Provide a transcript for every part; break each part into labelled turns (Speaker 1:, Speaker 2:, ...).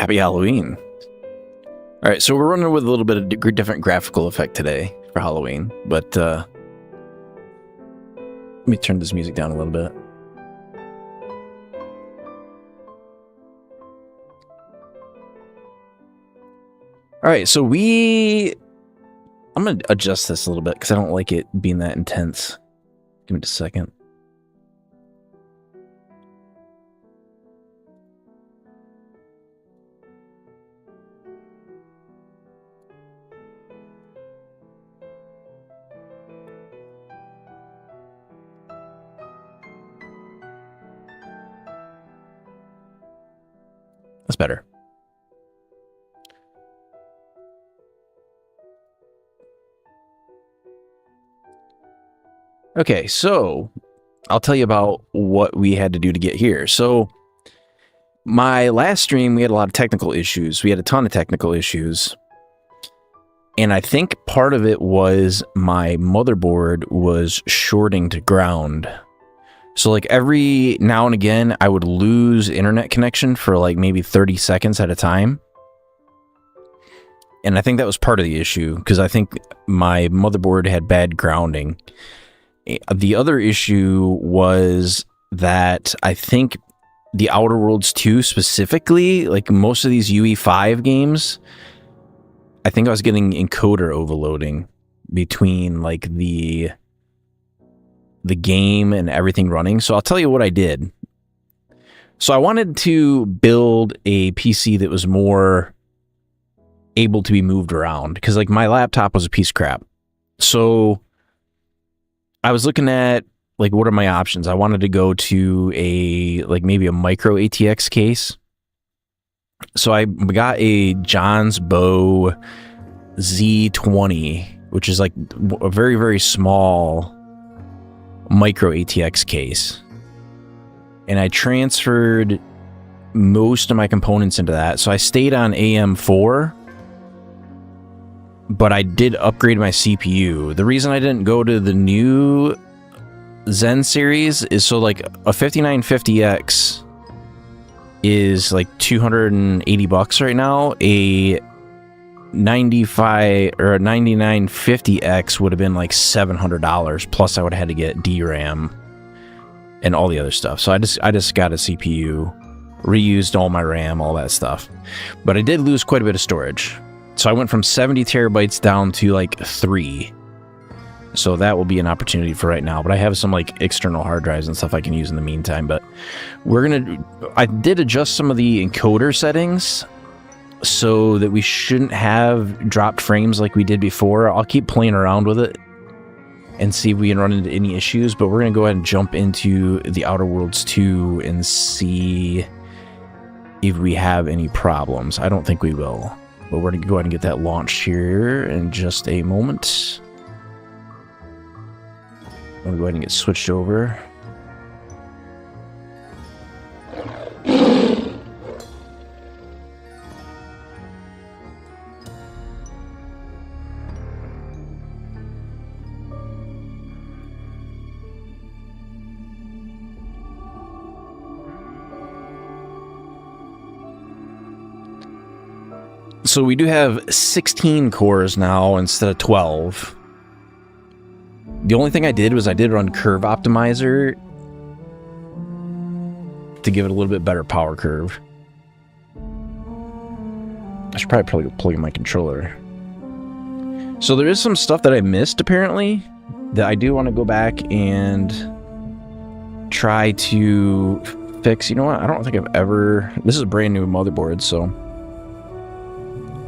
Speaker 1: Happy Halloween. All right, so we're running with a little bit of different graphical effect today for Halloween, but let me turn this music down a little bit. All right, so I'm going to adjust this a little bit because I don't like it being that intense. Give me just a second. That's better. Okay, so I'll tell you about what we had to do to get here. So my last stream, we had a lot of technical issues. We had a ton of technical issues. And I think part of it was my motherboard was shorting to ground. So like every now and again, I would lose internet connection for like maybe 30 seconds at a time. And I think that was part of the issue because I think my motherboard had bad grounding. The other issue was that I think the Outer Worlds 2 specifically, like most of these UE5 games, I think I was getting encoder overloading between like the game and everything running. So I'll tell you what I did. So I wanted to build a PC that was more able to be moved around because like my laptop was a piece of crap. So I was looking at like what are my options? I wanted to go to maybe a micro ATX case. So I got a John's Bow Z20, which is like a very, very small micro ATX case. And I transferred most of my components into that. So I stayed on AM4, but I did upgrade my CPU. The reason I didn't go to the new Zen series is so like a 5950X is like $280 right now. A 95 or a 9950X would have been like $700. Plus I would have had to get DRAM and all the other stuff. So I just got a CPU, reused all my RAM, all that stuff. But I did lose quite a bit of storage. So I went from 70 terabytes down to like 3. So that will be an opportunity for right now. But I have some like external hard drives and stuff I can use in the meantime. But I did adjust some of the encoder settings so that we shouldn't have dropped frames like we did before. I'll keep playing around with it and see if we can run into any issues. But we're going to go ahead and jump into the Outer Worlds 2 and see if we have any problems. I don't think we will. But we're going to go ahead and get that launched here in just a moment. I'm going to go ahead and get switched over. So we do have 16 cores now instead of 12. The only thing I did was I did run Curve Optimizer to give it a little bit better power curve. I should probably plug in my controller. So there is some stuff that I missed apparently that I do want to go back and try to fix. You know what? I don't think I've ever... This is a brand new motherboard, so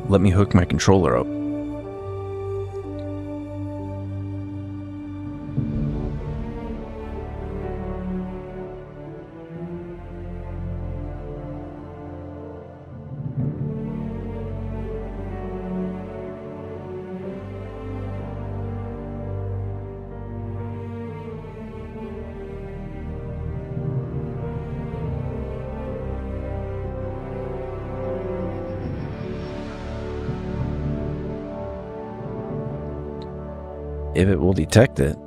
Speaker 1: let me hook my controller up. If it will detect it.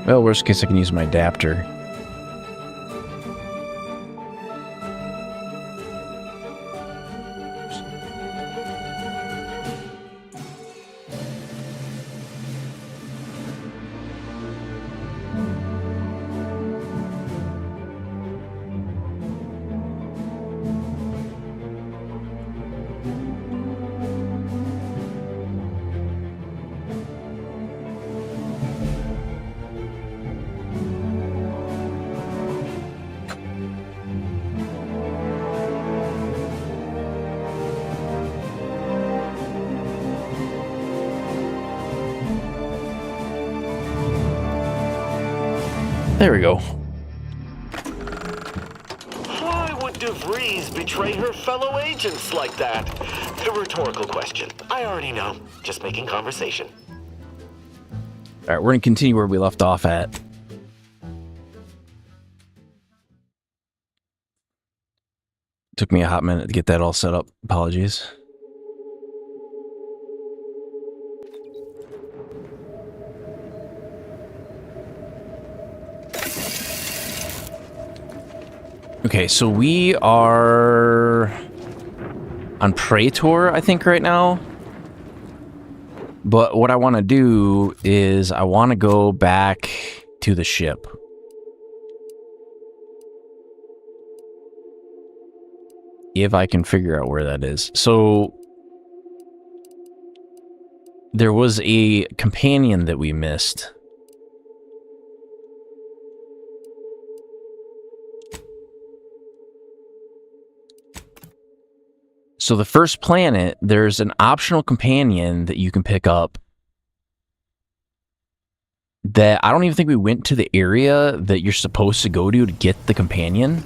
Speaker 1: Well, worst case, I can use my adapter. There we go.
Speaker 2: Why would DeVries betray her fellow agents like that? A rhetorical question. I already know. Just making conversation.
Speaker 1: All right, we're going to continue where we left off at. Took me a hot minute to get that all set up. Apologies. Okay, so we are on Praetor, I think, right now. But what I want to do is I want to go back to the ship. If I can figure out where that is. So there was a companion that we missed. So the first planet, there's an optional companion that you can pick up that I don't even think we went to the area that you're supposed to go to get the companion.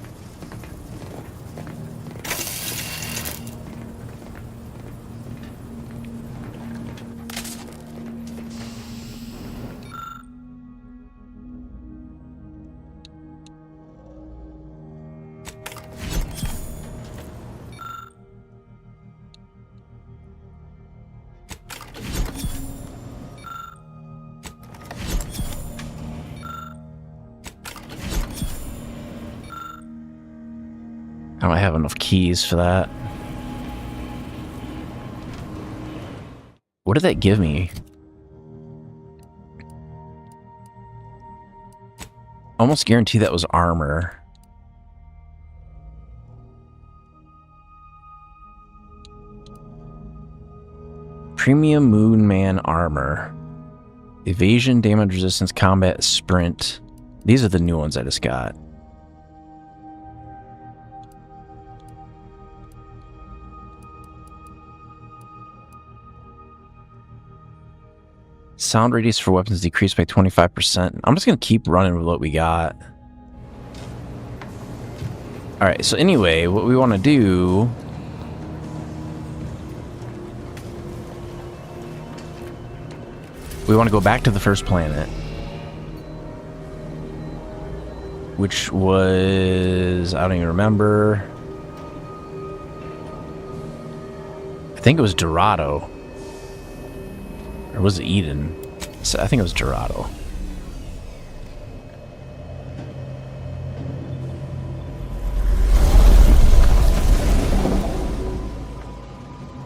Speaker 1: I don't have enough keys for that. What did that give me? Almost guarantee that was armor. Premium Moon Man armor. Evasion, damage resistance, combat, sprint. These are the new ones I just got. Sound radius for weapons decreased by 25%. I'm just going to keep running with what we got. Alright, so anyway, what we want to do... we want to go back to the first planet. Which was... I don't even remember. I think it was Dorado. Or was it Eden? I think it was Dorado.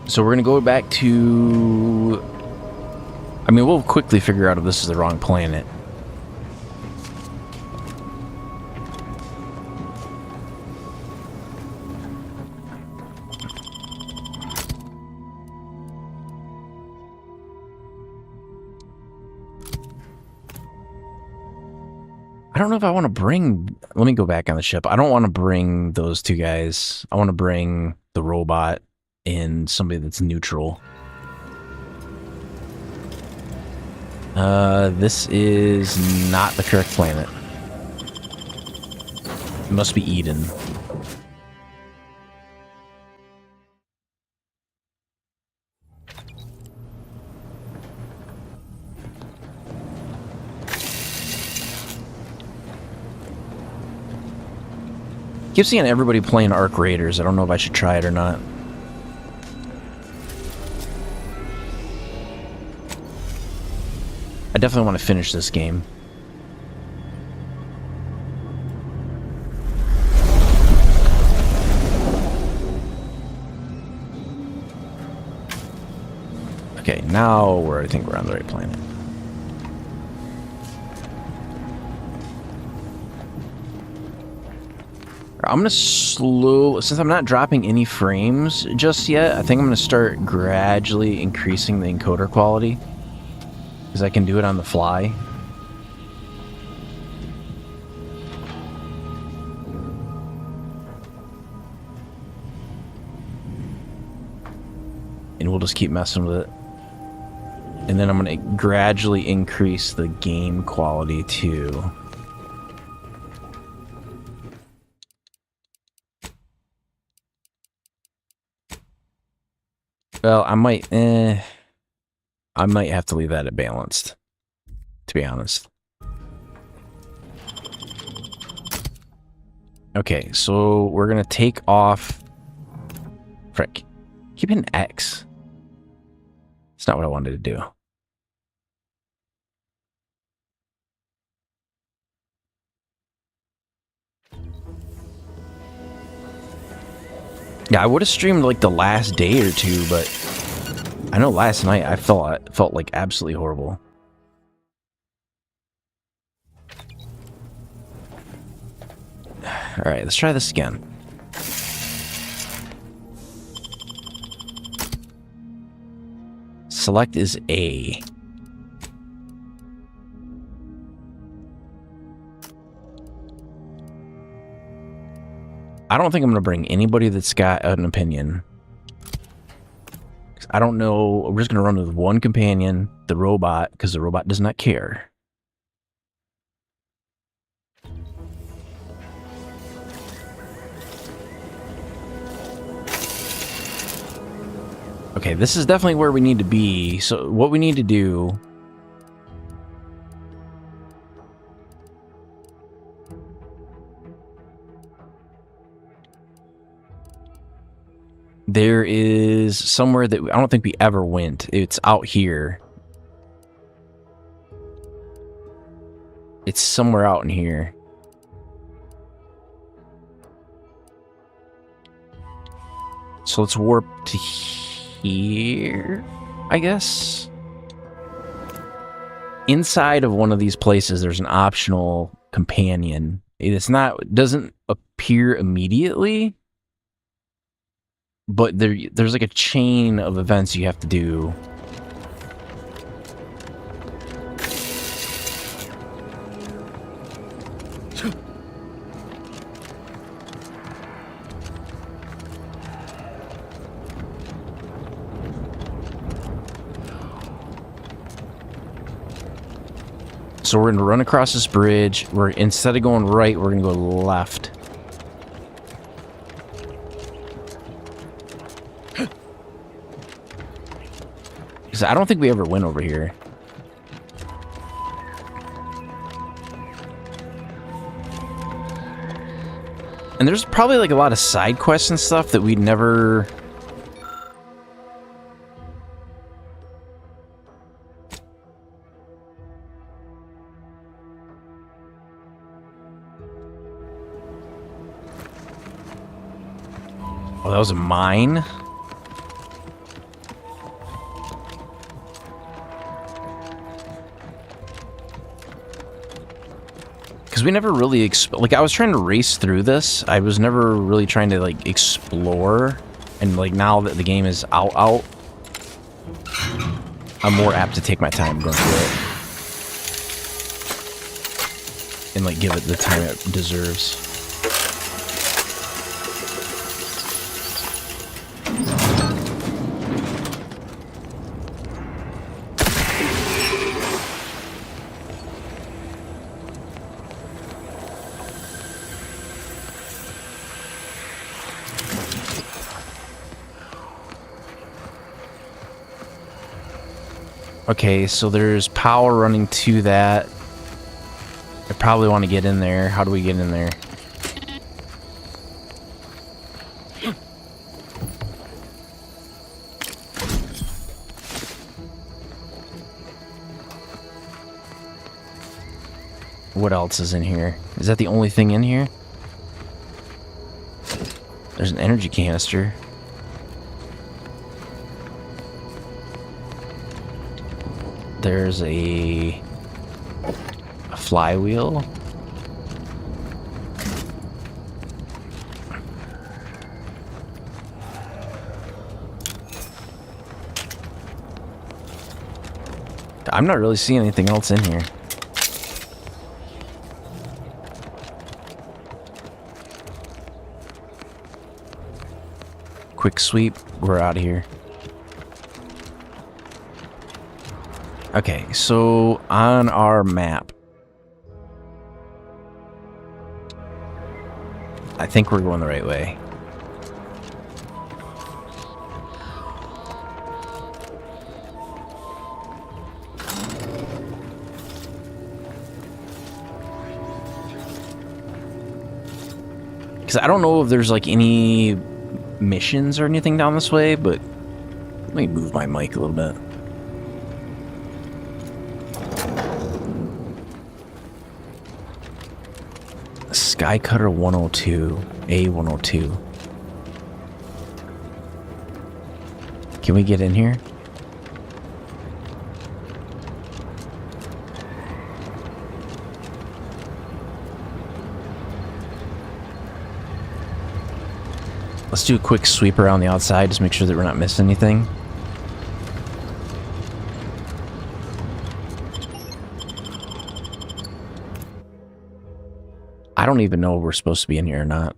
Speaker 1: So we're going to go back to... I mean, we'll quickly figure out if this is the wrong planet. I don't know if I want to bring... Let me go back on the ship. I don't want to bring those two guys. I want to bring the robot and somebody that's neutral. This is not the correct planet. It must be Eden. Keep seeing everybody playing Arc Raiders. I don't know if I should try it or not. I definitely want to finish this game. Okay, now I think we're on the right planet. I'm gonna since I'm not dropping any frames just yet, I think I'm gonna start gradually increasing the encoder quality, because I can do it on the fly. And we'll just keep messing with it. And then I'm gonna gradually increase the game quality too. Well, I might have to leave that at balanced, to be honest. Okay, so we're gonna take off. Frick. Keep hitting X. It's not what I wanted to do. Yeah, I would have streamed like the last day or two, but I know last night I felt like absolutely horrible. All right, let's try this again. Select is A. I don't think I'm going to bring anybody that's got an opinion. I don't know. We're just going to run with one companion, the robot, because the robot does not care. Okay, this is definitely where we need to be. So what we need to do... There is somewhere that I don't think we ever went. It's out here. It's somewhere out in here. So let's warp to here, I guess. Inside of one of these places, there's an optional companion. It doesn't appear immediately. But there's like a chain of events you have to do. So we're going to run across this bridge. Instead of going right, we're going to go left. Because I don't think we ever went over here. And there's probably like a lot of side quests and stuff that we'd never... Oh, that was a mine? Because we never really... Like, I was trying to race through this. I was never really trying to, like, explore. And, like, now that the game is out, I'm more apt to take my time going through it. And, like, give it the time it deserves. Okay, so there's power running to that. I probably want to get in there. How do we get in there? What else is in here? Is that the only thing in here? There's an energy canister. There's a flywheel. I'm not really seeing anything else in here. Quick sweep, we're out of here. Okay, so on our map, I think we're going the right way. Because I don't know if there's like any missions or anything down this way, but let me move my mic a little bit. Skycutter 102, A102. Can we get in here? Let's do a quick sweep around the outside, just make sure that we're not missing anything. I don't even know if we're supposed to be in here or not.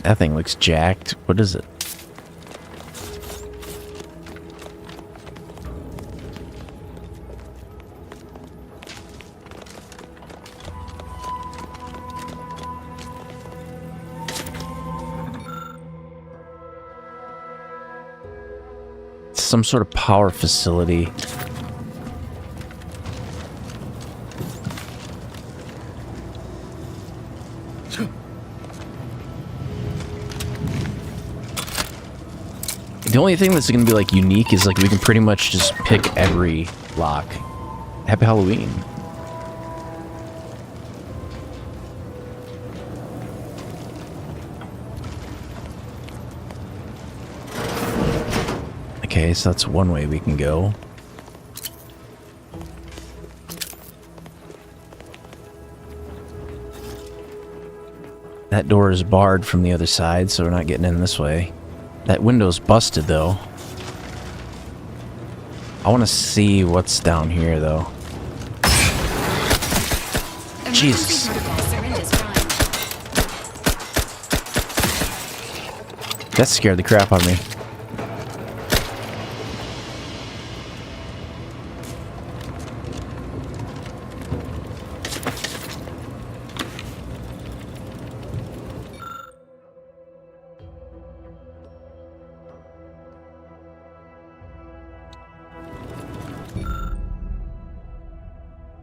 Speaker 1: That thing looks jacked. What is it? Some sort of power facility. The only thing that's going to be like unique is like we can pretty much just pick every lock. Happy Halloween. Okay, so that's one way we can go. That door is barred from the other side, so we're not getting in this way. That window's busted, though. I want to see what's down here, though. Jesus. That scared the crap out of me.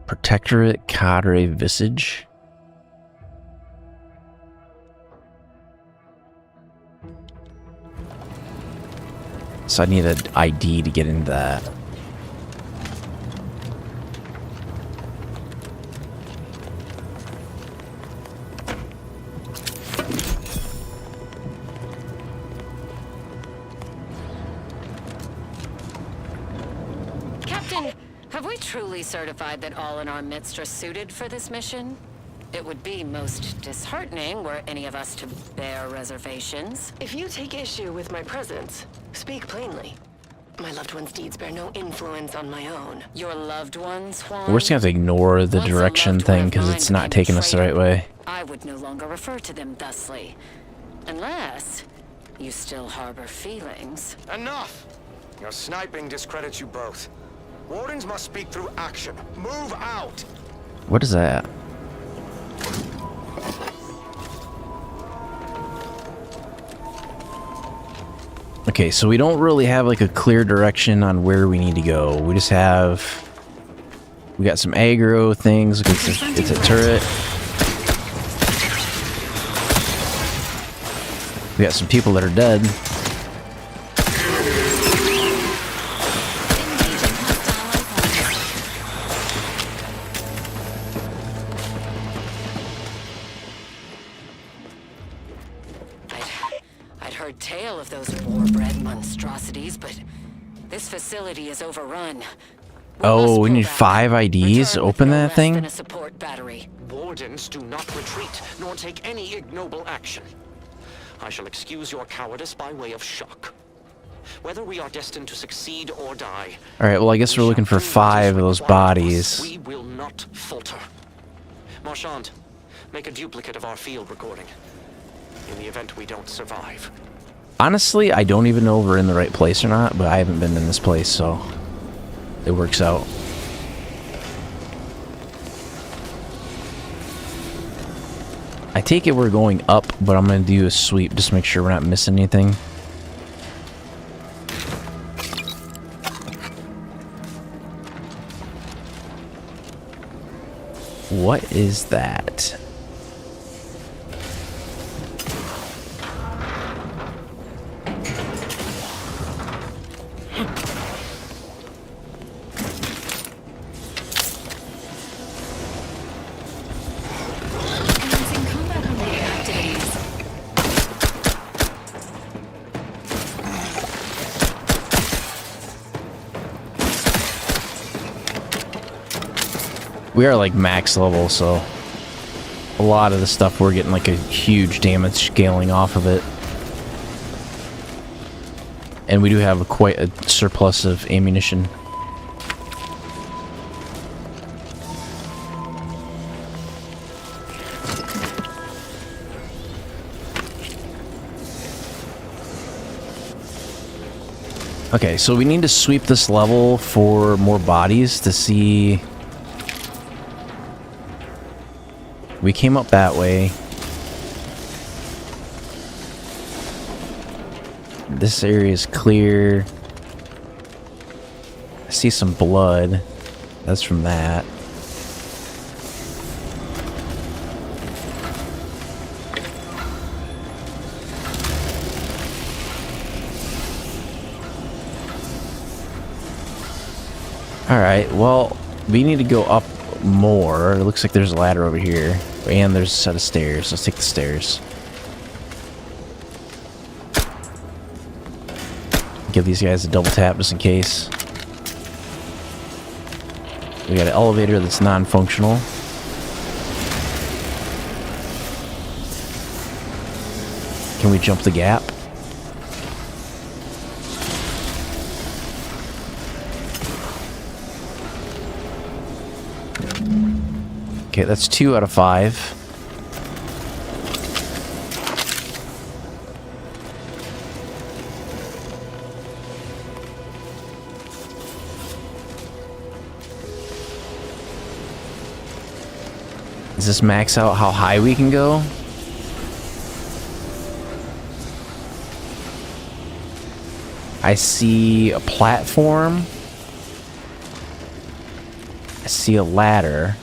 Speaker 1: Protectorate Cadre Visage. So I need an ID to get into that.
Speaker 3: Captain, have we truly certified that all in our midst are suited for this mission? It would be most disheartening were any of us to bear reservations.
Speaker 4: If you take issue with my presence, speak plainly. My loved one's deeds bear no influence on my own.
Speaker 3: Your loved ones, Juan?
Speaker 1: We're just gonna have to ignore the
Speaker 3: Once a
Speaker 1: direction
Speaker 3: loved one
Speaker 1: thing
Speaker 3: of
Speaker 1: because
Speaker 3: mine
Speaker 1: it's not
Speaker 3: became
Speaker 1: taking us the right
Speaker 3: traitor,
Speaker 1: way.
Speaker 3: I would no longer refer to them thusly. Unless you still harbor feelings.
Speaker 5: Enough! Your sniping discredits you both. Wardens must speak through action. Move out!
Speaker 1: What is that? Okay, so we don't really have like a clear direction on where we need to go. We just have... We got some aggro things. It's a turret. We got some people that are dead.
Speaker 3: I'd heard tale of those war-bred monstrosities, but this facility is overrun.
Speaker 1: Oh, we need 5 IDs to open that thing?
Speaker 3: A support battery.
Speaker 2: Wardens do not retreat, nor take any ignoble action. I shall excuse your cowardice by way of shock. Whether we are destined to succeed or die...
Speaker 1: Alright, well I guess we're looking for 5 of those bodies.
Speaker 2: We will not falter. Marchand, make a duplicate of our field recording. In the event we don't survive.
Speaker 1: Honestly, I don't even know if we're in the right place or not, but I haven't been in this place, so it works out. I take it we're going up, but I'm going to do a sweep just to make sure we're not missing anything. What is that? We are like max level, so a lot of the stuff we're getting like a huge damage scaling off of it. And we do have quite a surplus of ammunition. Okay, so we need to sweep this level for more bodies to see. We came up that way. This area is clear. I see some blood. That's from that. Alright, well, we need to go up more. It looks like there's a ladder over here. And there's a set of stairs. Let's take the stairs. Give these guys a double tap just in case. We got an elevator that's non-functional. Can we jump the gap? Okay, that's 2 out of 5. Does this max out how high we can go? I see a platform. I see a ladder.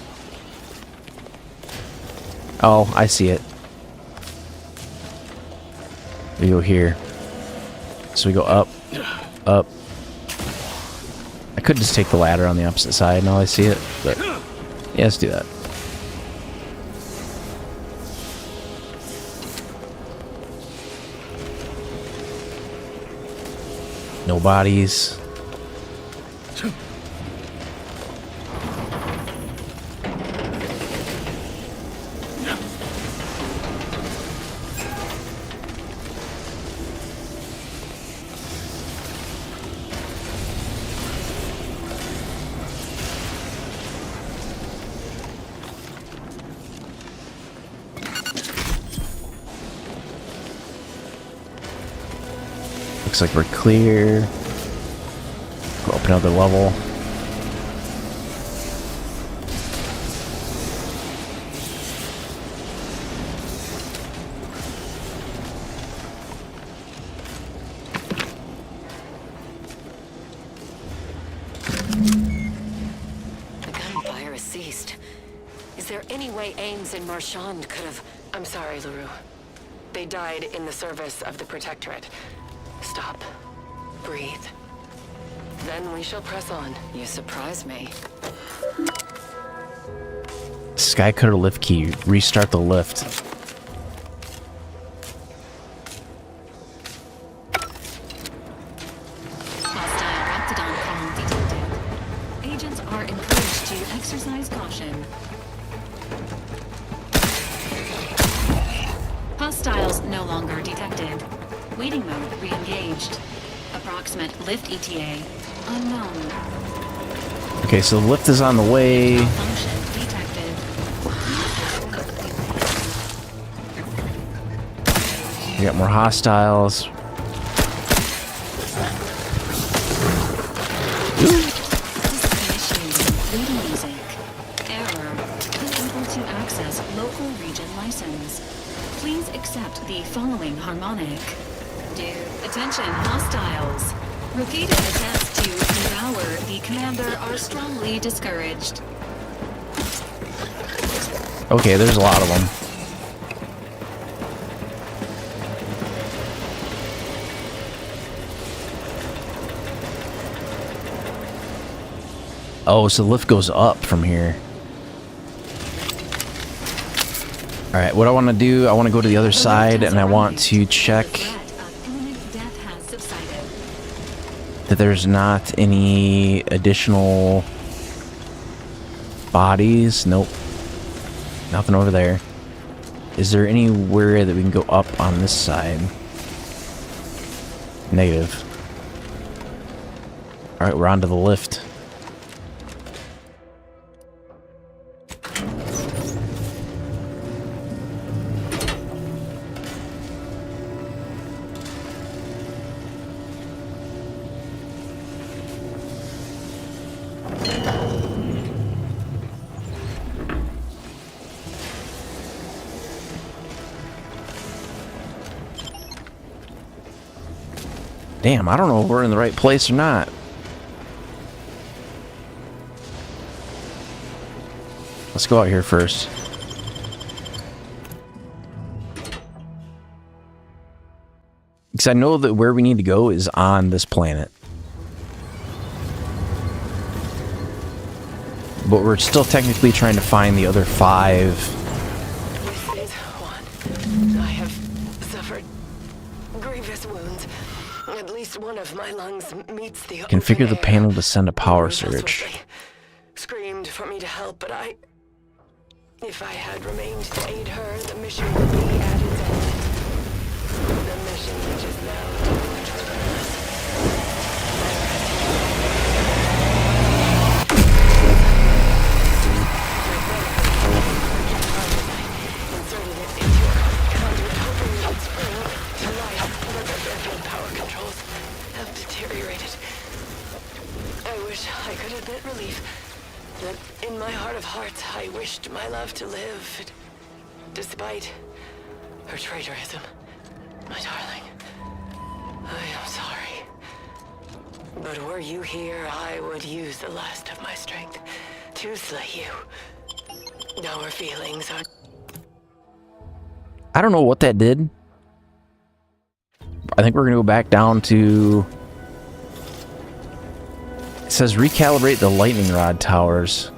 Speaker 1: Oh, I see it. We go here. So we go up, up. I could just take the ladder on the opposite side now I see it, but yeah, let's do that. No bodies. Looks like we're clear. Go up another level.
Speaker 3: The gunfire has ceased. Is there any way Ames and Marchand could have...
Speaker 4: I'm sorry, LaRue. They died in the service of the Protectorate. Stop. Breathe. Then we shall press on.
Speaker 3: You surprise me.
Speaker 1: Skycutter lift key. Restart the lift.
Speaker 6: Hostile Raptidon column detected. Agents are encouraged to exercise caution. Hostiles no longer detected. Waiting mode re-engaged. Approximate lift ETA unknown.
Speaker 1: Okay, so the lift is on the way.
Speaker 6: Function detected.
Speaker 1: We got more hostiles.
Speaker 6: Initiating leading music. Error. Unable to access local region license. Please accept the following harmonic. Attention, hostiles. Repeated attempts to devour the commander are strongly discouraged.
Speaker 1: Okay, there's a lot of them. Oh, so the lift goes up from here. Alright, what I want to do, I want to go to the other side and I want to check that there's not any additional bodies. Nope. Nothing over there. Is there anywhere that we can go up on this side? Negative. Alright, we're onto the lift. Damn, I don't know if we're in the right place or not. Let's go out here first. Because I know that where we need to go is on this planet. But we're still technically trying to find the other 5.
Speaker 4: This is one. I have suffered grievous wounds. At least one of my lungs meets the
Speaker 1: Configure
Speaker 4: open
Speaker 1: the
Speaker 4: air.
Speaker 1: panel to send a power
Speaker 4: That's what
Speaker 1: surge.
Speaker 4: they screamed for me to help, but if I had remained to aid her, the mission would be at its end. The mission which is now doomed to us. Inserted it into a conduit, hoping it would spring to life, but the airfield power controls have deteriorated. I wish I could admit relief that in my heart of hearts I wished my love to live, despite her traitorism. My darling, I am sorry. But were you here, I would use the last of my strength to slay you. Our feelings are...
Speaker 1: I don't know what that did. I think we're going to go back down to... It says recalibrate the lightning rod towers.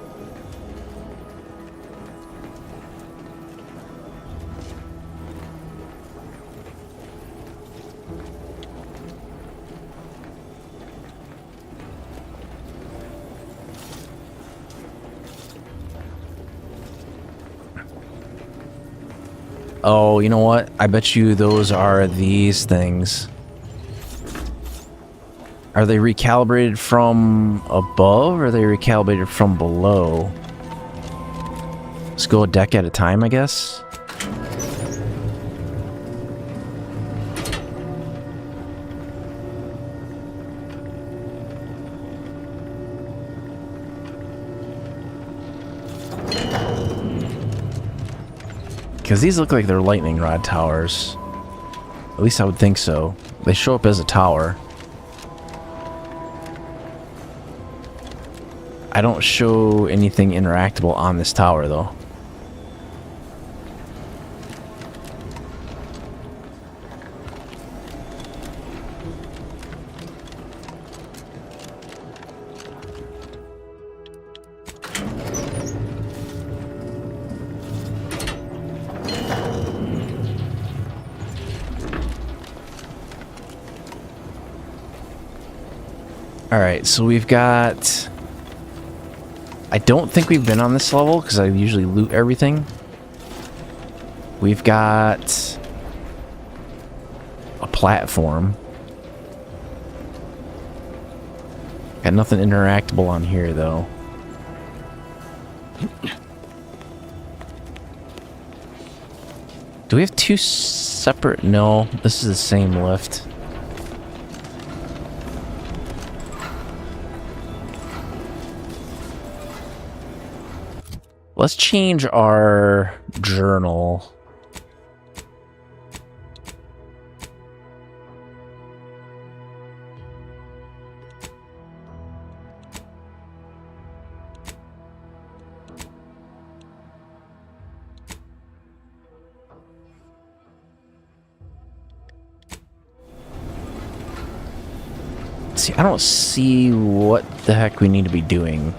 Speaker 1: Oh, you know what? I bet you those are these things. Are they recalibrated from above or are they recalibrated from below? Let's go a deck at a time, I guess. Because these look like they're lightning rod towers. At least I would think so. They show up as a tower. I don't show anything interactable on this tower, though. Alright, so we've got... I don't think we've been on this level, because I usually loot everything. We've got... a platform. Got nothing interactable on here, though. Do we have two separate... No, this is the same lift. Let's change our journal. See, I don't see what the heck we need to be doing.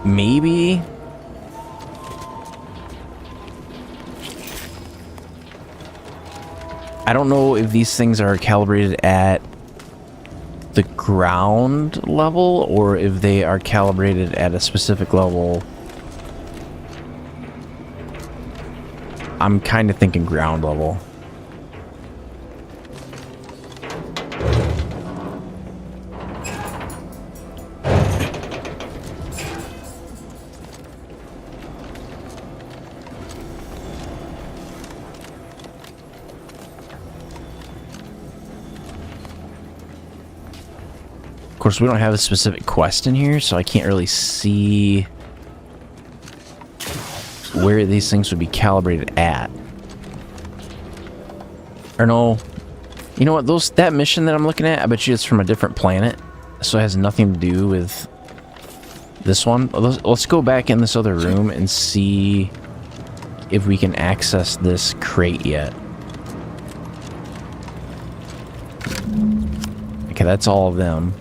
Speaker 1: Maybe... I don't know if these things are calibrated at the ground level or if they are calibrated at a specific level. I'm kind of thinking ground level. Of course, we don't have a specific quest in here, so I can't really see where these things would be calibrated at. Or no, you know what? That mission that I'm looking at, I bet you it's from a different planet, so it has nothing to do with this one. Let's go back in this other room and see if we can access this crate yet. Okay, that's all of them.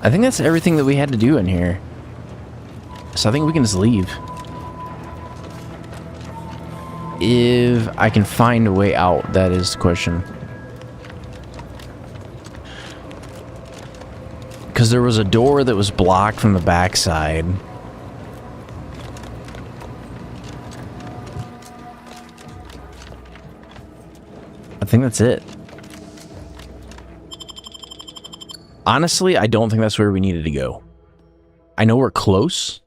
Speaker 1: I think that's everything that we had to do in here. So I think we can just leave. If I can find a way out, that is the question. Because there was a door that was blocked from the backside. I think that's it. Honestly, I don't think that's where we needed to go. I know we're close.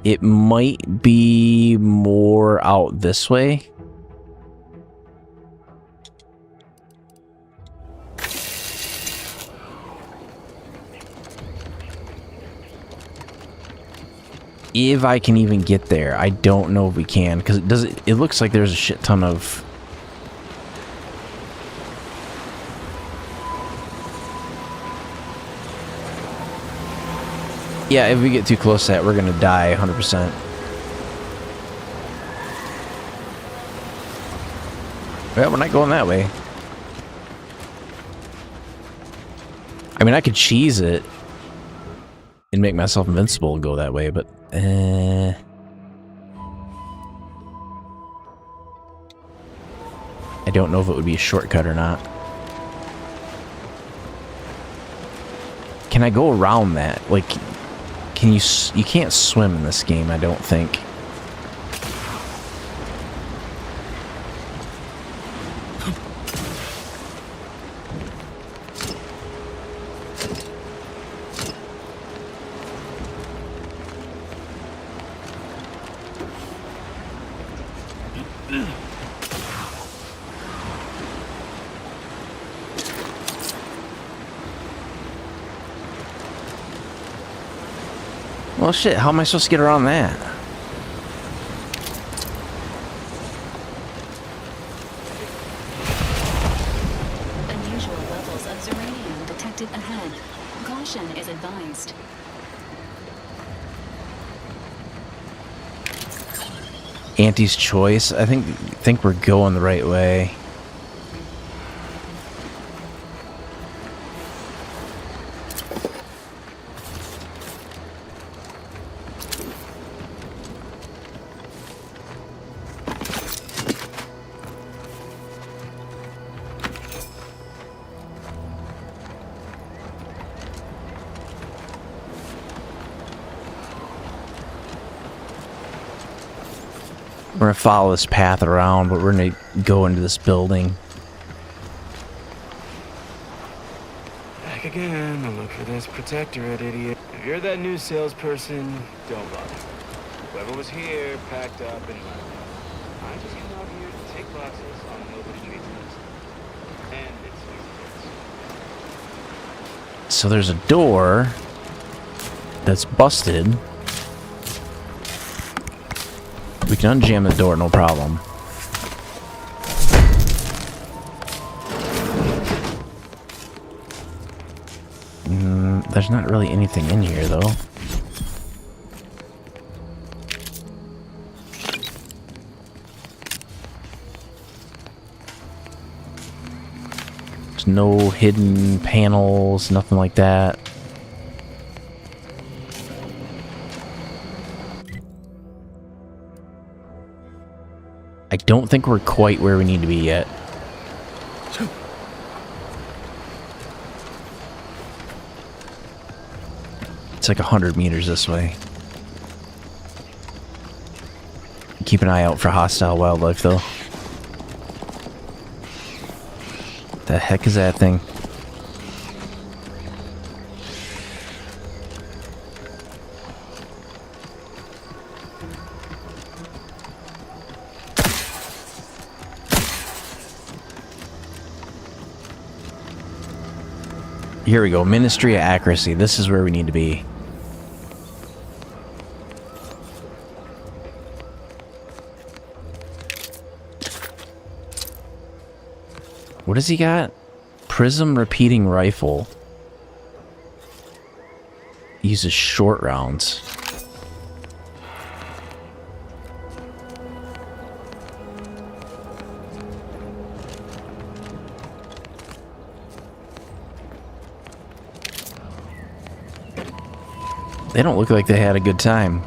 Speaker 1: It might be more out this way. If I can even get there. I don't know if we can, because it looks like there's a shit ton of... Yeah, if we get too close to that, we're gonna die 100%. Well, we're not going that way. I mean, I could cheese it and make myself invincible and go that way, but I don't know if it would be a shortcut or not. Can I go around that? Like, can you can't swim in this game, I don't think. Well, shit, how am I supposed to get around that?
Speaker 6: Unusual levels of Zeranium detected ahead. Caution is advised.
Speaker 1: Auntie's choice. I think we're going the right way. We're gonna follow this path around, but we're gonna go into this building.
Speaker 7: Back again to look for this protectorate idiot. If you're that new salesperson, don't bother. Whoever was here packed up and left. I just came out here to take classes on nobody needs this. And it's
Speaker 1: So there's a door that's busted. We can unjam the door, no problem. There's not really anything in here, though. There's no hidden panels, nothing like that. I don't think we're quite where we need to be yet. It's like 100 meters this way. Keep an eye out for hostile wildlife, though. The heck is that thing? Here we go. Ministry of Accuracy. This is where we need to be. What does he got? Prism repeating rifle. Uses short rounds. They don't look like they had a good time.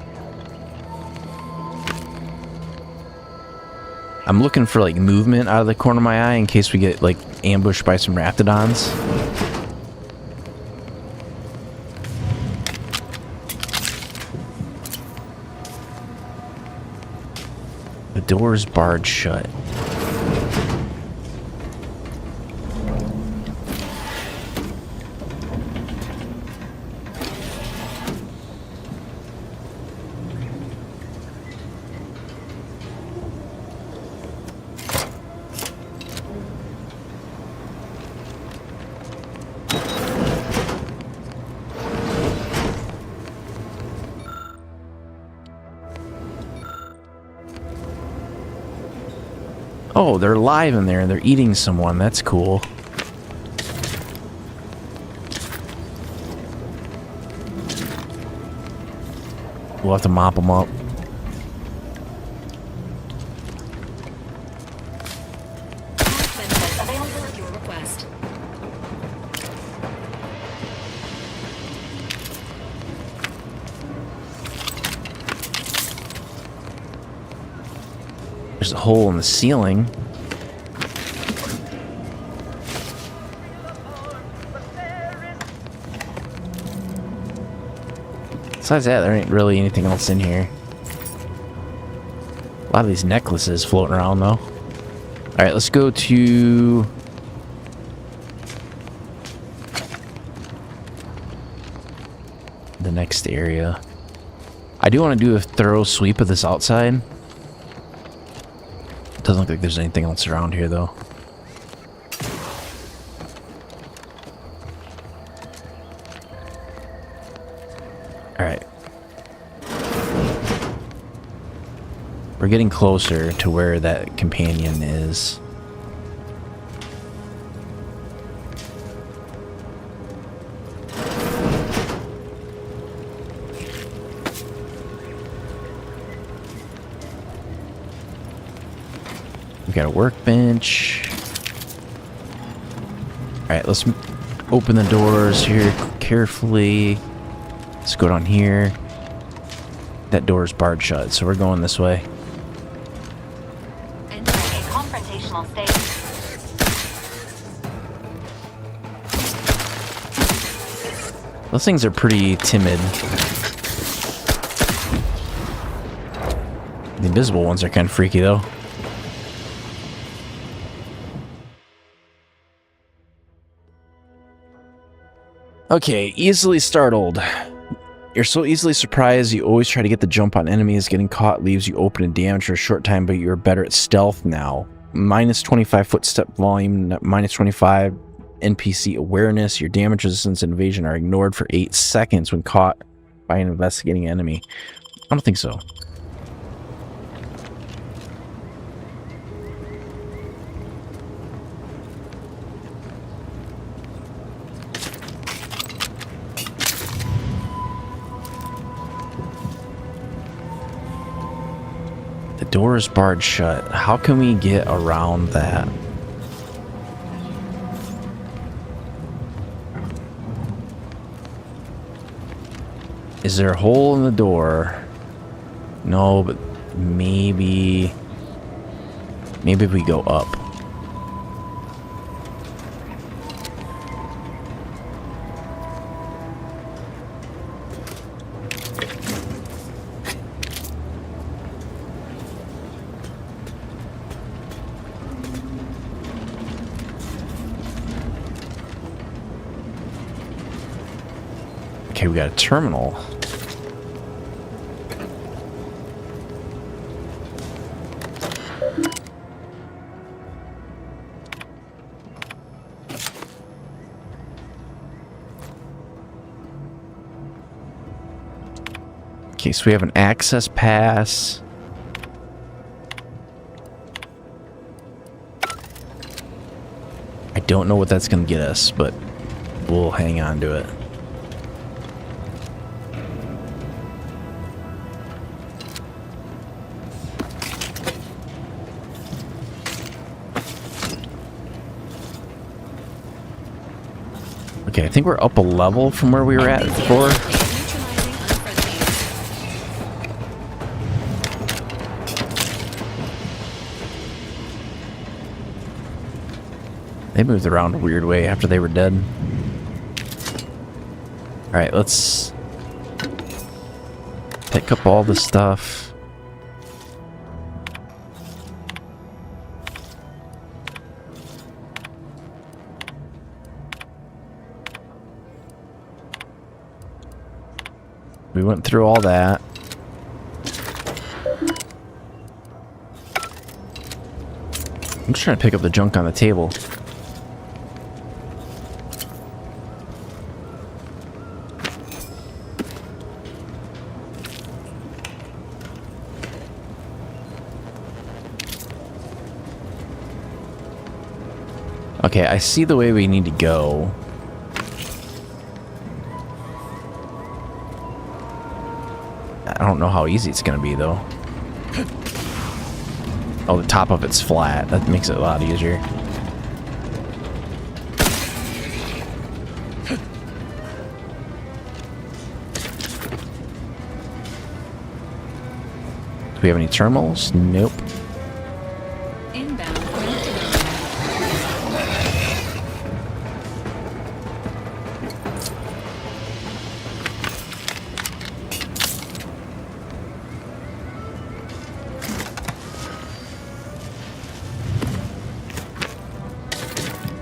Speaker 1: I'm looking for like movement out of the corner of my eye in case we get like ambushed by some raptidons. The door's barred shut. Oh, they're alive in there and they're eating someone. That's cool. We'll have to mop them up.
Speaker 6: Benefits available at your request.
Speaker 1: There's a hole in the ceiling. Besides that, there ain't really anything else in here. A lot of these necklaces floating around, though. Alright, let's go to... the next area. I do want to do a thorough sweep of this outside. Doesn't look like there's anything else around here, though. Alright. We're getting closer to where that companion is. We got a workbench. Alright, let's open the doors here carefully. Let's go down here. That door is barred shut, so we're going this way.
Speaker 8: Entering a confrontational state.
Speaker 1: Those things are pretty timid. The invisible ones are kind of freaky, though. Okay, easily startled. You're so easily surprised, you always try to get the jump on enemies. Getting caught leaves you open and damaged for a short time, but you're better at stealth now. Minus 25 footstep volume, minus 25 NPC awareness. Your damage resistance and evasion are ignored for 8 seconds when caught by an investigating enemy. I don't think so. The door is barred shut. How can we get around that? Is there a hole in the door? No, but maybe if we go up. Okay, we got a terminal. Okay, so we have an access pass. I don't know what that's going to get us, but we'll hang on to it. Okay, I think we're up a level from where we were at before. They moved around a weird way after they were dead. Alright, let's pick up all the stuff. We went through all that. I'm just trying to pick up the junk on the table. Okay, I see the way we need to go. I don't know how easy it's gonna be, though. Oh, the top of it's flat. That makes it a lot easier. Do we have any terminals? Nope.
Speaker 6: Inbound.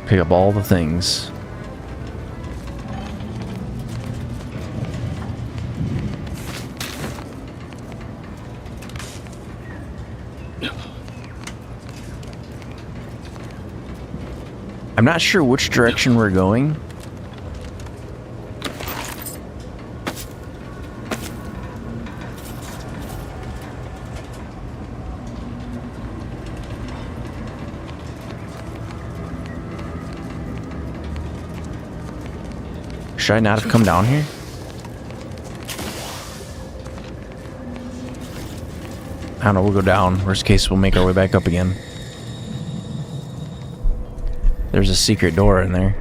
Speaker 1: Pick up all the things. I'm not sure which direction we're going. Should I not have come down here? I don't know, we'll go down. Worst case, we'll make our way back up again. There's a secret door in there.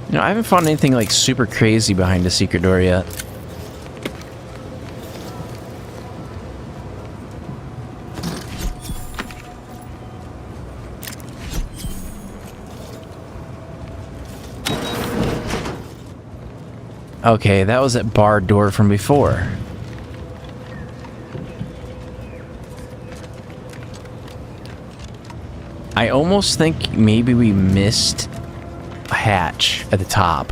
Speaker 1: You know, I haven't found anything like super crazy behind the secret door yet. Okay, that was that barred door from before. I almost think maybe we missed a hatch at the top.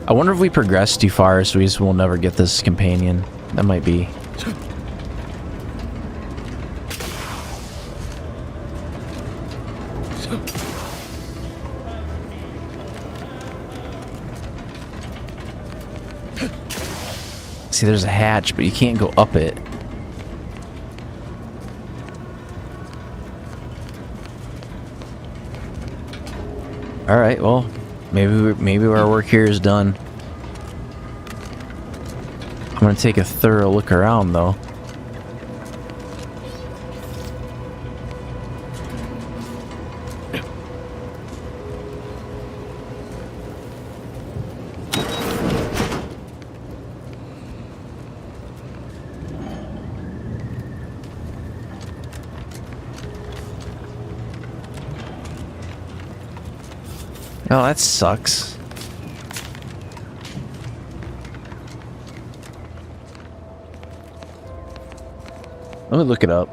Speaker 1: I wonder if we progressed too far, so we just will never get this companion. That might be. See, there's a hatch, but you can't go up it. All right, well, maybe our work here is done. I'm gonna take a thorough look around, though. Oh, that sucks. Let me look it up.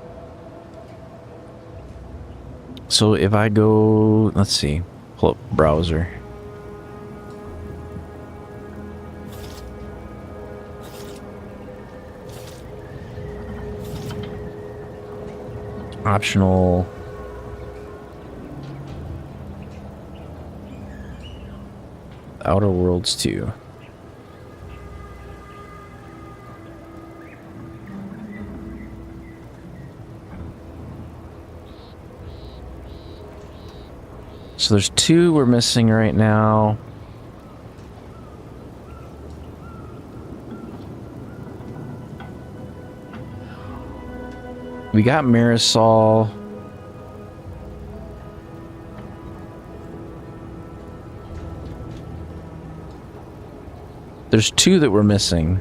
Speaker 1: So if I go, let's see, pull up browser. Optional. Outer Worlds 2. So there's 2 we're missing right now. We got Marisol. There's 2 that we're missing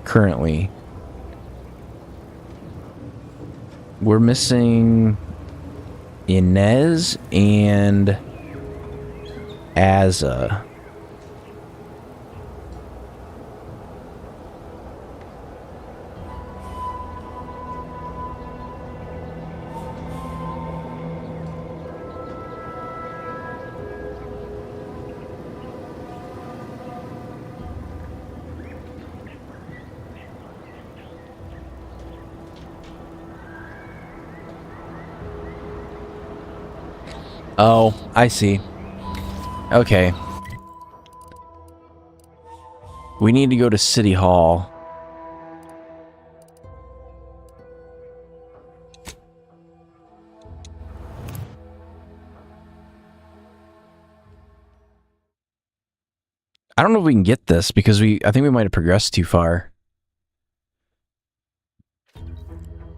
Speaker 1: currently. We're missing Inez and Azza. Oh, I see. Okay. We need to go to City Hall. I don't know if we can get this because I think we might have progressed too far.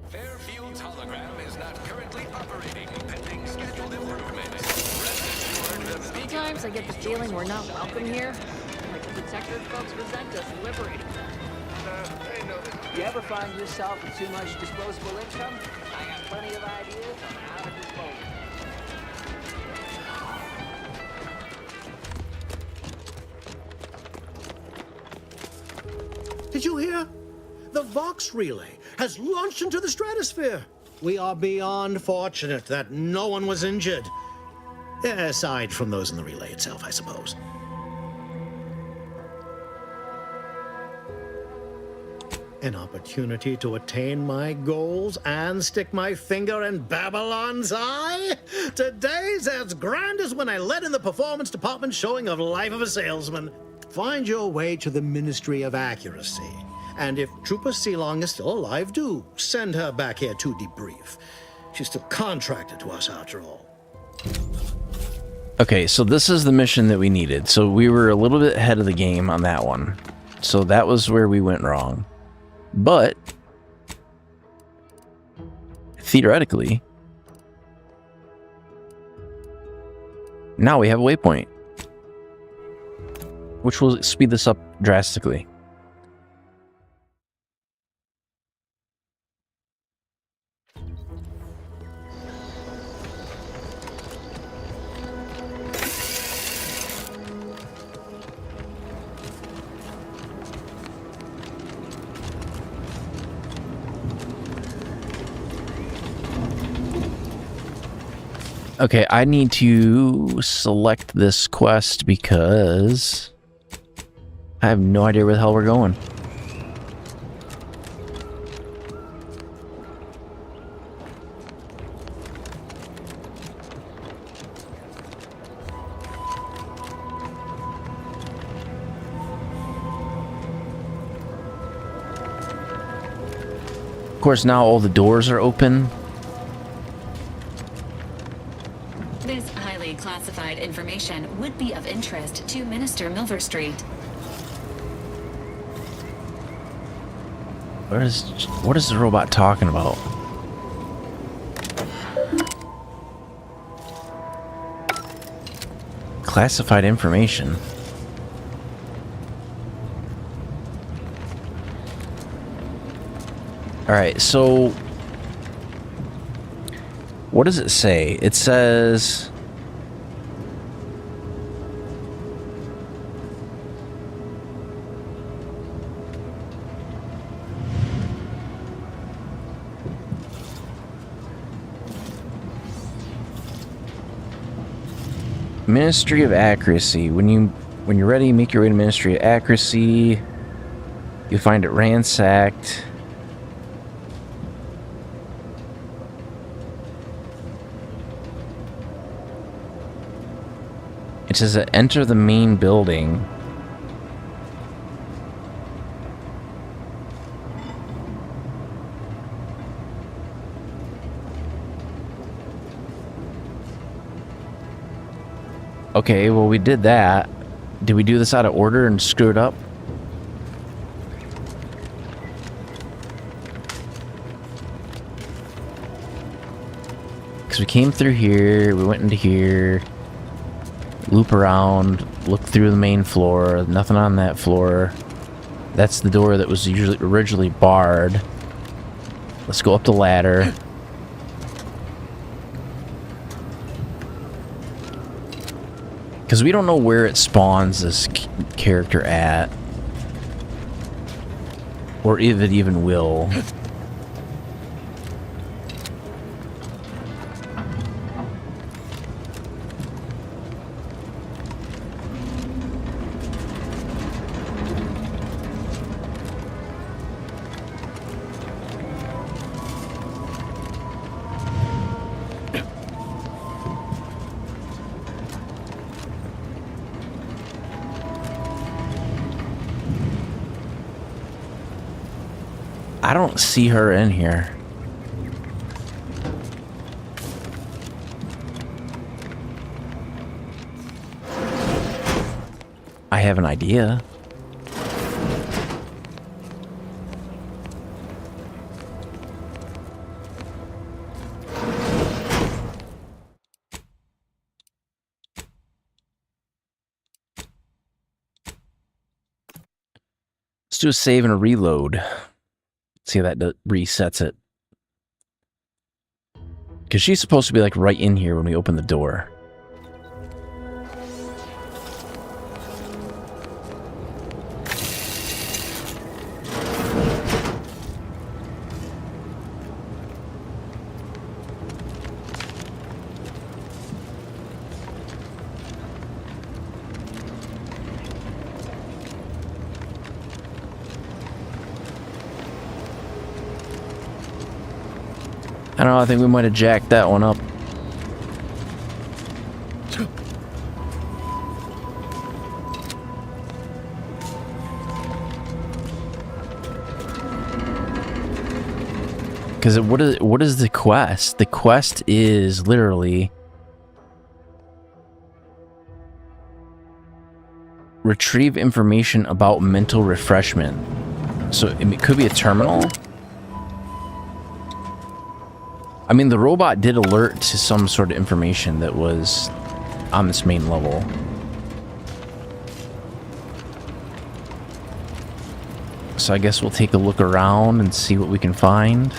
Speaker 5: Fairfield's hologram is not currently operating, pending scheduled improvements.
Speaker 9: Sometimes I get the feeling we're not welcome here. Like the Protector folks resent us liberating them.
Speaker 10: You ever find yourself with too much disposable income? I got plenty of ideas on how to dispose of it.
Speaker 11: Did you hear? The Vox relay has launched into the stratosphere. We are beyond fortunate that no one was injured. Aside from those in the relay itself, I suppose. An opportunity to attain my goals and stick my finger in Babylon's eye? Today's as grand as when I led in the performance department showing of Life of a Salesman. Find your way to the Ministry of Accuracy. And if Trooper Sealong is still alive, do send her back here to debrief. She's still contracted to us after all.
Speaker 1: Okay, so this is the mission that we needed. So we were a little bit ahead of the game on that one. So that was where we went wrong. But theoretically, now we have a waypoint, which will speed this up drastically. Okay, I need to select this quest because I have no idea where the hell we're going. Of course, now all the doors are open.
Speaker 6: This highly classified information would be of interest to Minister Milverstreet.
Speaker 1: What is the robot talking about? Classified information. Alright, so what does it say? It says Ministry of Accuracy. When you're ready, make your way to Ministry of Accuracy. You'll find it ransacked. It says that enter the main building. Okay, well, we did that. Did we do this out of order and screw it up? Because we came through here, we went into here, loop around, look through the main floor, nothing on that floor. That's the door that was originally barred. Let's go up the ladder. Because we don't know where it spawns this character at. Or if it even will. I don't see her in here. I have an idea. Let's do a save and a reload. See how that resets it. Because she's supposed to be like right in here when we open the door. I don't know, I think we might have jacked that one up. Because what is the quest? The quest is literally retrieve information about mental refreshment. So it could be a terminal. I mean, the robot did alert to some sort of information that was on this main level. So I guess we'll take a look around and see what we can find.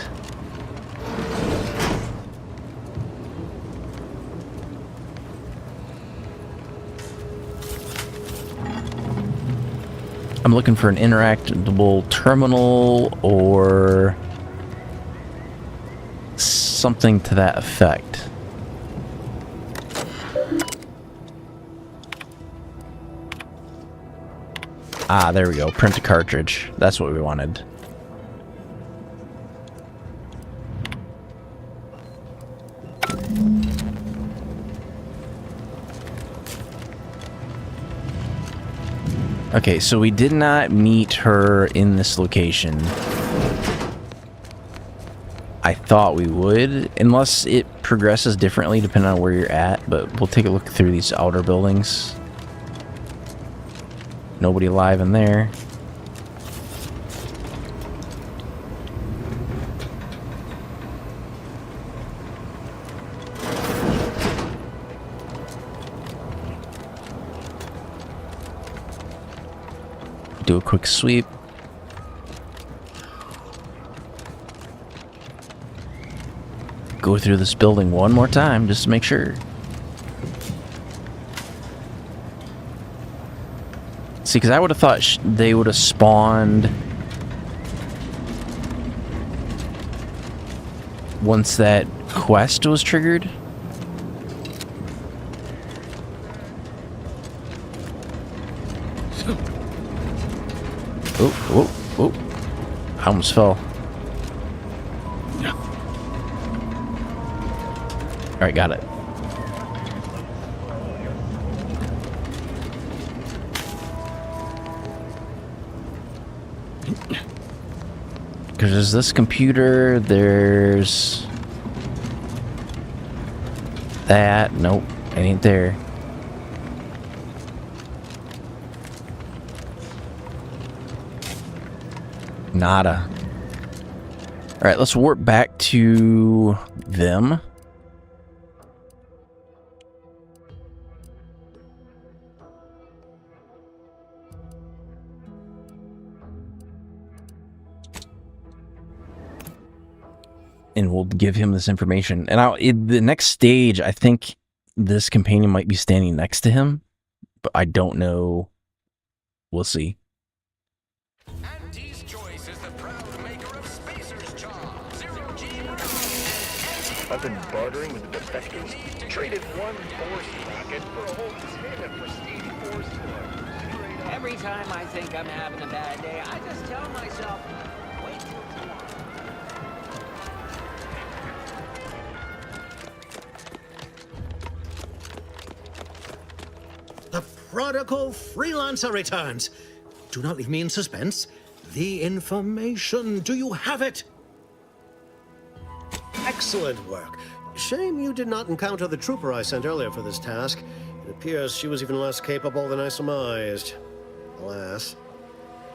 Speaker 1: I'm looking for an interactable terminal or something to that effect. Ah, there we go. Print a cartridge. That's what we wanted. Okay, so we did not meet her in this location. I thought we would, unless it progresses differently depending on where you're at, but we'll take a look through these outer buildings. Nobody alive in there. Do a quick sweep. Go through this building one more time just to make sure. See, because I would have thought they would have spawned once that quest was triggered. Oh, oh, oh. I almost fell. Alright, got it. Because there's this computer, there's that. Nope, it ain't there. Nada. Alright, let's warp back to them. And we'll give him this information. And the next stage, I think this companion might be standing next to him, but I don't know. We'll see.
Speaker 5: Anti's Choice is the proud maker of Spacer's Jaw, Zero G.
Speaker 7: I've been bartering with the defectors. Traded one force rocket for a whole tin of prestige force blood.
Speaker 10: Every time I think I'm having a bad day, I just tell myself, wait till tomorrow.
Speaker 11: The prodigal freelancer returns. Do not leave me in suspense. The information. Do you have it? Excellent work. Shame you did not encounter the trooper I sent earlier for this task. It appears she was even less capable than I surmised. Alas.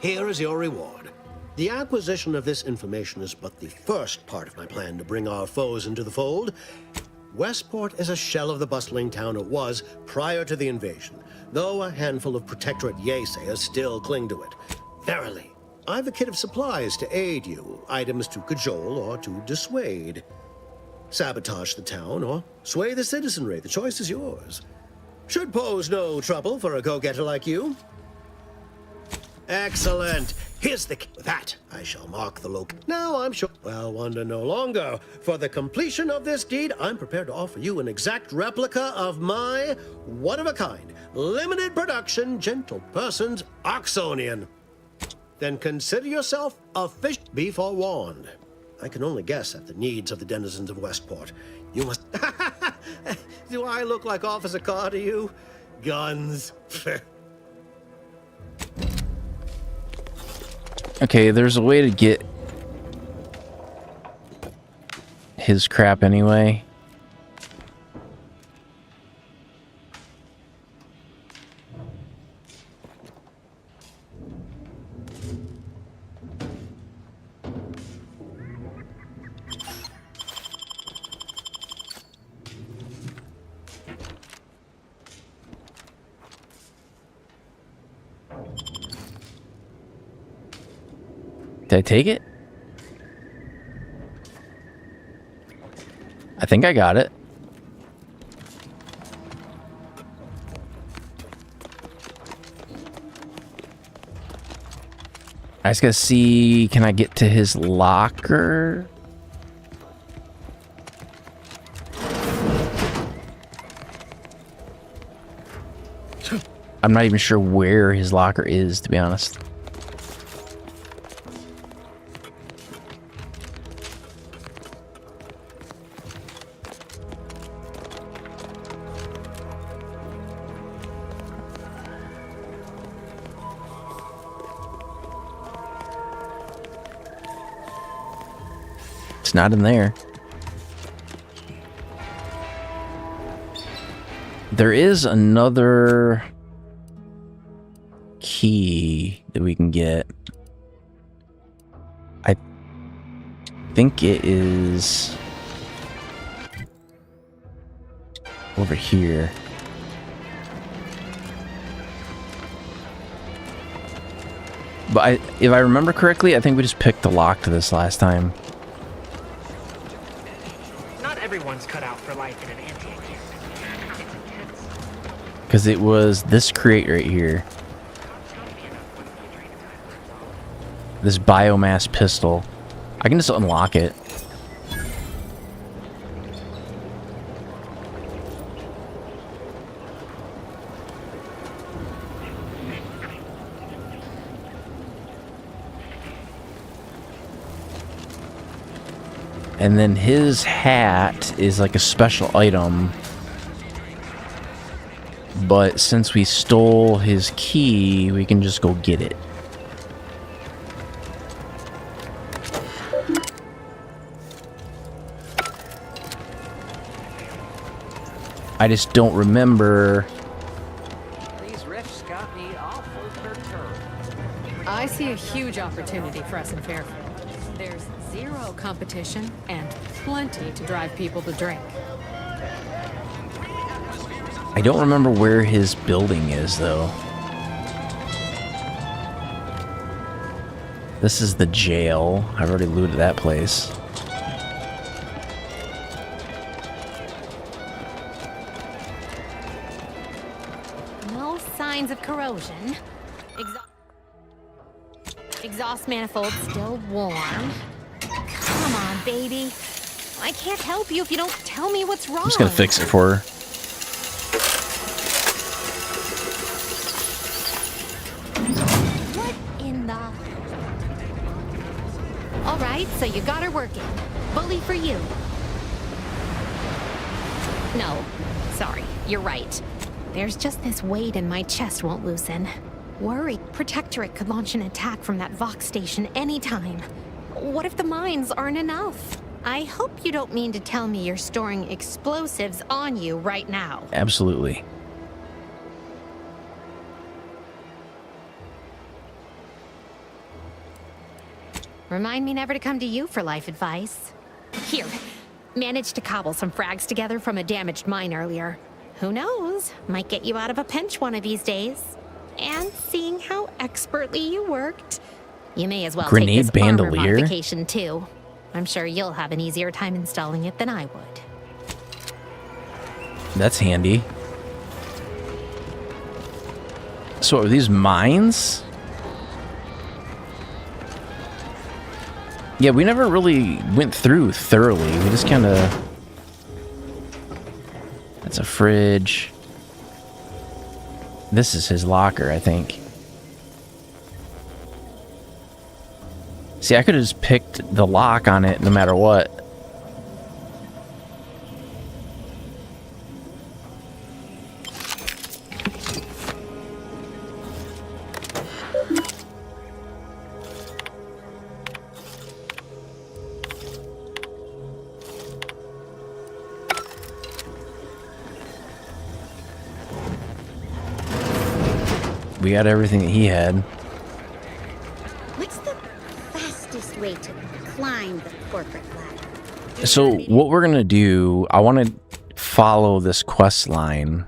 Speaker 11: Here is your reward. The acquisition of this information is but the first part of my plan to bring our foes into the fold. Westport is a shell of the bustling town it was prior to the invasion, though a handful of Protectorate Yesayers still cling to it. Verily, I've a kit of supplies to aid you, items to cajole or to dissuade. Sabotage the town or sway the citizenry. The choice is yours. Should pose no trouble for a go-getter like you. Excellent. Here's the key. With that, I shall mark the Now I'm sure. Well, wonder no longer. For the completion of this deed, I'm prepared to offer you an exact replica of my one-of-a-kind, limited production, gentle person's Oxonian. Then consider yourself a fish. Be forewarned. I can only guess at the needs of the denizens of Westport. You must... Do I look like Officer Carr to you? Guns.
Speaker 1: Okay, there's a way to get his crap anyway. Did I take it? I think I got it. I just gotta see, can I get to his locker? I'm not even sure where his locker is, to be honest. It's not in there. There is another key that we can get. I think it is over here. But if I remember correctly, I think we just picked the lock to this last time.
Speaker 12: Not everyone's cut out for life in an antique.
Speaker 1: Because it was this crate right here. This biomass pistol. I can just unlock it. And then his hat is like a special item. But since we stole his key, we can just go get it. I just don't remember.
Speaker 10: These riffs got me awful perturbed.
Speaker 13: I see a huge opportunity for us in Fairfield. There's zero competition and plenty to drive people to drink.
Speaker 1: I don't remember where his building is, though. This is the jail. I've already looted that place.
Speaker 14: No signs of corrosion. Exhaust manifold still warm. Come on, baby. I can't help you if you don't tell me what's wrong.
Speaker 1: I'm just gonna fix it for her.
Speaker 14: All right, so you got her working. Bully for you. No, sorry, you're right. There's just this weight in my chest won't loosen. Worried Protectorate could launch an attack from that Vox station anytime. What if the mines aren't enough? I hope you don't mean to tell me you're storing explosives on you right now.
Speaker 1: Absolutely.
Speaker 14: Remind me never to come to you for life advice. Here, managed to cobble some frags together from a damaged mine earlier. Who knows? Might get you out of a pinch one of these days. And seeing how expertly you worked, You may as well
Speaker 1: Grenade
Speaker 14: take this armor
Speaker 1: bandolier?
Speaker 14: modification too. I'm sure you'll have an easier time installing it than I would.
Speaker 1: That's handy. So are these mines? Yeah, we never really went through thoroughly. We just kind of... That's a fridge. This is his locker, I think. See, I could have just picked the lock on it no matter what. We got everything that he had.
Speaker 15: What's the fastest way to climb the corporate ladder?
Speaker 1: So what we're gonna do, I want to follow this quest line.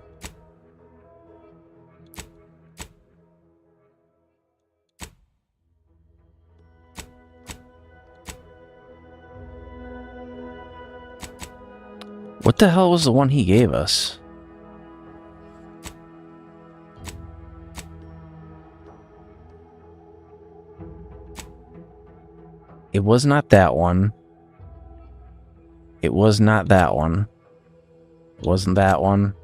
Speaker 1: What the hell was the one he gave us? It was not that one. It was not that one. It wasn't that one.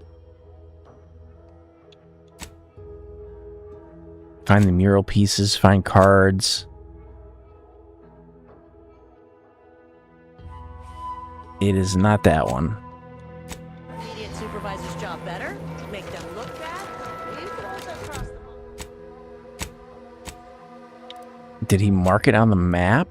Speaker 1: Find the mural pieces, find cards. It is not that one.
Speaker 16: Immediate supervisor's job better? Make them look bad? You could also cross them off.
Speaker 1: Did he mark it on the map?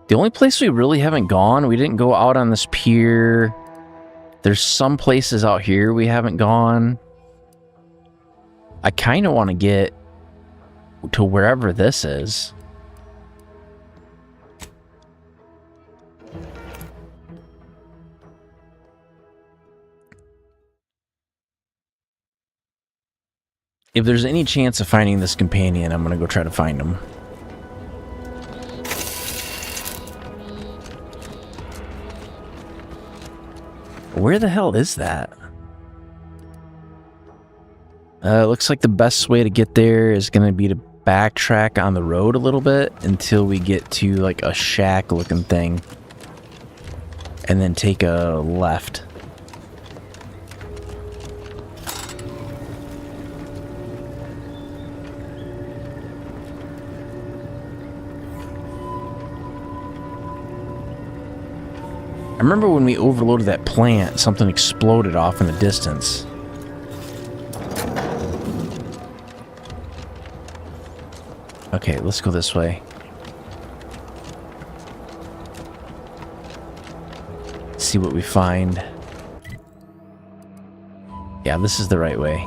Speaker 1: The only place we really haven't gone, we didn't go out on this pier. There's some places out here we haven't gone. I kind of want to get to wherever this is. If there's any chance of finding this companion, I'm going to go try to find him. Where the hell is that? Looks like the best way to get there is going to be to backtrack on the road a little bit until we get to like a shack looking thing. And then take a left. I remember when we overloaded that plant, something exploded off in the distance. Okay, let's go this way. See what we find. Yeah, this is the right way.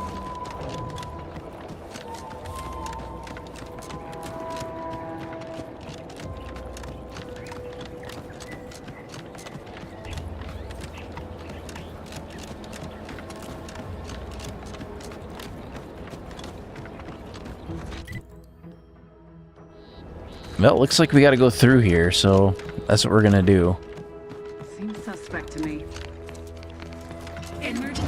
Speaker 1: Well, it looks like we gotta go through here, so that's what we're gonna do.
Speaker 17: Seems suspect to me.
Speaker 6: Emergency.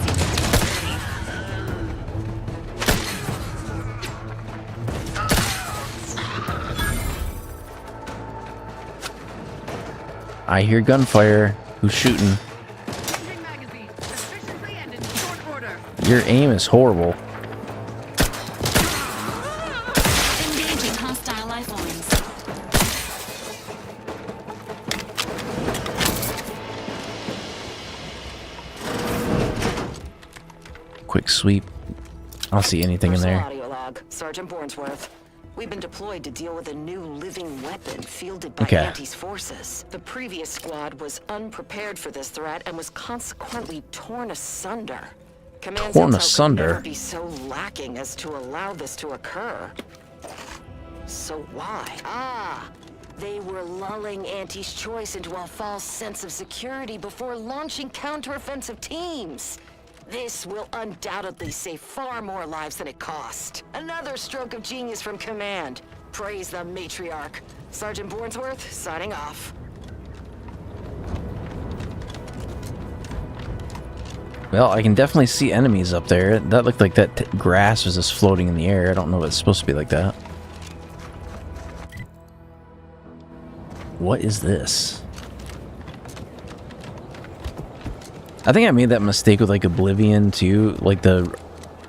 Speaker 1: I hear gunfire. Who's shooting? Your aim is horrible.
Speaker 6: Engaging hostile life forms.
Speaker 1: Quick sweep. I don't see anything in there.
Speaker 2: Audio log, Sergeant Bornsworth. We've been deployed to deal with a new living weapon fielded by
Speaker 1: Okay.
Speaker 2: Auntie's forces. The previous squad was unprepared for this threat and was consequently torn asunder. Command's
Speaker 1: Torn
Speaker 2: intel could
Speaker 1: asunder?
Speaker 2: never be so lacking as to allow this to occur. So why? Ah, they were
Speaker 3: were lulling Auntie's choice into a false sense of security before launching counteroffensive teams. This will undoubtedly save far more lives than it cost. Another stroke of genius from Command. Praise the matriarch. Sergeant Bornsworth, signing off.
Speaker 1: Well, I can definitely see enemies up there. That looked like that grass was just floating in the air. I don't know if it's supposed to be like that. What is this? I think I made that mistake with like Oblivion too, like the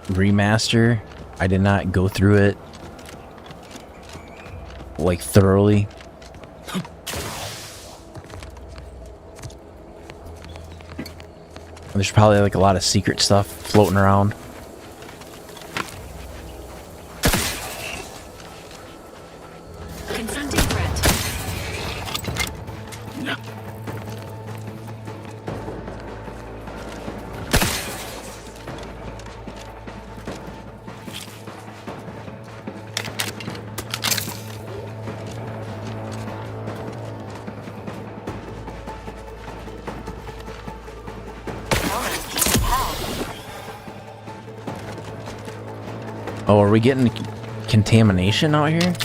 Speaker 1: remaster. I did not go through it like thoroughly. There's probably like a lot of secret stuff floating around.
Speaker 6: Confronting threat.
Speaker 1: Oh, are we getting contamination out here?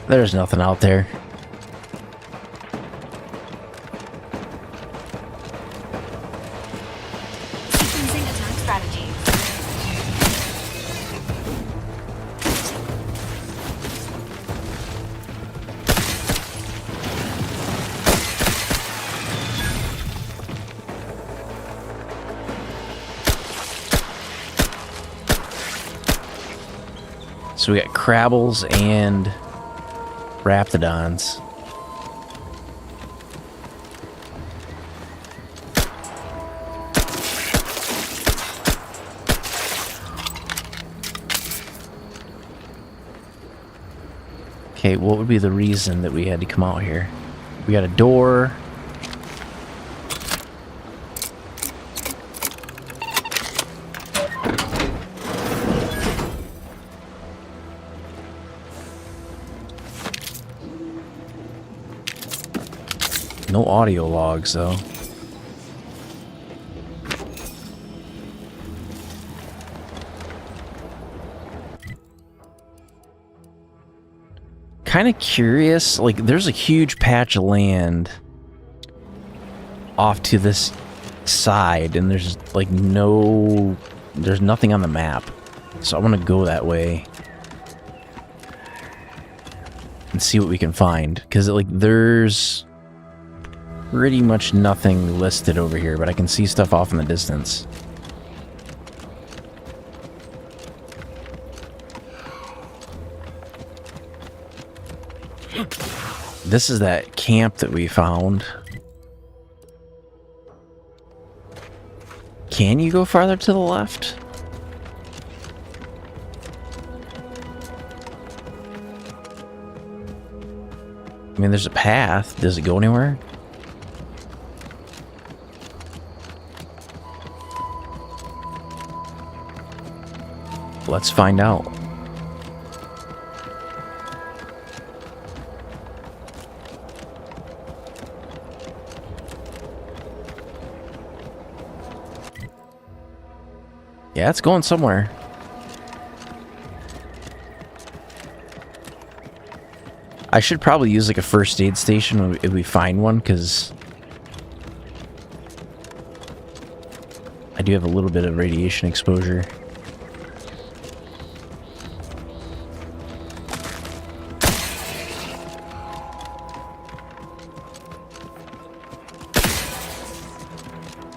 Speaker 1: There's nothing out there.
Speaker 6: Sequencing attack strategies.
Speaker 1: So we got Crabbles and Raptidons. Okay, what would be the reason that we had to come out here? We got a door. No audio logs, though. Kind of curious, like there's a huge patch of land off to this side, and there's like there's nothing on the map. So I want to go that way and see what we can find, because like there's pretty much nothing listed over here, but I can see stuff off in the distance. This is that camp that we found. Can you go farther to the left? I mean, there's a path. Does it go anywhere? Let's find out. Yeah, it's going somewhere. I should probably use like a first aid station if we find one, because I do have a little bit of radiation exposure.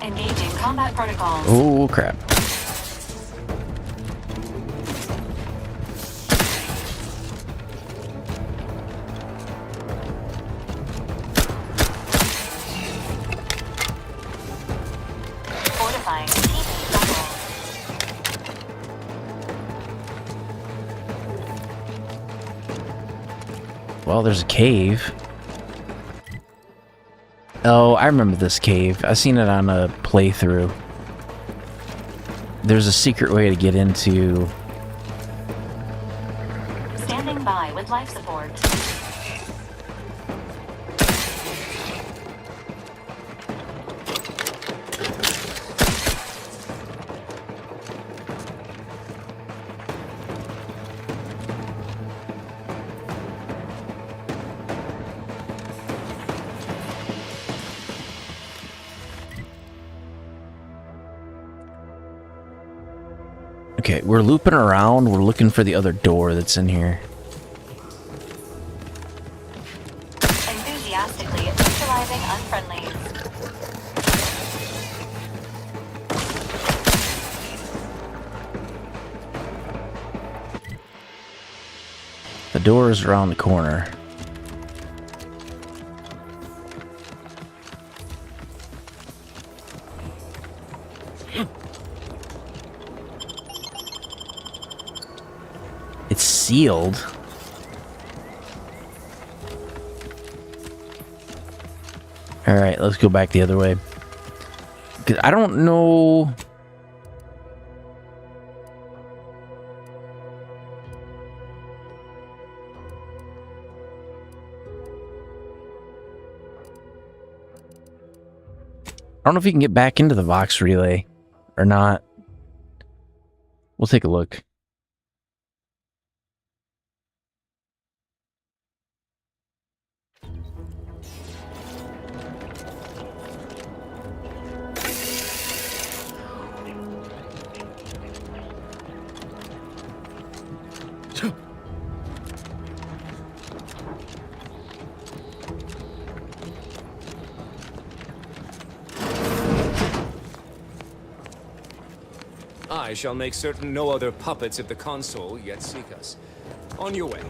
Speaker 8: Engaging combat protocols.
Speaker 1: Oh, crap.
Speaker 8: Fortifying TV battle.
Speaker 1: Well, there's a cave. Oh, I remember this cave. I've seen it on a playthrough. There's a secret way to get into...
Speaker 8: Standing by with life support.
Speaker 1: Okay, we're looping around. We're looking for the other door that's in here.
Speaker 8: Enthusiastically neutralizing unfriendly.
Speaker 1: The door is around the corner. It's sealed. Alright, let's go back the other way. 'Cause I don't know... I don't know if you can get back into the Vox relay or not. We'll take a look.
Speaker 18: I shall make certain no other puppets of the console yet seek us. On your way.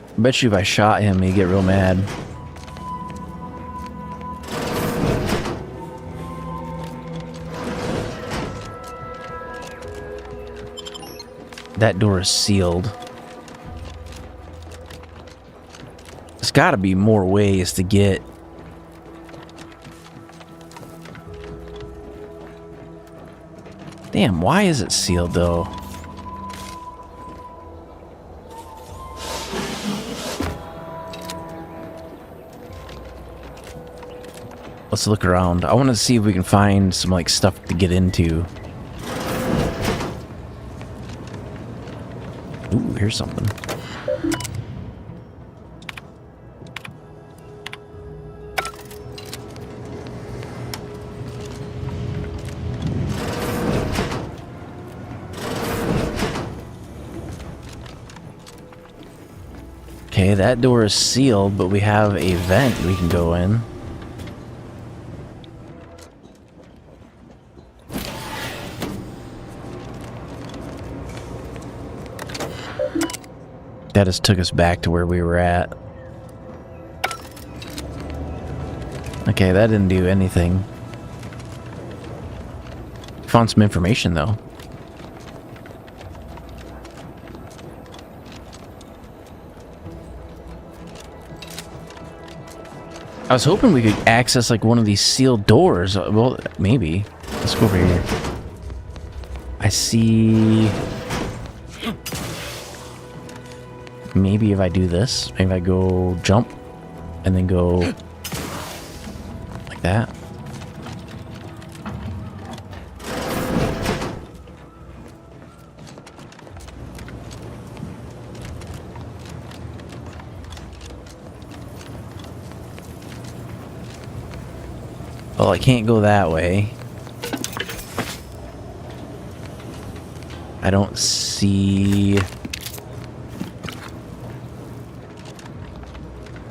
Speaker 1: I bet you if I shot him, he'd get real mad. That door is sealed. There's gotta be more ways to get... Damn, why is it sealed though? Let's look around. I want to see if we can find some like stuff to get into. Ooh, here's something. Okay, that door is sealed, but we have a vent we can go in. That just took us back to where we were at. Okay, that didn't do anything. Found some information though. I was hoping we could access like one of these sealed doors. Well, maybe. Let's go over here. I see... Maybe if I do this, maybe I go jump and then go like that. Well, I can't go that way. I don't see...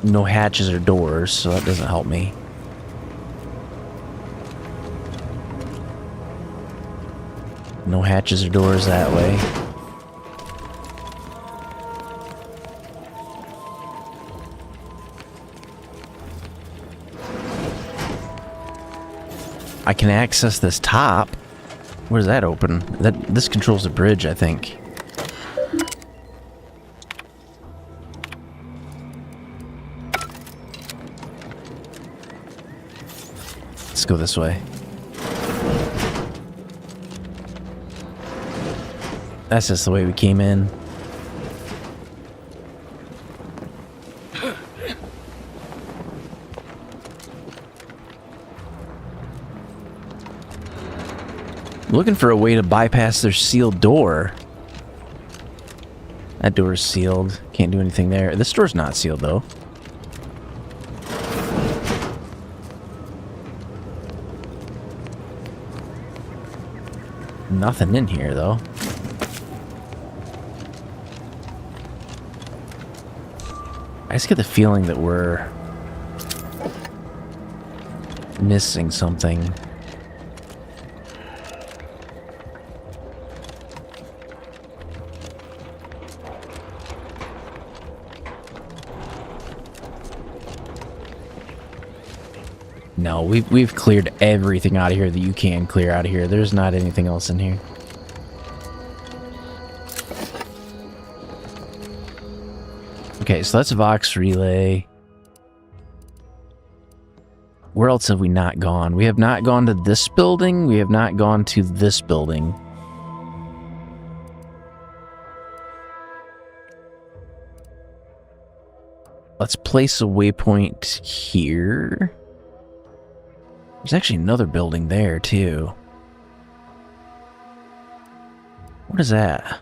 Speaker 1: no hatches or doors, so that doesn't help me. No hatches or doors that way. I can access this top. Where's that open? This controls the bridge, I think. go this way. That's just the way we came in. Looking for a way to bypass their sealed door. That door is sealed. Can't do anything there. This door's not sealed, though. Nothing in here, though. I just get the feeling that we're missing something. No, we've cleared everything out of here that you can clear out of here. There's not anything else in here. Okay, so that's Vox Relay. Where else have we not gone? We have not gone to this building. We have not gone to this building. Let's place a waypoint here. There's actually another building there, too. What is that?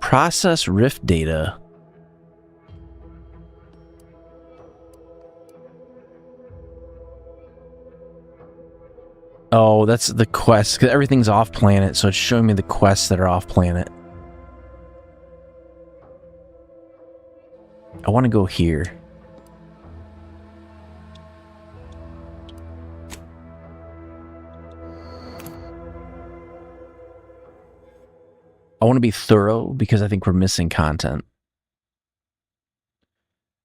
Speaker 1: Process rift data. Oh, that's the quest. 'Cause everything's off planet, so it's showing me the quests that are off planet. I want to go here. I want to be thorough because I think we're missing content.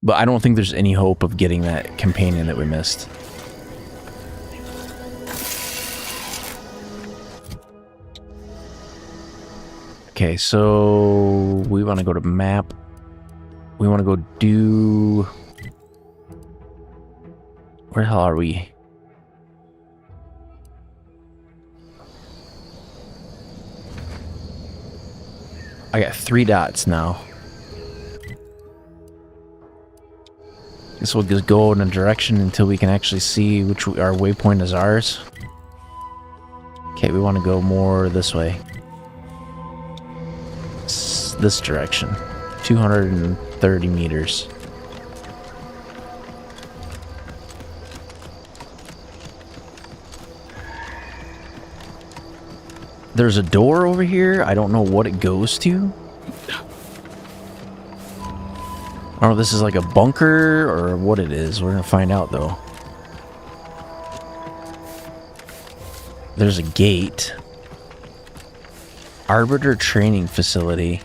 Speaker 1: But I don't think there's any hope of getting that companion that we missed. Okay, so we want to go to map. We want to go do... Where the hell are we? I got 3 dots now. Guess we'll just go in a direction until we can actually see which our waypoint is ours. Okay, we want to go more this way. This direction. 230 meters. There's a door over here. I don't know what it goes to. I don't know if this is like a bunker or what it is. We're gonna find out though. There's a gate. Arbiter training facility.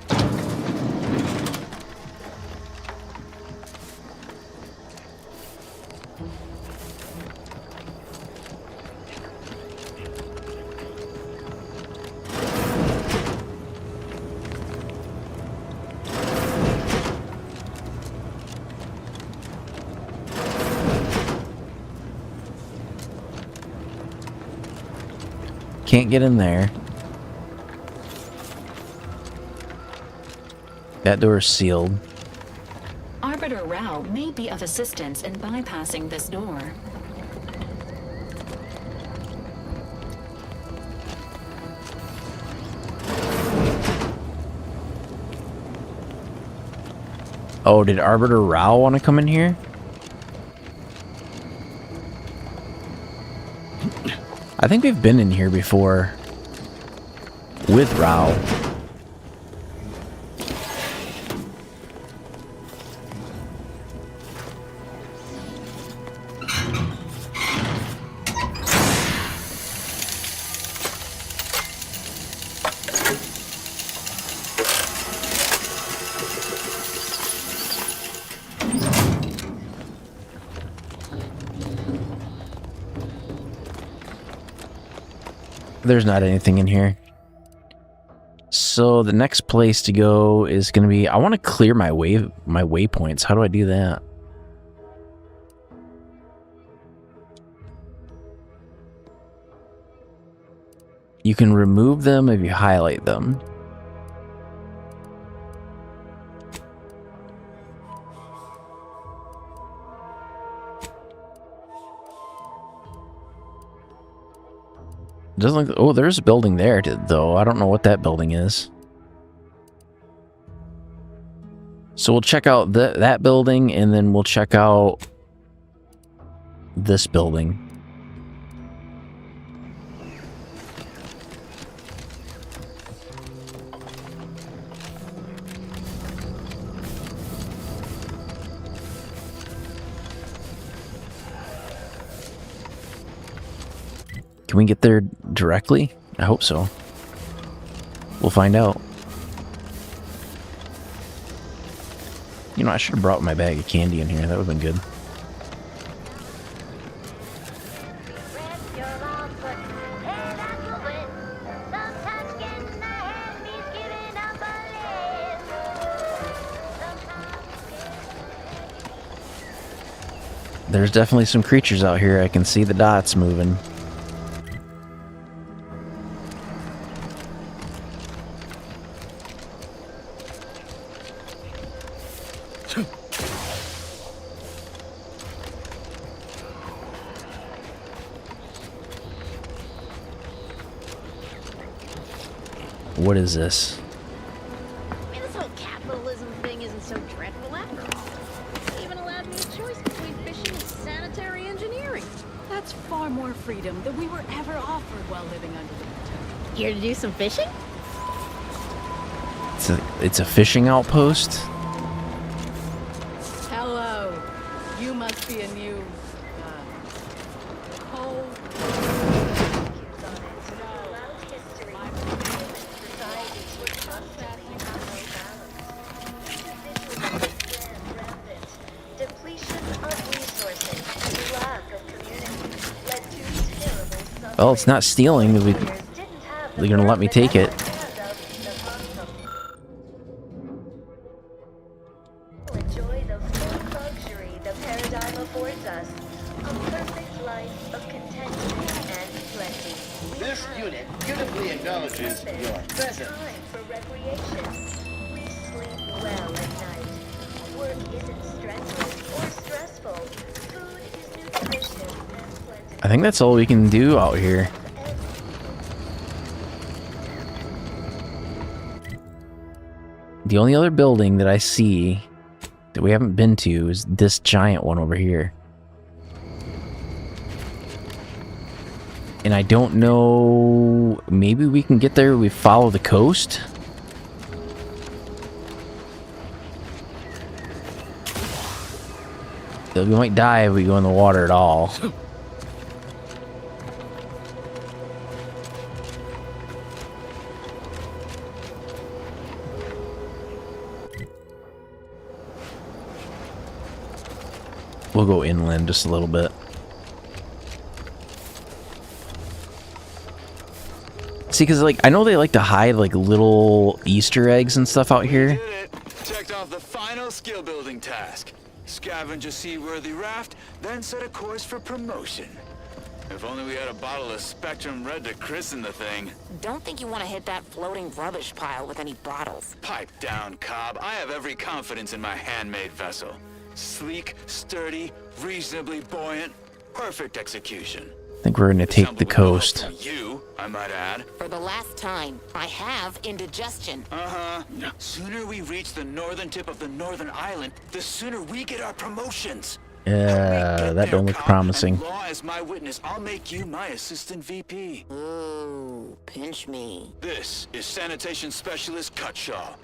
Speaker 1: Can't get in there. That door is sealed.
Speaker 6: Arbiter Rao may be of assistance in bypassing this door.
Speaker 1: Oh, did Arbiter Rao want to come in here? I think we've been in here before with Rao. There's not anything in here. So the next place to go is going to be... I want to clear my waypoints. How do I do that? You can remove them if you highlight them. Doesn't look. Oh, there's a building there, though. I don't know what that building is. So we'll check out that building, and then we'll check out this building. Can we get there directly? I hope so. We'll find out. You know, I should have brought my bag of candy in here. That would have been good. There's definitely some creatures out here. I can see the dots moving. What is this?
Speaker 15: I mean, this whole capitalism thing isn't so dreadful after all. It even allowed me a choice between fishing and sanitary engineering.
Speaker 9: That's far more freedom than we were ever offered while living under the Protectorate.
Speaker 15: Here to do some fishing?
Speaker 1: It's a fishing outpost?
Speaker 9: Hello. You must be a new, coal...
Speaker 1: Well, it's not stealing. They're gonna let me take it.
Speaker 19: Enjoy the full luxury the paradigm affords us. A perfect life of contentment and plenty.
Speaker 20: This unit beautifully acknowledges your presence.
Speaker 19: Time for recreation. We sleep well at night. Work isn't strenuous or stressful. Food is nutritious and plentiful.
Speaker 1: I think that's all we can do out here. The only other building that I see that we haven't been to is this giant one over here. And I don't know, maybe we can get there if we follow the coast? We might die if we go in the water at all. We'll go inland just a little bit. See, because like I know they like to hide like little Easter eggs and stuff out here.
Speaker 21: Did it. Checked off the final skill building task. Scavenge a seaworthy raft, then set a course for promotion. If only we had a bottle of Spectrum Red to christen the thing.
Speaker 3: Don't think you want to hit that floating rubbish pile with any bottles.
Speaker 21: Pipe down, Cobb. I have every confidence in my handmade vessel. Sleek, sturdy, reasonably buoyant, perfect execution.
Speaker 1: I think we're gonna take the coast.
Speaker 21: You, I might add.
Speaker 3: For the last time, I have indigestion.
Speaker 21: Uh-huh. Sooner we reach the northern tip of the northern island, the sooner we get our promotions.
Speaker 1: Yeah, that don't look promising.
Speaker 21: Law as my witness, I'll make you my assistant VP.
Speaker 3: Ooh, pinch me.
Speaker 21: This is Sanitation Specialist Cutshaw.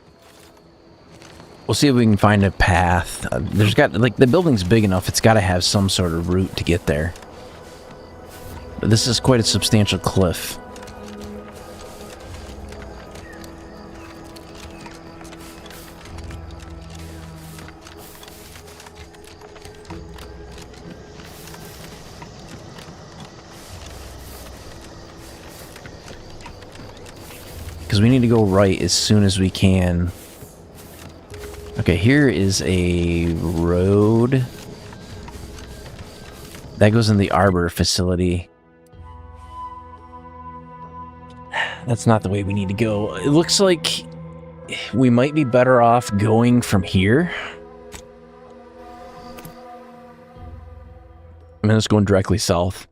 Speaker 1: We'll see if we can find a path. There's got, like, the building's big enough, it's got to have some sort of route to get there. But this is quite a substantial cliff. Because we need to go right as soon as we can. Okay, here is a road. That goes in the Arbor facility. That's not the way we need to go. It looks like we might be better off going from here. I mean, it's going directly south.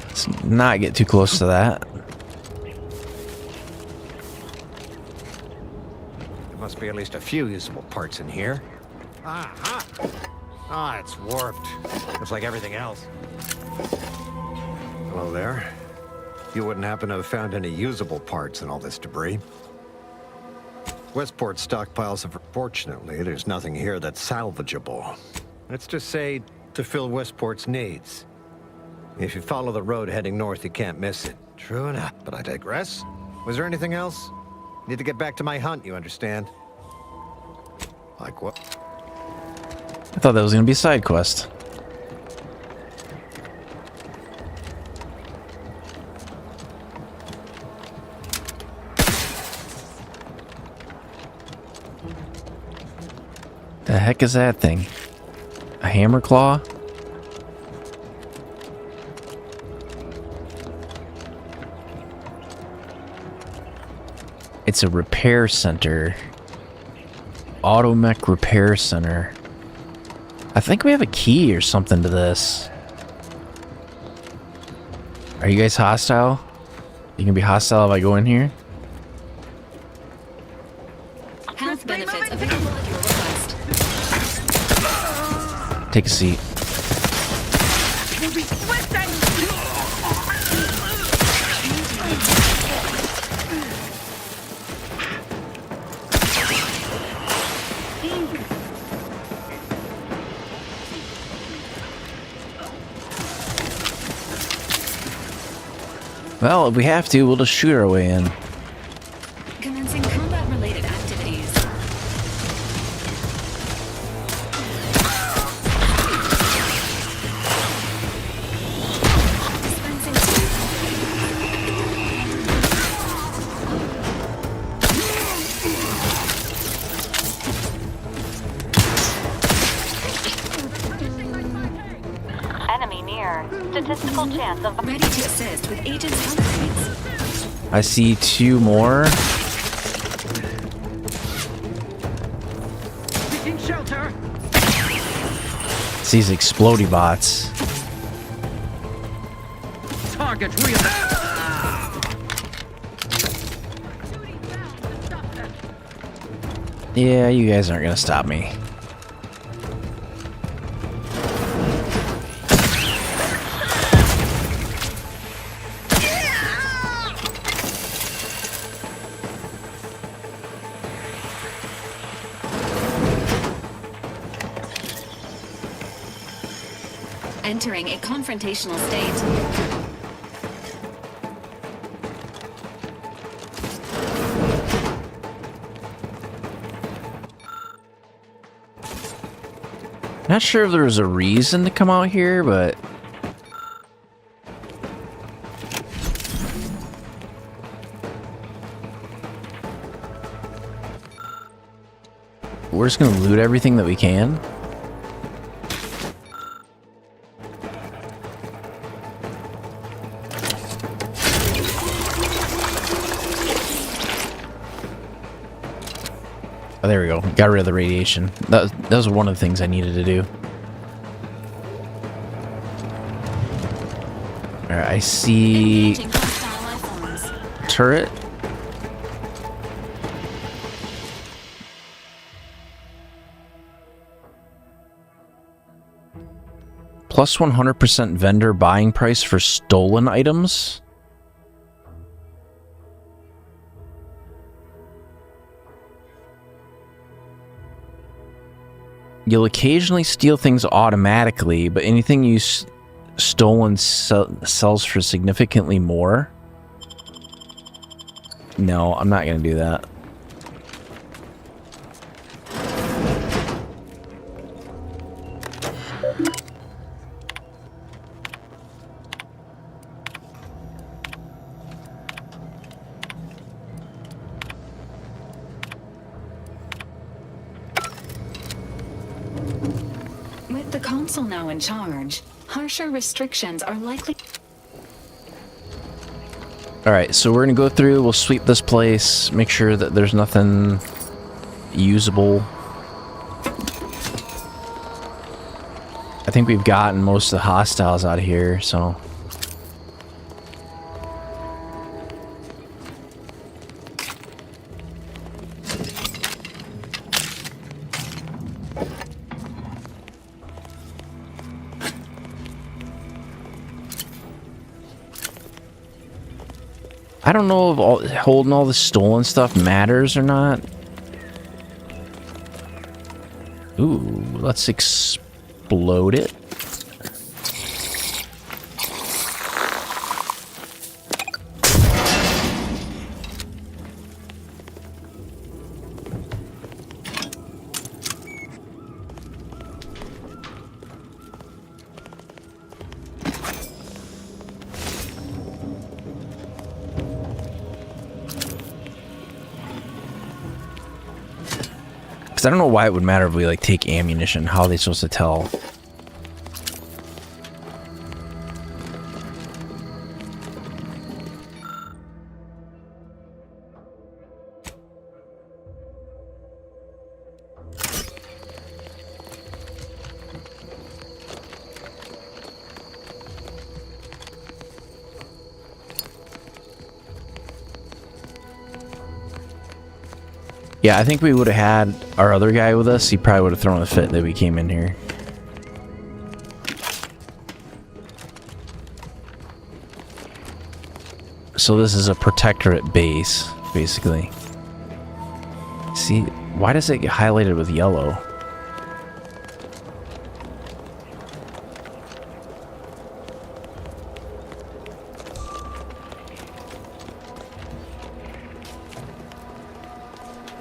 Speaker 1: Let's not get too close to that.
Speaker 4: There must be at least a few usable parts in here. Ah, it's warped. Just like everything else. Hello there. You wouldn't happen to have found any usable parts in all this debris? Westport stockpiles of... Fortunately, there's nothing here that's salvageable. Let's just say to fill Westport's needs. If you follow the road heading north, you can't miss it. True enough, but I digress. Was there anything else? Need to get back to my hunt, you understand? Like what?
Speaker 1: I thought that was going to be a side quest. The heck is that thing? A hammer claw? It's a repair center. Automech repair center. I think we have a key or something to this. Are you guys hostile? You can be hostile if I go in here?
Speaker 6: Health benefits available at your request.
Speaker 1: Take a seat. Well, if we have to, we'll just shoot our way in.
Speaker 6: Commencing combat-related activities.
Speaker 8: Enemy near. Statistical chance of...
Speaker 6: Ready to assist with agent's health needs.
Speaker 1: I see two more.
Speaker 12: Taking shelter.
Speaker 1: It's these explodey bots.
Speaker 12: Target real.
Speaker 1: Yeah, you guys aren't gonna stop me.
Speaker 6: Entering a confrontational state.
Speaker 1: Not sure if there was a reason to come out here, but we're just gonna loot everything that we can. Oh, there we go. Got rid of the radiation. That was one of the things I needed to do. Alright, I see turret. Plus 100% vendor buying price for stolen items. You'll occasionally steal things automatically, but anything you stolen sells for significantly more. No, I'm not going to do that.
Speaker 6: consul now in charge, harsher restrictions are likely.
Speaker 1: Alright, so we're gonna go through, we'll sweep this place, make sure that there's nothing usable. I think we've gotten most of the hostiles out of here, so... I don't know if holding all the stolen stuff matters or not. Ooh, let's explode it. I don't know why it would matter if we like take ammunition. How are they supposed to tell? Yeah, I think we would have had our other guy with us. He probably would have thrown a fit that we came in here. So this is a protectorate base, basically. See, why does it get highlighted with yellow?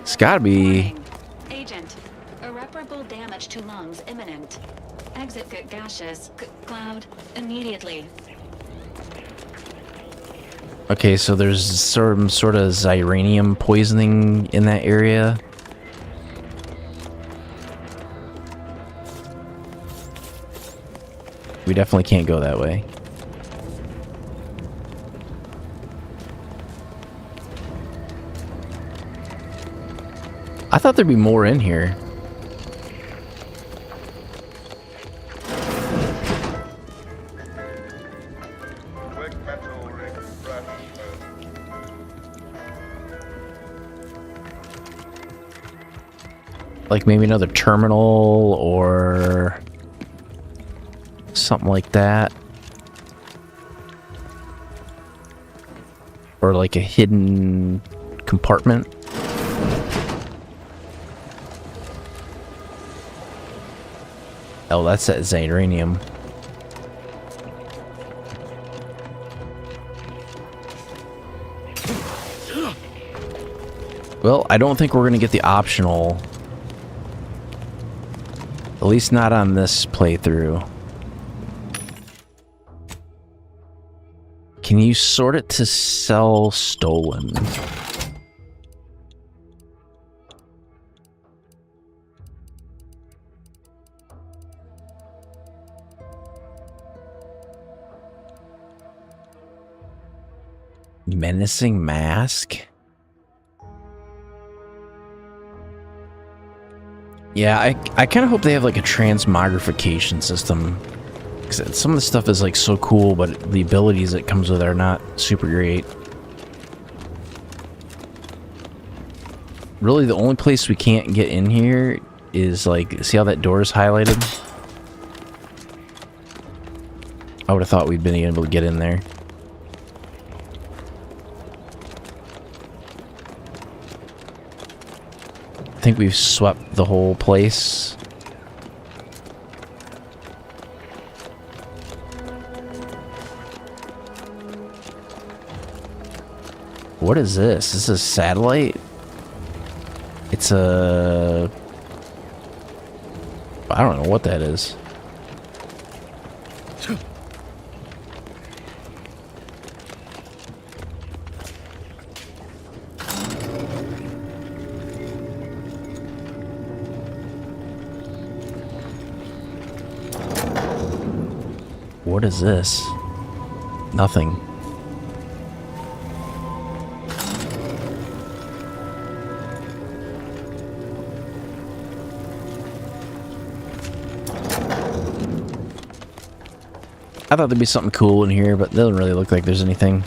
Speaker 1: It's gotta be...
Speaker 6: Agent, irreparable damage to lungs imminent. Exit gaseous cloud immediately.
Speaker 1: Okay, so there's some sort of xyranium poisoning in that area. We definitely can't go that way. I thought there'd be more in here. Like maybe another terminal or something like that. Or like a hidden compartment. Oh, that's that xyranium. Well, I don't think we're gonna get the optional. At least not on this playthrough. Can you sort it to sell stolen? Menacing mask? Yeah, I kind of hope they have like a transmogrification system. Because some of the stuff is like so cool, but the abilities it comes with are not super great. Really, the only place we can't get in here is like, see how that door is highlighted? I would have thought we'd been able to get in there. I think we've swept the whole place. What is this? This is a satellite? It's a... I don't know what that is. What is this? Nothing. I thought there'd be something cool in here, but it doesn't really look like there's anything.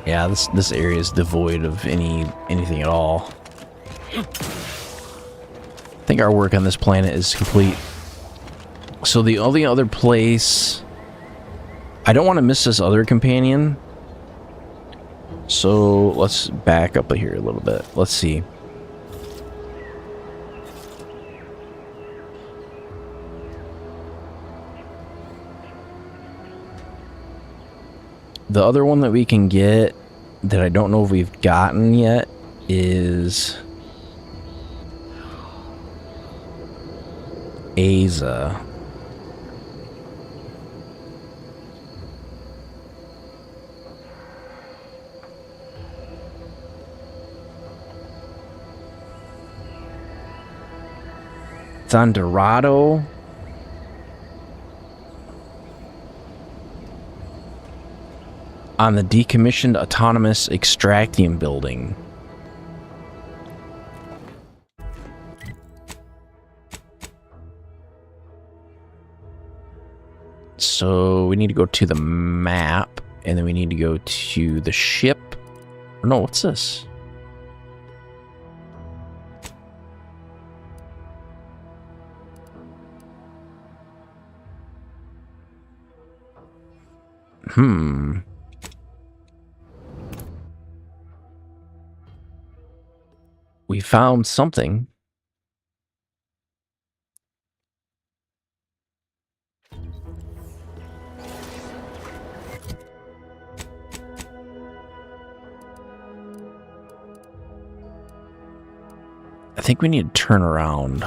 Speaker 1: Yeah, this area is devoid of anything at all. I think our work on this planet is complete. So the only other place... I don't want to miss this other companion. So let's back up here a little bit. Let's see. The other one that we can get that I don't know if we've gotten yet is Aza. It's on Dorado. On the decommissioned autonomous extractium building. So we need to go to the map, and then we need to go to the ship. Or no, what's this? We found something. I think we need to turn around.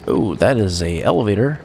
Speaker 1: Oh, that is a elevator.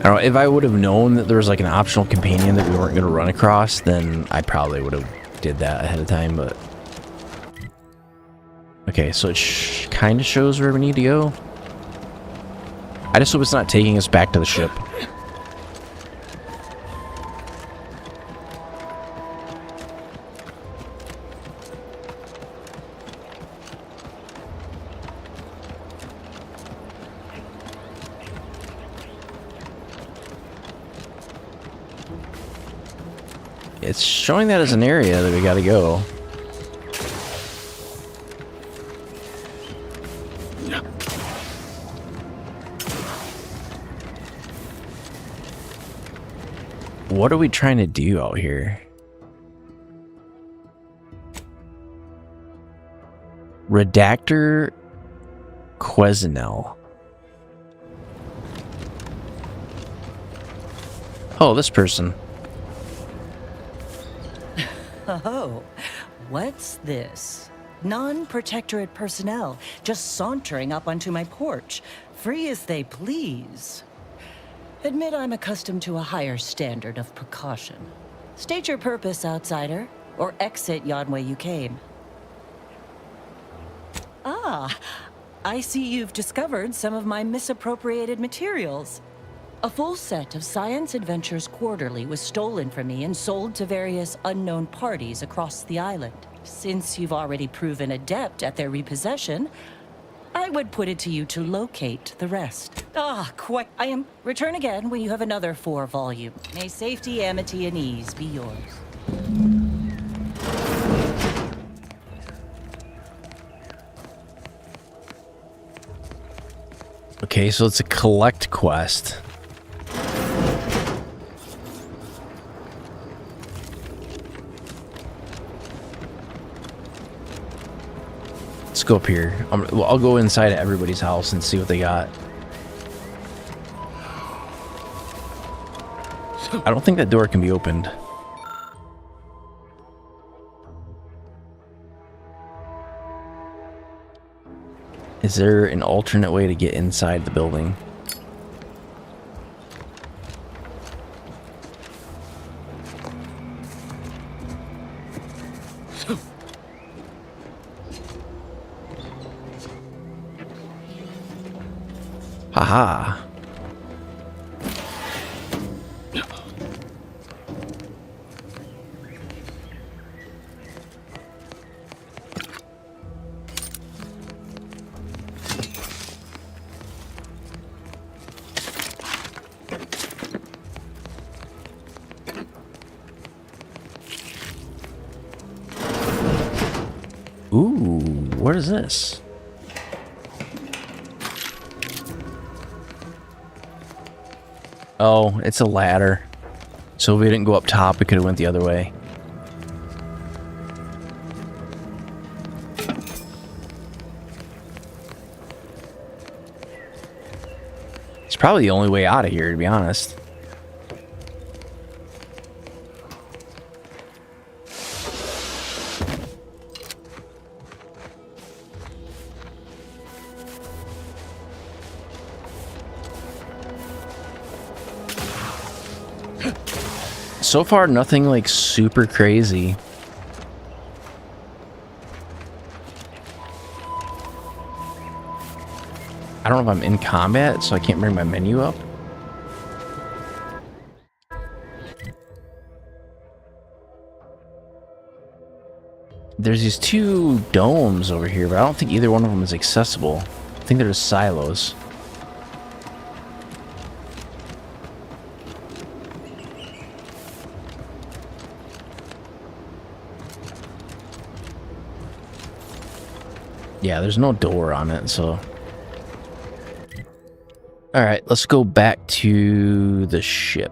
Speaker 1: I don't know, if I would have known that there was like an optional companion that we weren't going to run across, then I probably would have did that ahead of time, but... Okay, so it kind of shows where we need to go. I just hope it's not taking us back to the ship. It's showing that as an area that we gotta go. What are we trying to do out here? Redactor Quesenel. Oh, this person.
Speaker 16: Oh, what's this? Non-protectorate personnel just sauntering up onto my porch, free as they please. Admit I'm accustomed to a higher standard of precaution. State your purpose, outsider, or exit yon way you came. Ah, I see you've discovered some of my misappropriated materials. A full set of Science Adventures Quarterly was stolen from me and sold to various unknown parties across the island. Since you've already proven adept at their repossession, I would put it to you to locate the rest. Ah, quite. I am. Return again when you have another 4 volume. May safety, amity, and ease be yours.
Speaker 1: Okay, so it's a collect quest. let's go up here. Well, I'll go inside of everybody's house and see what they got. I don't think that door can be opened. Is there an alternate way to get inside the building? Haha. Ooh, what is this? Oh, it's a ladder. So if we didn't go up top, we could have went the other way. It's probably the only way out of here, to be honest. So far, nothing like super crazy. I don't know if I'm in combat, so I can't bring my menu up. There's these two domes over here, but I don't think either one of them is accessible. I think they're just silos. Yeah, there's no door on it, so... Alright, let's go back to the ship.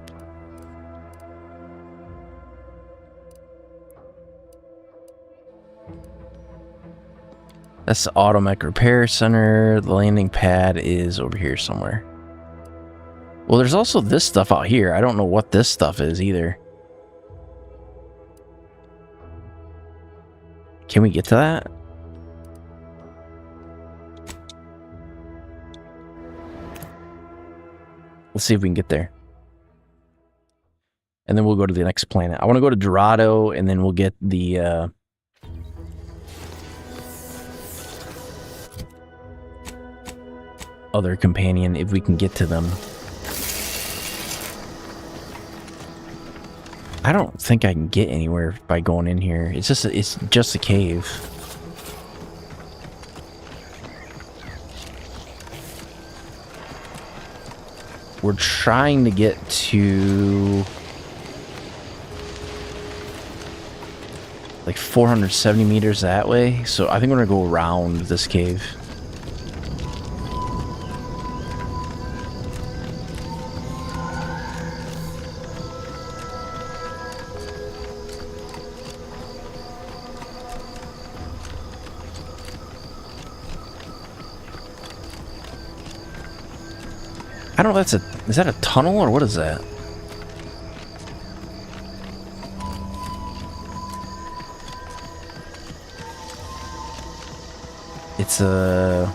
Speaker 1: That's the Automech Repair Center. The landing pad is over here somewhere. Well, there's also this stuff out here. I don't know what this stuff is either. Can we get to that? Let's see if we can get there. And then we'll go to the next planet. I want to go to Dorado, and then we'll get the... other companion if we can get to them. I don't think I can get anywhere by going in here. It's just a cave. We're trying to get to like 470 meters that way, so I think we're gonna go around this cave. I don't know if is that a tunnel or what is that? It's a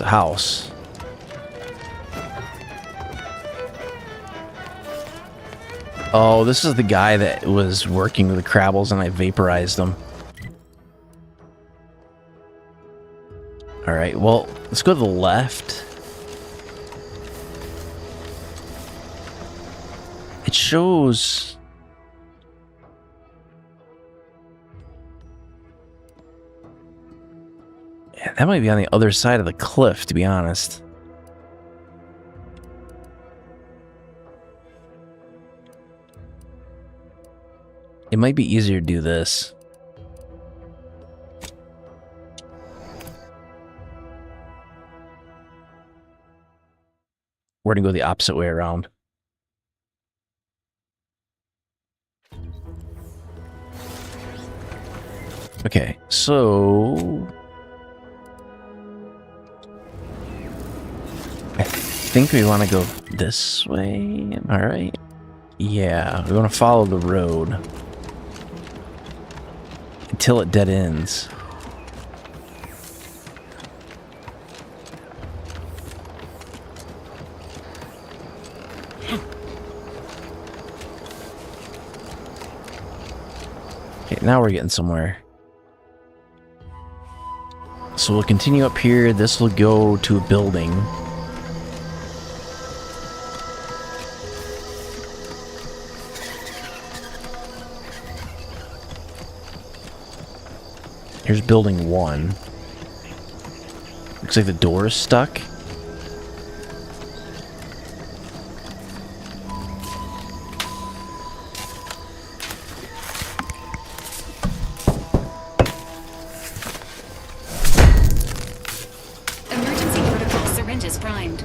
Speaker 1: house. Oh, this is the guy that was working with the Crabbles and I vaporized them. Alright, well, let's go to the left. It shows... Yeah, that might be on the other side of the cliff, to be honest. It might be easier to do this. We're gonna go the opposite way around. Okay, so I think we want to go this way. Am I right? Yeah, we want to follow the road until it dead ends. Okay, now we're getting somewhere. So we'll continue up here. This will go to a building. Here's building 1. Looks like the door is stuck.
Speaker 6: Emergency protocol syringes primed.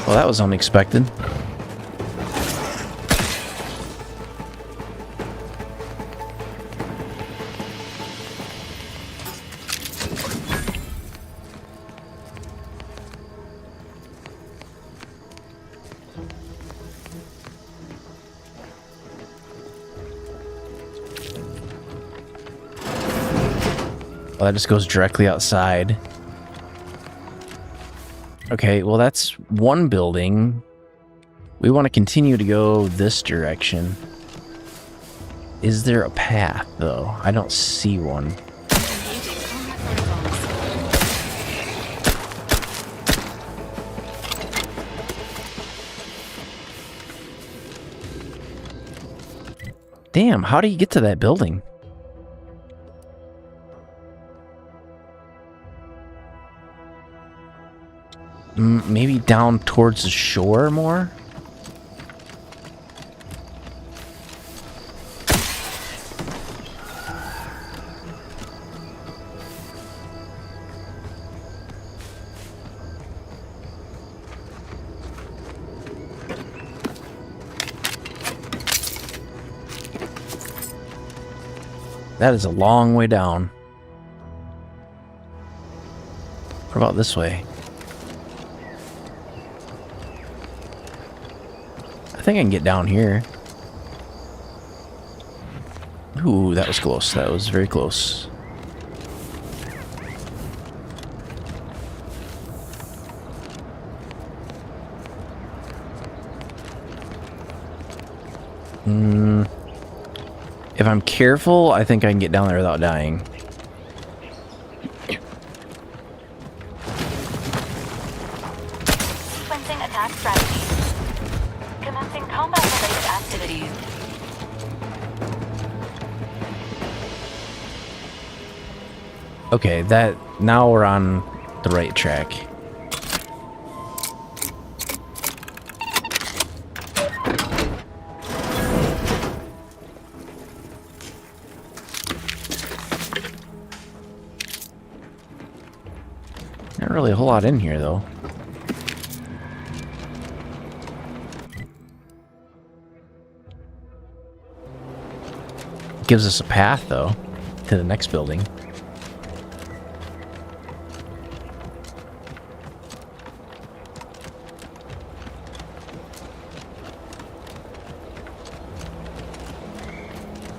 Speaker 1: Well, that was unexpected. Well, that just goes directly outside. Okay, well that's one building. We want to continue to go this direction. Is there a path, though? I don't see one. Damn, how do you get to that building? Maybe down towards the shore more? That is a long way down. What about this way? I think I can get down here. Ooh, that was close. That was very close. If I'm careful, I think I can get down there without dying.
Speaker 8: Sequencing attack strategy. Commencing combat-related activities.
Speaker 1: Okay, now we're on the right track. Not really a whole lot in here, though. Gives us a path, though, to the next building.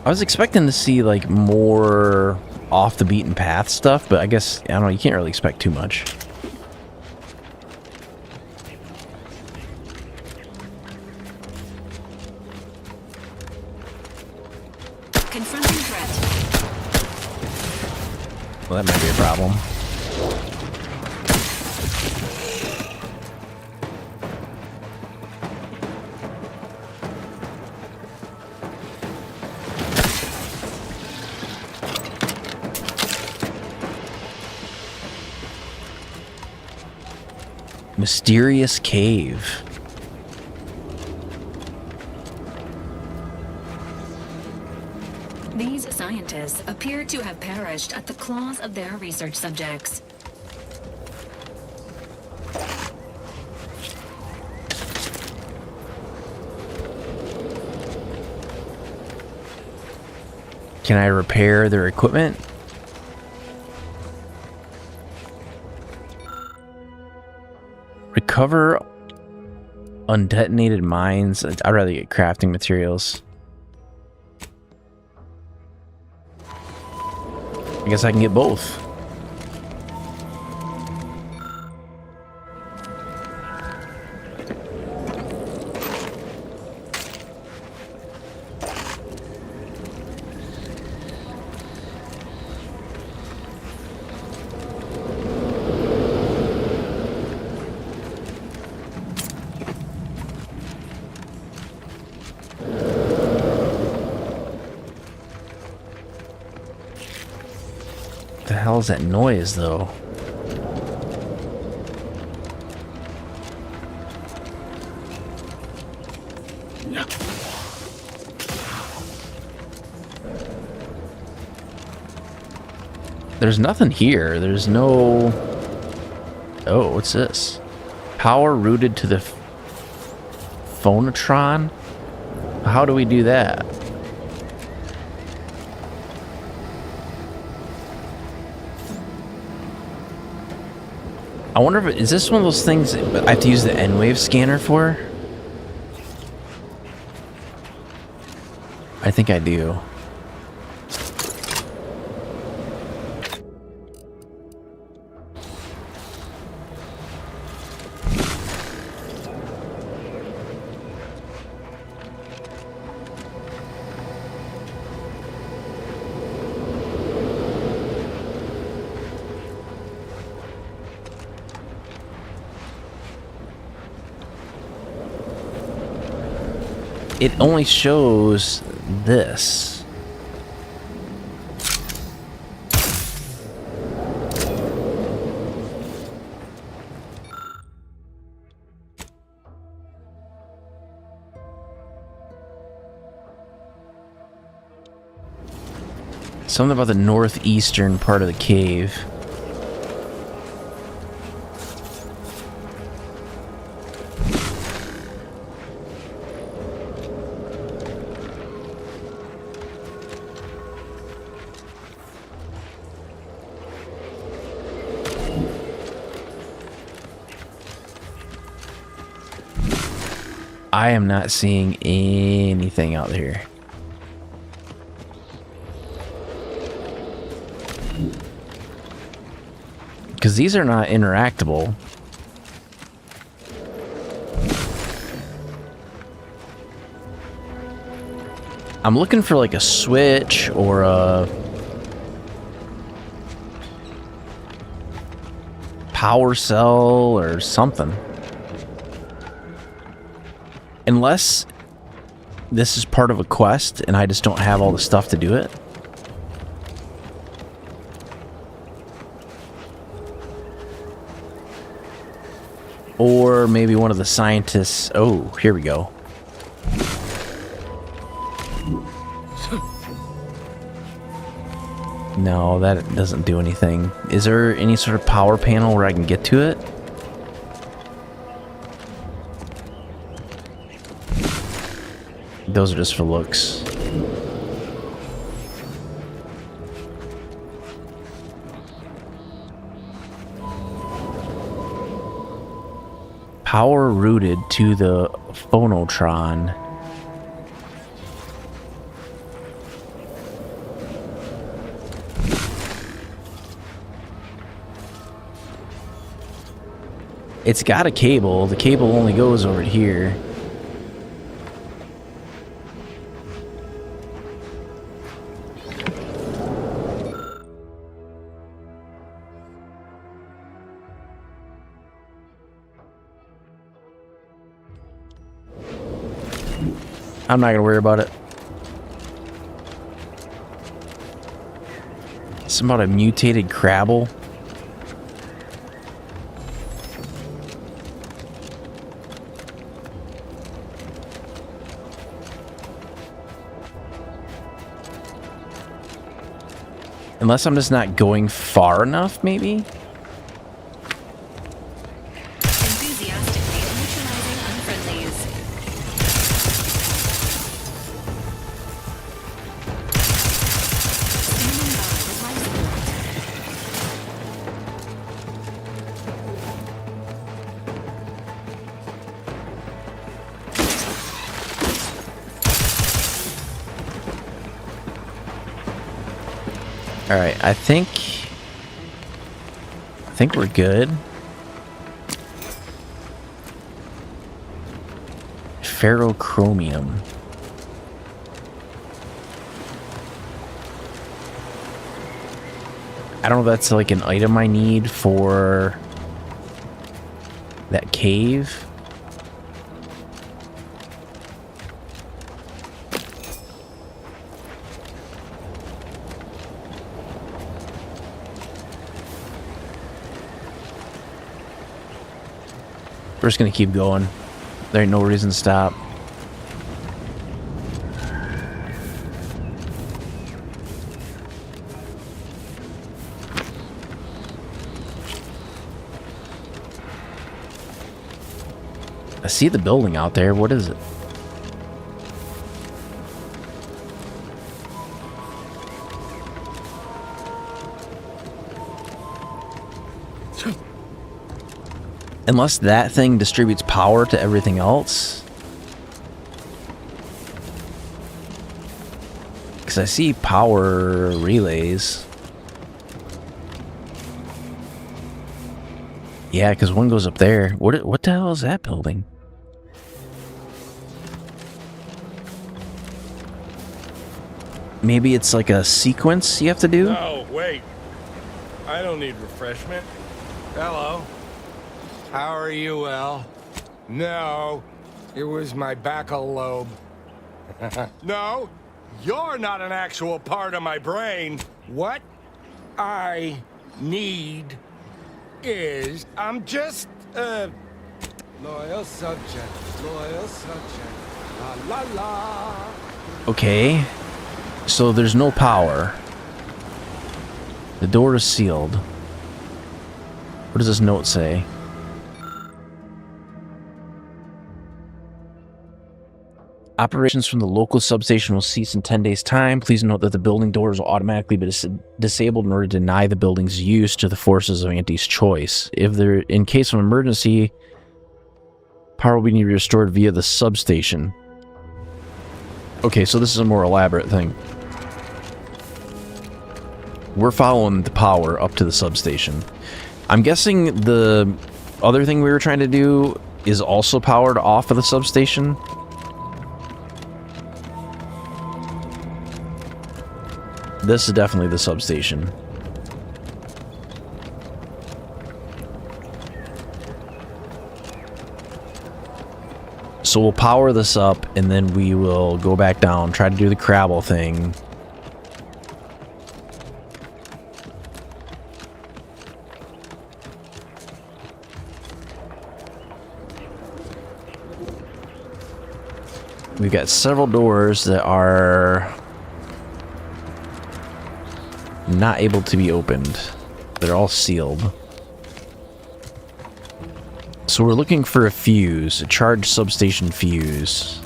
Speaker 1: I was expecting to see, like, more off the beaten path stuff, but I guess, I don't know, you can't really expect too much.
Speaker 6: Confronting threat.
Speaker 1: Well, that might be a problem. Mysterious cave.
Speaker 6: These scientists appear to have perished at the claws of their research subjects.
Speaker 1: Can I repair their equipment? Recover undetonated mines. I'd rather get crafting materials. I guess I can get both. What the hell is that noise, though? There's nothing here. There's no... Oh, what's this? Power routed to the phonotron? How do we do that? I wonder if is this one of those things that I have to use the N-Wave scanner for? I think I do. It only shows this. Something about the northeastern part of the cave. I am not seeing anything out here. Because these are not interactable. I'm looking for like a switch or a power cell or something. Unless this is part of a quest and I just don't have all the stuff to do it. Or maybe one of the scientists... Oh, here we go. No, that doesn't do anything. Is there any sort of power panel where I can get to it? Those are just for looks. Power routed to the phonotron. It's got a cable. The cable only goes over here. I'm not gonna worry about it. It's about a mutated Crabble. Unless I'm just not going far enough, maybe?
Speaker 6: Enthusiastically neutralizing unfriendlies.
Speaker 1: Alright, I think we're good. Ferrochromium. I don't know if that's like an item I need for that cave. We're just gonna keep going. There ain't no reason to stop. I see the building out there. What is it? Unless that thing distributes power to everything else. Because I see power relays. Yeah, because one goes up there. What the hell is that building? Maybe it's like a sequence you have to do?
Speaker 5: No, wait. I don't need refreshment. Hello. How are you, El? No, it was my backal lobe. No, you're not an actual part of my brain. What I need is... I'm just a... loyal subject. Loyal subject. La la la.
Speaker 1: Okay. So there's no power. The door is sealed. What does this note say? Operations from the local substation will cease in 10 days' time. Please note that the building doors will automatically be disabled in order to deny the building's use to the forces of Auntie's choice. In case of emergency, power will be restored via the substation. Okay, so this is a more elaborate thing. We're following the power up to the substation. I'm guessing the other thing we were trying to do is also powered off of the substation. This is definitely the substation. So we'll power this up, and then we will go back down, try to do the Crabble thing. We've got several doors that are not able to be opened. They're all sealed. So we're looking for a fuse, a charged substation fuse.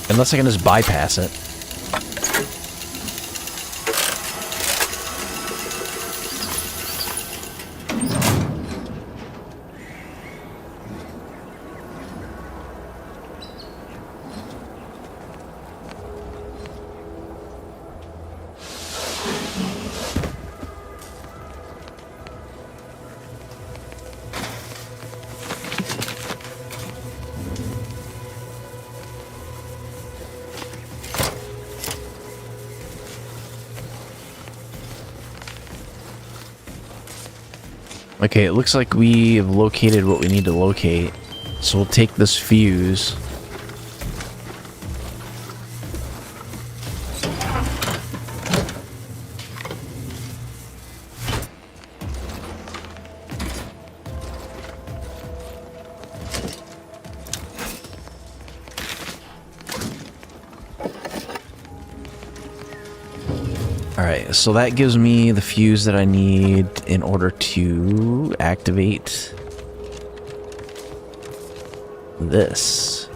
Speaker 1: Unless I can just bypass it. Okay, it looks like we have located what we need to locate. So we'll take this fuse. Alright, so that gives me the fuse that I need in order to activate this.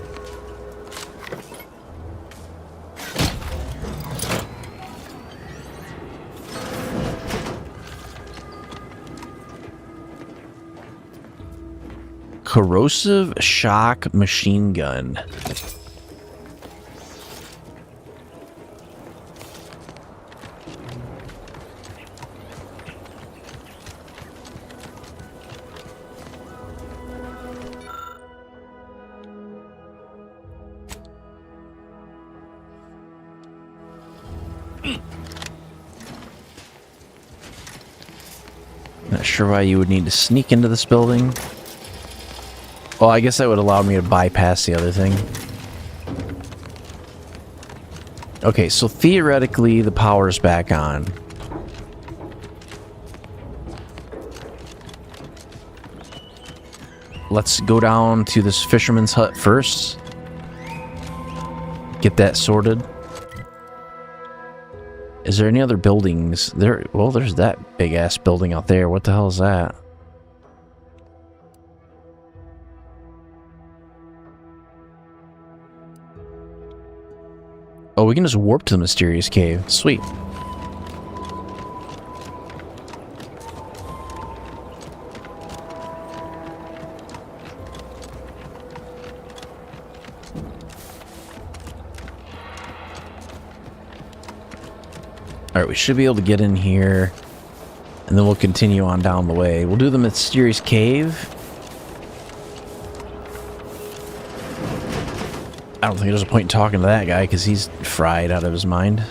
Speaker 1: Corrosive shock machine gun. Not sure why you would need to sneak into this building. Well, I guess that would allow me to bypass the other thing. Okay, so theoretically the power's back on. Let's go down to this fisherman's hut first. Get that sorted. Is there any other buildings? Well, there's that big ass building out there. What the hell is that? Oh, we can just warp to the mysterious cave. Sweet. Alright, we should be able to get in here, and then we'll continue on down the way. We'll do the mysterious cave. I don't think there's a point in talking to that guy, because he's fried out of his mind.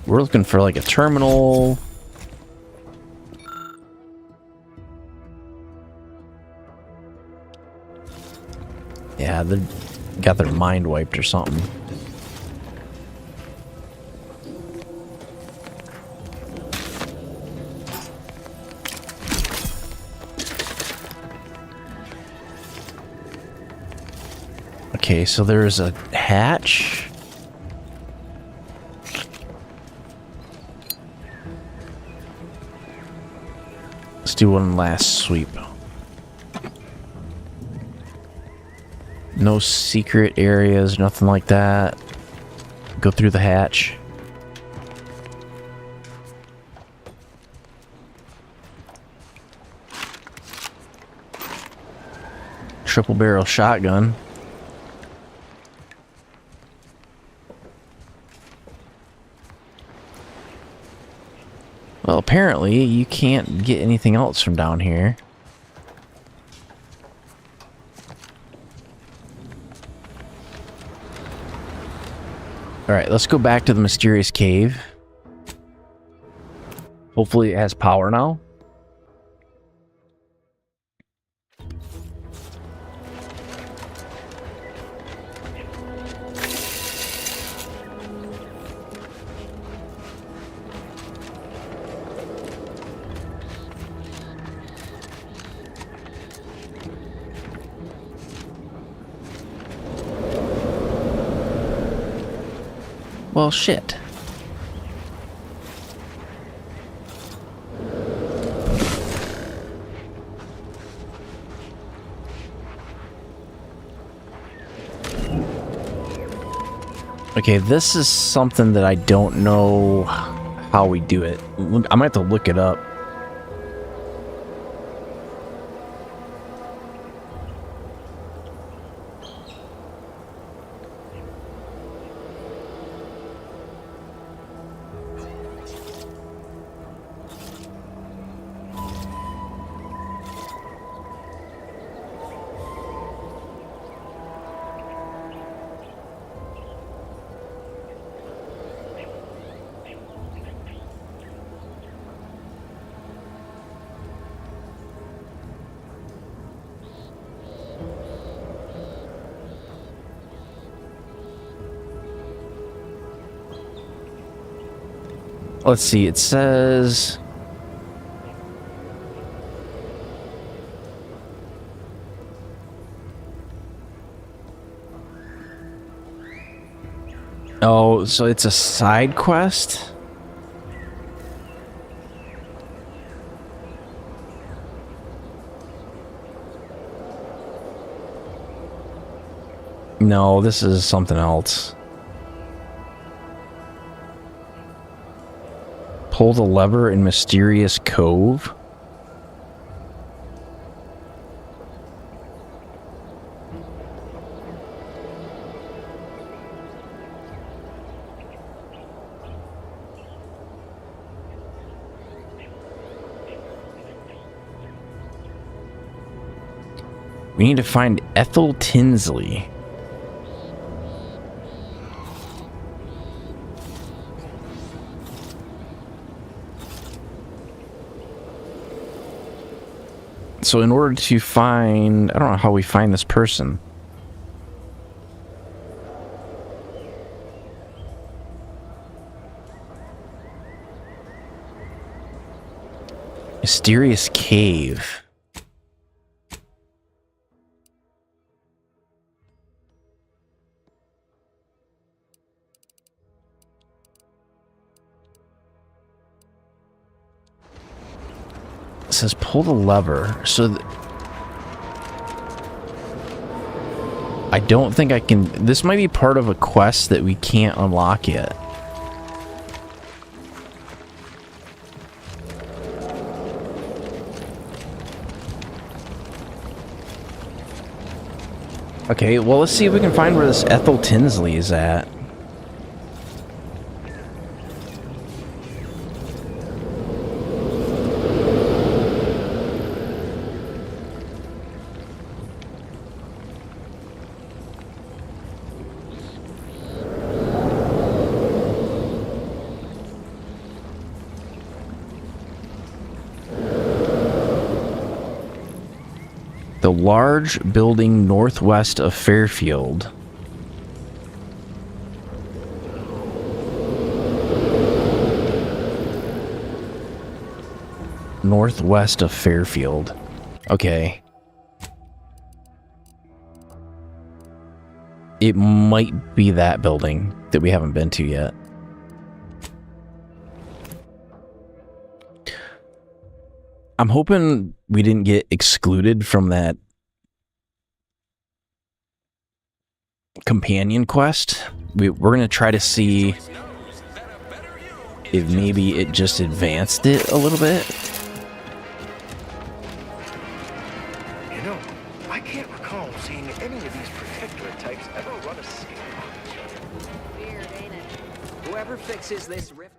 Speaker 1: We're looking for, like, a terminal. Yeah, they got their mind wiped or something. Okay, so there's a hatch. Let's do one last sweep. No secret areas, nothing like that. Go through the hatch. Triple barrel shotgun. Well, apparently you can't get anything else from down here. Alright, let's go back to the mysterious cave. Hopefully it has power now. Well, shit. Okay, this is something that I don't know how we do it. I might have to look it up. Let's see, it says... Oh, so it's a side quest? No, this is something else. Pull the lever in Mysterious Cove. We need to find Ethel Tinsley. So in order to find, I don't know how we find this person. Mysterious cave. It says pull the lever. So I don't think I can. This might be part of a quest that we can't unlock yet. Okay, well, let's see if we can find where this Ethel Tinsley is at. The large building northwest of Fairfield. Northwest of Fairfield. Okay. It might be that building that we haven't been to yet. I'm hoping we didn't get excluded from that companion quest. We're going to try to see if maybe it just advanced it a little bit.
Speaker 7: You know, I can't recall seeing any of these protectorate types ever run a scale on each other.
Speaker 10: Weird, ain't it? Whoever fixes this rift.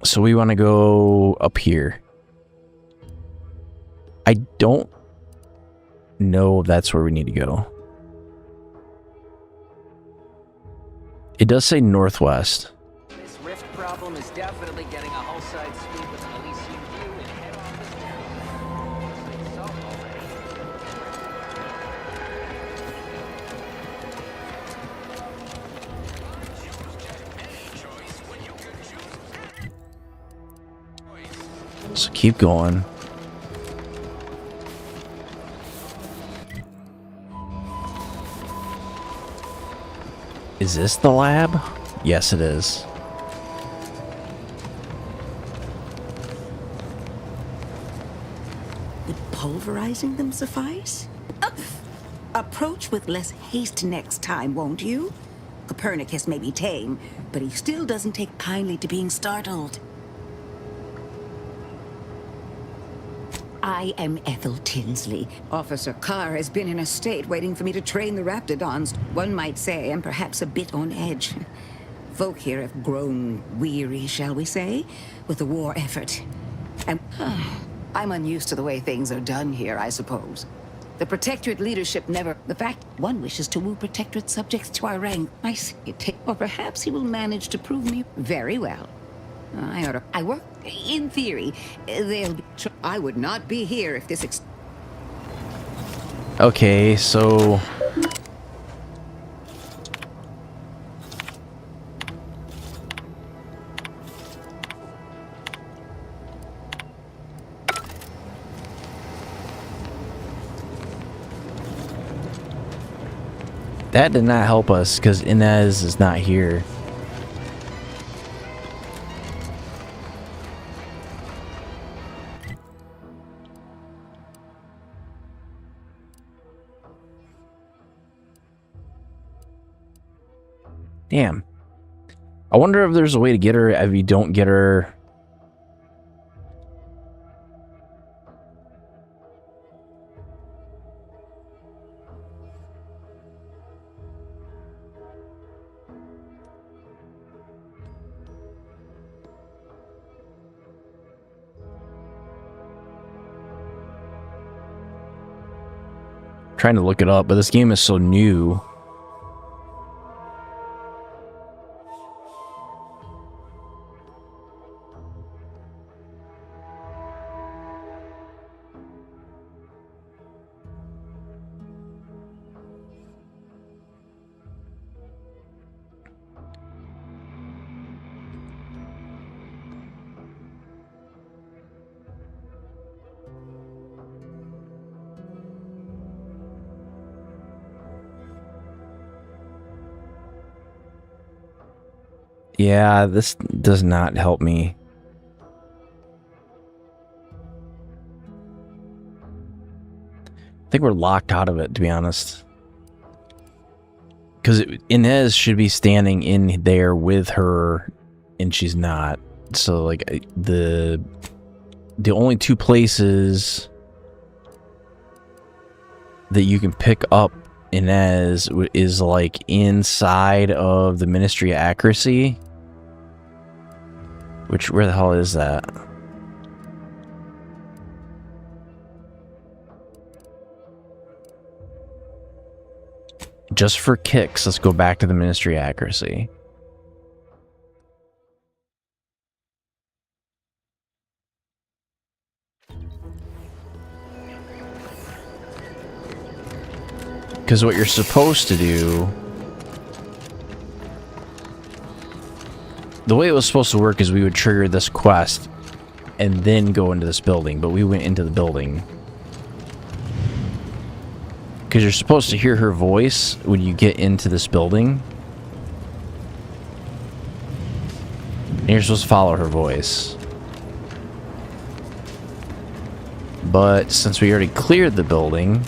Speaker 1: So we want to go up here. I don't know if that's where we need to go. It does say northwest.
Speaker 10: This rift problem is definitely getting a whole side sweep with an Elysian view and head office down. It's solved already.
Speaker 1: So keep going. Is this the lab? Yes, it is.
Speaker 22: Would pulverizing them suffice? Approach with less haste next time, won't you? Copernicus may be tame, but he still doesn't take kindly to being startled. I am Ethel Tinsley. Officer Carr has been in a state waiting for me to train the Raptidons. One might say I'm perhaps a bit on edge. Folk here have grown weary, shall we say, with the war effort. And I'm unused to the way things are done here, I suppose. The Protectorate leadership never... The fact one wishes to woo Protectorate subjects to our rank. I see it. Or perhaps he will manage to prove me very well. I work... In theory, they'll be... I would not be here if this...
Speaker 1: Okay, so... That did not help us, because Inez is not here. Damn. I wonder if there's a way to get her if you don't get her. trying to look it up, but this game is so new. Yeah, this does not help me. I think we're locked out of it, to be honest. Because Inez should be standing in there with her, and she's not. So, like, the only two places that you can pick up Inez is, like, inside of the Ministry of Accuracy. Which, where the hell is that? Just for kicks, let's go back to the Ministry of Accuracy. Because what you're supposed to do... The way it was supposed to work is we would trigger this quest and then go into this building, but we went into the building. Because you're supposed to hear her voice when you get into this building. And you're supposed to follow her voice. But since we already cleared the building...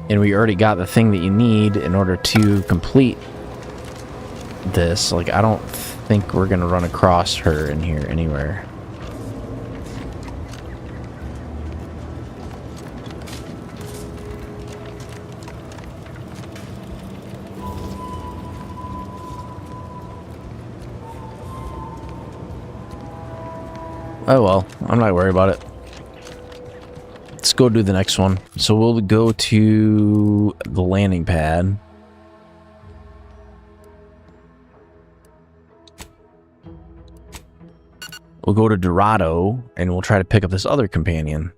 Speaker 1: and we already got the thing that you need in order to complete this, like, I don't think we're gonna run across her in here anywhere. Oh well, I'm not worried about it. Let's go do the next one. So we'll go to the landing pad. We'll go to Dorado, and we'll try to pick up this other companion.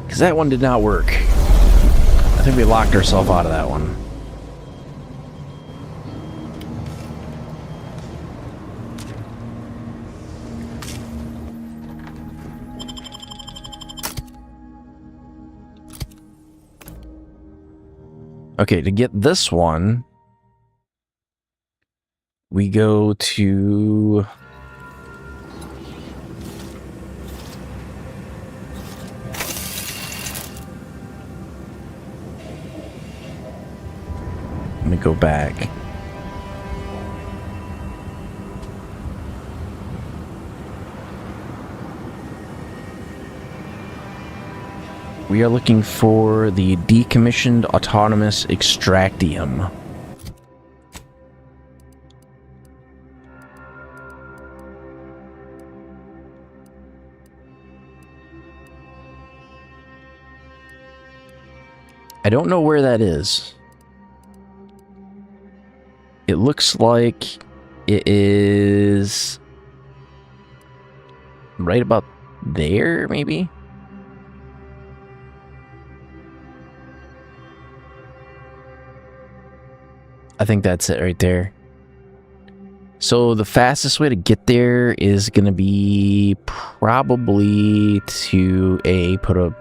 Speaker 1: Because that one did not work. I think we locked ourselves out of that one. Okay, to get this one, we go to... Let me go back. We are looking for the decommissioned autonomous extractium. I don't know where that is. It looks like it is right about there, maybe? I think that's it right there. So the fastest way to get there is going to be probably to put a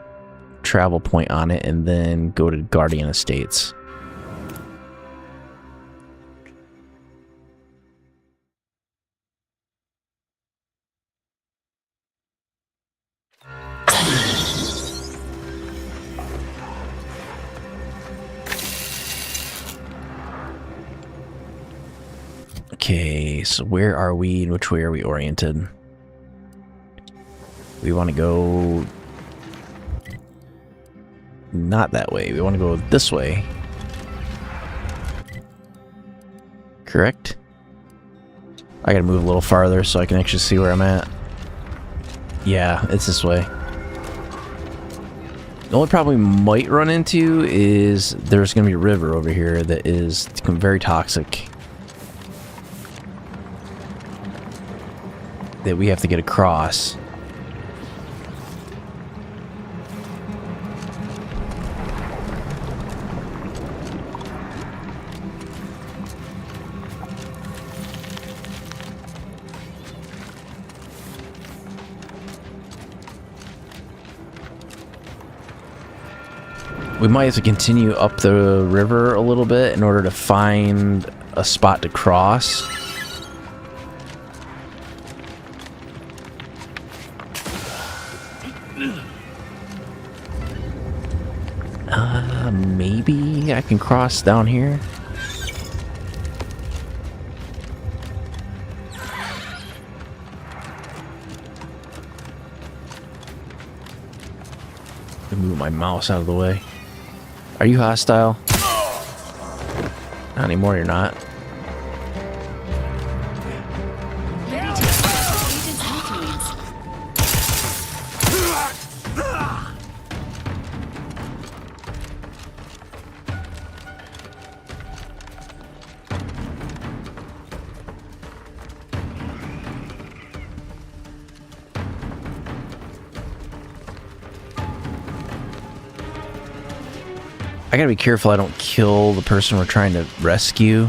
Speaker 1: travel point on it and then go to Guardian Estates. Okay, so where are we and which way are we oriented? We want to go... not that way. We want to go this way. Correct? I gotta move a little farther so I can actually see where I'm at. Yeah, it's this way. The only problem we might run into is there's gonna be a river over here that is very toxic. That we have to get across. We might have to continue up the river a little bit in order to find a spot to cross. Maybe I can cross down here. Move my mouse out of the way. Are you hostile? Not anymore, you're not. I gotta be careful I don't kill the person we're trying to rescue.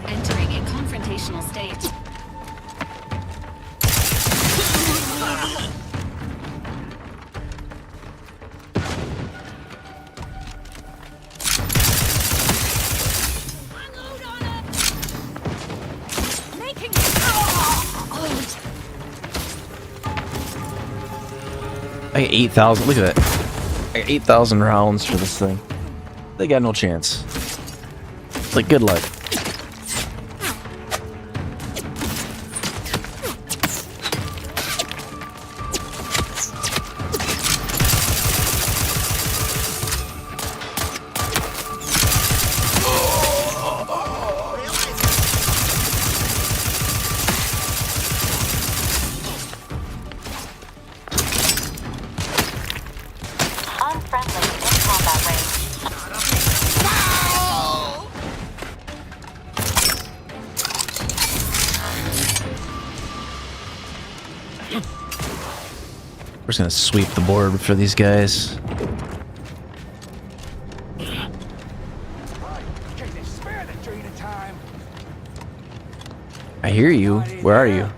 Speaker 6: Entering a confrontational state.
Speaker 1: I got 8,000. Look at that. I got 8,000 rounds for this thing. They got no chance. It's like good luck. We're just gonna sweep the board for these guys. I hear you. Where are you?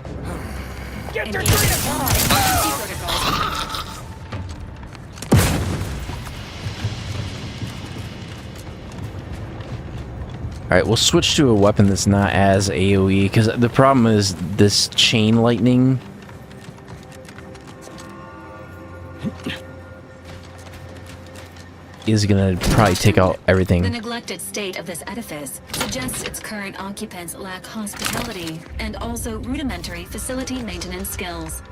Speaker 1: Alright, we'll switch to a weapon that's not as AoE, because the problem is this chain lightning. Is gonna probably take out everything.
Speaker 6: The neglected state of this edifice suggests its current occupants lack hospitality and also rudimentary facility maintenance skills.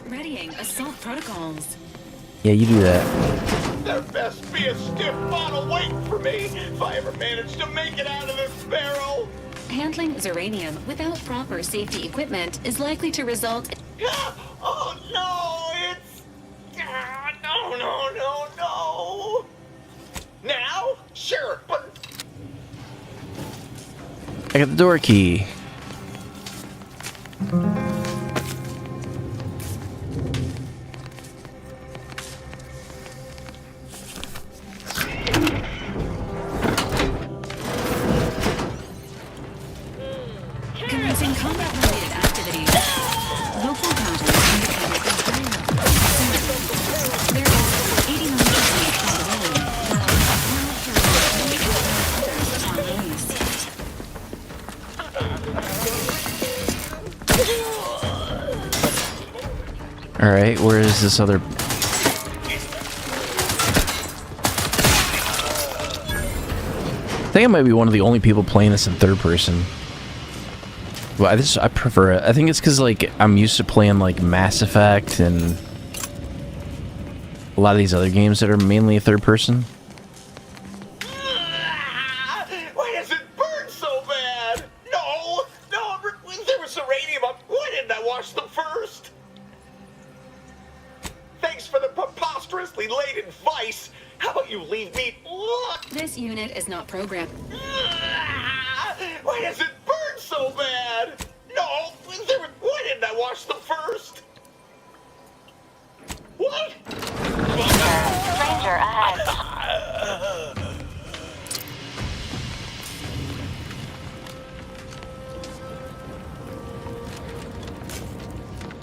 Speaker 6: Readying assault protocols.
Speaker 1: Yeah, you do that.
Speaker 11: There best be a stiff bottle waiting for me if I ever manage to make it out of this barrel.
Speaker 6: Handling Zeranium without proper safety equipment is likely to result in...
Speaker 11: Oh no, it's... no. Now? Sure, but...
Speaker 1: I got the door key.
Speaker 6: Commencing combat-related activities. Local counters indicated as high level. There is 89% possibility that
Speaker 1: All right, where is this other? I think I might be one of the only people playing this in third person. Well, I prefer it. I think it's because like I'm used to playing like Mass Effect and a lot of these other games that are mainly third person.
Speaker 11: Why does it burn so bad? No, there was uranium. Why didn't I wash them first? Thanks for the preposterously late advice. How about you leave me?
Speaker 6: This unit is not programmed.
Speaker 11: Why does it burn so bad? No, why didn't I wash them first? What?
Speaker 8: Ranger ahead.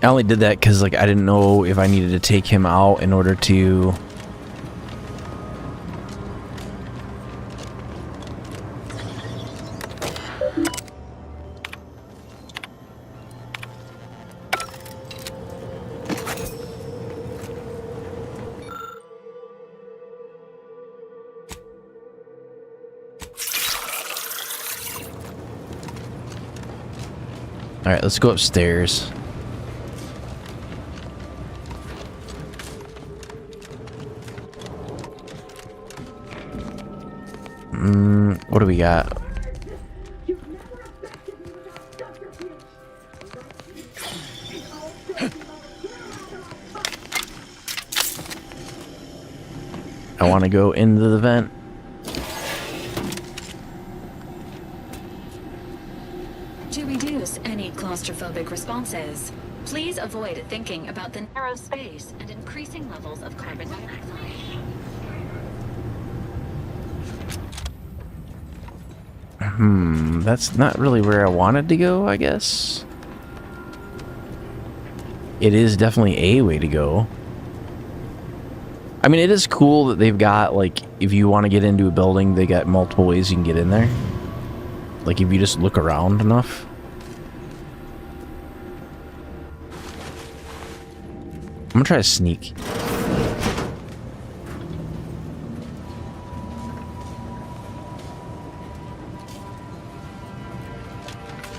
Speaker 1: I only did that because like I didn't know if I needed to take him out in order to. All right, let's go upstairs. What do we got? I want to go into the vent.
Speaker 6: To reduce any claustrophobic responses, please avoid thinking about the narrow space and increasing levels of carbon dioxide.
Speaker 1: That's not really where I wanted to go, I guess. It is definitely a way to go. I mean, it is cool that they've got, like, if you want to get into a building, they got multiple ways you can get in there. Like, if you just look around enough. I'm gonna try to sneak.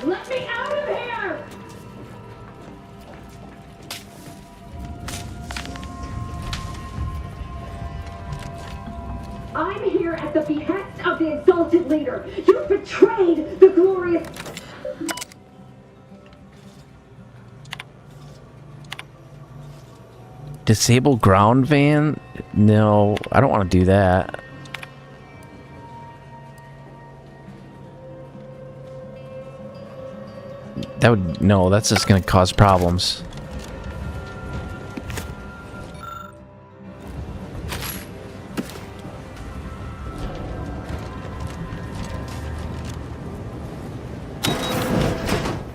Speaker 9: Let me out of here! I'm here at the behest of the exalted leader. You betrayed the glorious...
Speaker 1: Disable ground van? No, I don't want to do that. That would... No, that's just going to cause problems.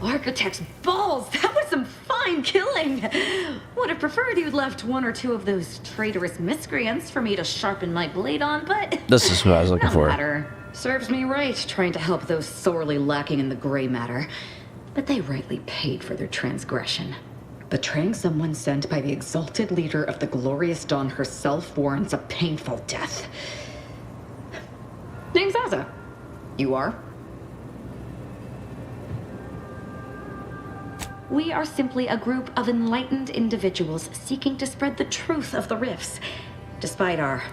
Speaker 13: Architect's balls! That was some fine killing! Would have preferred you'd left one or two of those traitorous miscreants for me to sharpen my blade on, but...
Speaker 1: This is what I was looking
Speaker 13: no
Speaker 1: for.
Speaker 13: matter. Serves me right trying to help those sorely lacking in the gray matter. But they rightly paid for their transgression. Betraying someone sent by the exalted leader of the glorious dawn herself warrants a painful death. Name's Azza. You are? We are simply a group of enlightened individuals seeking to spread the truth of the rifts. Despite our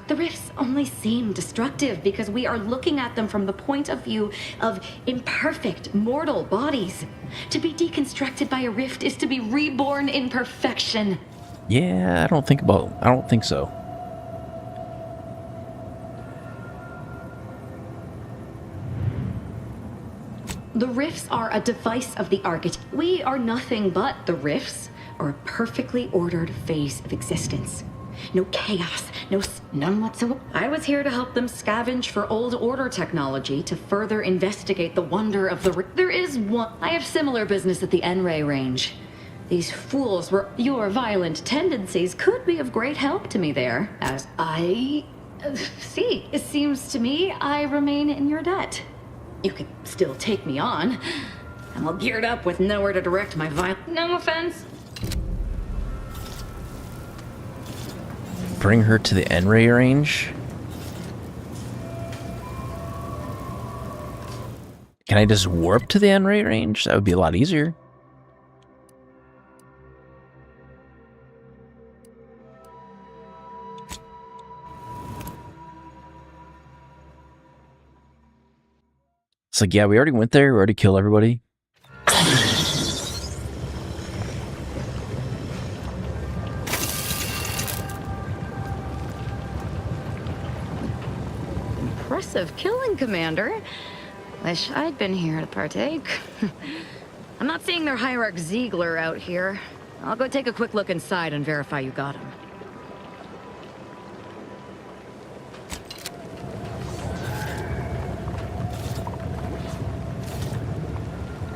Speaker 13: the rifts only seem destructive because we are looking at them from the point of view of imperfect, mortal bodies. To be deconstructed by a rift is to be reborn in perfection.
Speaker 1: Yeah, I don't think so.
Speaker 13: The rifts are a device of the architect. We are nothing but the rifts, or a perfectly ordered phase of existence. No chaos, none whatsoever. I was here to help them scavenge for old order technology to further investigate the wonder of the... There is one... I have similar business at the N-Ray range. These fools were... Your violent tendencies could be of great help to me there, as I... see, it seems to me I remain in your debt. You could still take me on. I'm all geared up with nowhere to direct my No offense.
Speaker 1: bring her to the N-ray range? Can I just warp to the N-ray range? That would be a lot easier. It's like, yeah, we already went there. We already killed everybody.
Speaker 13: Impressive killing, Commander. Wish I'd been here to partake. I'm not seeing their hierarch Ziegler out here. I'll go take a quick look inside and verify you got him.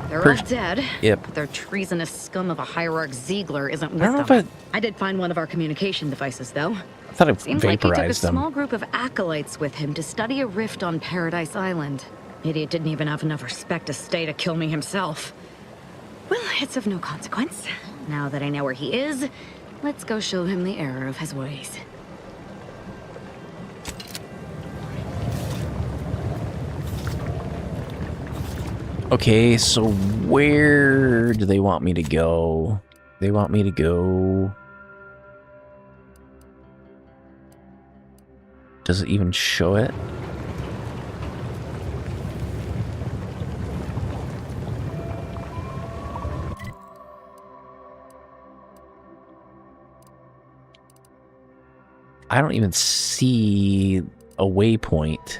Speaker 13: They're all dead.
Speaker 1: Yep.
Speaker 13: But their treasonous scum of a hierarch Ziegler isn't with
Speaker 1: I don't know
Speaker 13: them.
Speaker 1: if
Speaker 13: I did find one of our communication devices, though.
Speaker 1: I thought it
Speaker 13: Seems like he took a
Speaker 1: vaporized them.
Speaker 13: small group of acolytes with him to study a rift on Paradise Island. Idiot didn't even have enough respect to stay to kill me himself. Well, it's of no consequence. Now that I know where he is, let's go show him the error of his ways.
Speaker 1: Okay, so where do they want me to go? They want me to go... Does it even show it? I don't even see a waypoint.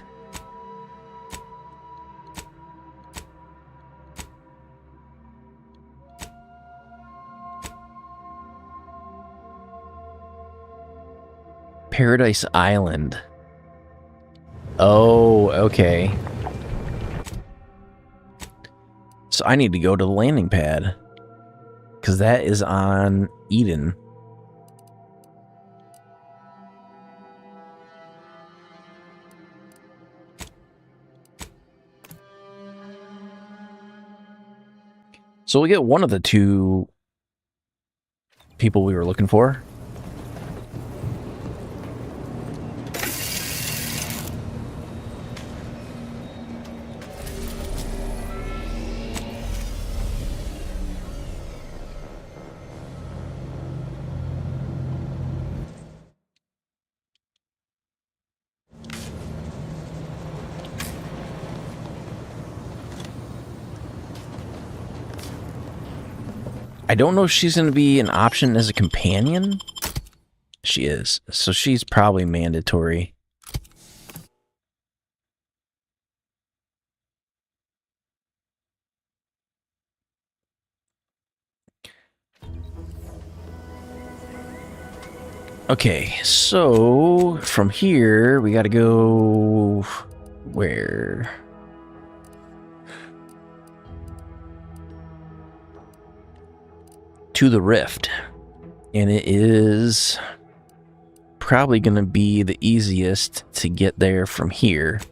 Speaker 1: Paradise Island. Oh, okay. So I need to go to the landing pad. Because that is on Eden. So we get one of the two people we were looking for. I don't know if she's going to be an option as a companion. She is. So she's probably mandatory. Okay, so from here, we got to go... Where? To the rift, and it is probably going to be the easiest to get there from here.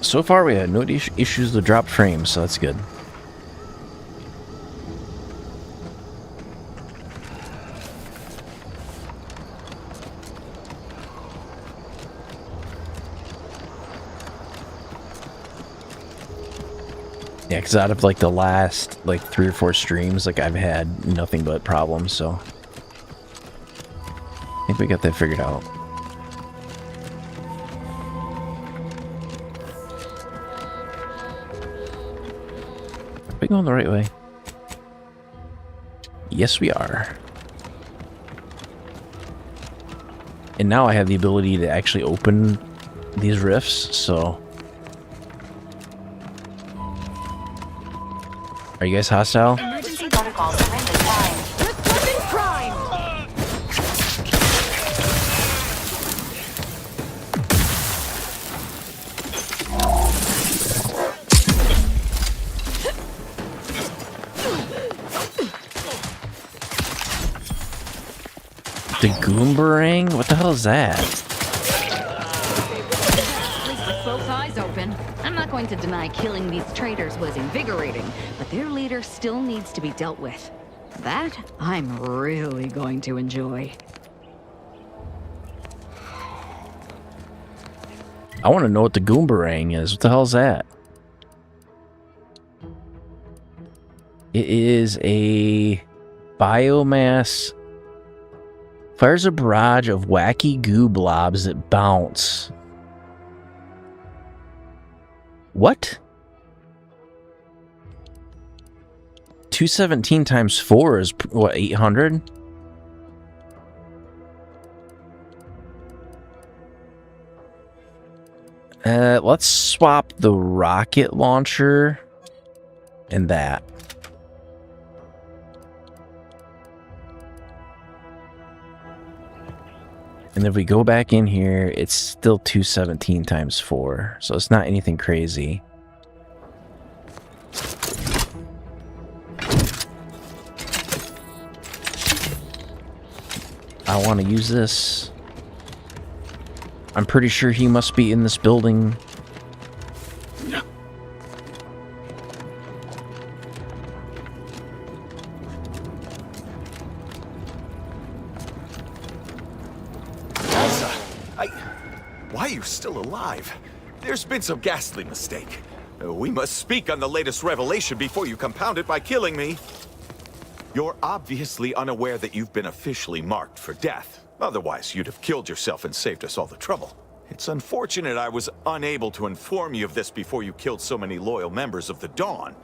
Speaker 1: So far, we had no issues with dropped frames, so that's good. Yeah, because out of like the last like 3 or 4 streams, like I've had nothing but problems, so I think we got that figured out. Are we going the right way? Yes, we are. And now I have the ability to actually open these rifts, so... Are you guys hostile?
Speaker 8: Emergency protocols are in this time.
Speaker 3: Reporting crime!
Speaker 1: The Goombarang? What the hell is that?
Speaker 13: At least with both eyes open. I'm not going to deny killing these traitors was invigorating, but their leader still needs to be dealt with. That I'm really going to enjoy.
Speaker 1: I want to know what the Goombarang is. What the hell is that? It is a biomass. Fires a barrage of wacky goo blobs that bounce. What? 217 times 4 is what, 800? Let's swap the rocket launcher and that. And if we go back in here, it's still 217 times 4. So it's not anything crazy. I want to use this. I'm pretty sure he must be in this building.
Speaker 14: Why are you still alive? There's been some ghastly mistake. We must speak on the latest revelation before you compound it by killing me. You're obviously unaware that you've been officially marked for death. Otherwise, you'd have killed yourself and saved us all the trouble. It's unfortunate I was unable to inform you of this before you killed so many loyal members of the Dawn.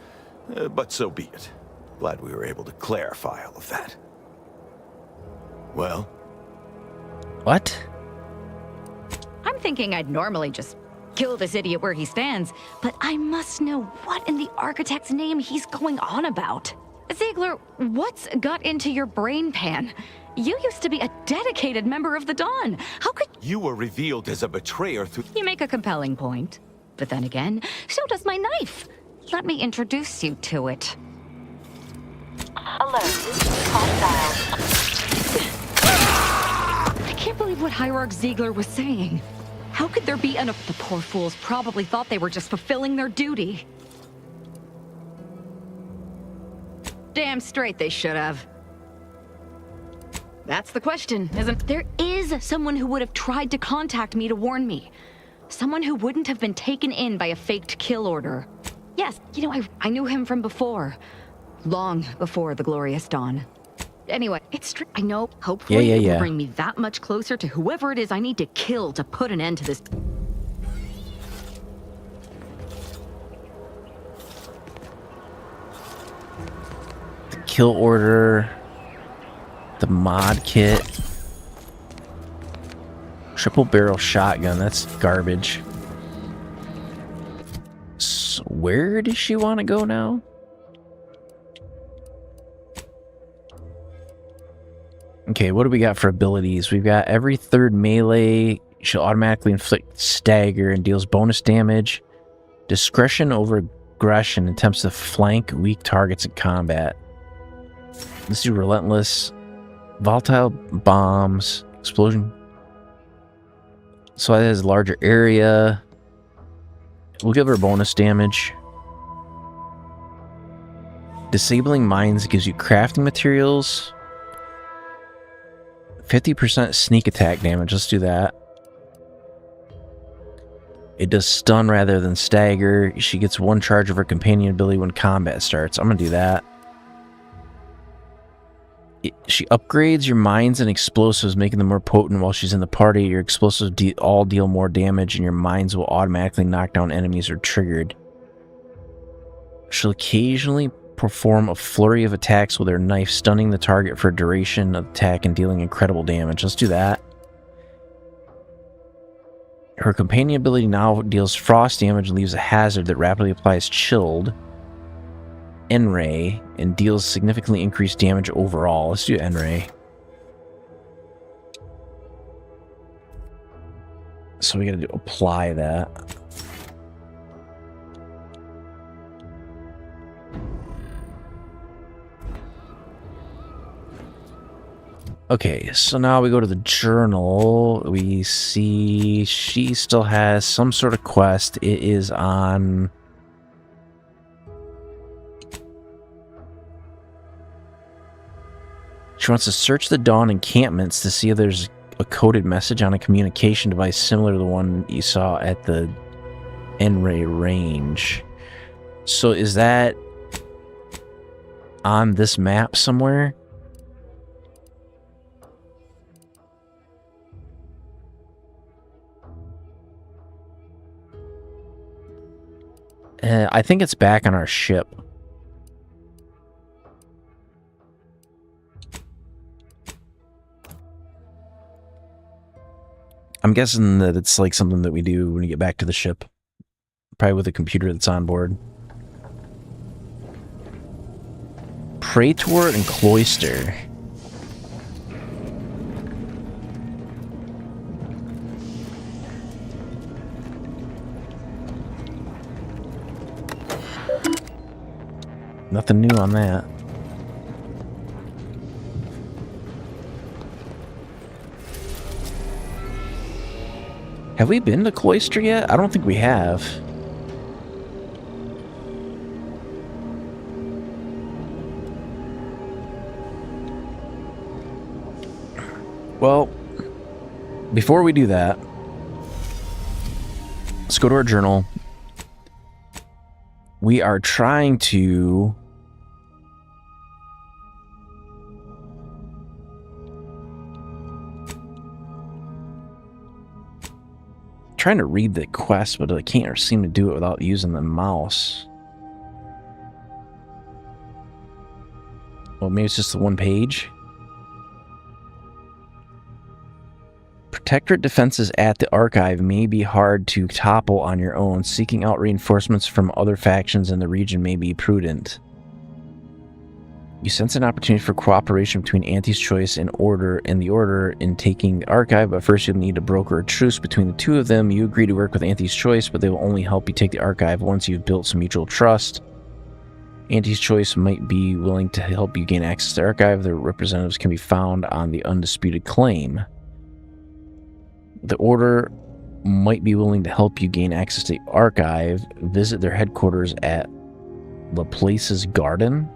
Speaker 14: But so be it. Glad we were able to clarify all of that. Well?
Speaker 1: What?
Speaker 13: I'm thinking I'd normally just kill this idiot where he stands, but I must know what in the architect's name he's going on about. Ziegler, what's got into your brain pan? You used to be a dedicated member of the Dawn. How could...
Speaker 14: You were revealed as a betrayer through...
Speaker 13: You make a compelling point. But then again, so does my knife. Let me introduce you to it.
Speaker 8: Alert. Hostile.
Speaker 13: I can't believe what Hierarch Ziegler was saying. How could there be the poor fools probably thought they were just fulfilling their duty. Damn straight they should have. That's the question, isn't there? Is someone who would have tried to contact me to warn me. Someone who wouldn't have been taken in by a faked kill order. Yes, you know, I knew him from before. Long before the Glorious Dawn. Anyway, it's true. I know, hopefully it will bring me that much closer to whoever it is I need to kill to put an end to this.
Speaker 1: The kill order. The mod kit. Triple barrel shotgun. That's garbage. So where does she want to go now? Okay, what do we got for abilities? We've got every third melee. She'll automatically inflict stagger and deals bonus damage. Discretion over aggression. Attempts to flank weak targets in combat. Let's do relentless. Volatile bombs. Explosion. So that has a larger area. We'll give her bonus damage. Disabling mines gives you crafting materials. 50% sneak attack damage. Let's do that. It does stun rather than stagger. She gets one charge of her companion ability when combat starts. I'm going to do that. She upgrades your mines and explosives, making them more potent while she's in the party. Your explosives all deal more damage, and your mines will automatically knock down enemies or triggered. She'll occasionally perform a flurry of attacks with her knife, stunning the target for a duration of attack and dealing incredible damage. Let's do that. Her companion ability now deals frost damage and leaves a hazard that rapidly applies chilled N-Ray and deals significantly increased damage overall. Let's do N-Ray. So we gotta apply that. Okay, so now we go to the journal. We see she still has some sort of quest. It is on... She wants to search the Dawn encampments to see if there's a coded message on a communication device similar to the one you saw at the N-Ray range. So is that on this map somewhere? I think it's back on our ship. I'm guessing that it's like something that we do when we get back to the ship. Probably with a computer that's on board. Praetor and Cloister. Nothing new on that. Have we been to Cloister yet? I don't think we have. Well, before we do that, let's go to our journal. We are trying to read the quest, but I can't seem to do it without using the mouse. Well, maybe it's just the one page. Protectorate defenses at the Archive may be hard to topple on your own. Seeking out reinforcements from other factions in the region may be prudent. You sense an opportunity for cooperation between Auntie's Choice and the Order in taking the Archive, but first you'll need to broker a truce between the two of them. You agree to work with Auntie's Choice, but they will only help you take the Archive once you've built some mutual trust. Auntie's Choice might be willing to help you gain access to the Archive. Their representatives can be found on the Undisputed Claim. The Order might be willing to help you gain access to the Archive. Visit their headquarters at Laplace's Garden.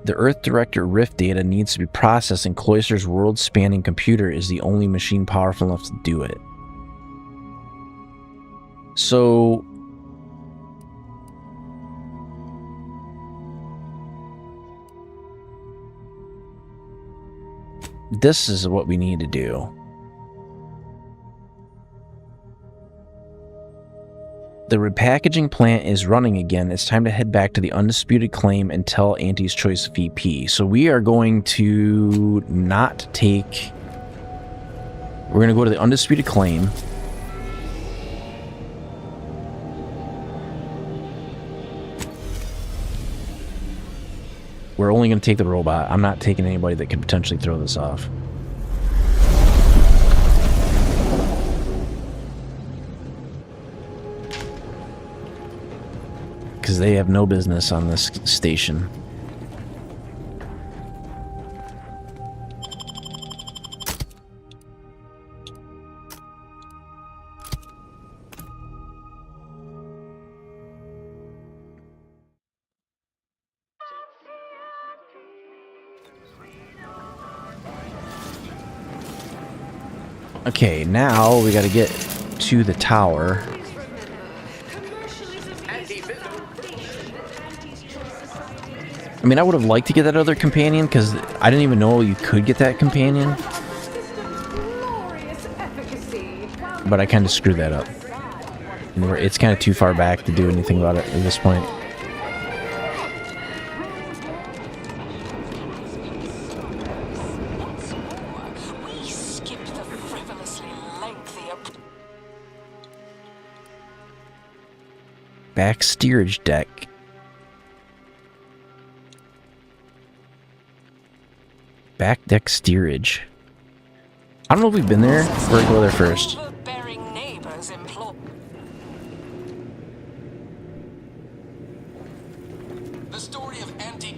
Speaker 1: The Earth Director Rift data needs to be processed, and Cloister's world-spanning computer is the only machine powerful enough to do it. So... this is what we need to do. The repackaging plant is running again. It's time to head back to the Undisputed Claim and tell Auntie's Choice VP. So we are going to not take... we're going to go to the Undisputed Claim. We're only going to take the robot. I'm not taking anybody that could potentially throw this off. Because they have no business on this station. Okay, now we got to get to the tower. I mean, I would have liked to get that other companion, because I didn't even know you could get that companion. But I kind of screwed that up. And it's kind of too far back to do anything about it at this point. Back steerage deck. Back deck steerage. I don't know if we've been there. We're gonna go there first.
Speaker 2: The story of Auntie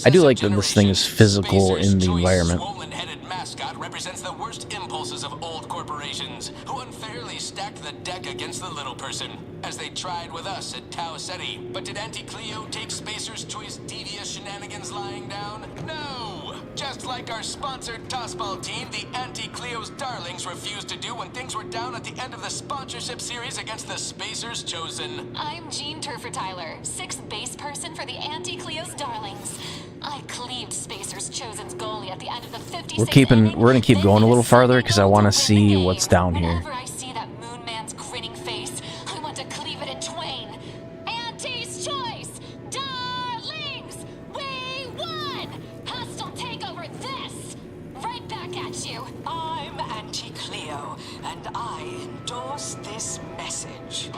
Speaker 1: I do like that this thing is physical in the environment.
Speaker 2: Swollen-headed mascot represents the worst impulses of old corporations, who unfairly stacked the deck against the little person, as they tried with us at Tau Ceti. But did Auntie Cleo take Spacer's Choice devious shenanigans lying down? No! Just like our sponsored tossball team, the Auntie Cleo's Darlings refused to do when things were down at the end of the sponsorship series against the Spacers Chosen.
Speaker 6: I'm Jean Turfer-Tyler, 6th base person for the Auntie Cleo's Darlings. I cleaved Spacers Chosen's goalie at the end of the 56th
Speaker 1: We're gonna keep going a little farther because I want to see what's down here.
Speaker 6: Whenever I see that Moon Man's grinning face, I want to cleave it in twain. Auntie's Choice! Darlings! We won! Hostile takeover this! Right back at you!
Speaker 17: I'm Auntie Cleo, and I endorse this message.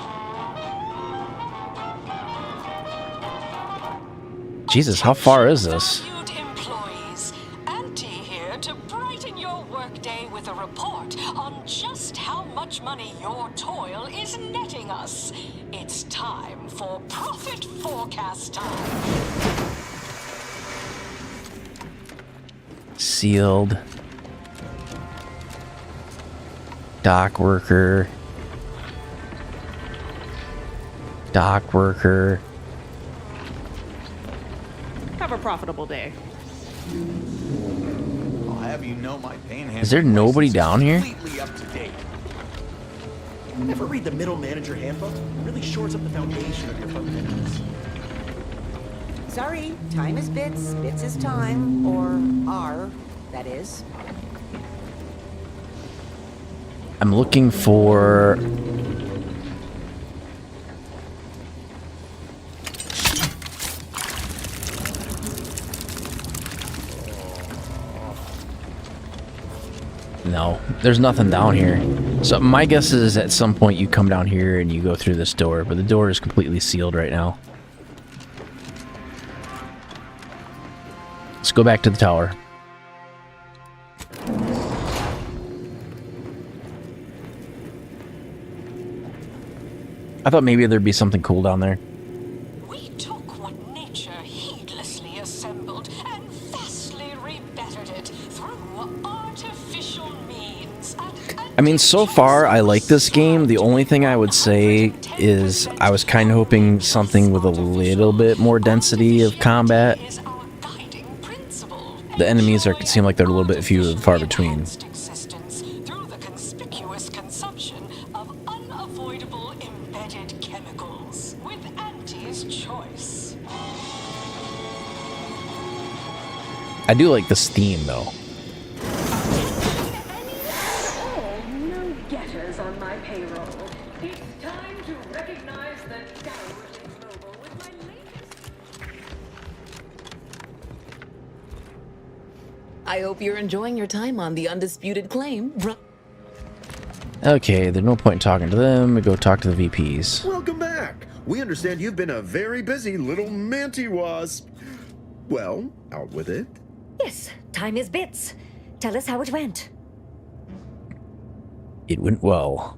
Speaker 1: Jesus, how far is this?
Speaker 17: Valued employees, Auntie here to brighten your workday with a report on just how much money your toil is netting us. It's time for profit forecast time.
Speaker 1: Sealed. Dock worker. Dock worker.
Speaker 23: Have a profitable day.
Speaker 14: I'll have you know my panhandling
Speaker 1: Is there nobody down here?
Speaker 14: completely up to date.
Speaker 7: Ever read the Middle Manager Handbook? It really shores up the foundation of your fundamentals.
Speaker 24: Sorry, time is bits, bits is time, or are, that is.
Speaker 1: I'm looking for... No, there's nothing down here. So my guess is at some point you come down here and you go through this door, but the door is completely sealed right now. Let's go back to the tower. I thought maybe there'd be something cool down there.
Speaker 17: We took what nature heedlessly assembled and vastly rebettered it through artificial means.
Speaker 1: I mean, so far I like this game. The only thing I would say is I was kind of hoping something with a little bit more density of combat. The enemies seem like they're a little bit few and far between.
Speaker 17: Existence through the conspicuous consumption of unavoidable embedded chemicals with Auntie's Choice.
Speaker 1: I do like this theme though.
Speaker 9: Oh, no getters on my payroll. It's time to recognize the Downwardly Global with my latest.
Speaker 3: I hope you're enjoying your time on the Undisputed Claim.
Speaker 1: Okay, there's no point in talking to them. We go talk to the VPs.
Speaker 25: Welcome back. We understand you've been a very busy little manty wasp. Well, out with it.
Speaker 26: Yes, time is bits. Tell us how it went.
Speaker 1: It went well.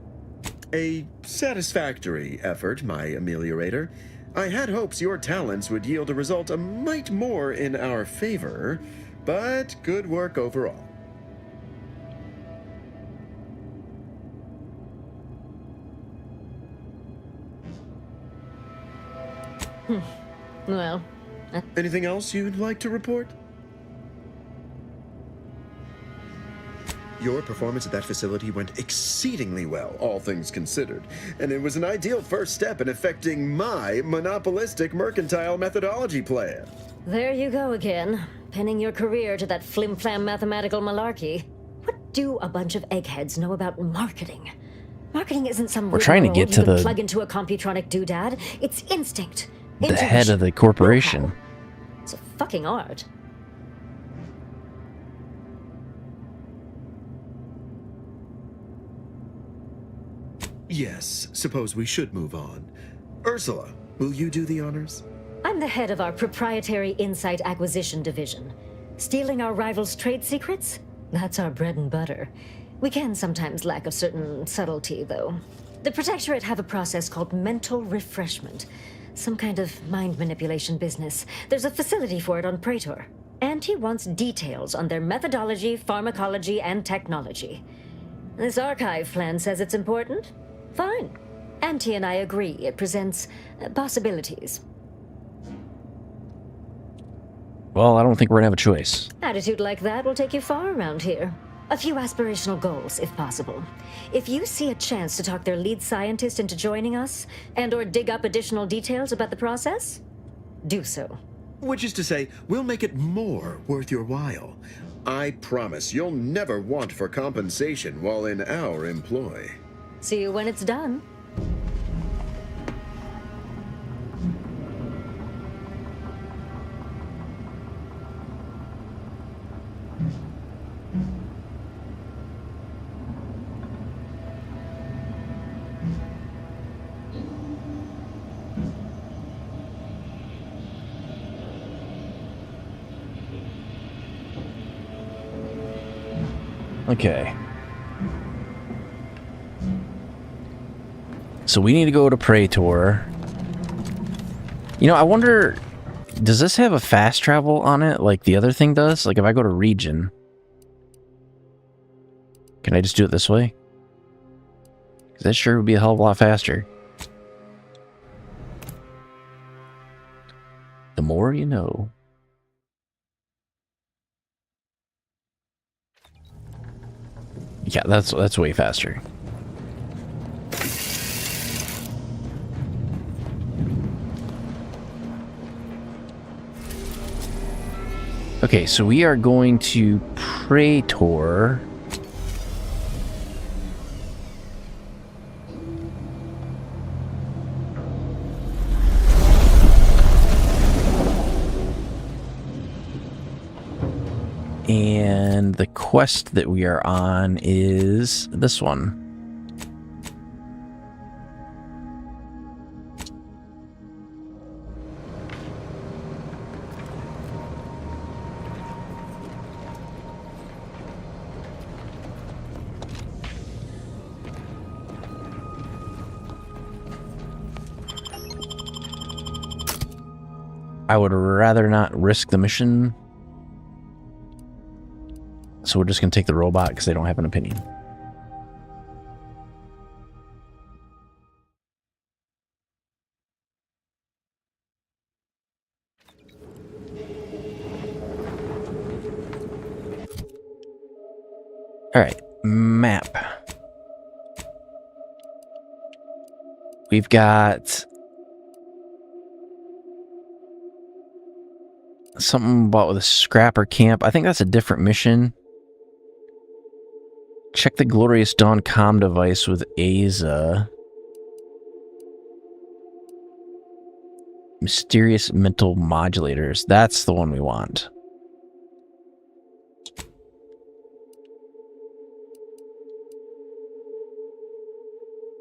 Speaker 25: A satisfactory effort, my ameliorator. I had hopes your talents would yield a result a mite more in our favor, but good work overall.
Speaker 26: Well...
Speaker 25: Anything else you'd like to report? Your performance at that facility went exceedingly well, all things considered, and it was an ideal first step in effecting my monopolistic mercantile methodology plan.
Speaker 26: There you go again, pinning your career to that flim-flam mathematical malarkey. What do a bunch of eggheads know about marketing? Marketing isn't some
Speaker 1: We're trying to
Speaker 26: rigmarole
Speaker 1: get
Speaker 26: you
Speaker 1: to
Speaker 26: can
Speaker 1: the-
Speaker 26: plug into a computronic doodad. It's instinct.
Speaker 1: The head of the corporation.
Speaker 26: It's a fucking art.
Speaker 25: Yes, suppose we should move on. Ursula, will you do the honors?
Speaker 26: I'm the head of our proprietary insight acquisition division. Stealing our rivals' trade secrets? That's our bread and butter. We can sometimes lack a certain subtlety, though. The Protectorate have a process called mental refreshment. Some kind of mind manipulation business. There's a facility for it on Praetor. And he wants details on their methodology, pharmacology, and technology. This archive plan says it's important. Fine. Auntie and I agree it presents possibilities.
Speaker 1: Well, I don't think we're gonna have a choice.
Speaker 26: Attitude like that will take you far around here. A few aspirational goals, if possible. If you see a chance to talk their lead scientist into joining us, and/or dig up additional details about the process, do so.
Speaker 25: Which is to say, we'll make it more worth your while. I promise you'll never want for compensation while in our employ.
Speaker 26: See you when it's done.
Speaker 1: Okay. So we need to go to Praetor. You know, I wonder, does this have a fast travel on it like the other thing does? Like if I go to region, can I just do it this way? Because that sure would be a hell of a lot faster. The more you know. Yeah, that's way faster. Okay, so we are going to Praetor. And the quest that we are on is this one. I would rather not risk the mission. So we're just going to take the robot because they don't have an opinion. All right, map. We've got something about with a scrapper camp. I think that's a different mission. Check the Glorious Dawn comm device with Aza. Mysterious mental modulators. That's the one we want.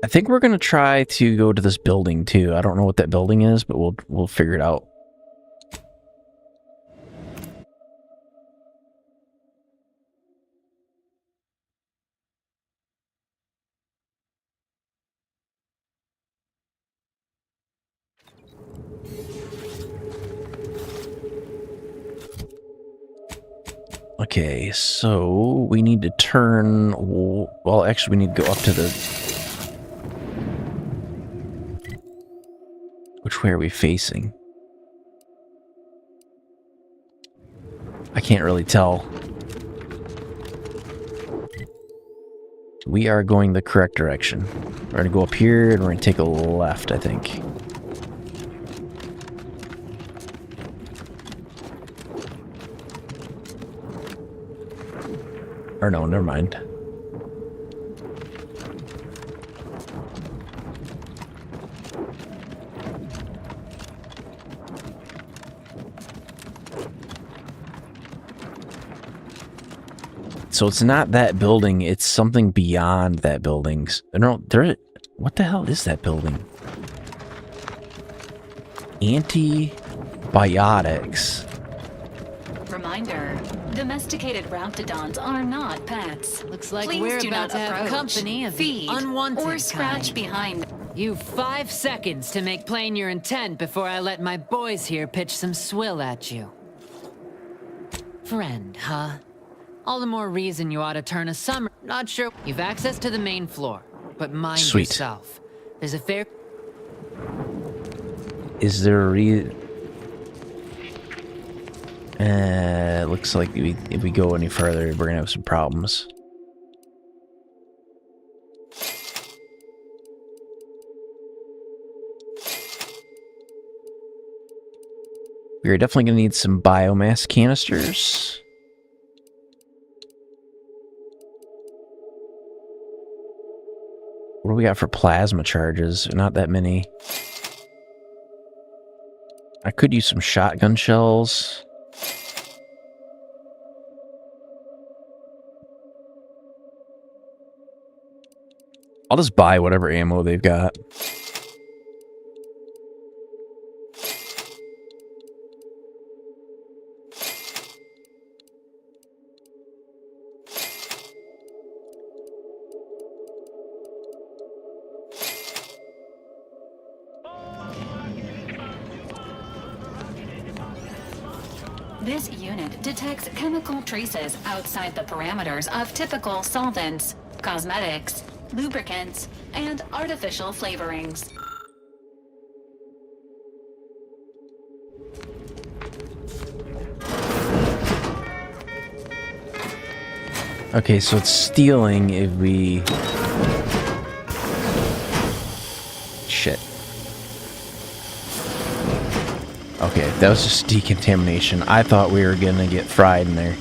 Speaker 1: I think we're going to try to go to this building too. I don't know what that building is, but we'll figure it out. Okay, so we need to turn... Well, actually, we need to go up to the... Which way are we facing? I can't really tell. We are going the correct direction. We're going to go up here, and we're going to take a left, I think. Or no, never mind. So it's not that building, it's something beyond that building. No, what the hell is that building? Antibiotics.
Speaker 6: Reminder, domesticated raptidons are not pets.
Speaker 4: Looks like
Speaker 6: Please
Speaker 4: we're
Speaker 6: do
Speaker 4: about
Speaker 6: not
Speaker 4: to have
Speaker 6: approach,
Speaker 4: company of the
Speaker 6: feed,
Speaker 4: unwanted
Speaker 6: or scratch
Speaker 4: kind.
Speaker 6: behind.
Speaker 4: You've 5 seconds to make plain your intent before I let my boys here pitch some swill at you. Friend, huh? All the more reason you ought to turn a summer. Not sure. You've access to the main floor, but mind
Speaker 1: Sweet.
Speaker 4: yourself. There's a fair...
Speaker 1: Is there a looks like if we go any further, we're gonna have some problems. We're definitely gonna need some biomass canisters. What do we got for plasma charges? Not that many. I could use some shotgun shells. I'll just buy whatever ammo they've got.
Speaker 6: This unit detects chemical traces outside the parameters of typical solvents, cosmetics, lubricants, and artificial flavorings.
Speaker 1: Okay, so it's stealing if we... Shit. Okay, that was just decontamination. I thought we were gonna get fried in there.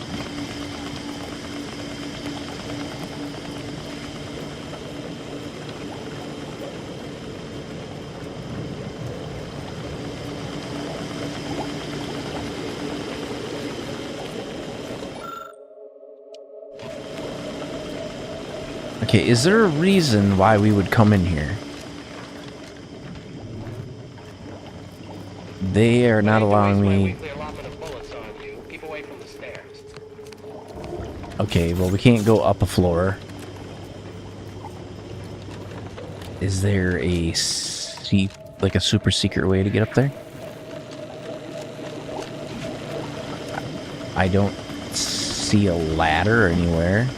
Speaker 1: Okay, is there a reason why we would come in here? They are not allowing me... Okay, well we can't go up a floor. Is there a like a super secret way to get up there? I don't see a ladder anywhere.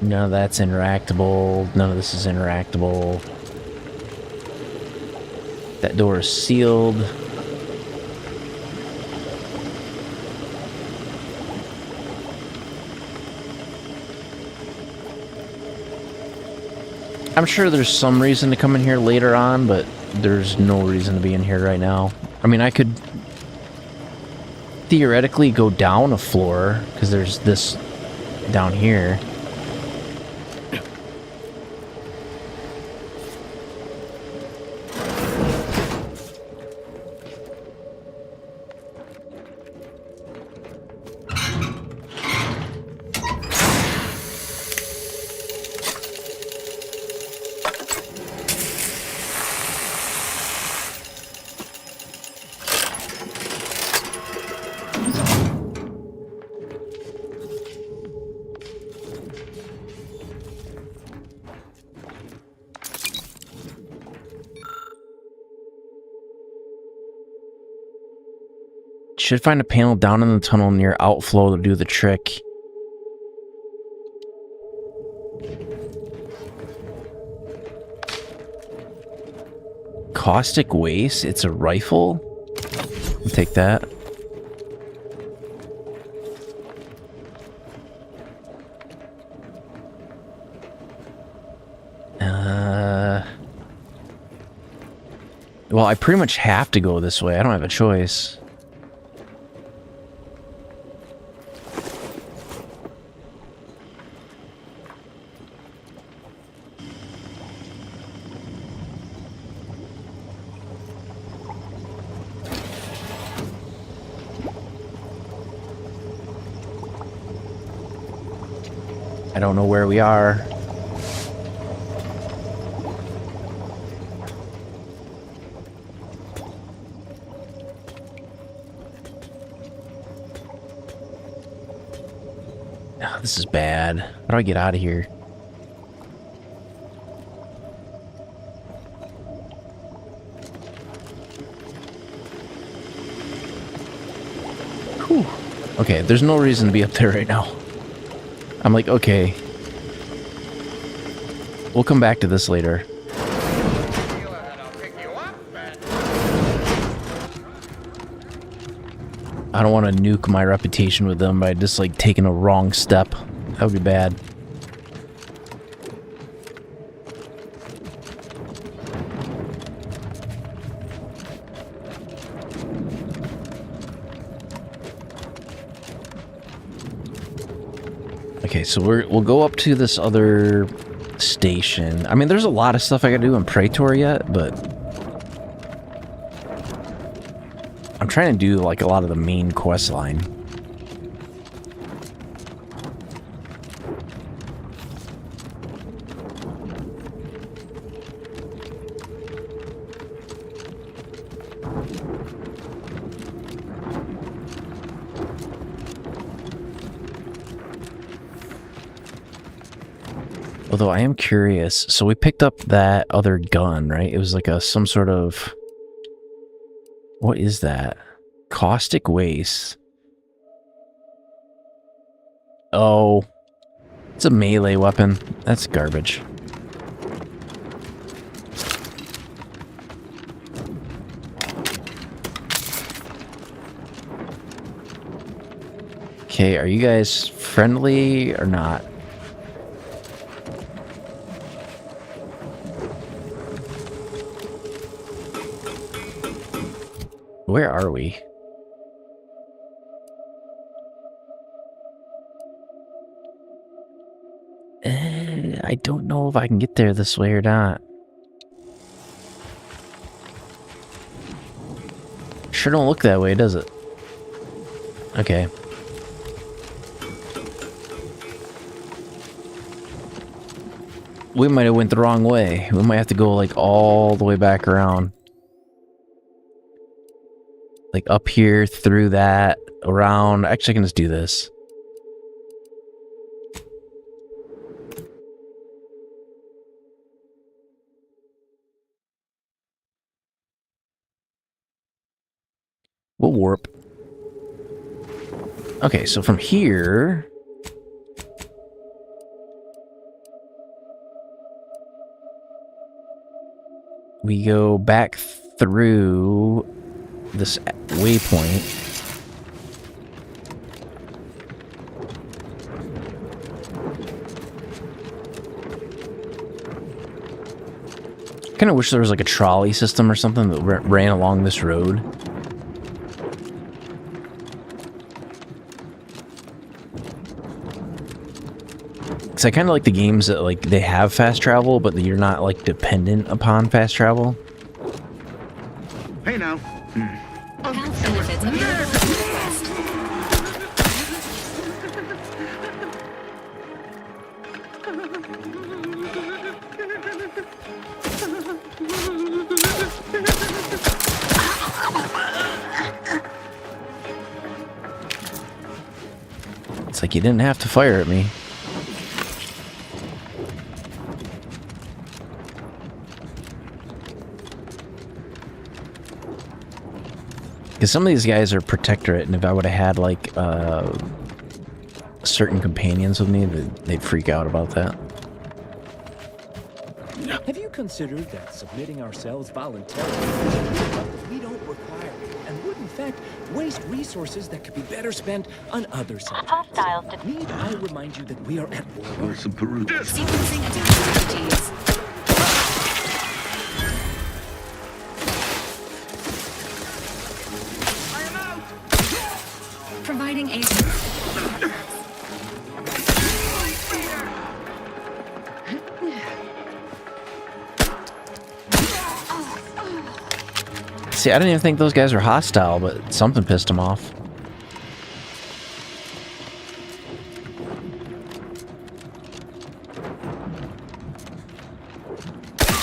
Speaker 1: None of that's interactable. None of this is interactable. That door is sealed. I'm sure there's some reason to come in here later on, but there's no reason to be in here right now. I mean, I could theoretically go down a floor, because there's this down here. Should find a panel down in the tunnel near outflow to do the trick. Caustic waste? It's a rifle? I'll take that. Well, I pretty much have to go this way. I don't have a choice. I don't know where we are. This is bad. How do I get out of here? Whew. Okay, there's no reason to be up there right now. I'm like, okay. We'll come back to this later. I don't want to nuke my reputation with them by just like taking a wrong step. That would be bad. Okay, so we'll go up to this other station. I mean, there's a lot of stuff I gotta do in Praetor yet, but I'm trying to do like a lot of the main quest line. Although I am curious, so we picked up that other gun, right? It was like some sort of... What is that? Caustic waste. Oh. It's a melee weapon. That's garbage. Okay, are you guys friendly or not? Where are we? I don't know if I can get there this way or not. Sure don't look that way, does it? Okay. We might have went the wrong way. We might have to go like all the way back around. Like up here, through that, around. Actually, I can just do this. We'll warp. Okay, so from here... we go back through this waypoint. I kind of wish there was like a trolley system or something that ran along this road. Because I kind of like the games that like they have fast travel, but you're not like dependent upon fast travel.
Speaker 12: Hey now.
Speaker 6: Health benefits available at request.
Speaker 1: It's like you didn't have to fire at me. Because some of these guys are Protectorate, and if I would have had, like, certain companions with me, they'd freak out about that.
Speaker 15: Have you considered that submitting ourselves voluntarily we don't require and would, in fact, waste resources that could be better spent on other subjects?
Speaker 8: Hostiles.
Speaker 15: Need I remind you that we are at war?
Speaker 6: Sequencing attack strategies. Providing aid.
Speaker 1: See, I didn't even think those guys were hostile, but something pissed them off.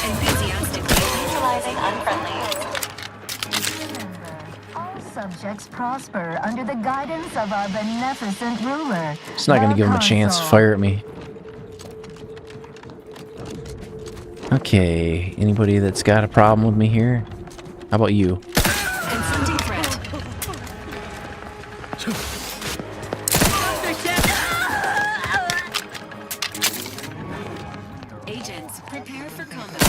Speaker 6: Enthusiastic.
Speaker 8: Neutralizing unfriendlies.
Speaker 18: Also
Speaker 12: subjects prosper under the guidance of our beneficent ruler.
Speaker 1: It's not going to give him a chance to fire at me. Okay, anybody that's got a problem with me here? How about you?
Speaker 6: Confronting threat. Agents, prepare for combat.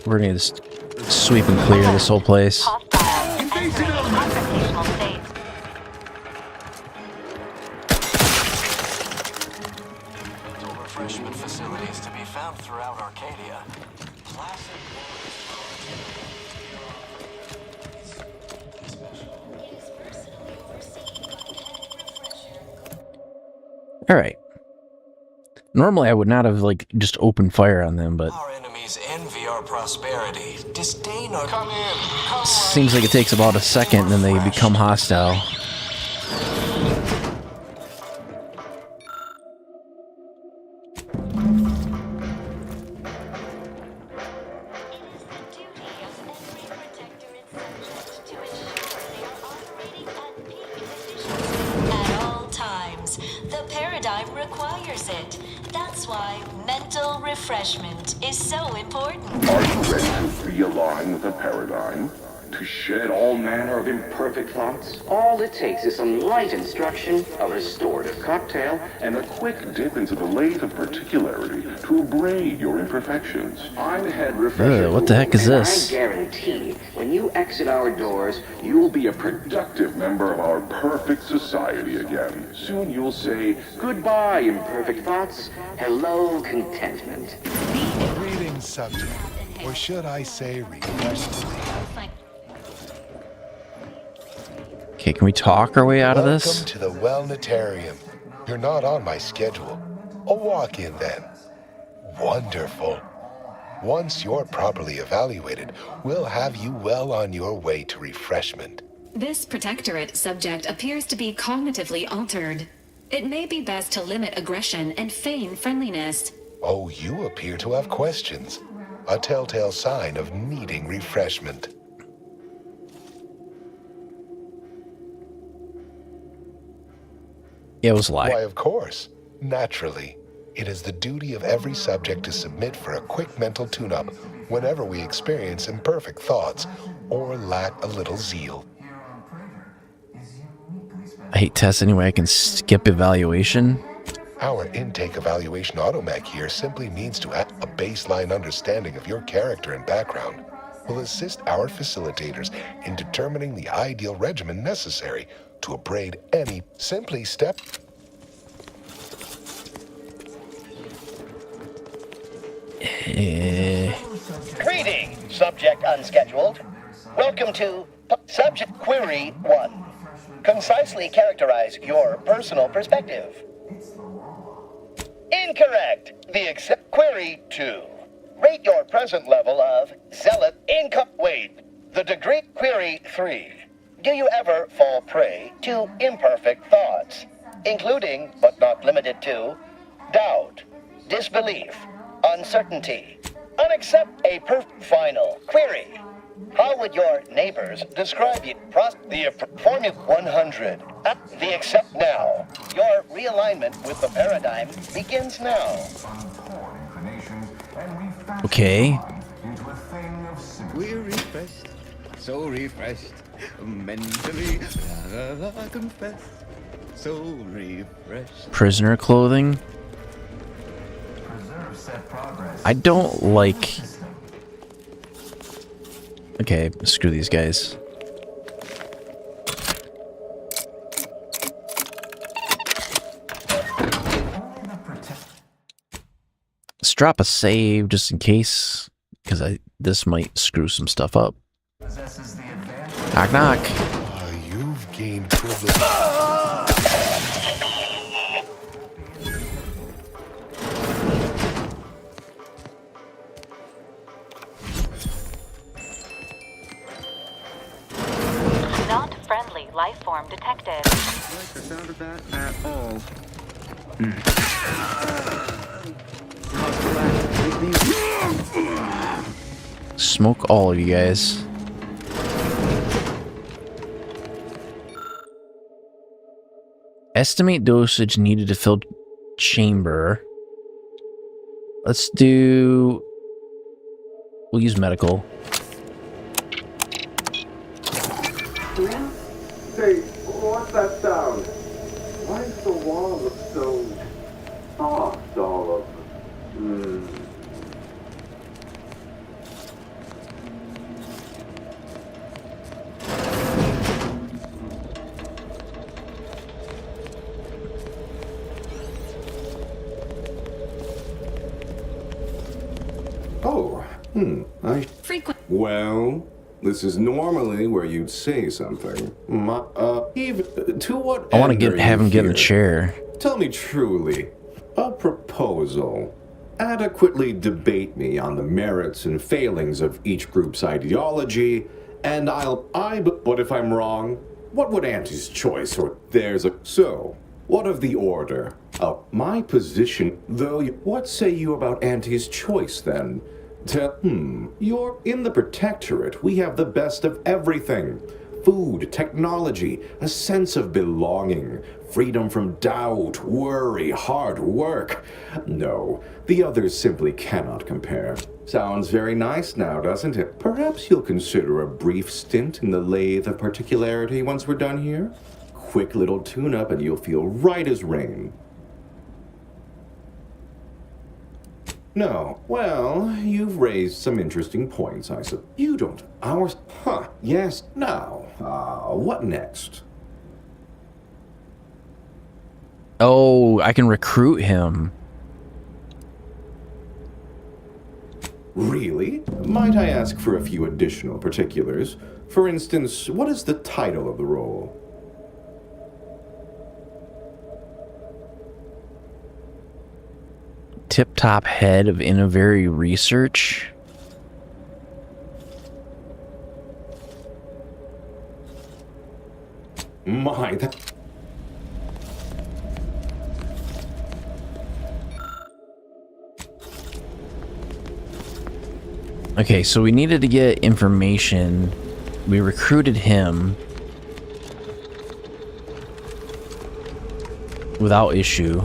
Speaker 1: We're going to just sweep and clear this whole place.
Speaker 2: Refreshment facilities to be found throughout Arcadia.
Speaker 1: All right. Normally, I would not have like just opened fire on them, but
Speaker 2: Our enemies envy our prosperity, disdain our... Come in! Come
Speaker 1: seems like it takes about a second, and then they become hostile.
Speaker 16: At all times, the paradigm requires it. That's why mental refreshment is so important.
Speaker 18: Are you ready to realign with the paradigm? To shed all manner of imperfect thoughts?
Speaker 10: All it takes is some light instruction, a restorative cocktail,
Speaker 18: And a quick dip into the lathe of particularity to abrade your imperfections. I'm head refresher.
Speaker 1: What the heck is
Speaker 10: and
Speaker 1: this?
Speaker 10: I guarantee, when you exit our doors, you'll be a
Speaker 18: Productive member of our perfect society again. Soon you'll say,
Speaker 10: goodbye, imperfect thoughts. Hello, contentment.
Speaker 19: Greetings, subject. Or should I say refreshment?
Speaker 1: Okay, can we talk our way out of this?
Speaker 19: Welcome to the Wellnetarium. You're not on my schedule. A walk-in then. Wonderful. Once you're properly evaluated, we'll have you well on your way to refreshment.
Speaker 6: This protectorate subject appears to be cognitively altered. It may be best to limit aggression and feign friendliness.
Speaker 19: Oh, you appear to have questions. A telltale sign of needing refreshment.
Speaker 1: It was a lie.
Speaker 19: Why, of course. Naturally. It is the duty of every subject to submit for a quick mental tune-up whenever we experience imperfect thoughts or lack a little zeal.
Speaker 1: I hate tests anyway. I can skip evaluation.
Speaker 19: Our intake evaluation automech here simply needs to add a baseline understanding of your character and background. Will assist our facilitators in determining the ideal regimen necessary to abrade any simply step.
Speaker 20: Greeting, subject unscheduled. Welcome to Subject Query 1. Concisely characterize your personal perspective. Incorrect. The accept Query 2. Rate your present level of zealot income. Wait. The degree Query 3. Do you ever fall prey to imperfect thoughts, including, but not limited to, doubt, disbelief, uncertainty, unaccept a final query? How would your neighbors describe you? The Formula 100. The accept now. Your realignment with the paradigm begins now.
Speaker 1: Okay.
Speaker 21: We're refreshed, so refreshed, mentally, I confess, so refreshed.
Speaker 1: Prisoner clothing. I don't like... Okay, screw these guys. Let's drop a save just in case, because this might screw some stuff up. Knock knock.
Speaker 19: You've gained privilege.
Speaker 8: life form detected.
Speaker 25: I like the sound of that at all.
Speaker 1: Smoke all of you guys. Estimate dosage needed to fill chamber. Let's do... We'll use medical.
Speaker 18: Hey, what's that sound? Why is the wall look so soft all of
Speaker 5: Well, this is normally where you'd say something. Even to what
Speaker 1: I want to
Speaker 5: end are
Speaker 1: have
Speaker 5: you
Speaker 1: him get in the
Speaker 5: here?
Speaker 1: chair.
Speaker 5: Tell me truly, a proposal. Adequately debate me on the merits and failings of each group's ideology, and but if I'm wrong, what would Auntie's choice or there's a... So, what of the order? My position, though, what say you about Auntie's choice, then? You're in the Protectorate. We have the best of everything. Food, technology, a sense of belonging, freedom from doubt, worry, hard work. No, the others simply cannot compare. Sounds very nice now, doesn't it? Perhaps you'll consider a brief stint in the Lathe of Particularity once we're done here? Quick little tune-up and you'll feel right as rain. No. Well, you've raised some interesting points, I suppose. You don't. Ours? Huh. Yes. Now, what next?
Speaker 1: Oh, I can recruit him.
Speaker 5: Really? Might I ask for a few additional particulars? For instance, what is the title of the role?
Speaker 1: Tip-top head of Innovari Research.
Speaker 5: My,
Speaker 1: Okay, so we needed to get information. We recruited him without issue.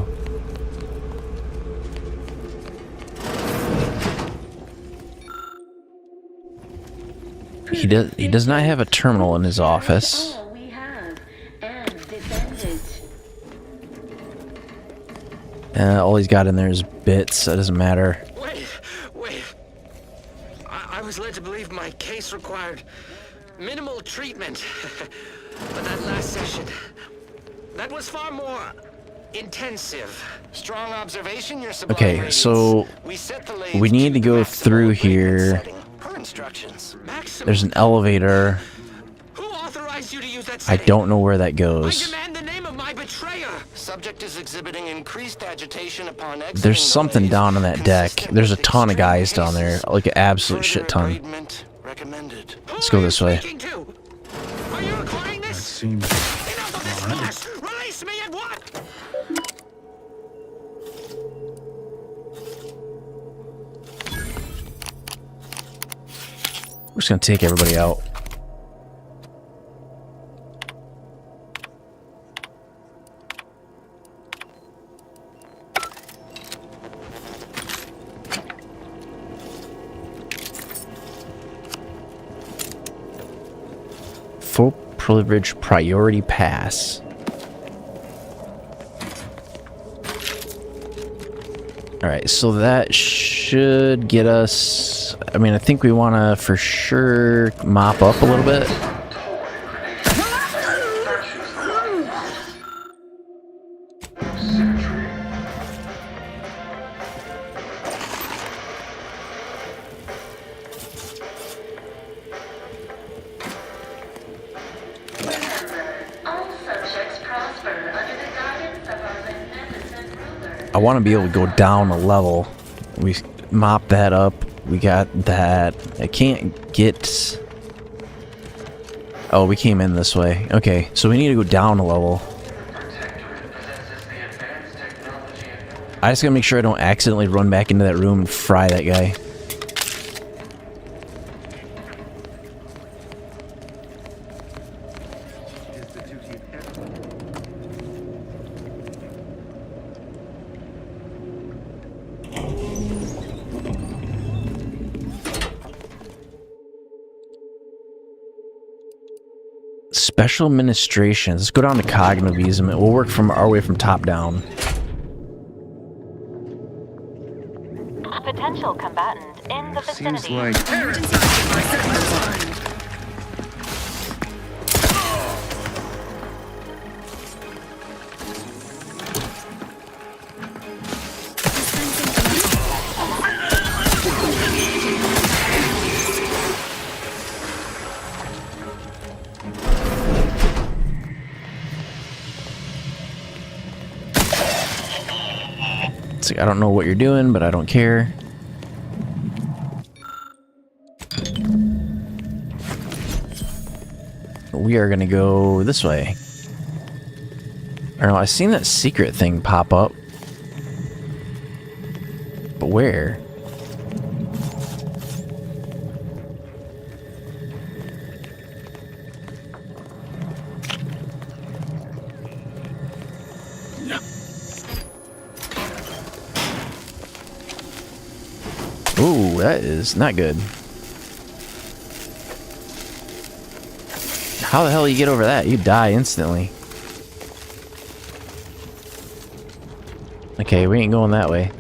Speaker 1: He does not have a terminal in his office. All he's got in there is bits. That doesn't matter.
Speaker 2: Wait. I was led to believe my case required minimal treatment. But that last session, that was far more intensive. Strong observation, your sublime
Speaker 1: Okay,
Speaker 2: radiance.
Speaker 1: so we need to go through here.
Speaker 2: Per instructions.
Speaker 1: There's an elevator. I don't know where that goes.
Speaker 2: Subject is exhibiting increased agitation upon
Speaker 1: There's something down on that deck. There's a ton of guys down there, like an absolute shit ton. Let's go this way.
Speaker 2: That
Speaker 11: seems
Speaker 2: Release me at what?
Speaker 1: We're just gonna take everybody out. Full privilege priority pass. Alright, so that should get us... I mean, I think we want to for sure mop up a little bit. I want to be able to go down a level. We mop that up. We got that. I can't get... Oh, we came in this way. Okay, so we need to go down a level. I just gotta make sure I don't accidentally run back into that room and fry that guy. Special administration. Let's go down to cognitive easement. We'll work from our way from top down.
Speaker 8: Potential combatant in the vicinity.
Speaker 25: Seems like
Speaker 1: It's like, I don't know what you're doing, but I don't care. We are gonna go this way. I don't know, I seen that secret thing pop up. But where? Ooh, that is not good. How the hell you get over that? You die instantly. Okay, we ain't going that way.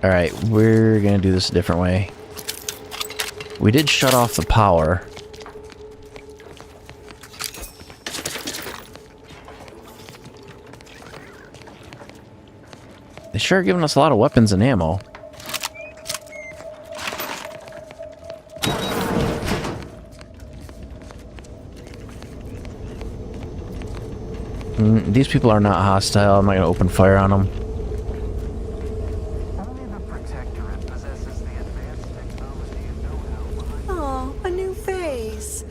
Speaker 1: Alright, we're gonna do this a different way. We did shut off the power. They sure are giving us a lot of weapons and ammo. These people are not hostile. I'm not going to open fire on them.
Speaker 7: Oh, a new face.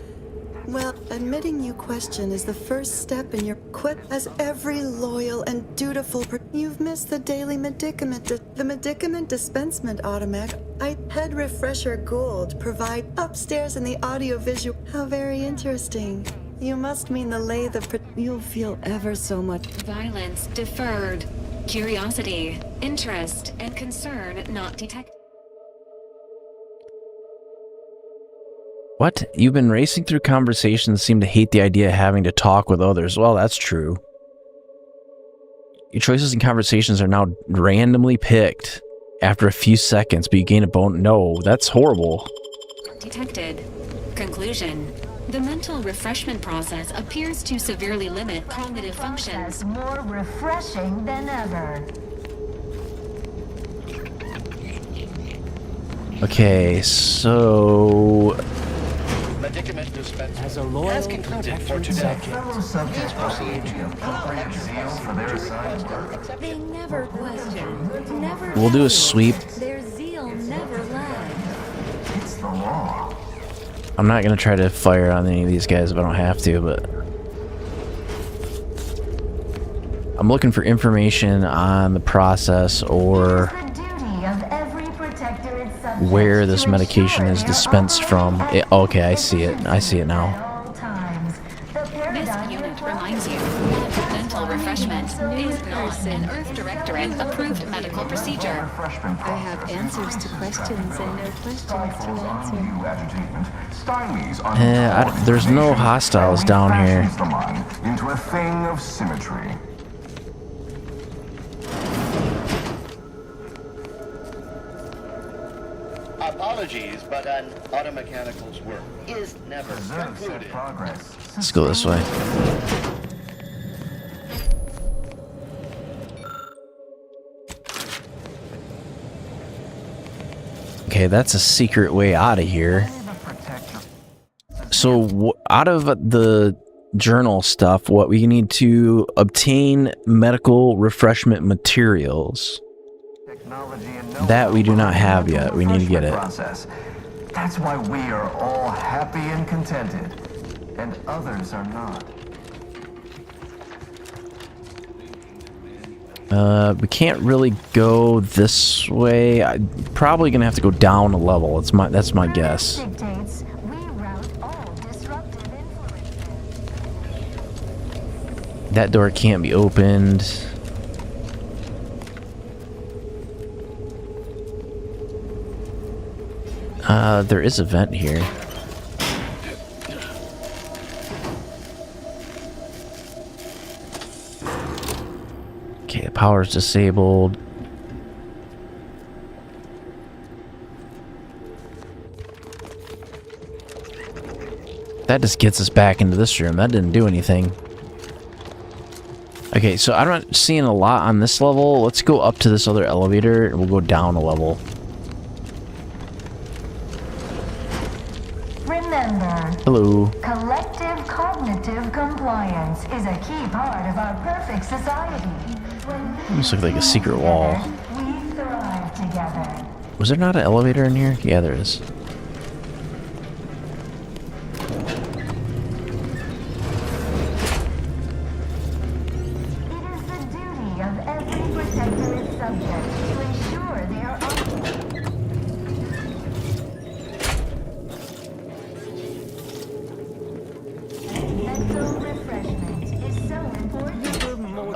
Speaker 7: Well, admitting you question is the first step in your quest as every loyal and dutiful you've missed the daily medicament, the medicament dispensement automac. I head refresher Gould provide upstairs in the audio-visual. How very interesting. You must mean the lathe of you'll feel ever so much.
Speaker 6: Violence deferred. Curiosity, interest, and concern not detected.
Speaker 1: What? You've been racing through conversations, seem to hate the idea of having to talk with others. Well, that's true. Your choices in conversations are now randomly picked after a few seconds, but you gain a bone. No, that's horrible.
Speaker 6: Detected. Conclusion. The mental refreshment process appears to severely limit cognitive functions.
Speaker 12: More refreshing than ever.
Speaker 1: Okay, so
Speaker 20: Medicament dispensed
Speaker 15: As a loyal
Speaker 20: has concluded for today.
Speaker 12: Fellow subjects proceed to appropriate zeal for their assigned work.
Speaker 6: They never question, never.
Speaker 1: we'll do a sweep.
Speaker 6: Their zeal never lags.
Speaker 12: It's the law.
Speaker 1: I'm not going to try to fire on any of these guys if I don't have to, but I'm looking for information on the process or where this medication is dispensed from. Okay, I see it. I see it now.
Speaker 6: This unit reminds you that mental refreshment is not an Earth Directorate approved medical procedure.
Speaker 7: I have answers to questions and no questions to answer.
Speaker 1: There's no hostiles down here.
Speaker 18: Into a thing of symmetry.
Speaker 20: Apologies, but an automechanical's work is never concluded.
Speaker 1: Let's go this way. Okay, that's a secret way out of here. So out of the journal stuff. What we need to obtain medical refreshment materials. That we do not have yet. We need to get it.
Speaker 11: That's why we are all happy and contented, and others are not.
Speaker 1: We can't really go this way. I'm probably gonna have to go down a level. That's my guess. That door can't be opened. There is a vent here. Okay, the power's disabled. That just gets us back into this room. That didn't do anything. Okay, so I'm not seeing a lot on this level. Let's go up to this other elevator and we'll go down a level.
Speaker 12: Remember,
Speaker 1: Hello.
Speaker 12: collective cognitive compliance is a key part of our perfect society.
Speaker 1: Almost looks like a secret wall.
Speaker 12: We thrive together.
Speaker 1: Was there not an elevator in here? Yeah, there is.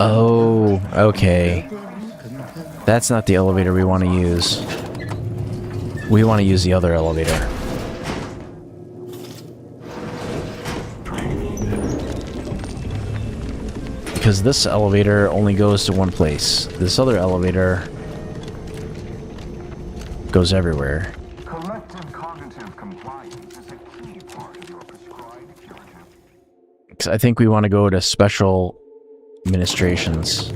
Speaker 1: Oh, okay. That's not the elevator we want to use. We want to use the other elevator. Because this elevator only goes to one place. This other elevator goes everywhere.
Speaker 11: Collective cognitive compliance is a key part of your prescribed curative.
Speaker 1: 'Cause I think we want to go to special administrations.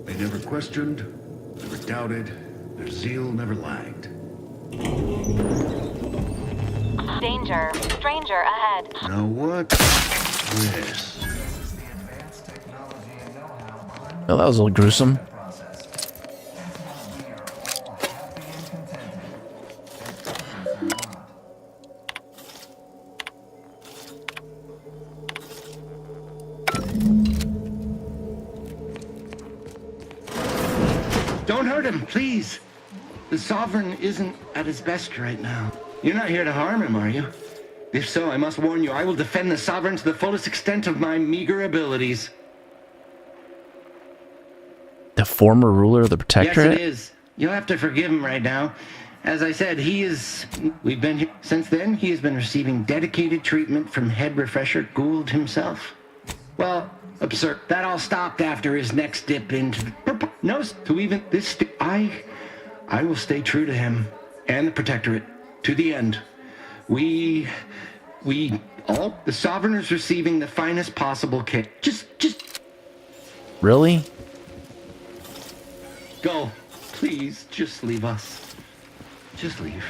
Speaker 18: They never questioned, never doubted, their zeal never lagged.
Speaker 8: Danger. Stranger ahead.
Speaker 18: Now what? This.
Speaker 1: Well, that was a little gruesome.
Speaker 20: Don't hurt him, please. The Sovereign isn't at his best right now. You're not here to harm him, are you? If so, I must warn you, I will defend the Sovereign to the fullest extent of my meager abilities.
Speaker 1: The former ruler of the Protectorate?
Speaker 20: Yes, it is. You'll have to forgive him right now. As I said, we've been here. Since then, he has been receiving dedicated treatment from head refresher Gould himself. Well, absurd. That all stopped after his next dip into I will stay true to him and the Protectorate to the end. The Sovereign is receiving the finest possible care. Just
Speaker 1: Really?
Speaker 20: go. Please, just leave us. Just leave.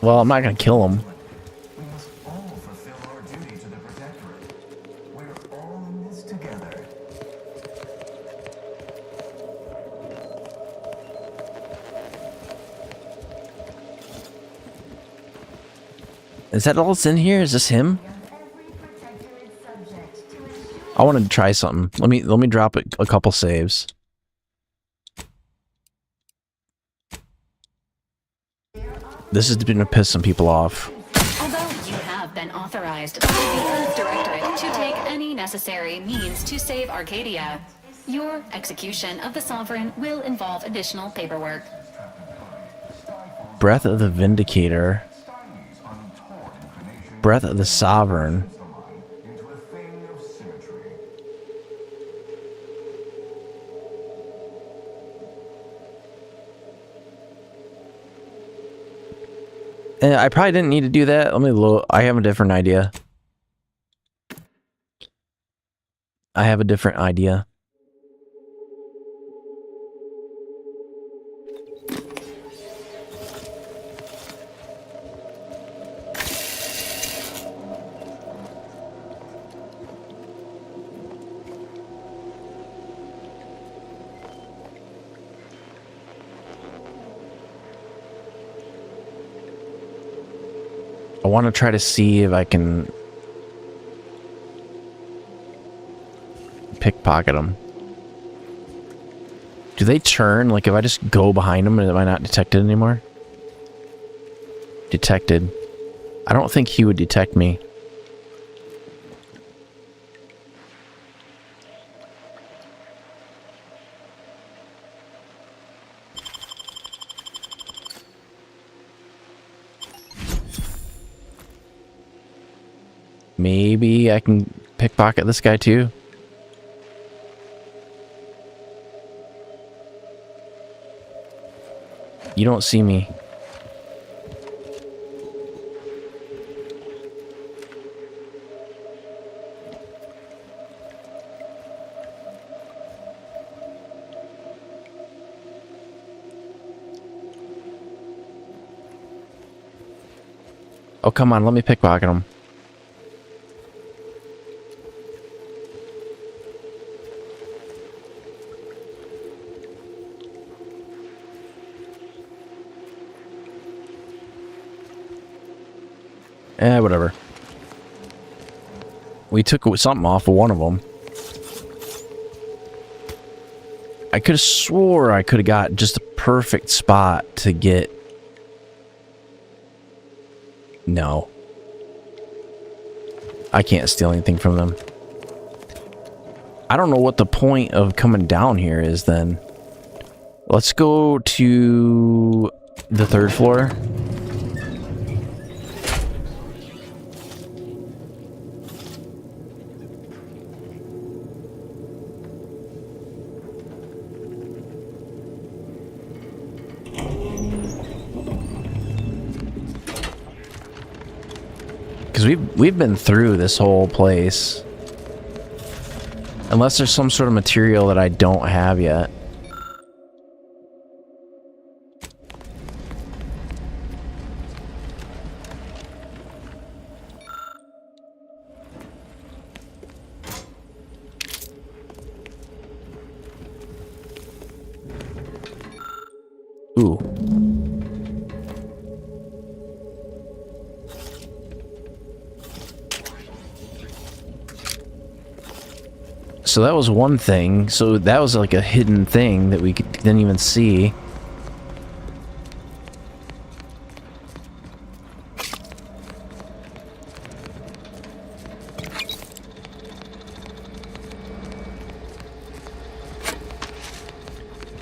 Speaker 1: Well, I'm not gonna kill him.
Speaker 11: We must all fulfill our duty to the Protectorate. We're all in this together.
Speaker 1: Is that all that's in here? Is this him? I wanted to try something. Let me drop a couple saves. This is gonna piss some people off.
Speaker 6: Although you have been authorized by the Earth Directorate to take any necessary means to save Arcadia, your execution of the Sovereign will involve additional paperwork.
Speaker 1: Breath of the Vindicator. Breath of the Sovereign. I probably didn't need to do that. Let me look. I have a different idea. I want to try to see if I can pickpocket them. Do they turn? Like, if I just go behind them, am I not detected anymore? Detected. I don't think he would detect me. Maybe I can pickpocket this guy too. You don't see me. Oh, come on, let me pickpocket him. Whatever. We took something off of one of them. I could have swore I could have got just a perfect spot to get... No. I can't steal anything from them. I don't know what the point of coming down here is then. Let's go to the 3rd floor. Because we've been through this whole place. Unless there's some sort of material that I don't have yet. Ooh. So that was one thing. So that was like a hidden thing that we didn't even see.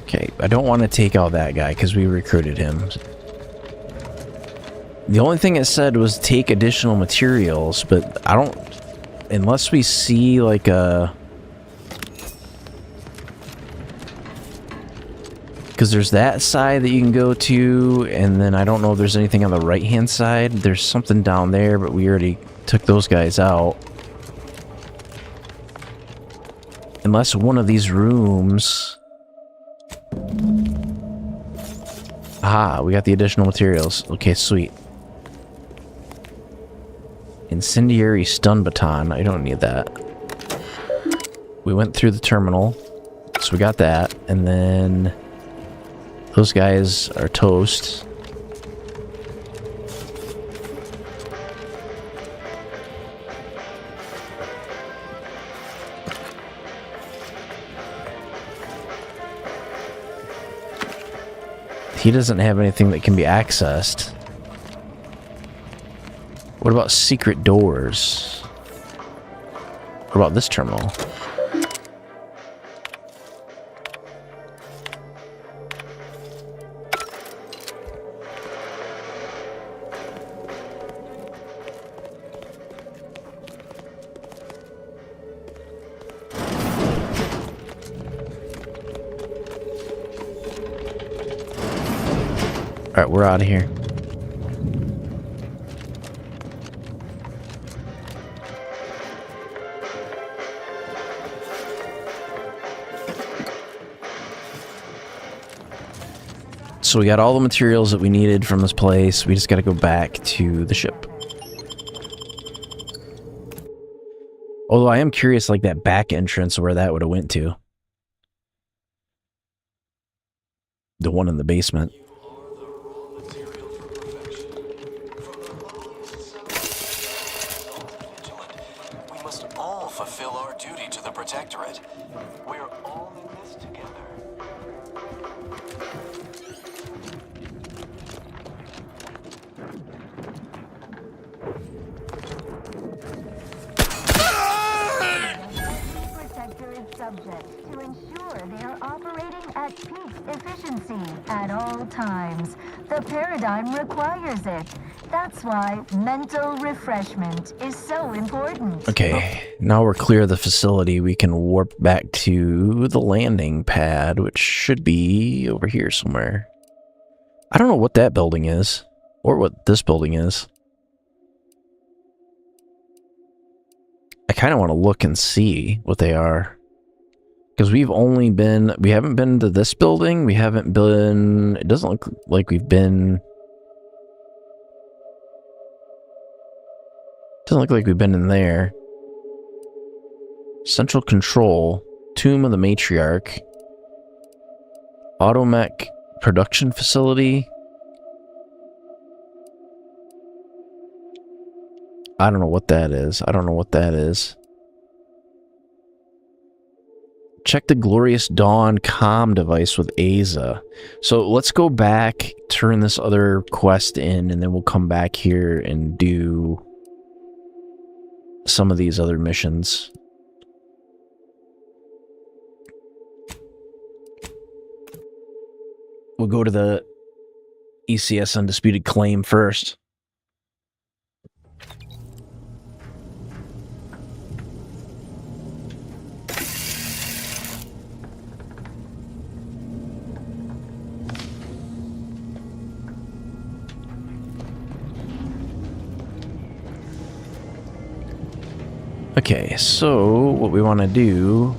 Speaker 1: Okay, I don't want to take out that guy because we recruited him. The only thing it said was take additional materials, but I don't... Unless we see like a... Because there's that side that you can go to, and then I don't know if there's anything on the right-hand side. There's something down there, but we already took those guys out. Unless one of these rooms... Ah, we got the additional materials. Okay, sweet. Incendiary stun baton. I don't need that. We went through the terminal, so we got that, and then... Those guys are toast. He doesn't have anything that can be accessed. What about secret doors? What about this terminal? Alright, we're out of here. So we got all the materials that we needed from this place. We just got to go back to the ship. Although I am curious, like that back entrance, where that would have went to. The one in the basement.
Speaker 2: fulfill our duty to the Protectorate. We're all in this together.
Speaker 12: Protector is subject to ensure they are operating at peak efficiency at all times. The paradigm requires it. That's why mental refreshment is so important.
Speaker 1: Okay, now we're clear of the facility. We can warp back to the landing pad, which should be over here somewhere. I don't know what that building is, or what this building is. I kind of want to look and see what they are. Because we haven't been to this building. We haven't been, it doesn't look like we've been. Doesn't look like we've been in there. Central Control, Tomb of the Matriarch, Automech Production Facility. I don't know what that is. Check the Glorious Dawn comm device with Aza. So let's go back, turn this other quest in, and then we'll come back here and do some of these other missions. We'll go to the ECS Undisputed Claim first. Okay, so what we want to do,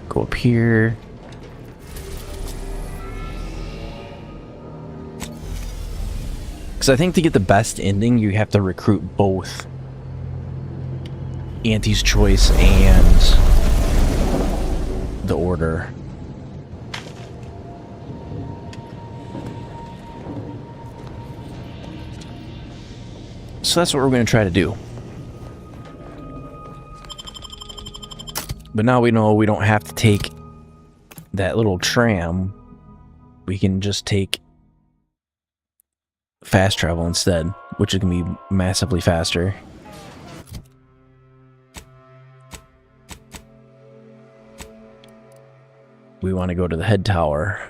Speaker 1: go up here. Because I think to get the best ending, you have to recruit both Auntie's Choice and the Order. So that's what we're going to try to do. But now we know we don't have to take that little tram. We can just take fast travel instead, which is going to be massively faster. We want to go to the head tower.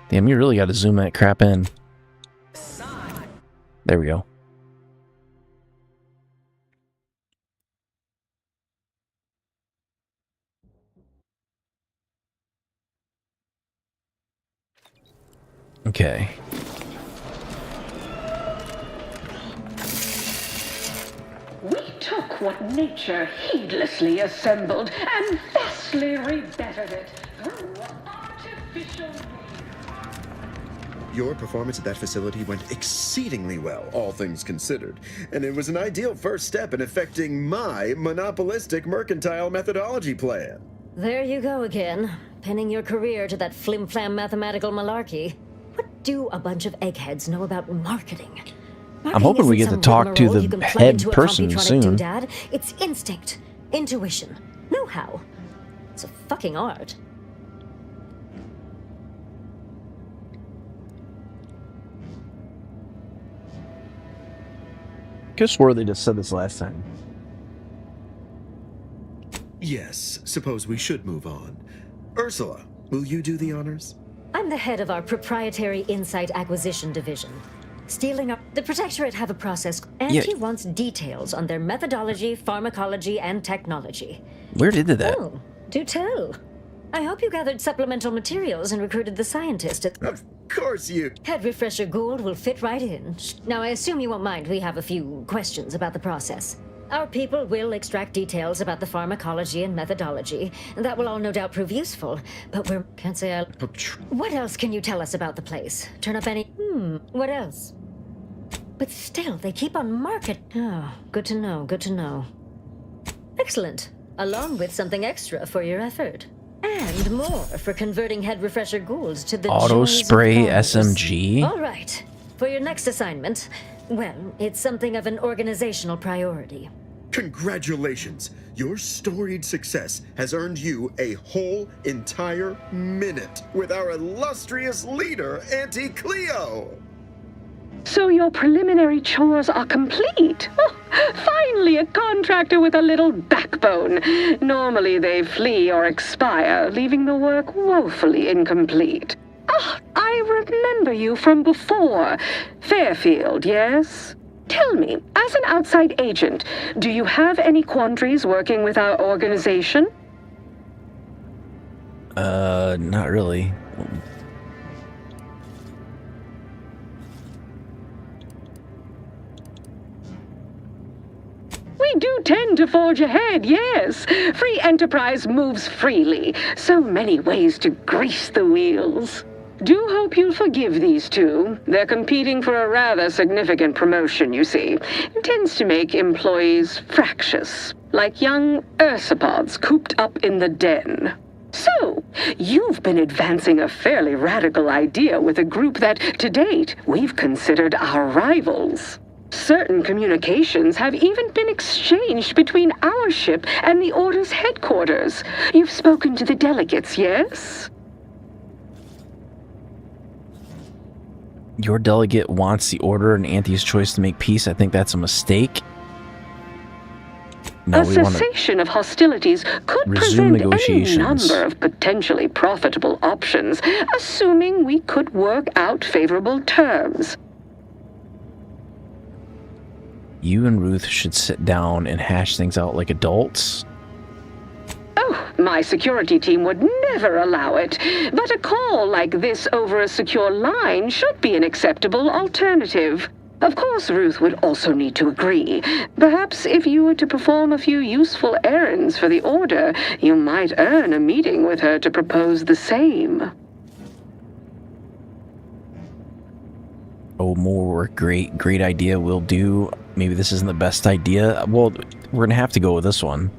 Speaker 1: Damn, you really got to zoom that crap in. There we go. Okay.
Speaker 9: We took what nature heedlessly assembled and vastly rebettered it through artificial.
Speaker 25: Your performance at that facility went exceedingly well, all things considered, and it was an ideal first step in effecting my monopolistic mercantile methodology plan.
Speaker 26: There you go again, pinning your career to that flim-flam mathematical malarkey. What do a bunch of eggheads know about marketing?
Speaker 1: I'm hoping we get to talk to the head person soon.
Speaker 26: Doodad. It's instinct, intuition, know-how. It's a fucking art.
Speaker 1: Could have swore they just said this last time.
Speaker 25: Yes, suppose we should move on. Ursula, will you do the honors?
Speaker 26: I'm the head of our proprietary insight acquisition division. Stealing up. The Protectorate have a process, and he wants details on their methodology, pharmacology, and technology.
Speaker 1: Where did that?
Speaker 26: Oh, do tell. I hope you gathered supplemental materials and recruited the scientist.
Speaker 25: Of course you...
Speaker 26: Head Refresher Gould will fit right in. Now, I assume you won't mind we have a few questions about the process. Our people will extract details about the pharmacology and methodology. That will all no doubt prove useful, but can't say I... What else can you tell us about the place? Turn up any... what else? But still, they keep on market... Oh, good to know, good to know. Excellent. Along with something extra for your effort. And more for converting head refresher ghouls to the
Speaker 1: Auto
Speaker 26: joys of
Speaker 1: spray
Speaker 26: powers.
Speaker 1: SMG.
Speaker 26: All right. For your next assignment, well, it's something of an organizational priority.
Speaker 25: Congratulations! Your storied success has earned you a whole entire minute with our illustrious leader, Auntie Cleo!
Speaker 9: So your preliminary chores are complete. Oh, finally a contractor with a little backbone. Normally they flee or expire, leaving the work woefully incomplete. Ah, I remember you from before. Fairfield, yes? Tell me, as an outside agent, do you have any quandaries working with our organization?
Speaker 1: Not really.
Speaker 9: We do tend to forge ahead, yes. Free enterprise moves freely. So many ways to grease the wheels. Do hope you'll forgive these two. They're competing for a rather significant promotion, you see. It tends to make employees fractious, like young ursopods cooped up in the den. So, you've been advancing a fairly radical idea with a group that, to date, we've considered our rivals. Certain communications have even been exchanged between our ship and the Order's headquarters. You've spoken to the delegates, yes?
Speaker 1: Your delegate wants the Order and Auntie's choice to make peace. I think that's a mistake. No,
Speaker 9: A
Speaker 1: we want to
Speaker 9: cessation of hostilities could
Speaker 1: resume
Speaker 9: present any
Speaker 1: negotiations.
Speaker 9: number of potentially profitable options, assuming we could work out favorable terms.
Speaker 1: You and Ruth should sit down and hash things out like adults.
Speaker 9: Oh, my security team would never allow it. But a call like this over a secure line should be an acceptable alternative. Of course, Ruth would also need to agree. Perhaps if you were to perform a few useful errands for the Order, you might earn a meeting with her to propose the same.
Speaker 1: Oh, more work. Great idea. Will do. Maybe this isn't the best idea. Well, we're gonna have to go with this one.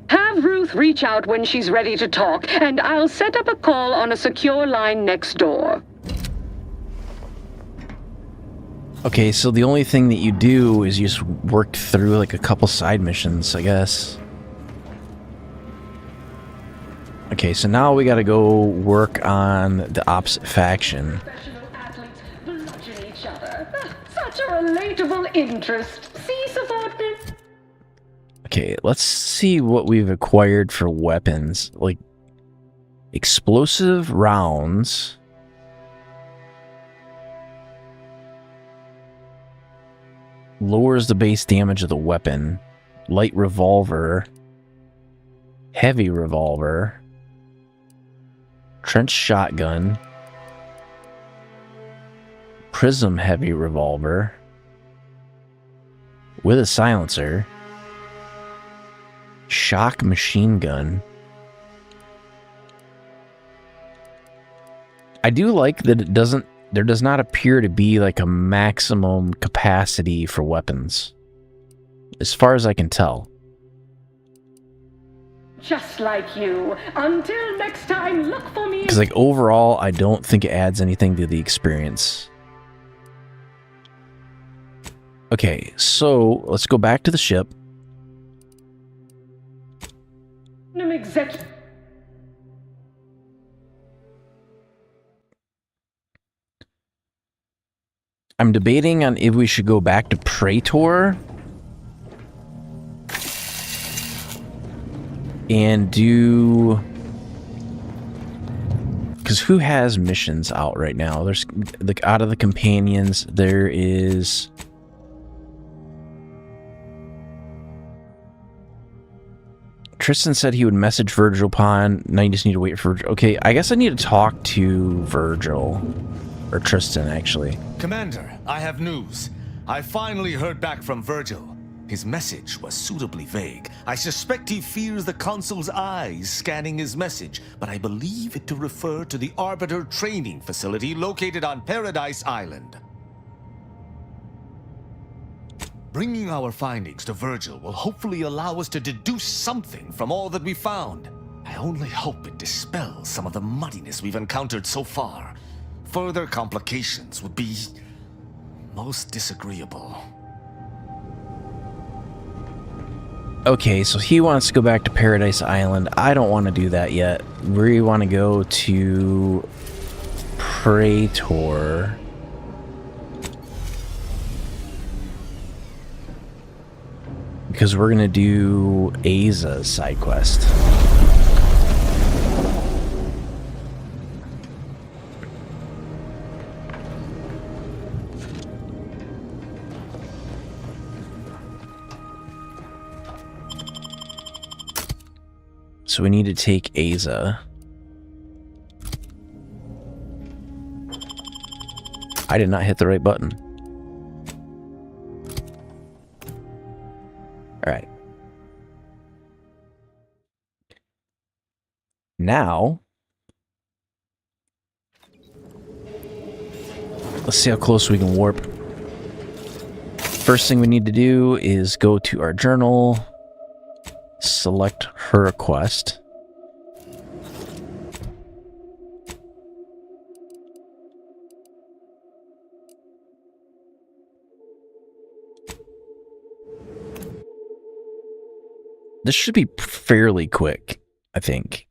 Speaker 9: Have Ruth reach out when she's ready to talk, and I'll set up a call on a secure line next door.
Speaker 1: Okay, so the only thing that you do is you just work through like a couple side missions, I guess. Okay, so now we gotta go work on the opposite faction.
Speaker 9: Bludgeon each other. Such a relatable interest. See, subordinate?
Speaker 1: Okay, let's see what we've acquired for weapons. Like, explosive rounds. Lowers the base damage of the weapon. Light revolver. Heavy revolver. Trench shotgun. Prism heavy revolver. With a silencer. Shock machine gun. I do like that it doesn't, there does not appear to be like a maximum capacity for weapons. As far as I can tell.
Speaker 9: Just like you. Until next time, look for me.
Speaker 1: Because like overall, I don't think it adds anything to the experience. Okay, so let's go back to the ship. I'm debating on if we should go back to Praetor and do, because who has missions out right now? There's like out of the companions, there is Tristan said he would message Virgil upon. Now you just need to wait for. Okay, I guess I need to talk to Virgil. Or Tristan, actually.
Speaker 13: Commander, I have news. I finally heard back from Virgil. His message was suitably vague. I suspect he fears the Consul's eyes scanning his message, but I believe it to refer to the Arbiter training facility located on Paradise Island. Bringing our findings to Virgil will hopefully allow us to deduce something from all that we found. I only hope it dispels some of the muddiness we've encountered so far. Further complications would be most disagreeable.
Speaker 1: Okay, so he wants to go back to Paradise Island. I don't want to do that yet. We want to go to Praetor. Because we're going to do Aza's side quest. So we need to take Aza. I did not hit the right button. Alright. Now, let's see how close we can warp. First thing we need to do is go to our journal, select her request. This should be fairly quick, I think.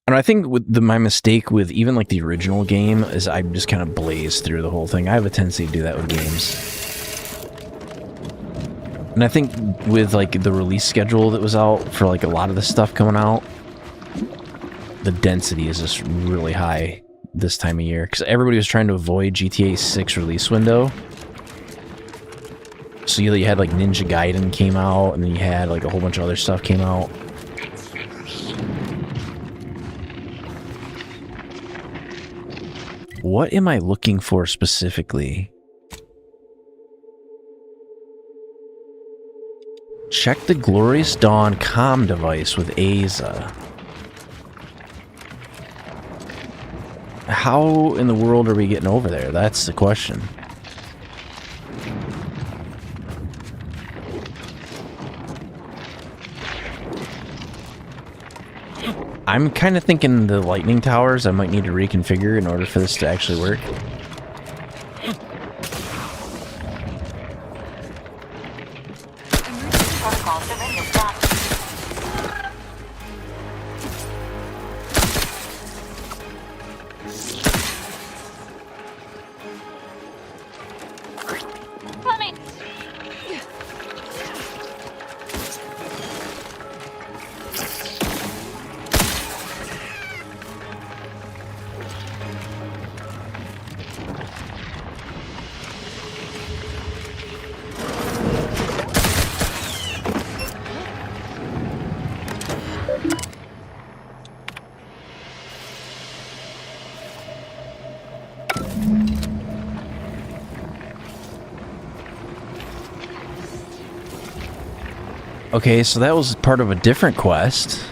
Speaker 1: And I think with my mistake with even like the original game is I just kind of blazed through the whole thing. I have a tendency to do that with games. And I think with like the release schedule that was out for like a lot of the stuff coming out, the density is just really high this time of year because everybody was trying to avoid GTA 6 release window. So you had like Ninja Gaiden came out, and then you had like a whole bunch of other stuff came out. What am I looking for specifically? Check the Glorious Dawn comm device with Aza. How in the world are we getting over there? That's the question. I'm kind of thinking the lightning towers I might need to reconfigure in order for this to actually work. Okay, so that was part of a different quest.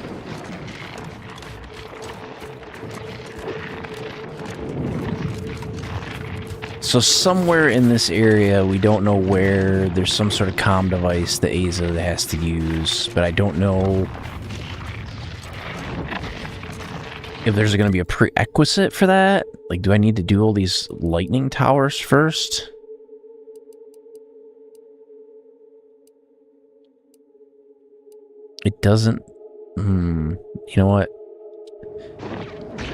Speaker 1: So somewhere in this area, we don't know where, there's some sort of comm device that Aza has to use, but I don't know if there's going to be a prerequisite for that. Like, do I need to do all these lightning towers first? It doesn't... you know what?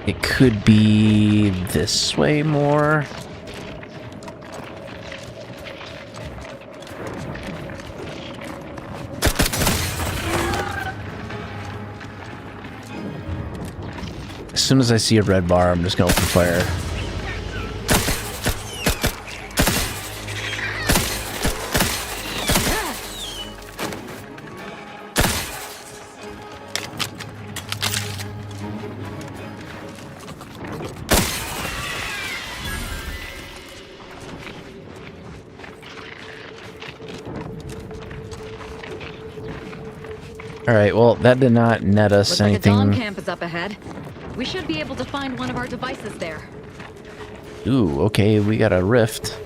Speaker 1: It could be this way more. As soon as I see a red bar, I'm just gonna open fire. Alright, well, that did not net us
Speaker 3: Looks
Speaker 1: anything.
Speaker 3: like a Dawn camp is up ahead. We should be able to find one of our devices there.
Speaker 1: Ooh, okay, we got a rift.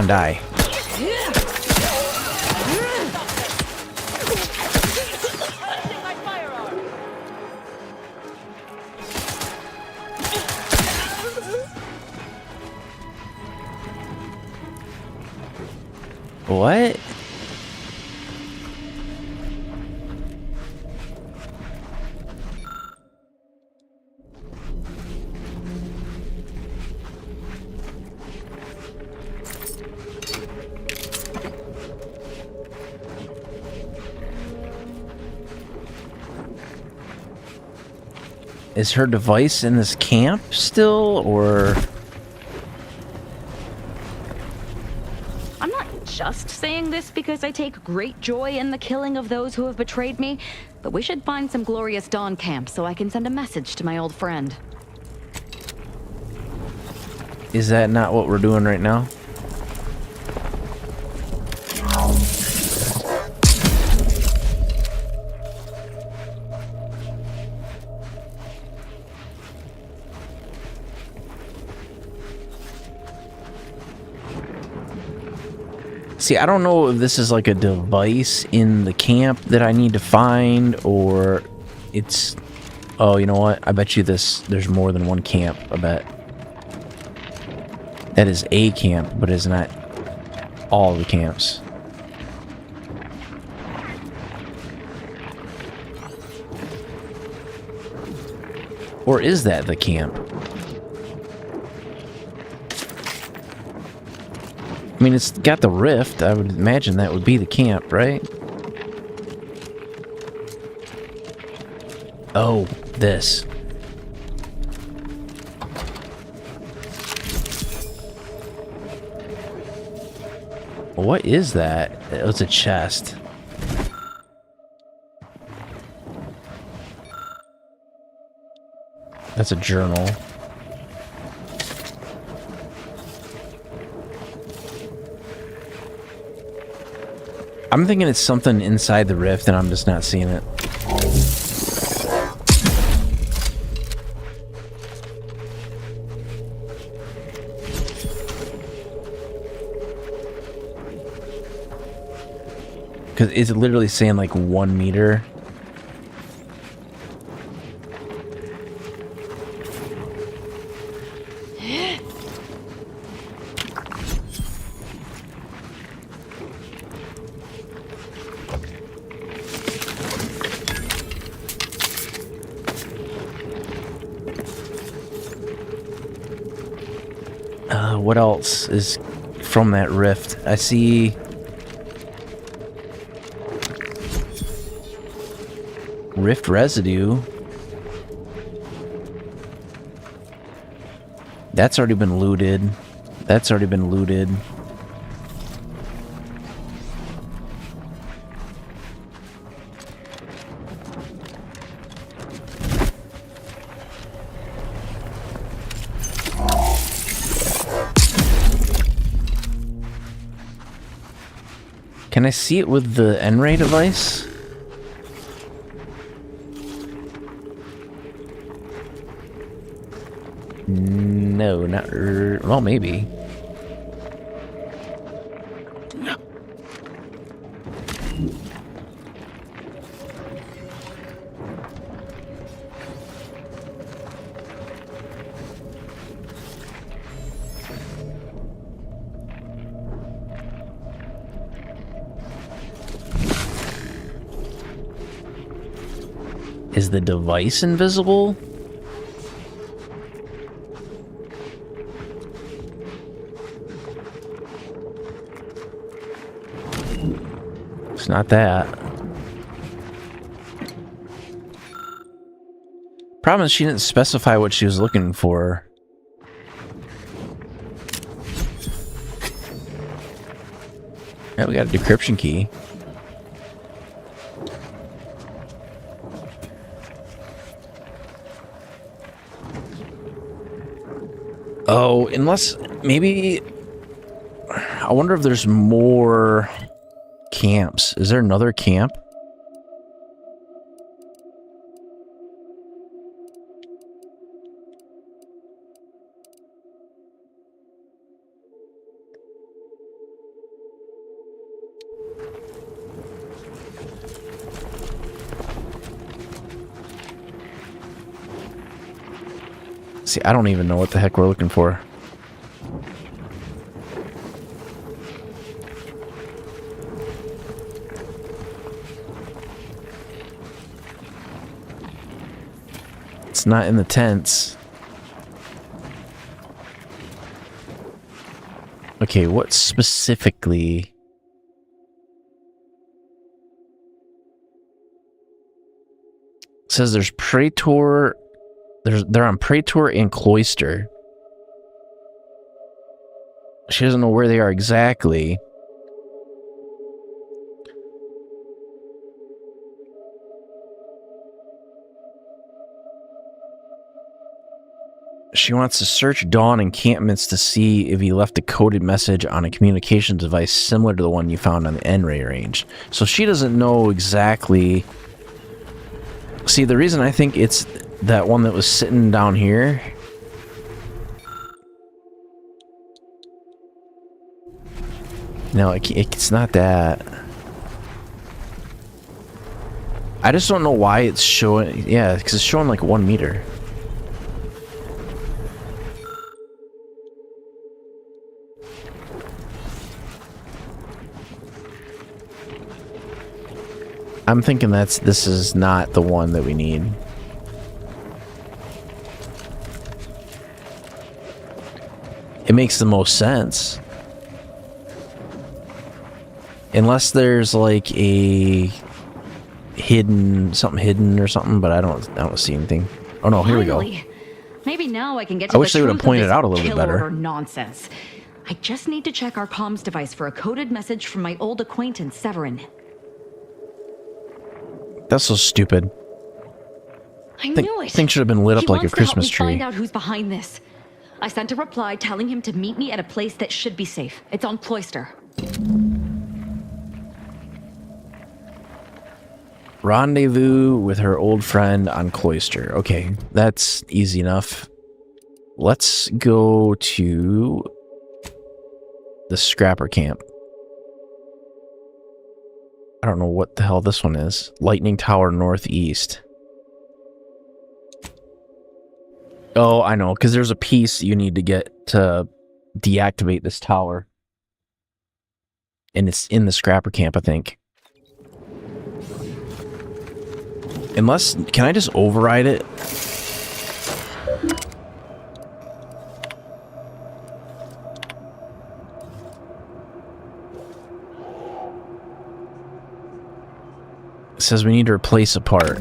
Speaker 1: on, die. What? Is her device in this camp still, or...?
Speaker 3: I'm not just saying this because I take great joy in the killing of those who have betrayed me, but we should find some Glorious Dawn camps so I can send a message to my old friend.
Speaker 1: Is that not what we're doing right now? See, I don't know if this is like a device in the camp that I need to find, or it's... Oh, you know what? I bet you there's more than one camp, I bet. That is a camp, but it's not all the camps. Or is that the camp? I mean, it's got the rift. I would imagine that would be the camp, right? Oh, this. What is that? Oh, it's a chest. That's a journal. I'm thinking it's something inside the rift and I'm just not seeing it. Because it's literally saying like 1 meter. What else is from that rift? I see rift residue. That's already been looted. That's already been looted. Can I see it with the N-ray device? No, not... well, maybe. Is the device invisible? It's not that. Problem is she didn't specify what she was looking for. Yeah, we got a decryption key. Oh, unless maybe I wonder if there's more camps. Is there another camp? See, I don't even know what the heck we're looking for. It's not in the tents. Okay, what specifically? It says there's Praetor. They're on Praetor and Cloister. She doesn't know where they are exactly. She wants to search Dawn encampments to see if he left a coded message on a communication device similar to the one you found on the N-ray range. So she doesn't know exactly. See, the reason I think it's that one that was sitting down here. No, it's not that. I just don't know why it's showing. Yeah, because it's showing like 1 meter. I'm thinking this is not the one that we need. It makes the most sense. Unless there's like a something hidden or something, but I don't see anything. Oh no, here we go.
Speaker 3: Maybe now I can get to
Speaker 1: I wish they would have pointed out a little bit better.
Speaker 3: Order nonsense. I just need to check our comms device for a coded message from my old acquaintance Severin.
Speaker 1: That's so stupid.
Speaker 3: I knew it.
Speaker 1: Things should have been lit up like a Christmas tree.
Speaker 3: Find out who's behind this. I sent a reply telling him to meet me at a place that should be safe. It's on Cloister.
Speaker 1: Rendezvous with her old friend on Cloister. Okay, that's easy enough. Let's go to the Scrapper Camp. I don't know what the hell this one is. Lightning Tower Northeast. Oh, I know, because there's a piece you need to get to deactivate this tower. And it's in the Scrapper Camp, I think. Unless, can I just override it? It says we need to replace a part.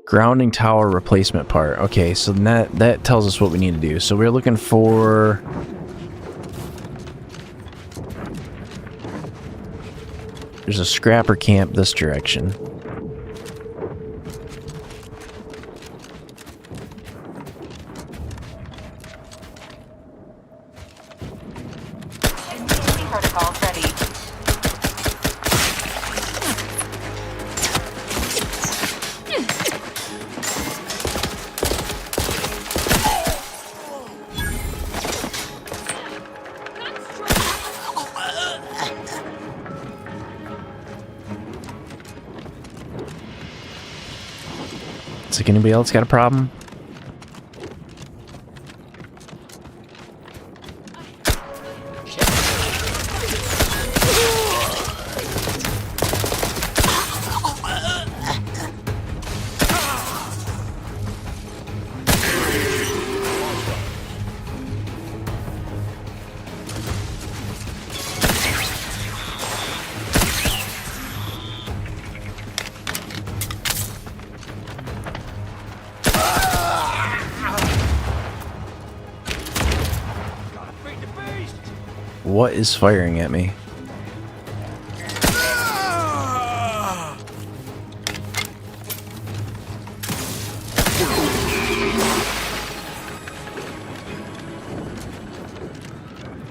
Speaker 1: Grounding tower replacement part. Okay, so that tells us what we need to do. So we're looking for... There's a Scrapper Camp this direction.
Speaker 8: Protocols ready.
Speaker 1: Is like anybody else got a problem? What is firing at me?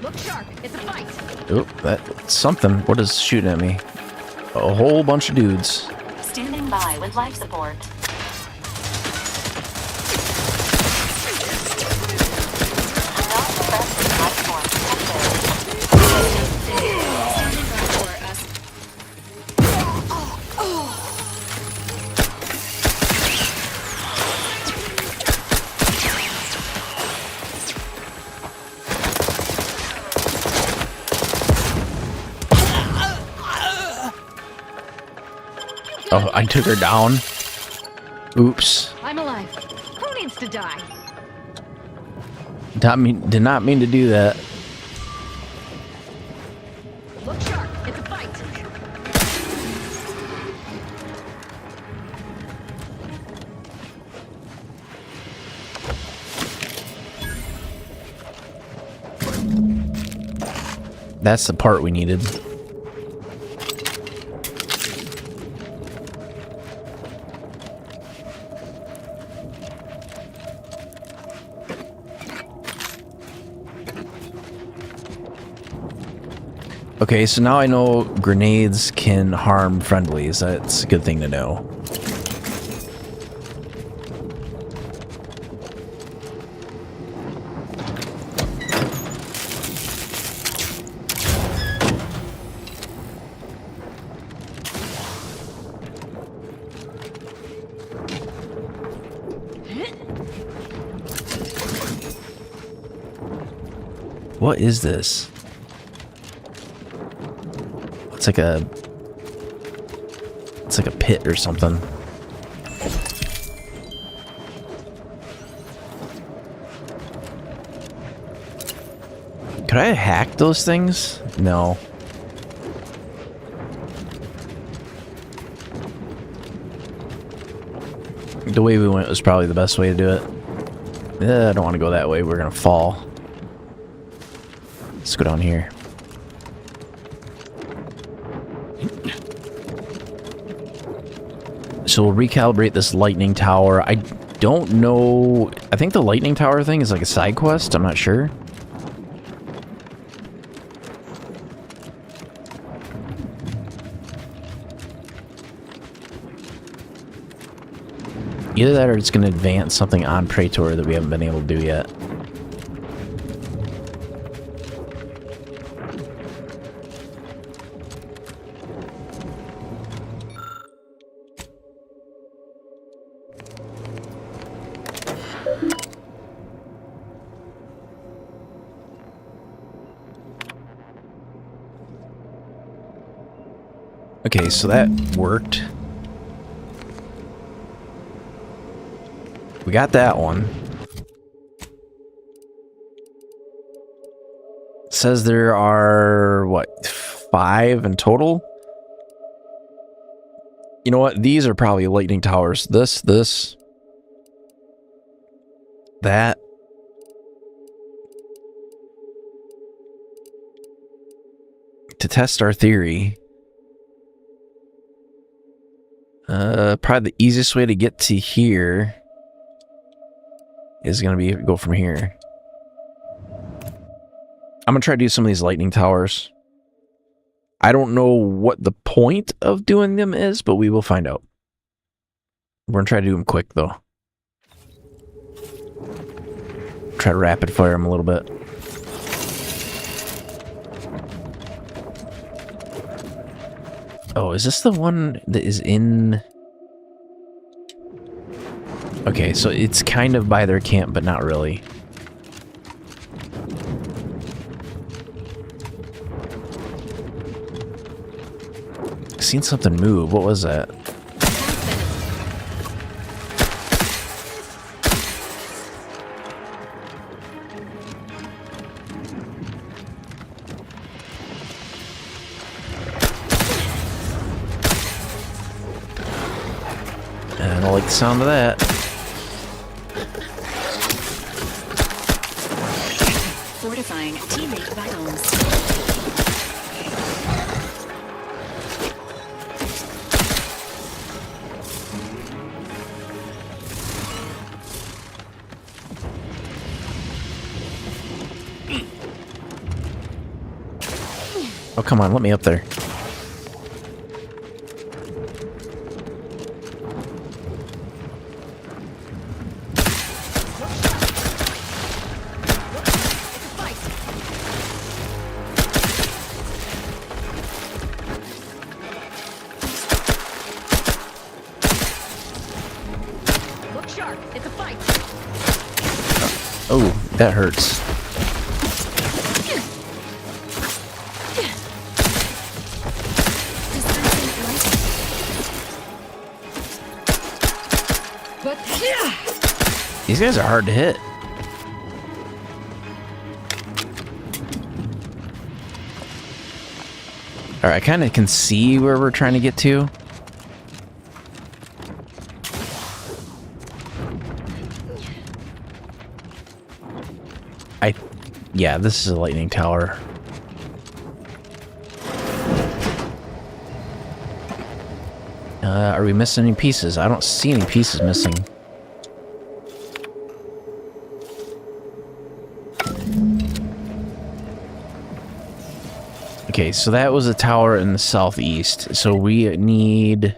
Speaker 3: Look sharp, it's a fight.
Speaker 1: Oop, that's something. What is shooting at me? A whole bunch of dudes.
Speaker 8: Standing by with life support.
Speaker 1: Oh, I took her down. Oops.
Speaker 3: I'm alive. Who needs to die?
Speaker 1: Did not mean to do that.
Speaker 3: Look sharp. It's a fight.
Speaker 1: That's the part we needed. Okay, so now I know grenades can harm friendlies. That's a good thing to know. What is this? It's like a pit or something. Could I hack those things? No. The way we went was probably the best way to do it. I don't want to go that way. We're gonna fall. Let's go down here. So we'll recalibrate this lightning tower. I don't know. I think the lightning tower thing is like a side quest. I'm not sure. Either that or it's going to advance something on Praetor that we haven't been able to do yet. Okay, so that worked. We got that one. It says there are, what, 5 in total? You know what? These are probably lightning towers. This, that. To test our theory, probably the easiest way to get to here is going to be go from here. I'm going to try to do some of these lightning towers. I don't know what the point of doing them is, but we will find out. We're going to try to do them quick, though. Try to rapid fire them a little bit. Oh, is this the one that is in... Okay, so it's kind of by their camp, but not really. Seen something move. What was that? I don't like the sound of that.
Speaker 6: Fortifying teammate vitals.
Speaker 1: Oh, come on, let me up there.
Speaker 3: Look sharp. It's a fight.
Speaker 1: Oh, that hurts. These guys are hard to hit. Alright, I kind of can see where we're trying to get to. Yeah, this is a lightning tower. Are we missing any pieces? I don't see any pieces missing. Okay, so that was a tower in the southeast. So we need...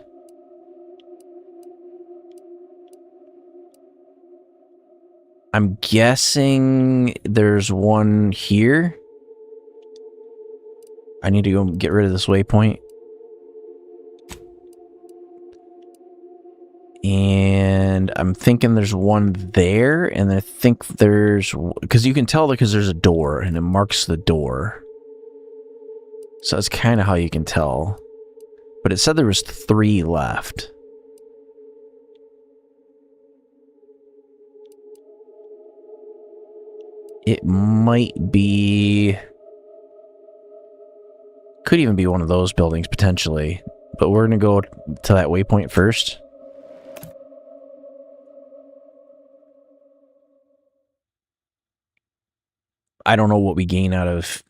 Speaker 1: I'm guessing there's one here. I need to go get rid of this waypoint. And I'm thinking there's one there, and I think there's... Because you can tell because there's a door, and it marks the door. So that's kind of how you can tell. But it said there was 3 left. It might be... Could even be one of those buildings, potentially. But we're going to go to that waypoint first. I don't know what we gain out of...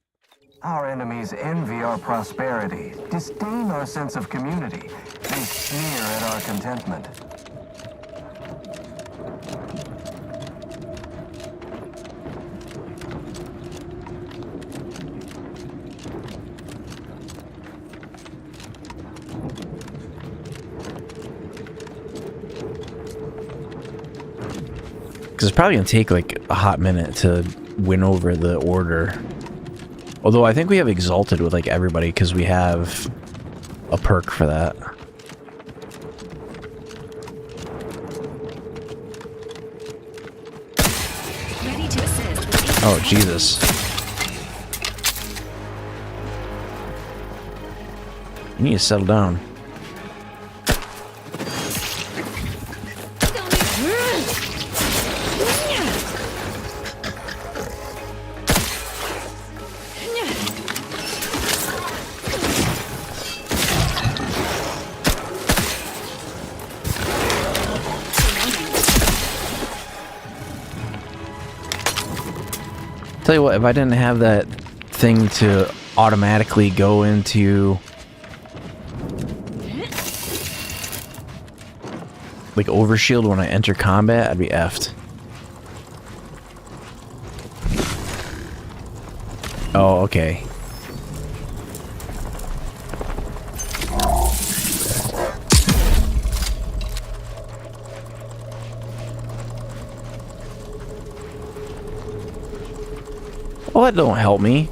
Speaker 11: Our enemies envy our prosperity, disdain our sense of community. They sneer at our contentment.
Speaker 1: Because it's probably going to take like a hot minute to win over the order. Although I think we have Exalted with like everybody because we have a perk for that.
Speaker 6: Ready to assist with
Speaker 1: Oh, Jesus. You need to settle down. Tell you what, if I didn't have that thing to automatically go into like overshield when I enter combat, I'd be effed. Oh, okay. Well, that don't help me.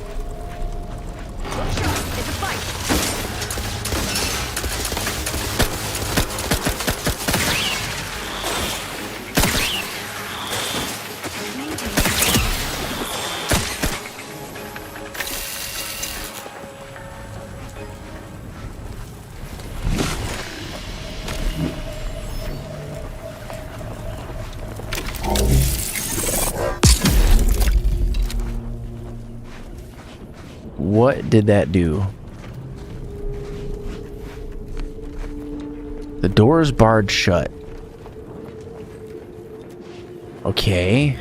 Speaker 1: What did that do? The door is barred shut. Okay.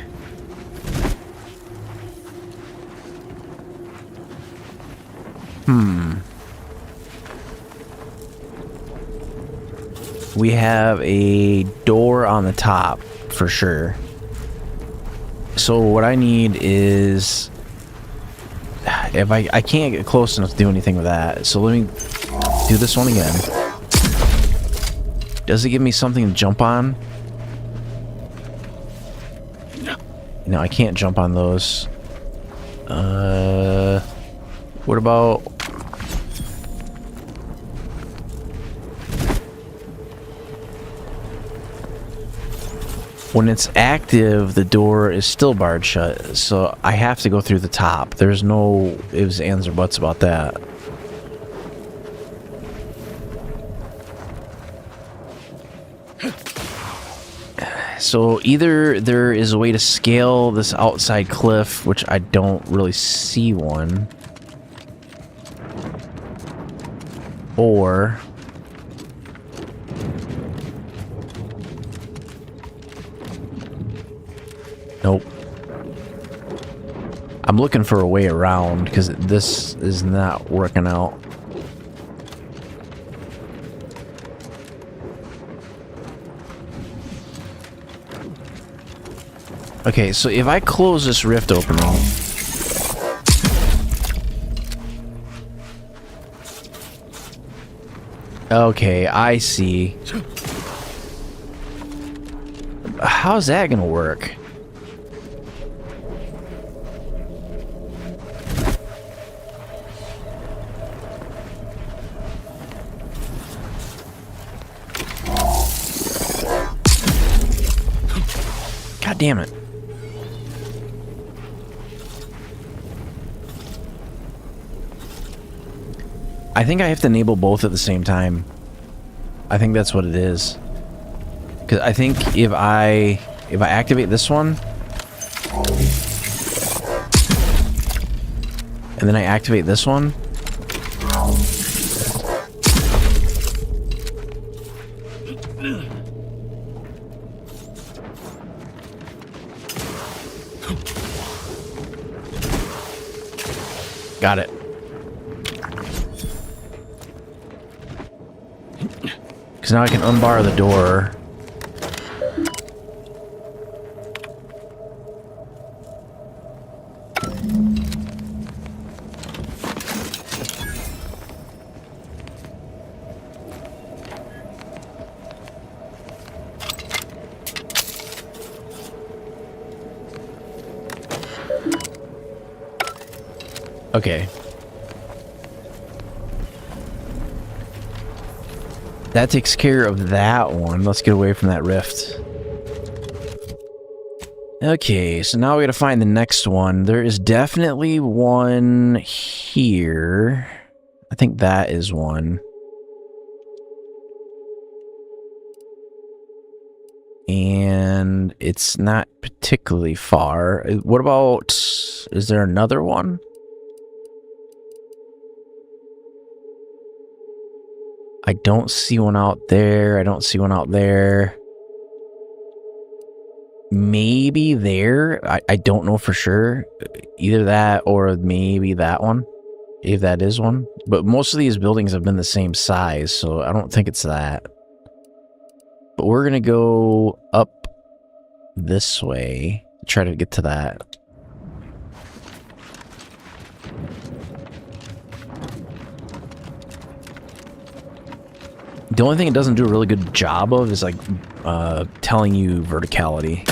Speaker 1: We have a door on the top for sure. So what I need is... If I can't get close enough to do anything with that, so let me do this one again. Does it give me something to jump on? No, I can't jump on those. What about... When it's active, the door is still barred shut, so I have to go through the top. There's no ifs, ands, or buts about that. So either there is a way to scale this outside cliff, which I don't really see one, or nope. I'm looking for a way around because this is not working out. Okay, so if I close this rift open, okay, I see. How's that gonna work? God damn it. I think I have to enable both at the same time. I think that's what it is. Because I think if I activate this one, and then I activate this one, got it. Because now I can unbar the door. Okay. That takes care of that one. Let's get away from that rift. Okay, so now we gotta find the next one. There is definitely one here. I think that is one. And it's not particularly far. What about... is there another one? I don't see one out there. I don't see one out there. Maybe there. I don't know for sure. Either that or maybe that one. If that is one. But most of these buildings have been the same size, so I don't think it's that. But we're going to go up this way. Try to get to that. The only thing it doesn't do a really good job of is like telling you verticality.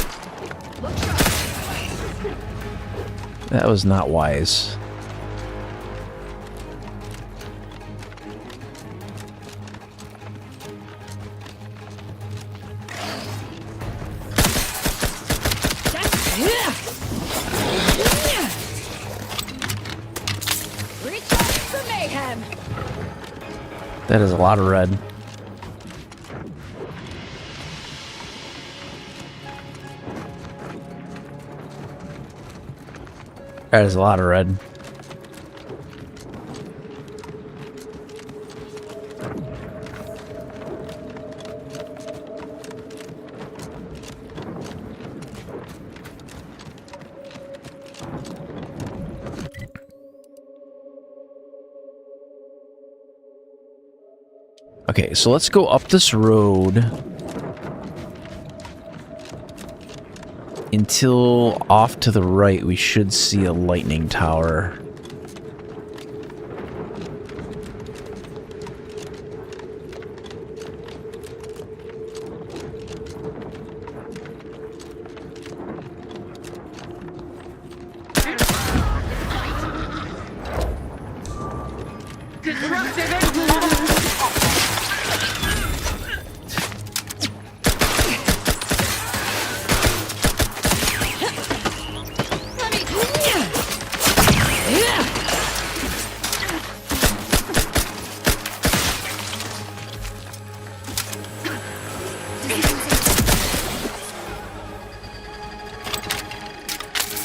Speaker 1: That was not wise. That is a lot of red. That is a lot of red. Okay, so let's go up this road until off to the right we should see a lightning tower.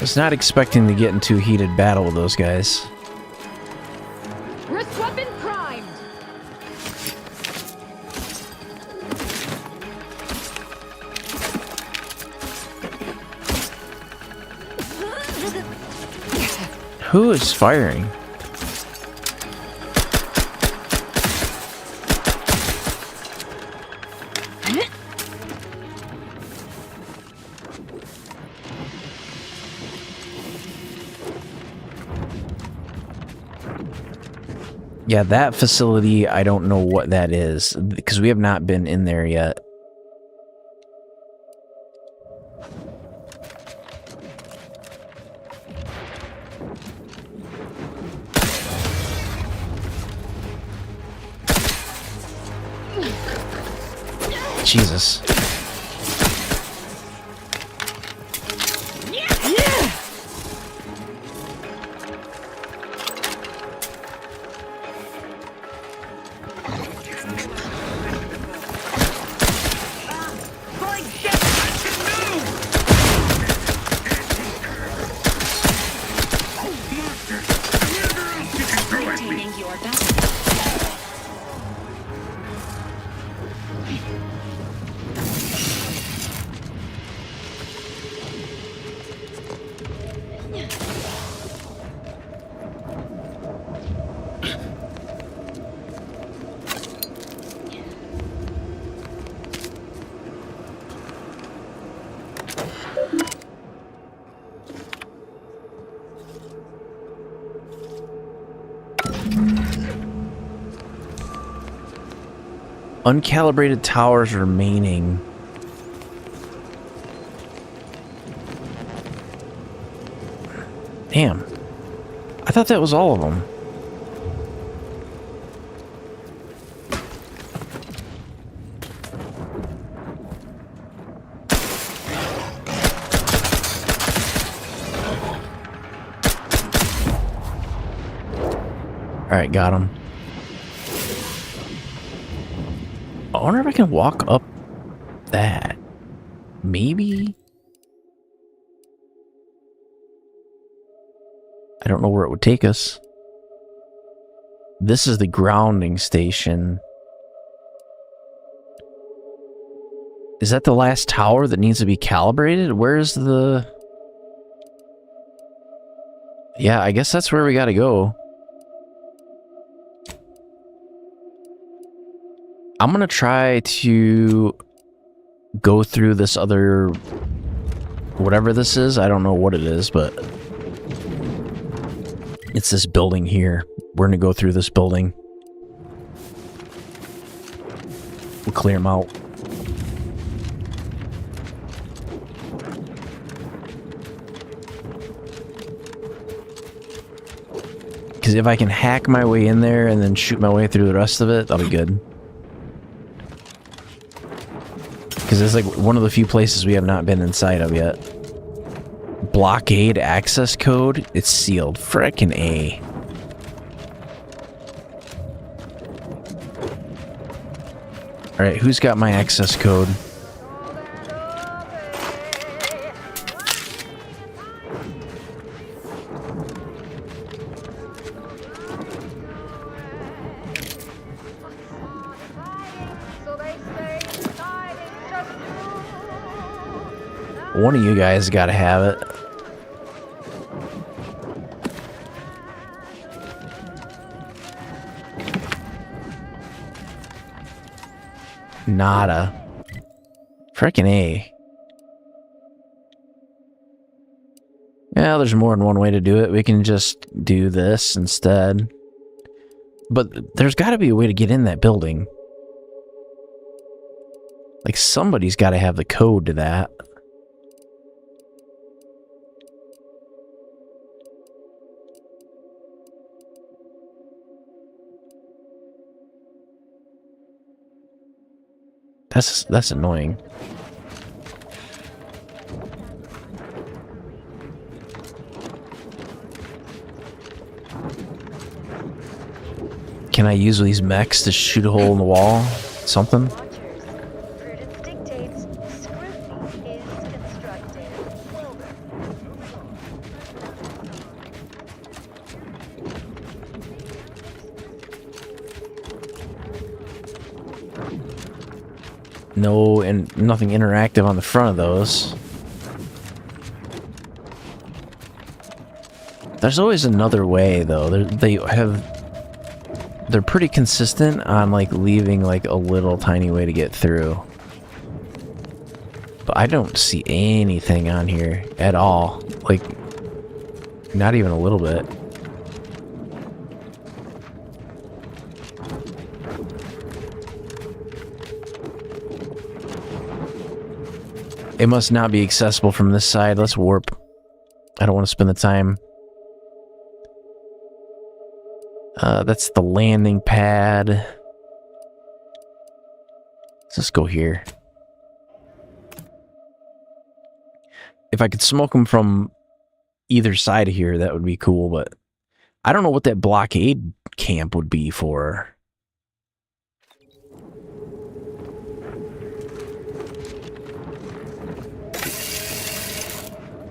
Speaker 1: was not expecting to get into a heated battle with those guys.
Speaker 4: Wrist weapon primed.
Speaker 1: Who is firing? Yeah, that facility, I don't know what that is, because we have not been in there yet. Jesus. Uncalibrated towers remaining. Damn. I thought that was all of them. Alright, got him. I wonder if I can walk up that. Maybe? I don't know where it would take us. This is the grounding station. Is that the last tower that needs to be calibrated? Where's the... Yeah, I guess that's where we gotta go. I'm gonna try to go through this other, whatever this is. I don't know what it is, but it's this building here. We're gonna go through this building. We'll clear them out. Because if I can hack my way in there and then shoot my way through the rest of it, that'll be good. Because it's like one of the few places we have not been inside of yet. Blockade access code. It's sealed. Frickin' A. Alright, who's got my access code? One of you guys gotta have it. Nada. Frickin' A. Yeah, there's more than one way to do it. We can just do this instead. But there's gotta be a way to get in that building. Like, somebody's gotta have the code to that. That's annoying. Can I use these mechs to shoot a hole in the wall? Something? No, and nothing interactive on the front of those. There's always another way, though. They're pretty consistent on, like, leaving, like, a little tiny way to get through. But I don't see anything on here at all. Like, not even a little bit. It must not be accessible from this side. Let's warp. I don't want to spend the time. That's the landing pad. Let's just go here. If I could smoke them from either side of here, that would be cool, but I don't know what that blockade camp would be for.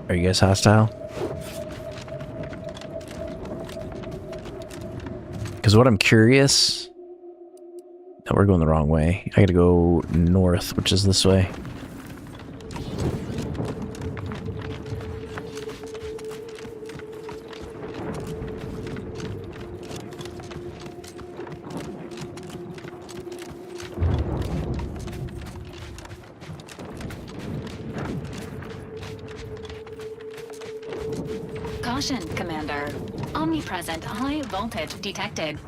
Speaker 1: Are you guys hostile? Because what I'm curious... No, we're going the wrong way. I gotta go north, which is this way.
Speaker 6: Caution, Commander. Omnipresent high voltage detected.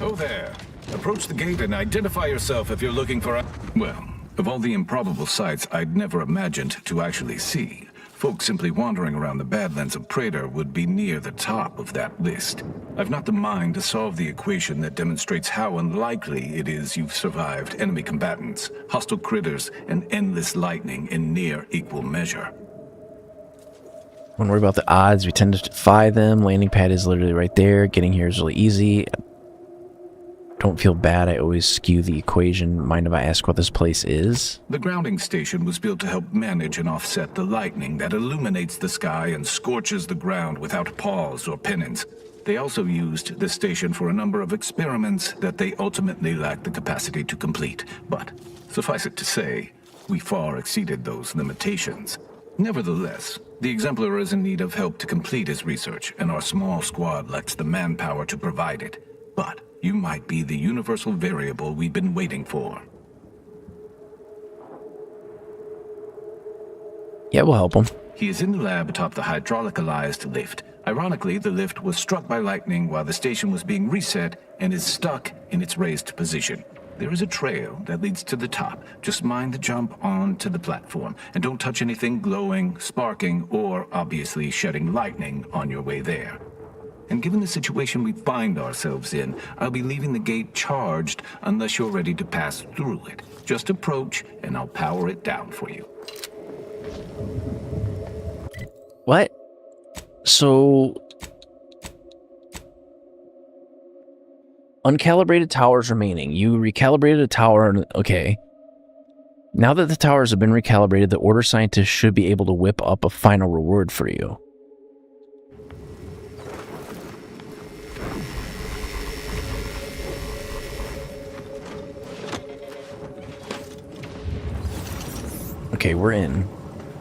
Speaker 4: Oh there. Approach the gate and identify yourself if you're looking for a... Well, of all the improbable sights I'd never imagined to actually see, folks simply wandering around the Badlands of Praetor would be near the top of that list. I've not the mind to solve the equation that demonstrates how unlikely it is you've survived enemy combatants, hostile critters, and endless lightning in near equal measure.
Speaker 1: Don't worry about the odds. We tend to defy them. Landing pad is literally right there. Getting here is really easy. Don't feel bad. I always skew the equation. Mind if I ask what this place is?
Speaker 4: The grounding station was built to help manage and offset the lightning that illuminates the sky and scorches the ground without pause or penance. They also used the station for a number of experiments that they ultimately lacked the capacity to complete. But suffice it to say, we far exceeded those limitations. Nevertheless, the Exemplar is in need of help to complete his research, and our small squad lacks the manpower to provide it. But you might be the universal variable we've been waiting for.
Speaker 1: Yeah, we'll help him.
Speaker 4: He is in the lab atop the hydraulicalized lift. Ironically, the lift was struck by lightning while the station was being reset and is stuck in its raised position. There is a trail that leads to the top. Just mind the jump onto the platform, and don't touch anything glowing, sparking, or obviously shedding lightning on your way there. And given the situation we find ourselves in, I'll be leaving the gate charged unless you're ready to pass through it. Just approach, and I'll power it down for you.
Speaker 1: What? So... uncalibrated towers remaining. You recalibrated a tower, and okay. Now that the towers have been recalibrated, the Order scientists should be able to whip up a final reward for you. Okay, we're in.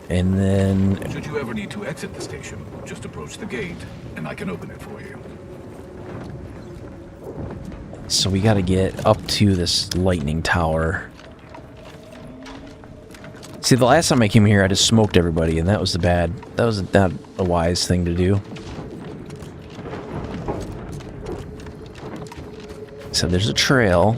Speaker 1: And then...
Speaker 4: should you ever need to exit the station, just approach the gate, and I can open it for you.
Speaker 1: So we gotta get up to this lightning tower. See, the last time I came here, I just smoked everybody, and that was not a wise thing to do. So there's a trail.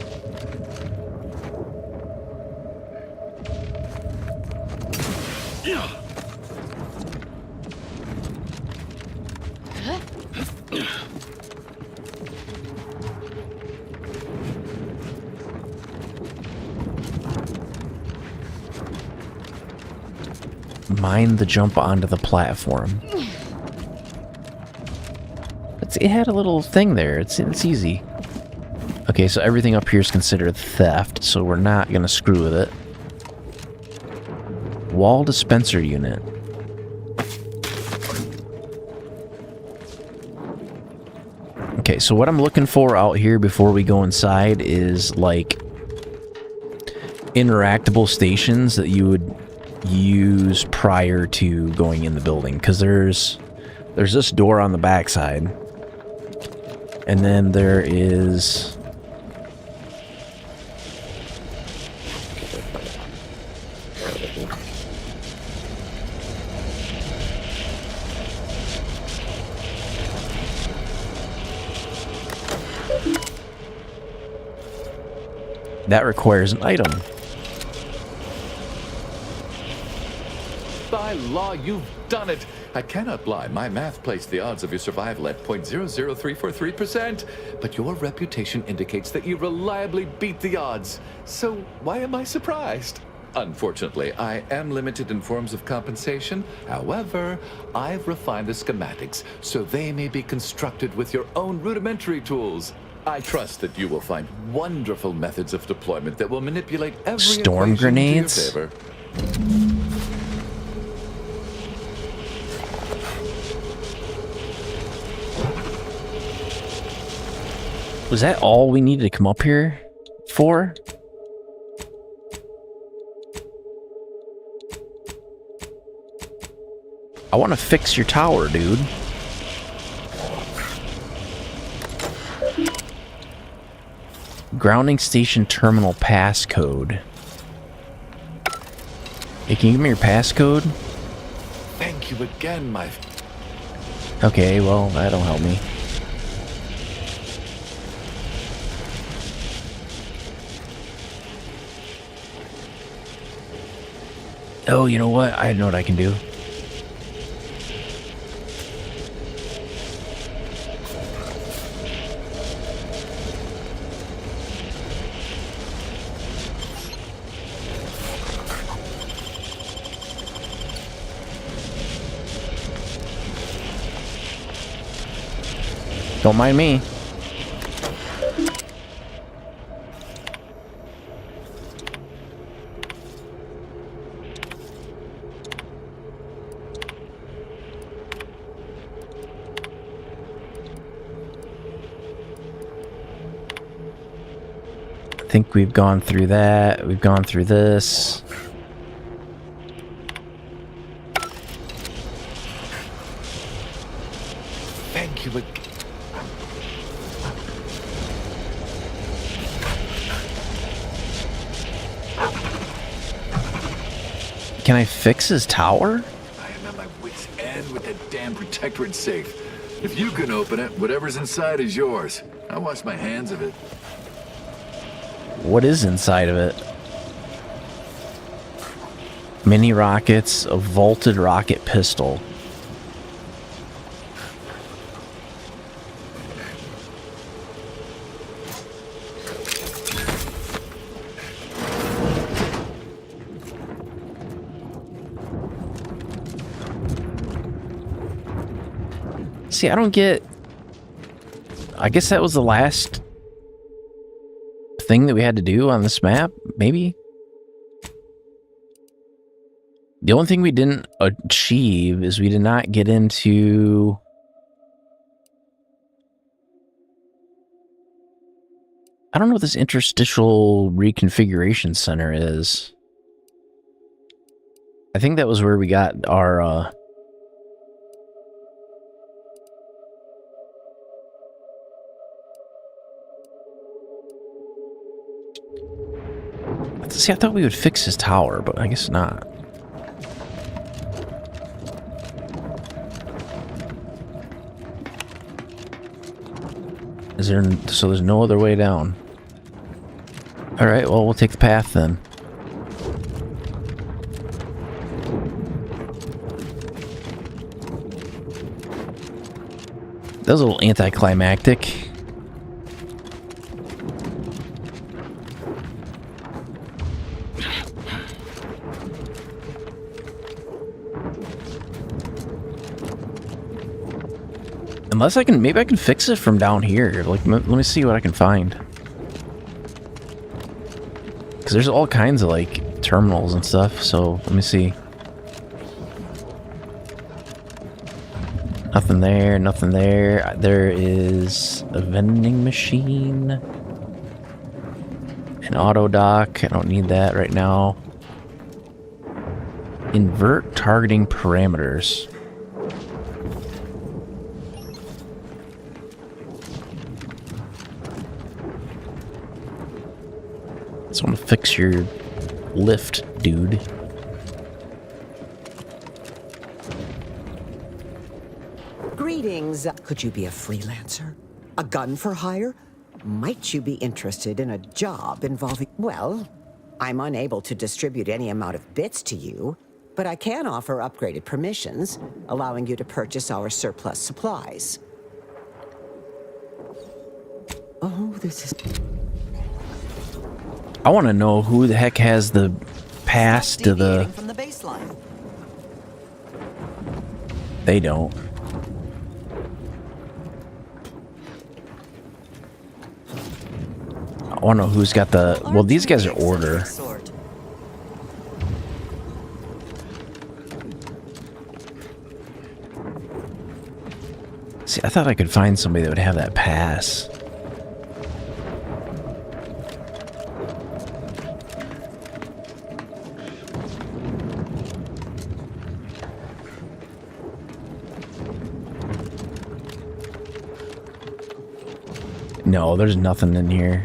Speaker 1: Mind the jump onto the platform. It had a little thing there. It's easy. Okay, so everything up here is considered theft, so we're not gonna screw with it. Wall dispenser unit. Okay, so what I'm looking for out here before we go inside is like interactable stations that you would use prior to going in the building, because there's this door on the backside, and then there is that requires an item.
Speaker 14: By law, you've done it! I cannot lie. My math placed the odds of your survival at 0.00343%, but your reputation indicates that you reliably beat the odds. So why am I surprised? Unfortunately, I am limited in forms of compensation. However, I've refined the schematics so they may be constructed with your own rudimentary tools. I trust that you will find wonderful methods of deployment that will manipulate every
Speaker 1: storm
Speaker 14: equation
Speaker 1: grenades.
Speaker 14: to your favor.
Speaker 1: Was that all we needed to come up here for? I want to fix your tower, dude. Grounding station terminal passcode. Hey, can you give me your passcode?
Speaker 14: Thank you again, my...
Speaker 1: Okay, well, that'll help me. Oh, you know what? I know what I can do. Don't mind me. I think we've gone through that. We've gone through this.
Speaker 14: Thank you again.
Speaker 1: Can I fix his tower?
Speaker 16: I am at my wit's end with that damn protectorate safe. If you can open it, whatever's inside is yours. I wash my hands of it.
Speaker 1: What is inside of it? Mini rockets, a vaulted rocket pistol. See, I don't get... I guess that was the last thing that we had to do on this map, maybe? The only thing we didn't achieve is we did not get into... I don't know what this interstitial reconfiguration center is. I think that was where we got our... See, I thought we would fix his tower, but I guess not. Is there... So there's no other way down. Alright, well, we'll take the path then. That was a little anticlimactic. Unless I can, maybe I can fix it from down here. Like, let me see what I can find. Because there's all kinds of, like, terminals and stuff, so let me see. Nothing there, nothing there. There is a vending machine. An auto dock. I don't need that right now. Invert targeting parameters. Just want to fix your lift, dude.
Speaker 10: Greetings. Could you be a freelancer? A gun for hire? Might you be interested in a job involving... Well, I'm unable to distribute any amount of bits to you, but I can offer upgraded permissions, allowing you to purchase our surplus supplies. Oh, this is...
Speaker 1: I want to know who the heck has the pass to the...
Speaker 10: From the baseline.
Speaker 1: They don't. I want to know who's got the... Well, these guys are order. See, I thought I could find somebody that would have that pass. No, there's nothing in here.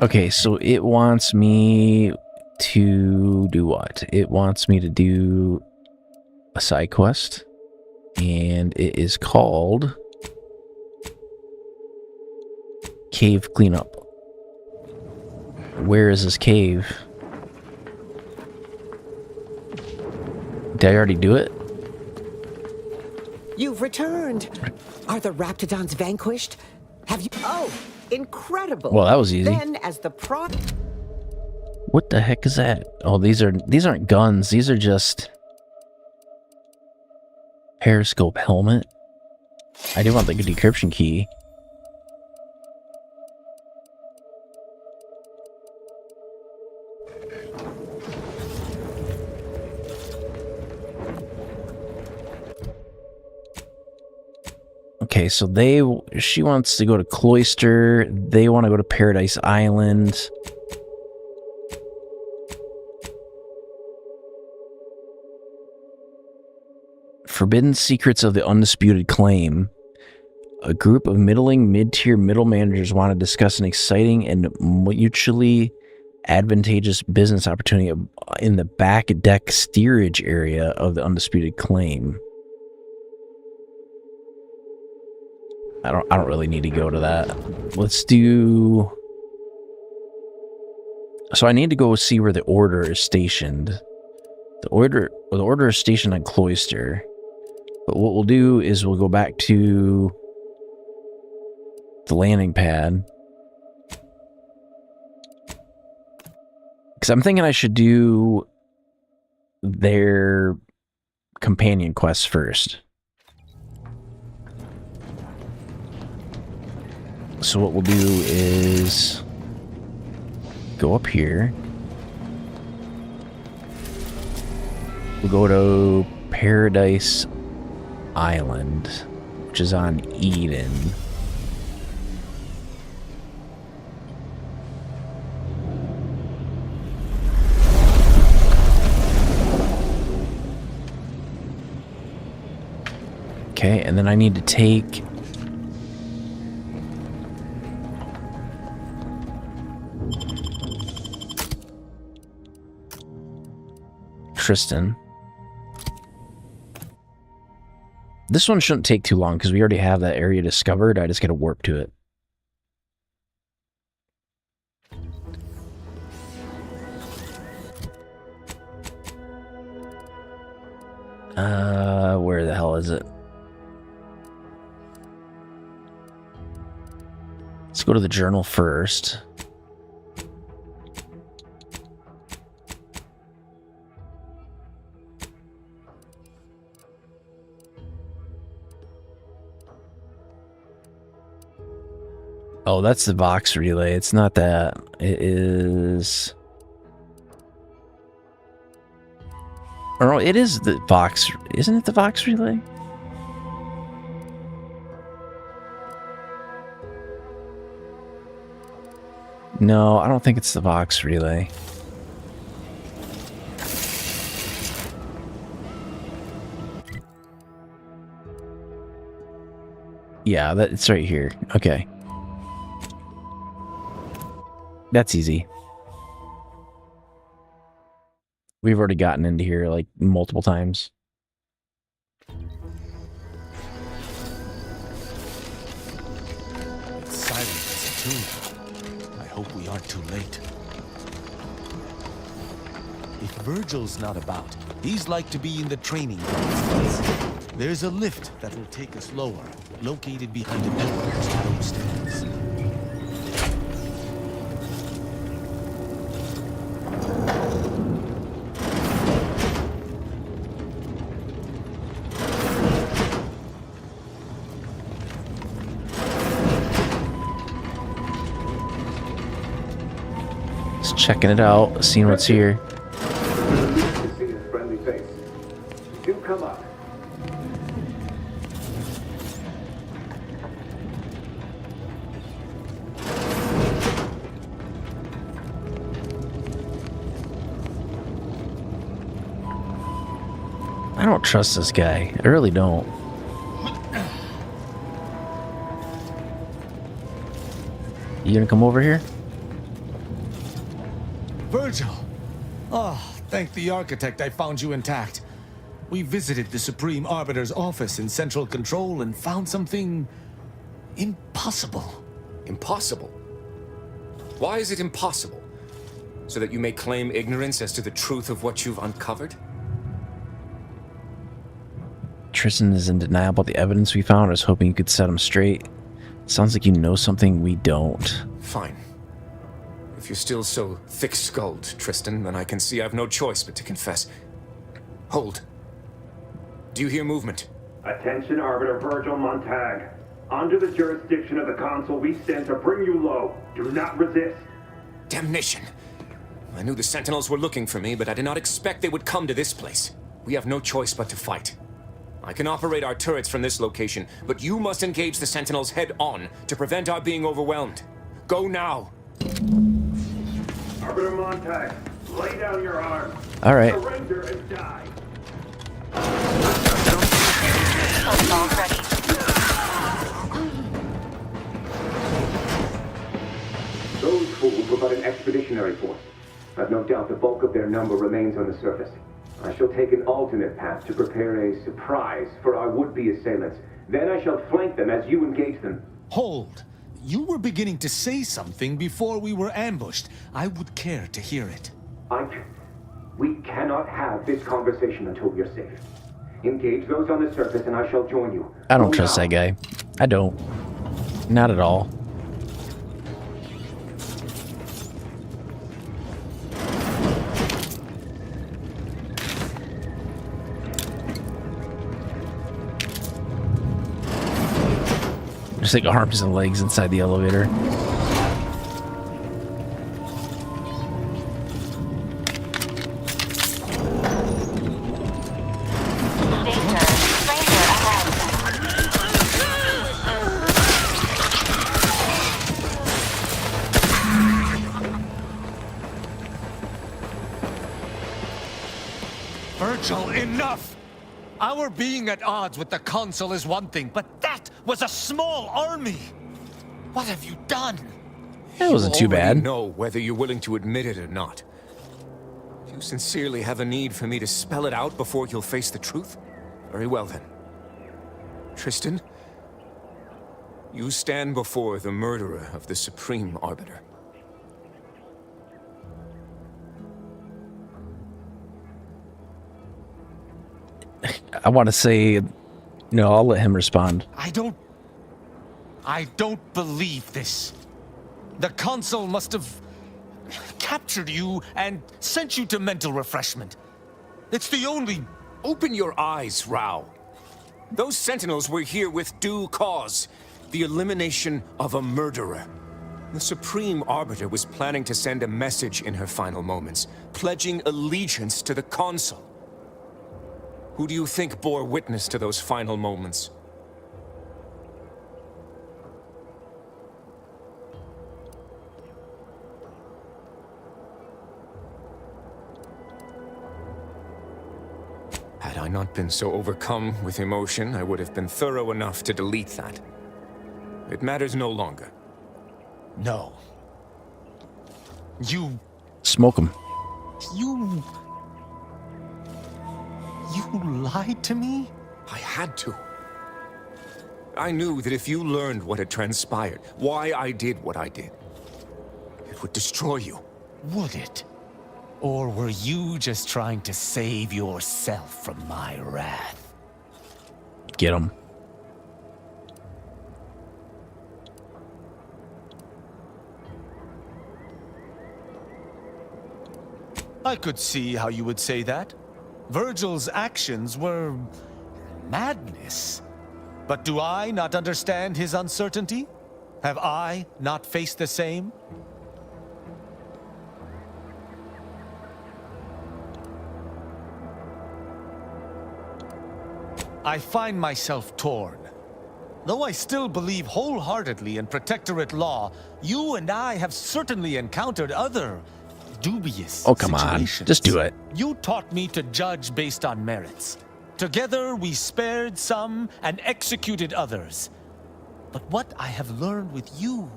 Speaker 1: Okay, so it wants me to do what? It wants me to do a side quest, and it is called Cave Cleanup. Where is this cave? Did I already do it?
Speaker 10: You've returned. Are the Raptidons vanquished? Have you... Oh, incredible.
Speaker 1: Well, that was easy.
Speaker 10: Then, as the
Speaker 1: What the heck is that? Oh, these aren't guns. These are just periscope helmet. I do want the decryption key. Okay, so she wants to go to Cloister. They want to go to Paradise Island. Forbidden Secrets of the Undisputed Claim. A group of mid-tier middle managers want to discuss an exciting and mutually advantageous business opportunity in the back deck steerage area of the Undisputed Claim. I don't really need to go to that. Let's do... So I need to go see where the Order is stationed. The Order is stationed on Cloister. But what we'll do is we'll go back to the landing pad. Because I'm thinking I should do their companion quests first. So what we'll do is go up here. We'll go to Paradise Island, which is on Eden. Okay, and then I need to take Tristan. This one shouldn't take too long because we already have that area discovered. I just got to warp to it. Where the hell is it? Let's go to the journal first. Oh, that's the Vox relay. It's not that. It is... Or it is the Vox, isn't it the Vox relay? No, I don't think it's the Vox relay. Yeah, it's right here. Okay. That's easy. We've already gotten into here like multiple times.
Speaker 13: It's silent as a tomb. I hope we aren't too late. If Virgil's not about, he's like to be in the training grounds. There's a lift that will take us lower, located behind the doors to those stairs.
Speaker 1: Just checking it out, seeing what's here.
Speaker 5: Friendly face. Do come up.
Speaker 1: I don't trust this guy. I really don't. You gonna come over here?
Speaker 13: Virgil! Oh, thank the architect I found you intact. We visited the Supreme Arbiter's office in Central Control and found something impossible.
Speaker 17: Impossible? Why is it impossible? So that you may claim ignorance as to the truth of what you've uncovered?
Speaker 1: Tristan is in denial about the evidence we found. I was hoping you could set him straight. Sounds like you know something we don't.
Speaker 17: Fine. If you're still so thick-skulled, Tristan, then I can see I've no choice but to confess. Hold. Do you hear movement?
Speaker 19: Attention, Arbiter Virgil Montag. Under the jurisdiction of the Council, we stand to bring you low. Do not resist.
Speaker 17: Damnation! I knew the Sentinels were looking for me, but I did not expect they would come to this place. We have no choice but to fight. I can operate our turrets from this location, but you must engage the Sentinels head-on to prevent our being overwhelmed. Go now!
Speaker 19: Arbiter Montag, lay down your arms.
Speaker 1: All right.
Speaker 19: Surrender and die.
Speaker 21: Those fools were but an expeditionary force. I've no doubt the bulk of their number remains on the surface. I shall take an alternate path to prepare a surprise for our would-be assailants. Then I shall flank them as you engage them.
Speaker 13: Hold. You were beginning to say something before we were ambushed. I would care to hear it.
Speaker 21: We cannot have this conversation until we're safe. Engage those on the surface and I shall join you.
Speaker 1: I don't trust that guy. I don't. Not at all. There's like arms and legs inside the elevator.
Speaker 13: Virgil, enough! Our being at odds with the Council is one thing, but that was a small army! What have you done?
Speaker 1: That wasn't too bad.
Speaker 17: You know whether you're willing to admit it or not. Do you sincerely have a need for me to spell it out before you'll face the truth? Very well then. Tristan, you stand before the murderer of the Supreme Arbiter.
Speaker 1: I want to say, no, I'll let him respond.
Speaker 13: I don't believe this. The Council must have captured you and sent you to mental refreshment. It's the only...
Speaker 17: Open your eyes, Rao. Those Sentinels were here with due cause. The elimination of a murderer. The Supreme Arbiter was planning to send a message in her final moments, pledging allegiance to the Council. Who do you think bore witness to those final moments? Had I not been so overcome with emotion, I would have been thorough enough to delete that. It matters no longer.
Speaker 13: No. You...
Speaker 1: Smoke him.
Speaker 13: You lied to me?
Speaker 17: I had to. I knew that if you learned what had transpired, why I did what I did, it would destroy you.
Speaker 13: Would it? Or were you just trying to save yourself from my wrath?
Speaker 1: Get him.
Speaker 13: I could see how you would say that. Virgil's actions were... madness. But do I not understand his uncertainty? Have I not faced the same? I find myself torn. Though I still believe wholeheartedly in Protectorate law, you and I have certainly encountered other dubious
Speaker 1: Oh, come on.
Speaker 13: situations.
Speaker 1: Just do it.
Speaker 13: You taught me to judge based on merits. Together we spared some and executed others. But what I have learned with you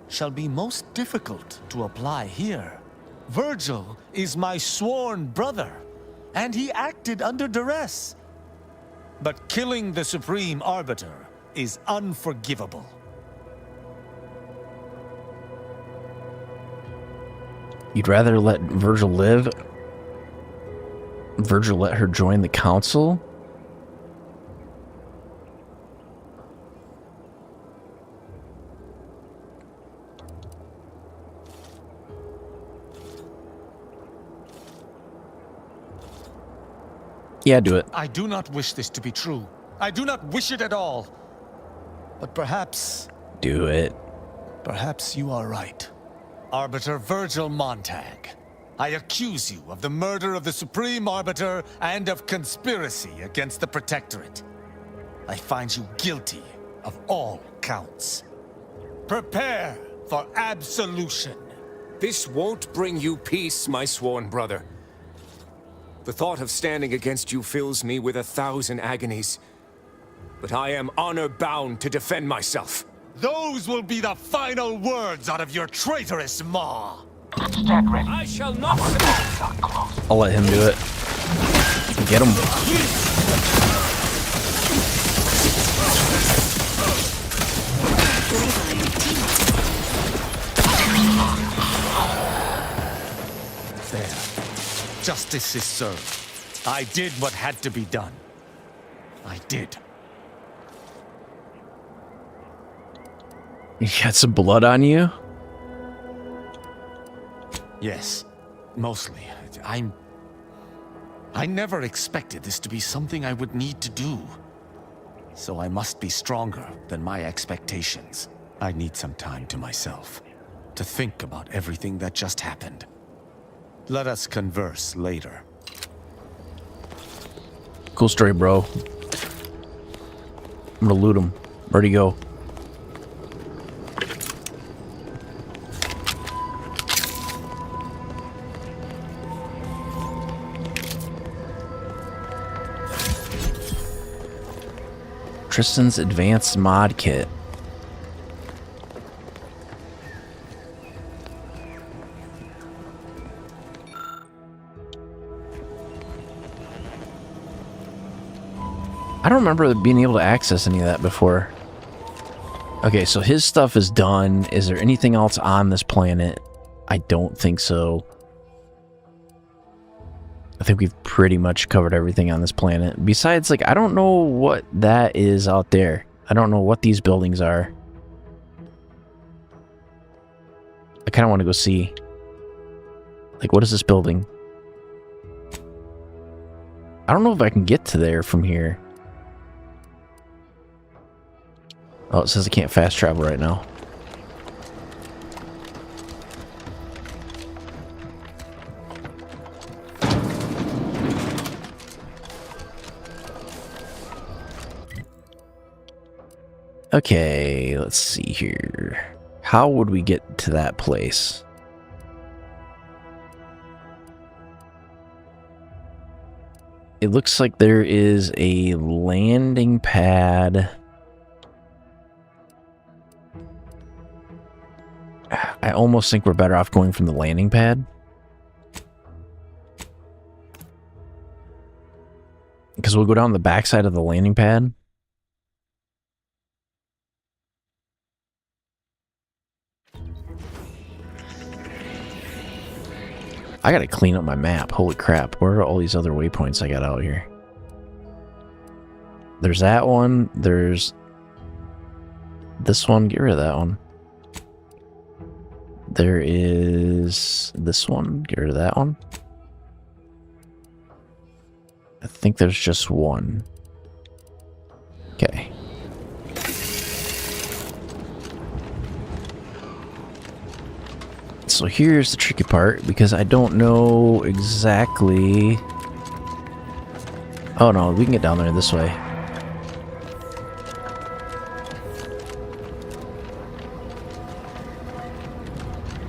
Speaker 13: shall be most difficult to apply here. Virgil is my sworn brother, and he acted under duress. But killing the Supreme Arbiter is unforgivable.
Speaker 1: You'd rather let Virgil live? Virgil let her join the council? Yeah, do it.
Speaker 13: I do not wish this to be true. I do not wish it at all. But perhaps...
Speaker 1: Do it.
Speaker 13: Perhaps you are right. Arbiter Virgil Montag, I accuse you of the murder of the Supreme Arbiter and of conspiracy against the Protectorate. I find you guilty of all counts. Prepare for absolution.
Speaker 17: This won't bring you peace, my sworn brother. The thought of standing against you fills me with 1,000 agonies. But I am honor-bound to defend myself.
Speaker 13: Those will be the final words out of your traitorous maw.
Speaker 17: I shall not...
Speaker 1: I'll let him do it. Get him.
Speaker 13: There. Justice is served. I did what had to be done. I did.
Speaker 1: You got some blood on you?
Speaker 13: Yes, mostly. I never expected this to be something I would need to do. So I must be stronger than my expectations. I need some time to myself, to think about everything that just happened. Let us converse later.
Speaker 1: Cool story, bro. I'm gonna loot him. Where'd he go? Tristan's Advanced Mod Kit. I don't remember being able to access any of that before. Okay, so his stuff is done. Is there anything else on this planet? I don't think so. I think we've pretty much covered everything on this planet. Besides, like, I don't know what that is out there. I don't know what these buildings are. I kind of want to go see. Like, what is this building? I don't know if I can get to there from here. Oh, it says I can't fast travel right now. Okay, let's see here. How would we get to that place? It looks like there is a landing pad. I almost think we're better off going from the landing pad. Because we'll go down the backside of the landing pad. I gotta clean up my map. Holy crap. Where are all these other waypoints I got out here? There's that one. There's this one. Get rid of that one. There is this one. Get rid of that one. I think there's just one. Okay. So here's the tricky part, because I don't know exactly... Oh no, we can get down there this way.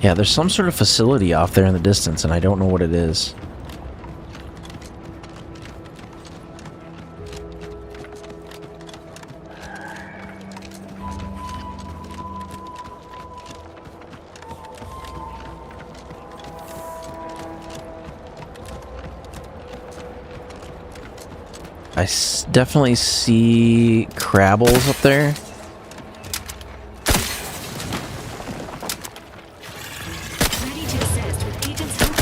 Speaker 1: Yeah, there's some sort of facility off there in the distance, and I don't know what it is. I definitely see Crabbles up there.
Speaker 6: Ready to assist with agent's help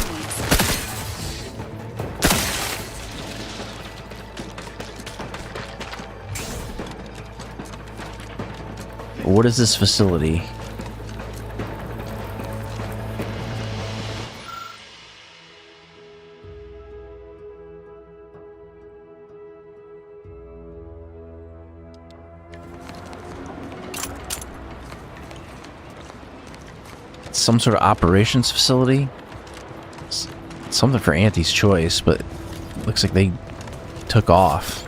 Speaker 6: needs.
Speaker 1: What is this facility? Some sort of operations facility? Something for Auntie's Choice, but looks like they took off.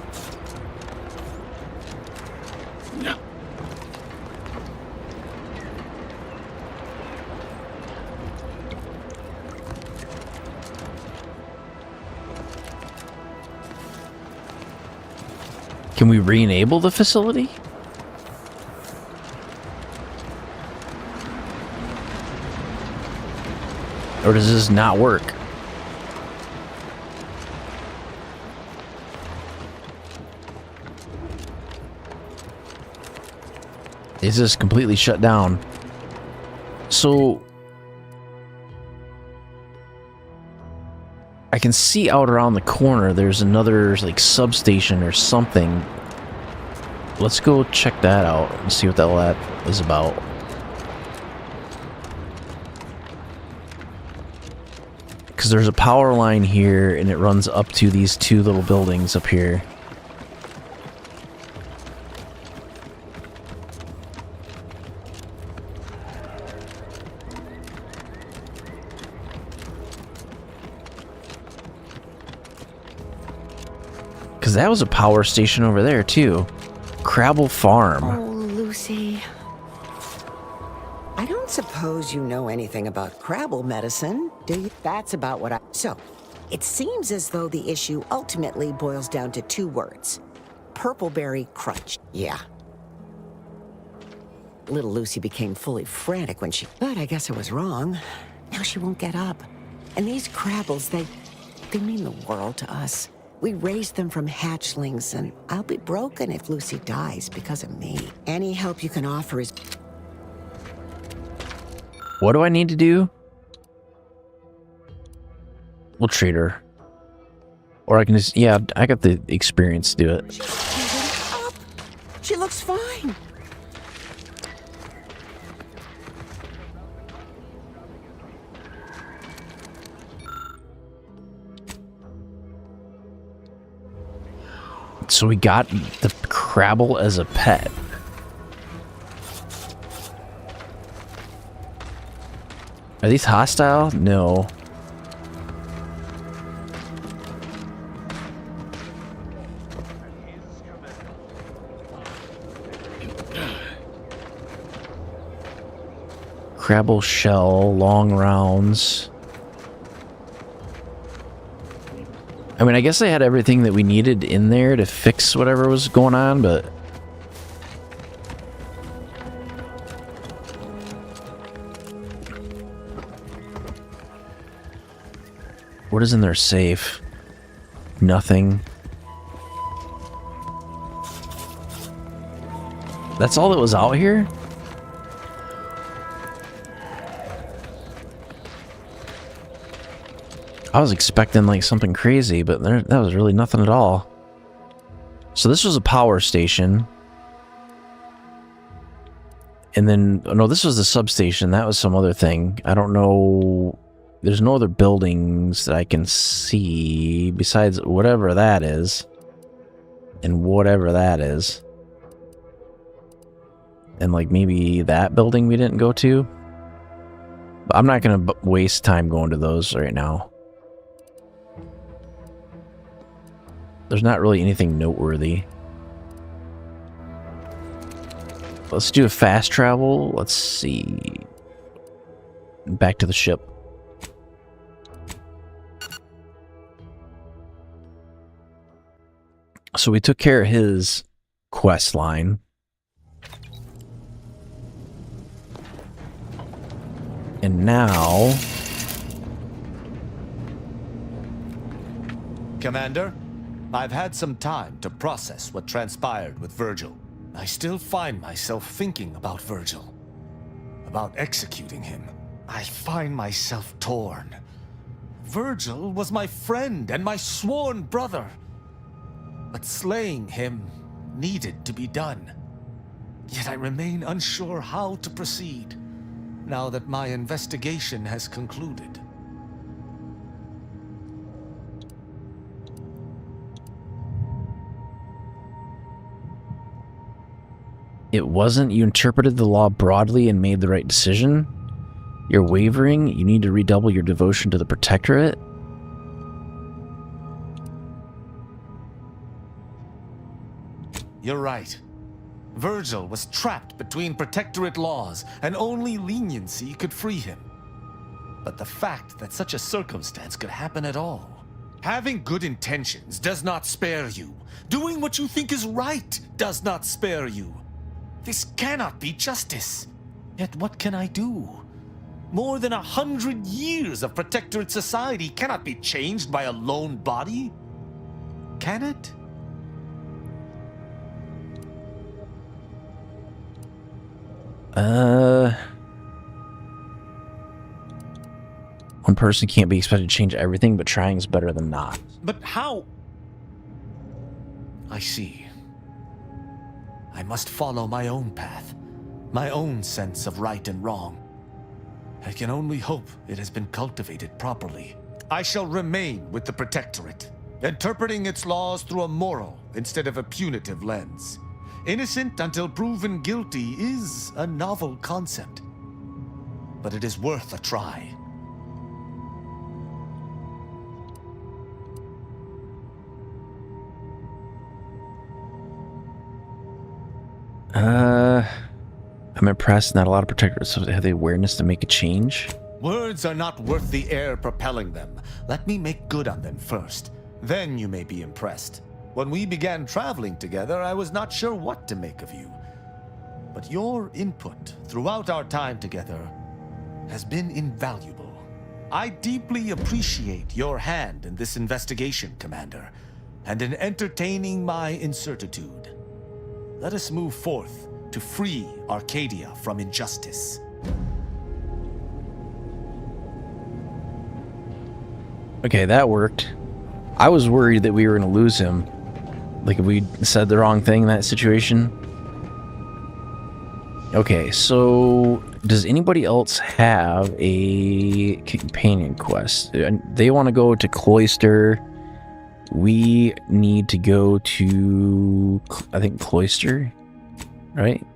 Speaker 1: Can we re-enable the facility? Or does this not work? Is this completely shut down? So I can see out around the corner there's another like substation or something. Let's go check that out and see what the hell that is about. Because there's a power line here and it runs up to these two little buildings up here. Because that was a power station over there too. Crabble Farm.
Speaker 10: Oh, Lucy. I don't suppose you know anything about Crabble medicine, do you? That's about what I... So, it seems as though the issue ultimately boils down to two words. Purpleberry crunch. Yeah. Little Lucy became fully frantic when she... But I guess I was wrong. Now she won't get up. And these Crabbles, they mean the world to us. We raised them from hatchlings, and I'll be broken if Lucy dies because of me. Any help you can offer is...
Speaker 1: What do I need to do? We'll treat her. Or I can just... Yeah, I got the experience to do it.
Speaker 10: She looks fine.
Speaker 1: So we got the Crabble as a pet. Are these hostile? No. Crabble shell, long rounds. I mean, I guess I had everything that we needed in there to fix whatever was going on, but... What is in their safe? Nothing. That's all that was out here? I was expecting like something crazy, but that was really nothing at all. So this was a power station. And then, no, this was the substation. That was some other thing. I don't know. There's no other buildings that I can see besides whatever that is. And whatever that is. And like maybe that building we didn't go to. But I'm not going to waste time going to those right now. There's not really anything noteworthy. Let's do a fast travel. Let's see. Back to the ship. So we took care of his quest line. And now...
Speaker 13: Commander, I've had some time to process what transpired with Virgil. I still find myself thinking about Virgil. About executing him. I find myself torn. Virgil was my friend and my sworn brother. But slaying him needed to be done. Yet I remain unsure how to proceed, now that my investigation has concluded.
Speaker 1: It wasn't you interpreted the law broadly and made the right decision? You're wavering? You need to redouble your devotion to the Protectorate?
Speaker 13: You're right. Virgil was trapped between Protectorate laws, and only leniency could free him. But the fact that such a circumstance could happen at all. Having good intentions does not spare you. Doing what you think is right does not spare you. This cannot be justice. Yet what can I do? More than 100 years of Protectorate society cannot be changed by a lone body. Can it?
Speaker 1: One person can't be expected to change everything, but trying is better than not.
Speaker 13: But how? I see. I must follow my own path, my own sense of right and wrong. I can only hope it has been cultivated properly. I shall remain with the Protectorate, interpreting its laws through a moral instead of a punitive lens. Innocent until proven guilty is a novel concept, but it is worth a try.
Speaker 1: I'm impressed not a lot of Protectorates have the awareness to make a change.
Speaker 13: Words are not worth the air propelling them. Let me make good on them first. Then you may be impressed. When we began traveling together, I was not sure what to make of you. But your input throughout our time together has been invaluable. I deeply appreciate your hand in this investigation, Commander, and in entertaining my incertitude. Let us move forth to free Arcadia from injustice.
Speaker 1: Okay, that worked. I was worried that we were going to lose him. Like if we said the wrong thing in that situation. Okay, so does anybody else have a companion quest? They want to go to Cloister. We need to go to, I think, Cloister, right?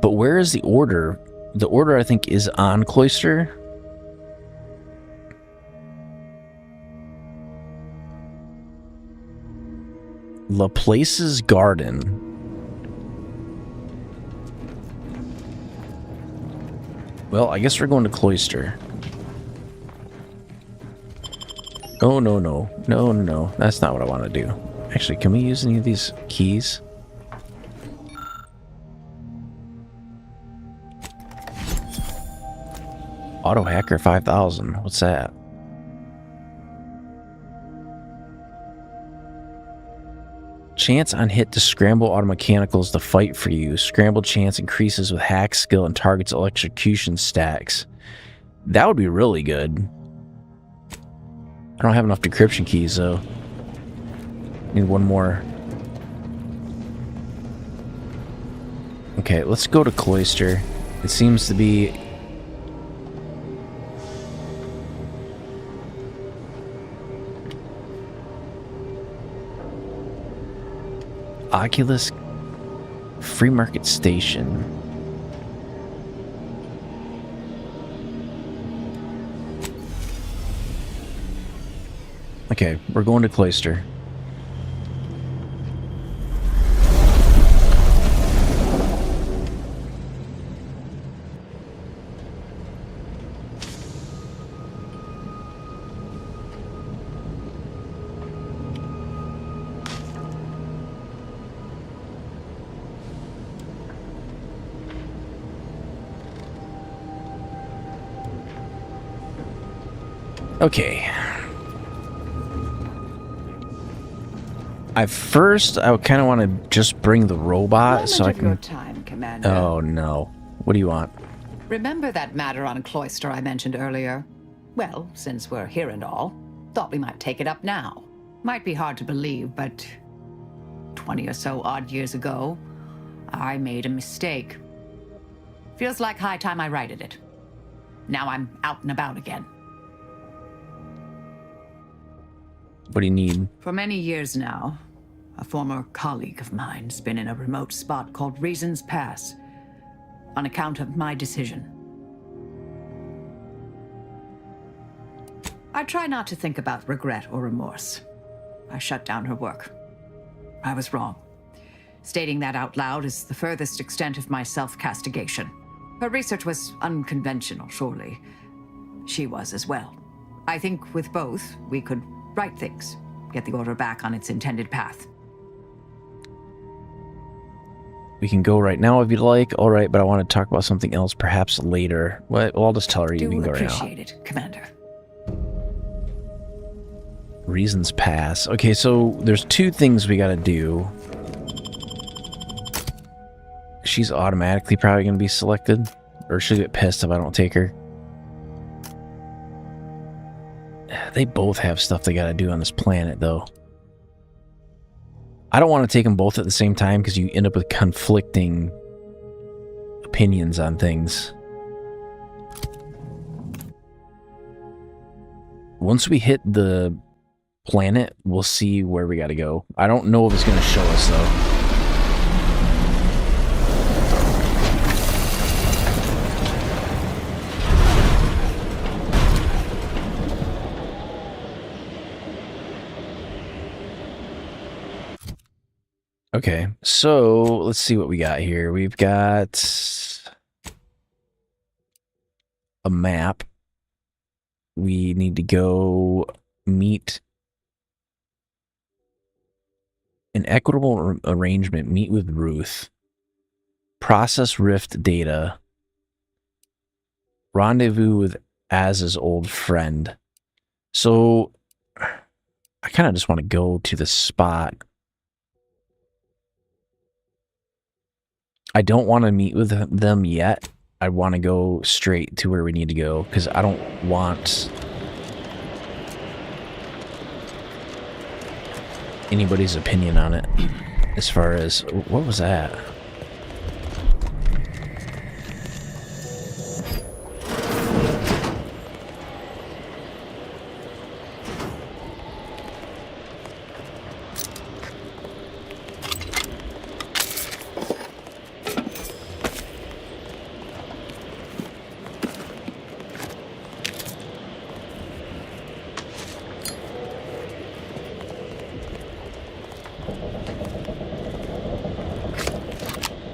Speaker 1: But where is the order? The order, I think, is on Cloister. Laplace's Garden. Well, I guess we're going to Cloister. Oh, no, no. No, no. That's not what I want to do. Actually, can we use any of these keys? Auto Hacker 5000. What's that? Chance on hit to scramble automechanicals to fight for you. Scramble chance increases with hack skill and targets electrocution stacks. That would be really good. I don't have enough decryption keys though. Need one more. Okay, let's go to Cloister. It seems to be... Oculus Free Market Station. Okay, we're going to Cloister. Okay. I kind of want to just bring the robot so I can...
Speaker 7: Your time, Commander.
Speaker 1: Oh no. What do you want?
Speaker 7: Remember that matter on Cloister I mentioned earlier? Well, since we're here and all, thought we might take it up now. Might be hard to believe, but 20 or so odd years ago, I made a mistake. Feels like high time I righted it. Now I'm out and about again.
Speaker 1: What do you need?
Speaker 7: For many years now, a former colleague of mine's been in a remote spot called Reasons Pass on account of my decision. I try not to think about regret or remorse. I shut down her work. I was wrong. Stating that out loud is the furthest extent of my self-castigation. Her research was unconventional, surely. She was as well. I think with both, we could right things, get the order back on its intended path.
Speaker 1: We can go right now if you'd like. All right, but I want to talk about something else perhaps later. Well, I'll just tell her you can go right now.
Speaker 7: Appreciate it, Commander.
Speaker 1: Reasons Pass. Okay, so there's two things we got to do. She's automatically probably going to be selected, or she'll get pissed if I don't take her. They both have stuff they gotta do on this planet, though. I don't want to take them both at the same time because you end up with conflicting opinions on things. Once we hit the planet, we'll see where we gotta go. I don't know if it's gonna show us, though. Okay, so let's see what we got here. We've got a map. We need to go meet an equitable arrangement. Meet with Ruth. Process Rift data. Rendezvous with Az's old friend. So I kind of just want to go to the spot. I don't want to meet with them yet. I want to go straight to where we need to go because I don't want anybody's opinion on it as far as... What was that?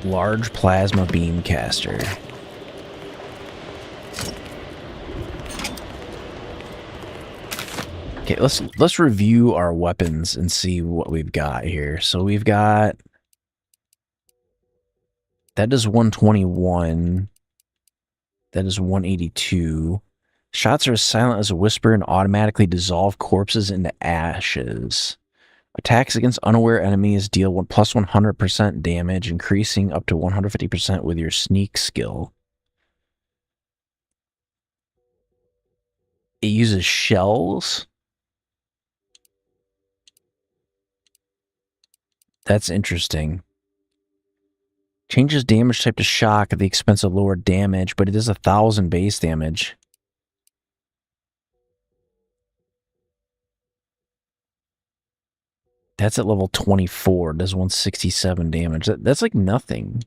Speaker 1: Large plasma beam caster. Okay, let's review our weapons and see what we've got here. So we've got that is 121. That is 182. Shots are as silent as a whisper and automatically dissolve corpses into ashes. Attacks against unaware enemies deal plus 100% damage, increasing up to 150% with your sneak skill. It uses shells. That's interesting. Changes damage type to shock at the expense of lower damage, but it is 1,000 base damage. That's at level 24. Does 167 damage. That's like nothing.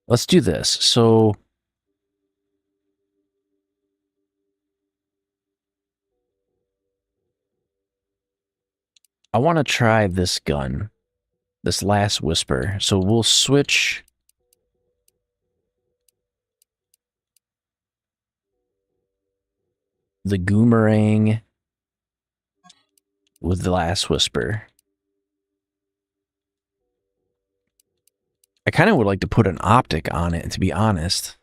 Speaker 1: Let's do this. So I want to try this gun. This last whisper. So we'll switch the Goomerang with the last whisper. I kind of would like to put an optic on it, to be honest.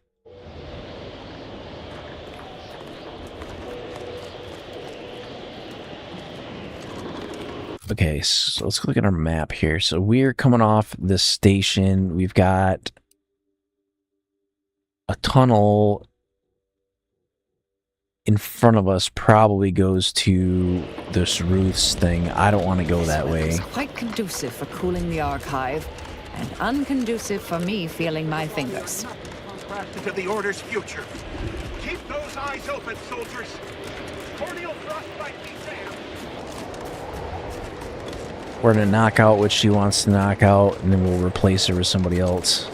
Speaker 1: Okay, so let's look at our map here. So we're coming off this station. We've got a tunnel in front of us, probably goes to this Ruth's thing. I don't want to go that way.
Speaker 7: It's quite conducive for cooling the archive, and unconducive for me feeling my fingers.
Speaker 15: Into the Order's future. Keep those eyes open, soldiers. Cordial thrust by P-Sam.
Speaker 1: We're going to knock out what she wants to knock out, and then we'll replace her with somebody else.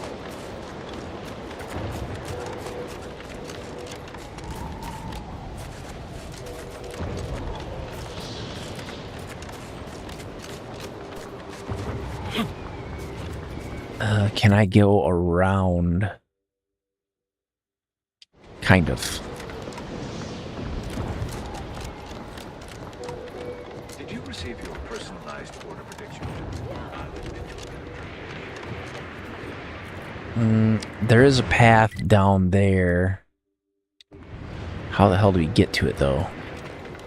Speaker 1: Can I go around? Kind of.
Speaker 16: Did you receive your personalized order prediction?
Speaker 1: There is a path down there. How the hell do we get to it, though?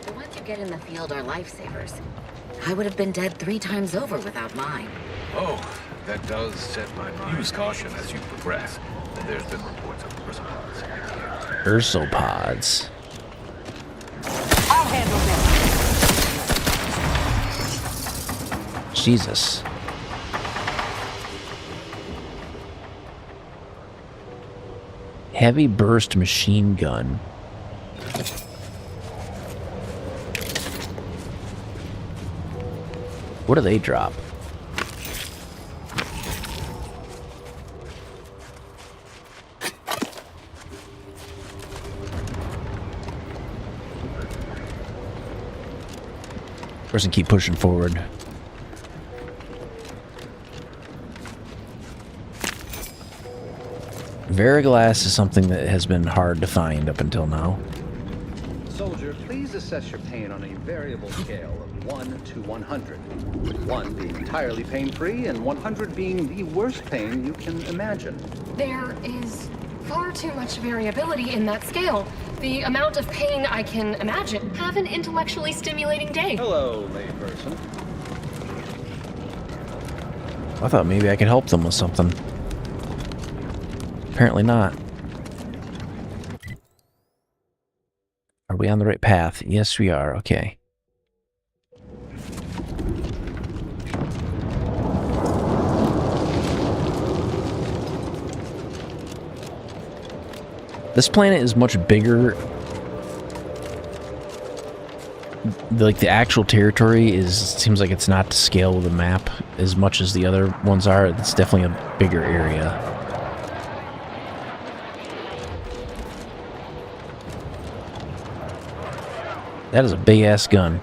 Speaker 18: The ones you get in the field are lifesavers. I would have been dead 3 times over without mine.
Speaker 4: Oh, that does set my mind. Use caution as you progress. There's been reports of ursopods.
Speaker 1: Ursopods.
Speaker 7: I'll handle this.
Speaker 1: Jesus. Heavy burst machine gun. What do they drop? Person keep pushing forward. Veriglass is something that has been hard to find up until now.
Speaker 20: Soldier, please assess your pain on a variable scale of 1 to 100. With 1 being entirely pain-free and 100 being the worst pain you can imagine.
Speaker 22: There is far too much variability in that scale. The amount of pain I can imagine. Have an intellectually stimulating day.
Speaker 20: Hello, layperson.
Speaker 1: I thought maybe I could help them with something. Apparently not. Are we on the right path? Yes, we are. Okay. This planet is much bigger. Like the actual territory seems like it's not to scale with the map as much as the other ones are. It's definitely a bigger area. That is a big ass gun.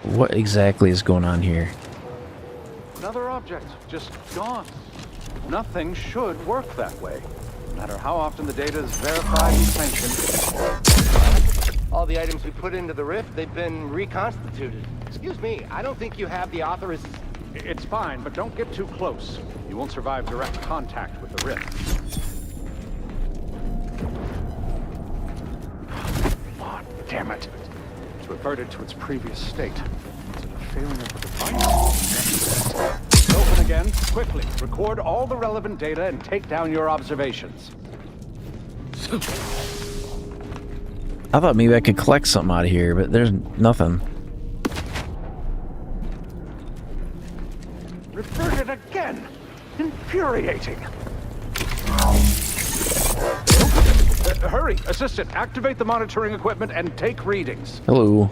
Speaker 1: What exactly is going on here?
Speaker 20: Another object, just gone. Nothing should work that way, no matter how often the data is verified and sanctioned.
Speaker 2: All the items we put into the rift, they've been reconstituted. Excuse me, I don't think you have the authorization.
Speaker 20: It's fine, but don't get too close. You won't survive direct contact with the rift. Oh, damn it. It's reverted to its previous state. Is it a failing of the device? Open again, quickly. Record all the relevant data and take down your observations.
Speaker 1: I thought maybe I could collect something out of here, but there's nothing.
Speaker 20: Reverted again! Infuriating! Hurry, assistant, activate the monitoring equipment and take readings.
Speaker 1: Hello.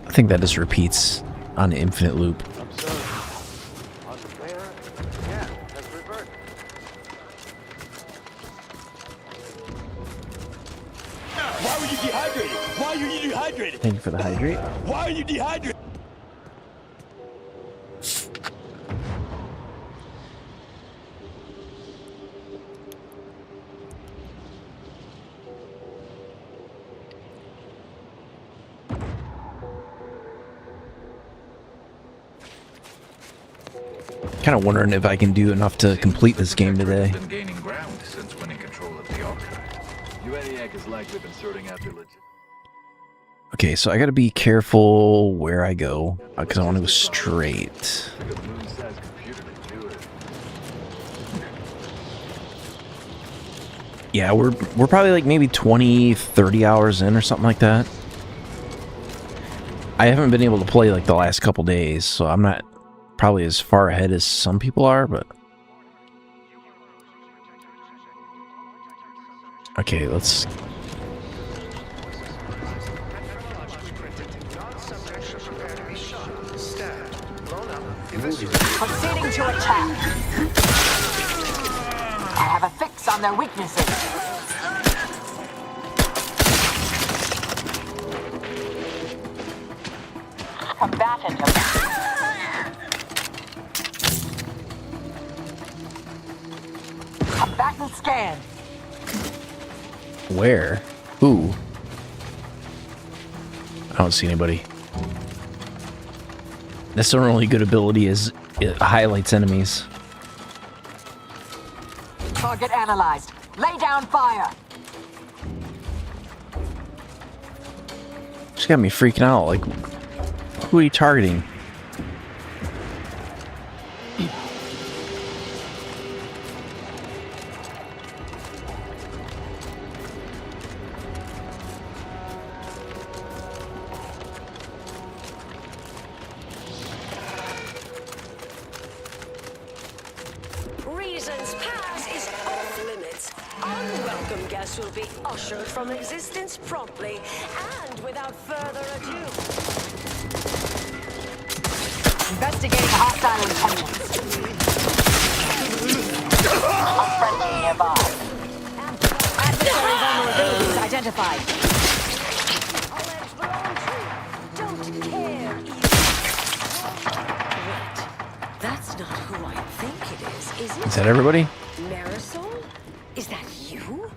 Speaker 1: I think that just repeats on an infinite loop.
Speaker 12: Why were you dehydrated? Why are you dehydrated?
Speaker 1: Thank you for the hydrate.
Speaker 12: Why are you dehydrated?
Speaker 1: Kind of wondering if I can do enough to complete this game today.
Speaker 4: Been gaining ground since winning control of the archive.
Speaker 16: UNEAC is likely been sorting out their legit.
Speaker 1: Okay, so I gotta be careful where I go, because I want to go straight.
Speaker 16: Like a moon-sized computer to do it.
Speaker 1: Yeah, we're probably like maybe 20, 30 hours in or something like that. I haven't been able to play like the last couple days, so I'm not probably as far ahead as some people are, but... Okay, let's...
Speaker 23: Proceeding to attack. I have a fix on their weaknesses. Combatant. Combatant scan.
Speaker 1: Where? Who? I don't see anybody. That's the only good ability is it highlights enemies.
Speaker 23: Target analyzed. Lay down fire.
Speaker 1: Just got me freaking out. Like, who are you targeting?
Speaker 24: Reason's past is off limits. Unwelcome guests will be ushered from existence promptly and without further ado.
Speaker 23: Investigating hostile intentions. A friendly nearby. Adversary vulnerabilities identified.
Speaker 24: Don't care either. Wait, that's not who I think it is it?
Speaker 1: Is that everybody?
Speaker 24: Marisol? Is that you?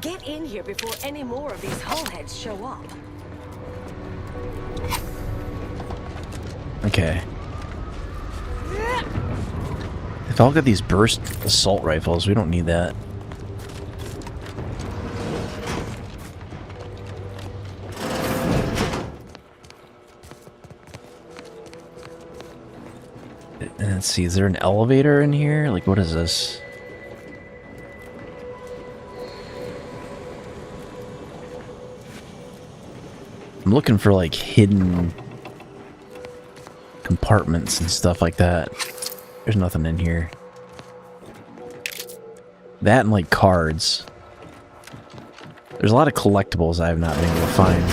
Speaker 24: Get in here before any more of these hullheads show up.
Speaker 1: Okay. They've all got these burst assault rifles. We don't need that. And let's see, is there an elevator in here? Like, what is this? I'm looking for, like, hidden compartments and stuff like that. There's nothing in here. That and, like, cards. There's a lot of collectibles I have not been able to find.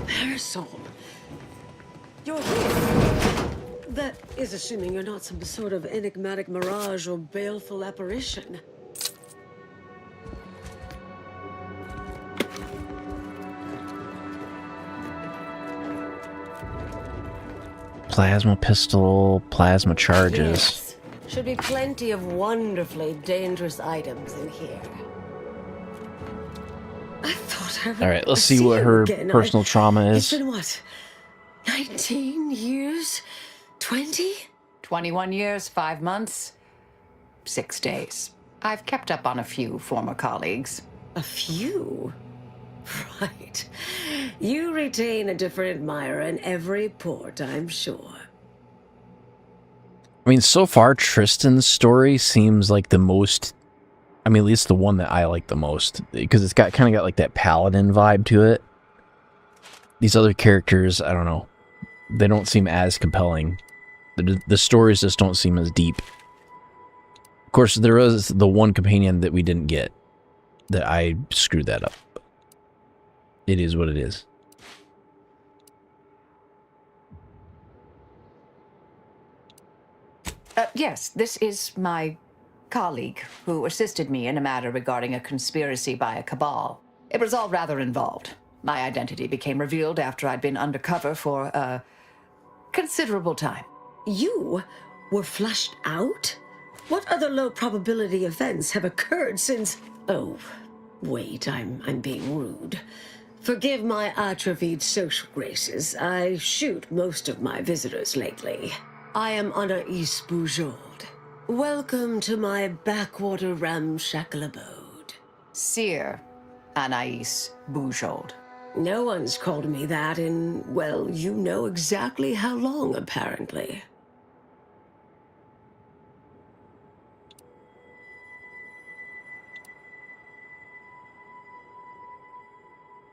Speaker 24: Marisol, you're here.
Speaker 23: That is assuming you're not some sort of enigmatic mirage or baleful apparition.
Speaker 1: Plasma pistol, plasma charges.
Speaker 23: Yes. Should be plenty of wonderfully dangerous items in here. I thought I would
Speaker 1: All right, let's see what her personal trauma
Speaker 23: It's
Speaker 1: is.
Speaker 23: been what? 19 years? 20?
Speaker 7: 21 years, 5 months, 6 days. I've kept up on a few former colleagues.
Speaker 23: A few? Right. You retain a different admirer in every port, I'm sure.
Speaker 1: I mean, so far, Tristan's story seems like the most... I mean, at least the one that I like the most. Because it's got kind of got like that paladin vibe to it. These other characters, I don't know. They don't seem as compelling. The stories just don't seem as deep. Of course, there was the one companion that we didn't get. That I screwed that up. It is what it is.
Speaker 7: Yes, this is my colleague who assisted me in a matter regarding a conspiracy by a cabal. It was all rather involved. My identity became revealed after I'd been undercover for a considerable time.
Speaker 23: You were flushed out? What other low probability events have occurred since... Oh, wait, I'm being rude. Forgive my atrophied social graces. I shoot most of my visitors lately. I am Anais Bujold. Welcome to my backwater ramshackle abode.
Speaker 7: Seer Anais Bujold.
Speaker 23: No one's called me that in, well, you know exactly how long, apparently.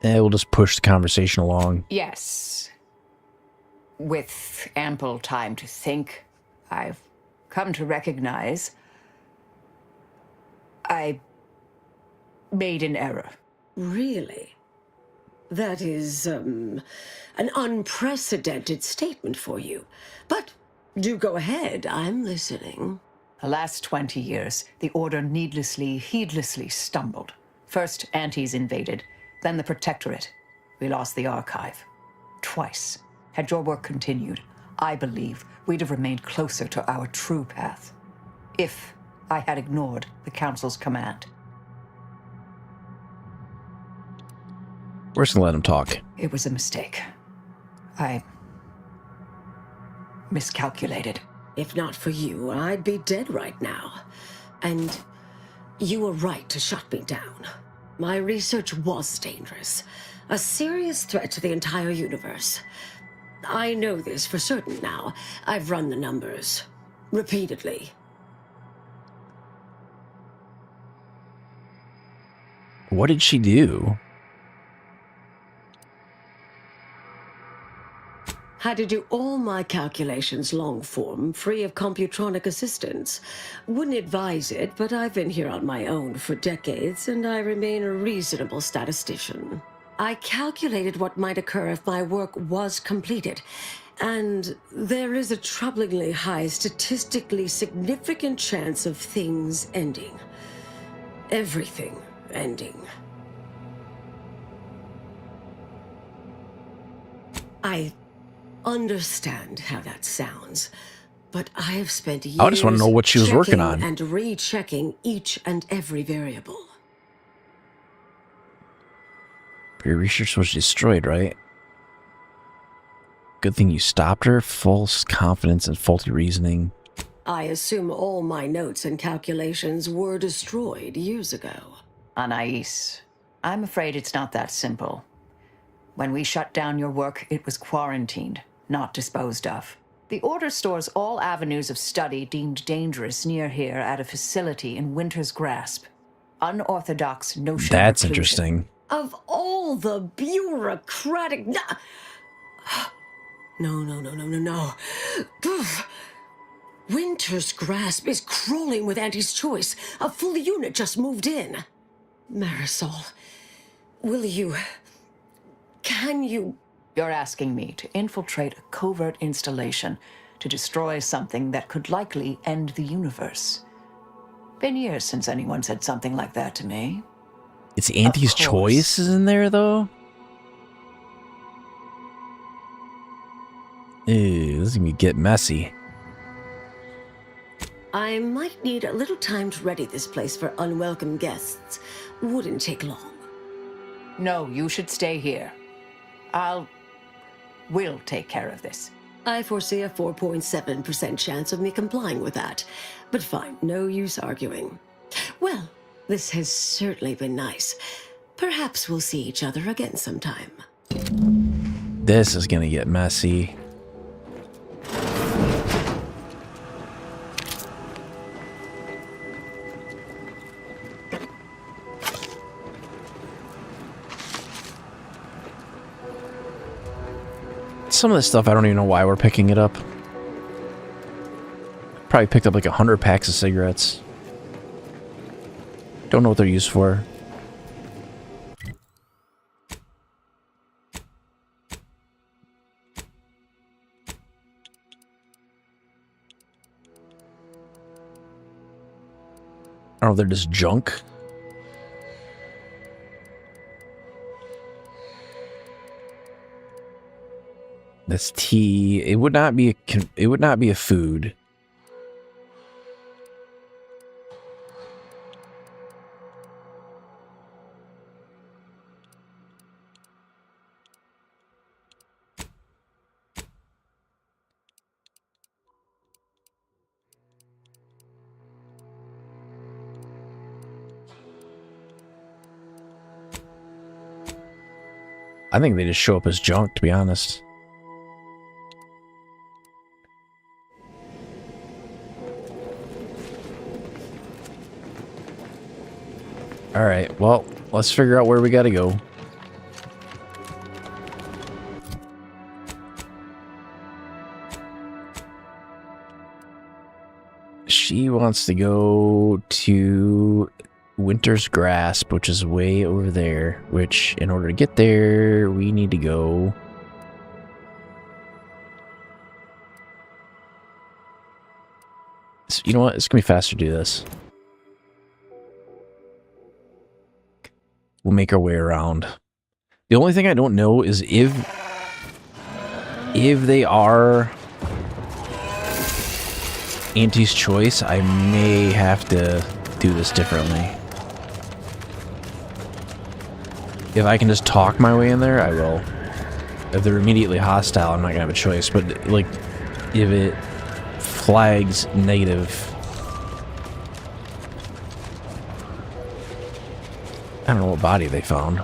Speaker 1: We'll just push the conversation along.
Speaker 7: Yes. With ample time to think, I've come to recognize I made an error.
Speaker 23: Really? That is, an unprecedented statement for you. But do go ahead, I'm listening.
Speaker 7: The last 20 years, the Order heedlessly stumbled. First, Antes invaded, then the Protectorate. We lost the Archive. Twice. Had your work continued, I believe we'd have remained closer to our true path. If I had ignored the Council's command.
Speaker 1: We're just gonna let him talk.
Speaker 7: It was a mistake. I miscalculated.
Speaker 23: If not for you, I'd be dead right now. And you were right to shut me down. My research was dangerous. A serious threat to the entire universe. I know this for certain now. I've run the numbers. Repeatedly.
Speaker 1: What did she do?
Speaker 23: Had to do all my calculations long form, free of computronic assistance. Wouldn't advise it, but I've been here on my own for decades, and I remain a reasonable statistician. I calculated what might occur if my work was completed, and there is a troublingly high, statistically significant chance of things ending. Everything ending. I understand how that sounds, but I have spent years
Speaker 1: I just want to know what she was working on.
Speaker 23: and rechecking each and every variable.
Speaker 1: Your research was destroyed, right? Good thing you stopped her. False confidence and faulty reasoning.
Speaker 23: I assume all my notes and calculations were destroyed years ago.
Speaker 7: Anais, I'm afraid it's not that simple. When we shut down your work, it was quarantined, not disposed of. The Order stores all avenues of study deemed dangerous near here at a facility in Winter's Grasp. Unorthodox notion.
Speaker 1: That's interesting.
Speaker 23: Of all the bureaucratic... No. Winter's Grasp is crawling with Anti's choice. A full unit just moved in. Marisol, will you... Can you...
Speaker 7: You're asking me to infiltrate a covert installation to destroy something that could likely end the universe. Been years since anyone said something like that to me.
Speaker 1: It's Auntie's Choice is in there, though? Ew, this is gonna get messy.
Speaker 23: I might need a little time to ready this place for unwelcome guests. Wouldn't take long.
Speaker 7: No, you should stay here. We'll take care of this.
Speaker 23: I foresee a 4.7% chance of me complying with that. But fine, no use arguing. Well, this has certainly been nice. Perhaps we'll see each other again sometime.
Speaker 1: This is gonna get messy. Some of this stuff, I don't even know why we're picking it up. Probably picked up like 100 packs of cigarettes. Don't know what they're used for. I don't know if they're just junk. This tea, it would not be a food. I think they just show up as junk, to be honest. Alright, well, let's figure out where we gotta go. She wants to go to Winter's Grasp, which is way over there, which, in order to get there, we need to go... So, you know what? It's gonna be faster to do this. We'll make our way around. The only thing I don't know is if they are Auntie's Choice, I may have to do this differently. If I can just talk my way in there, I will. If they're immediately hostile, I'm not gonna have a choice. But like, if it flags negative, I don't know what body they found.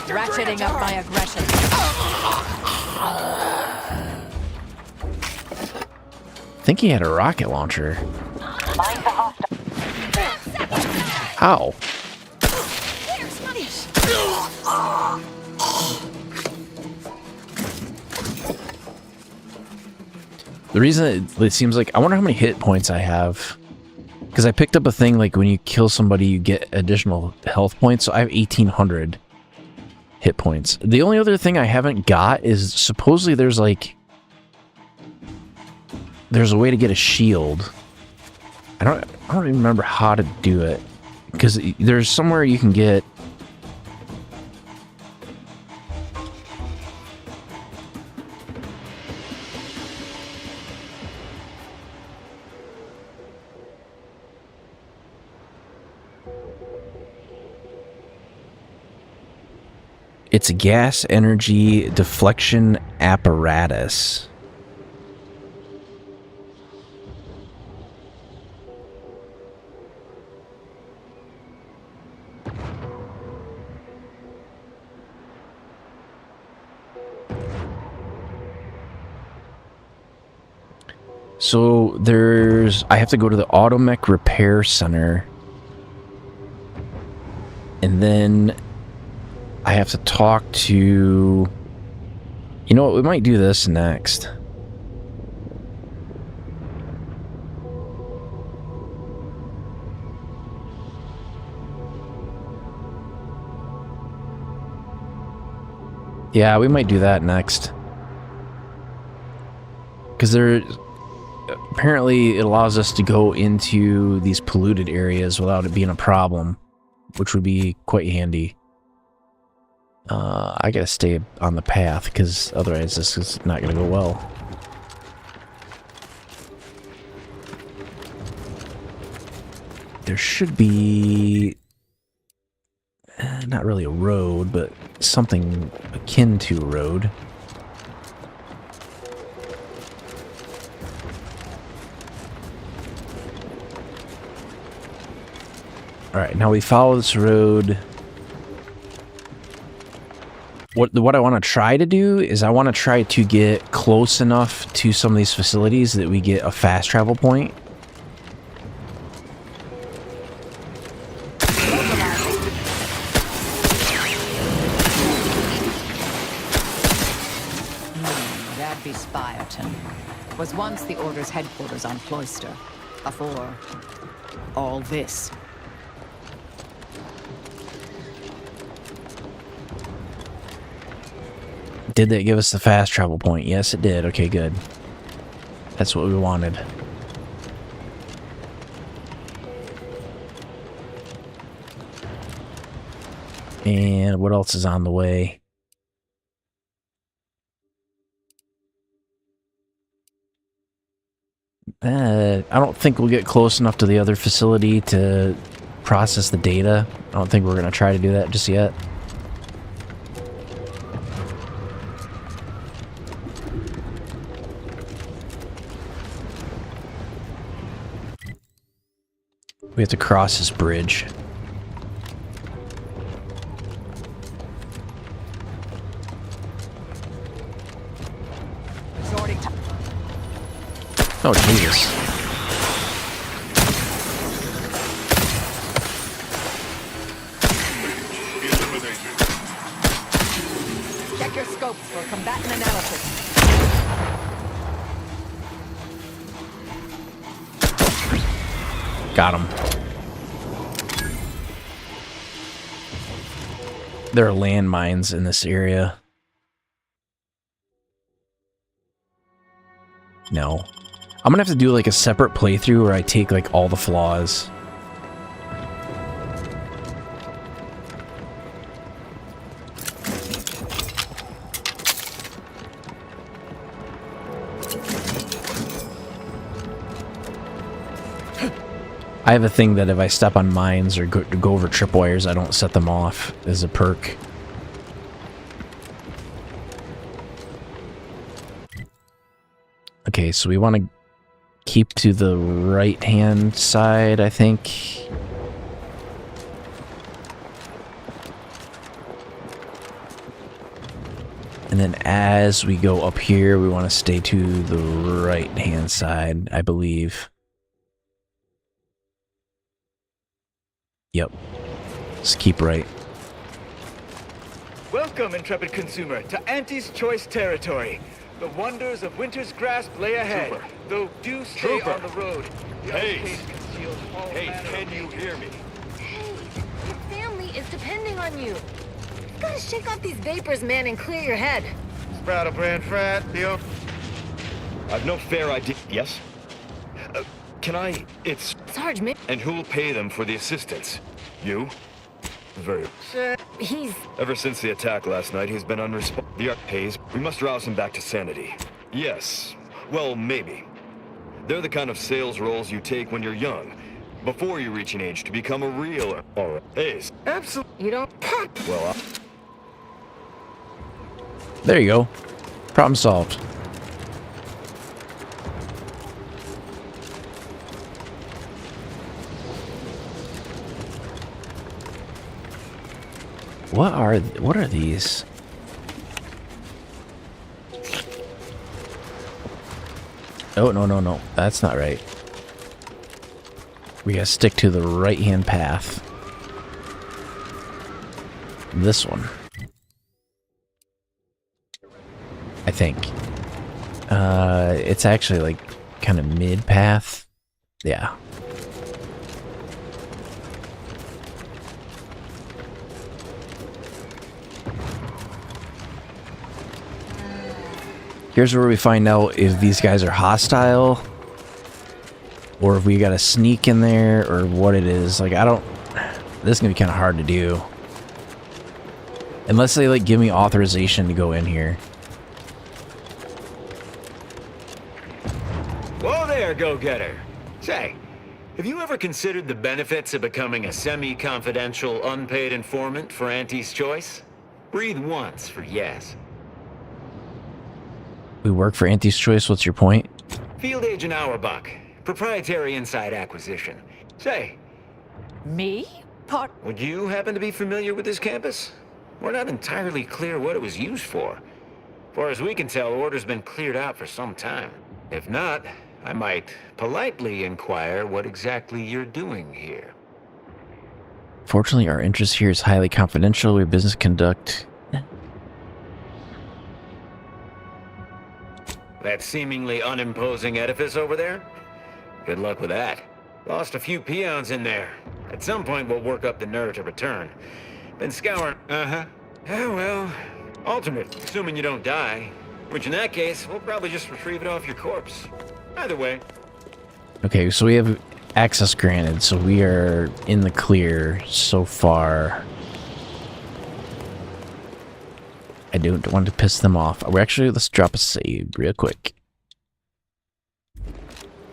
Speaker 7: Ratcheting up my aggression.
Speaker 1: I think he had a rocket launcher. How? The reason it seems like, I wonder how many hit points I have. Because I picked up a thing like when you kill somebody, you get additional health points. So I have 1,800 hit points. The only other thing I haven't got is supposedly there's a way to get a shield. I don't even remember how to do it. Because there's somewhere you can get... It's a gas energy deflection apparatus. So I have to go to the Automech Repair Center. And then I have to talk to... You know what, we might do this next. Yeah, we might do that next. Because apparently it allows us to go into these polluted areas without it being a problem, which would be quite handy. I gotta stay on the path because otherwise this is not gonna go well. There should be not really a road, but something akin to a road. Alright, now we follow this road. What I want to try to do is I want to try to get close enough to some of these facilities that we get a fast travel point.
Speaker 7: That'd be Spireton. Was once the Order's headquarters on Cloister. Before all this.
Speaker 1: Did that give us the fast travel point? Yes, it did. Okay, good. That's what we wanted. And what else is on the way? I don't think we'll get close enough to the other facility to process the data. I don't think we're going to try to do that just yet. We have to cross this bridge. Oh, Jesus.
Speaker 7: Check your scopes for combatant analysis.
Speaker 1: Got him. There are landmines in this area. No. I'm gonna have to do like a separate playthrough where I take like all the flaws. I have a thing that if I step on mines or go over tripwires, I don't set them off as a perk. Okay, so we want to keep to the right-hand side, I think. And then as we go up here, we want to stay to the right-hand side, I believe. Yep. Just keep right.
Speaker 3: Welcome, intrepid consumer, to Auntie's Choice territory. The wonders of winter's grasp lay ahead, though do stay on the road. The
Speaker 12: Hey,
Speaker 3: can
Speaker 12: you hear me?
Speaker 18: Hey, your family is depending on you. You gotta shake off these vapors, man, and clear your head.
Speaker 3: Sproutle brand frat, deal.
Speaker 12: I've no fair idea. Yes? Can I? It's
Speaker 18: Sarge, man.
Speaker 12: And who'll pay them for the assistance? You? Very.
Speaker 18: He's.
Speaker 12: Ever since the attack last night, he's been unresponsive. The Ark pays. We must rouse him back to sanity. Yes. Well, maybe. They're the kind of sales roles you take when you're young, before you reach an age to become a real ace.
Speaker 18: Absolutely. You don't.
Speaker 12: Well,
Speaker 1: There you go. Problem solved. What are these? Oh, no. That's not right. We gotta stick to the right-hand path. This one. I think. It's actually like kind of mid-path. Yeah. Here's where we find out if these guys are hostile, or if we got to sneak in there, or what it is. Like, I don't... This is going to be kind of hard to do. Unless they, like, give me authorization to go in here.
Speaker 8: Whoa there, go-getter. Say, have you ever considered the benefits of becoming a semi-confidential, unpaid informant for Auntie's Choice? Breathe once for yes.
Speaker 1: We work for Auntie's Choice, what's your point?
Speaker 8: Field Agent Auerbach, proprietary inside acquisition. Say...
Speaker 7: Me?
Speaker 8: Would you happen to be familiar with this campus? We're not entirely clear what it was used for. As far as we can tell, order's been cleared out for some time. If not, I might politely inquire what exactly you're doing here.
Speaker 1: Fortunately, our interest here is highly confidential. We have business conduct.
Speaker 8: That seemingly unimposing edifice over there? Good luck with that. Lost a few peons in there. At some point, we'll work up the nerve to return. Been scouring... Oh, well... Alternate, assuming you don't die. Which in that case, we'll probably just retrieve it off your corpse. Either way.
Speaker 1: Okay, so we have access granted, so we are in the clear so far. I don't want to piss them off. We're actually, let's drop a save real quick.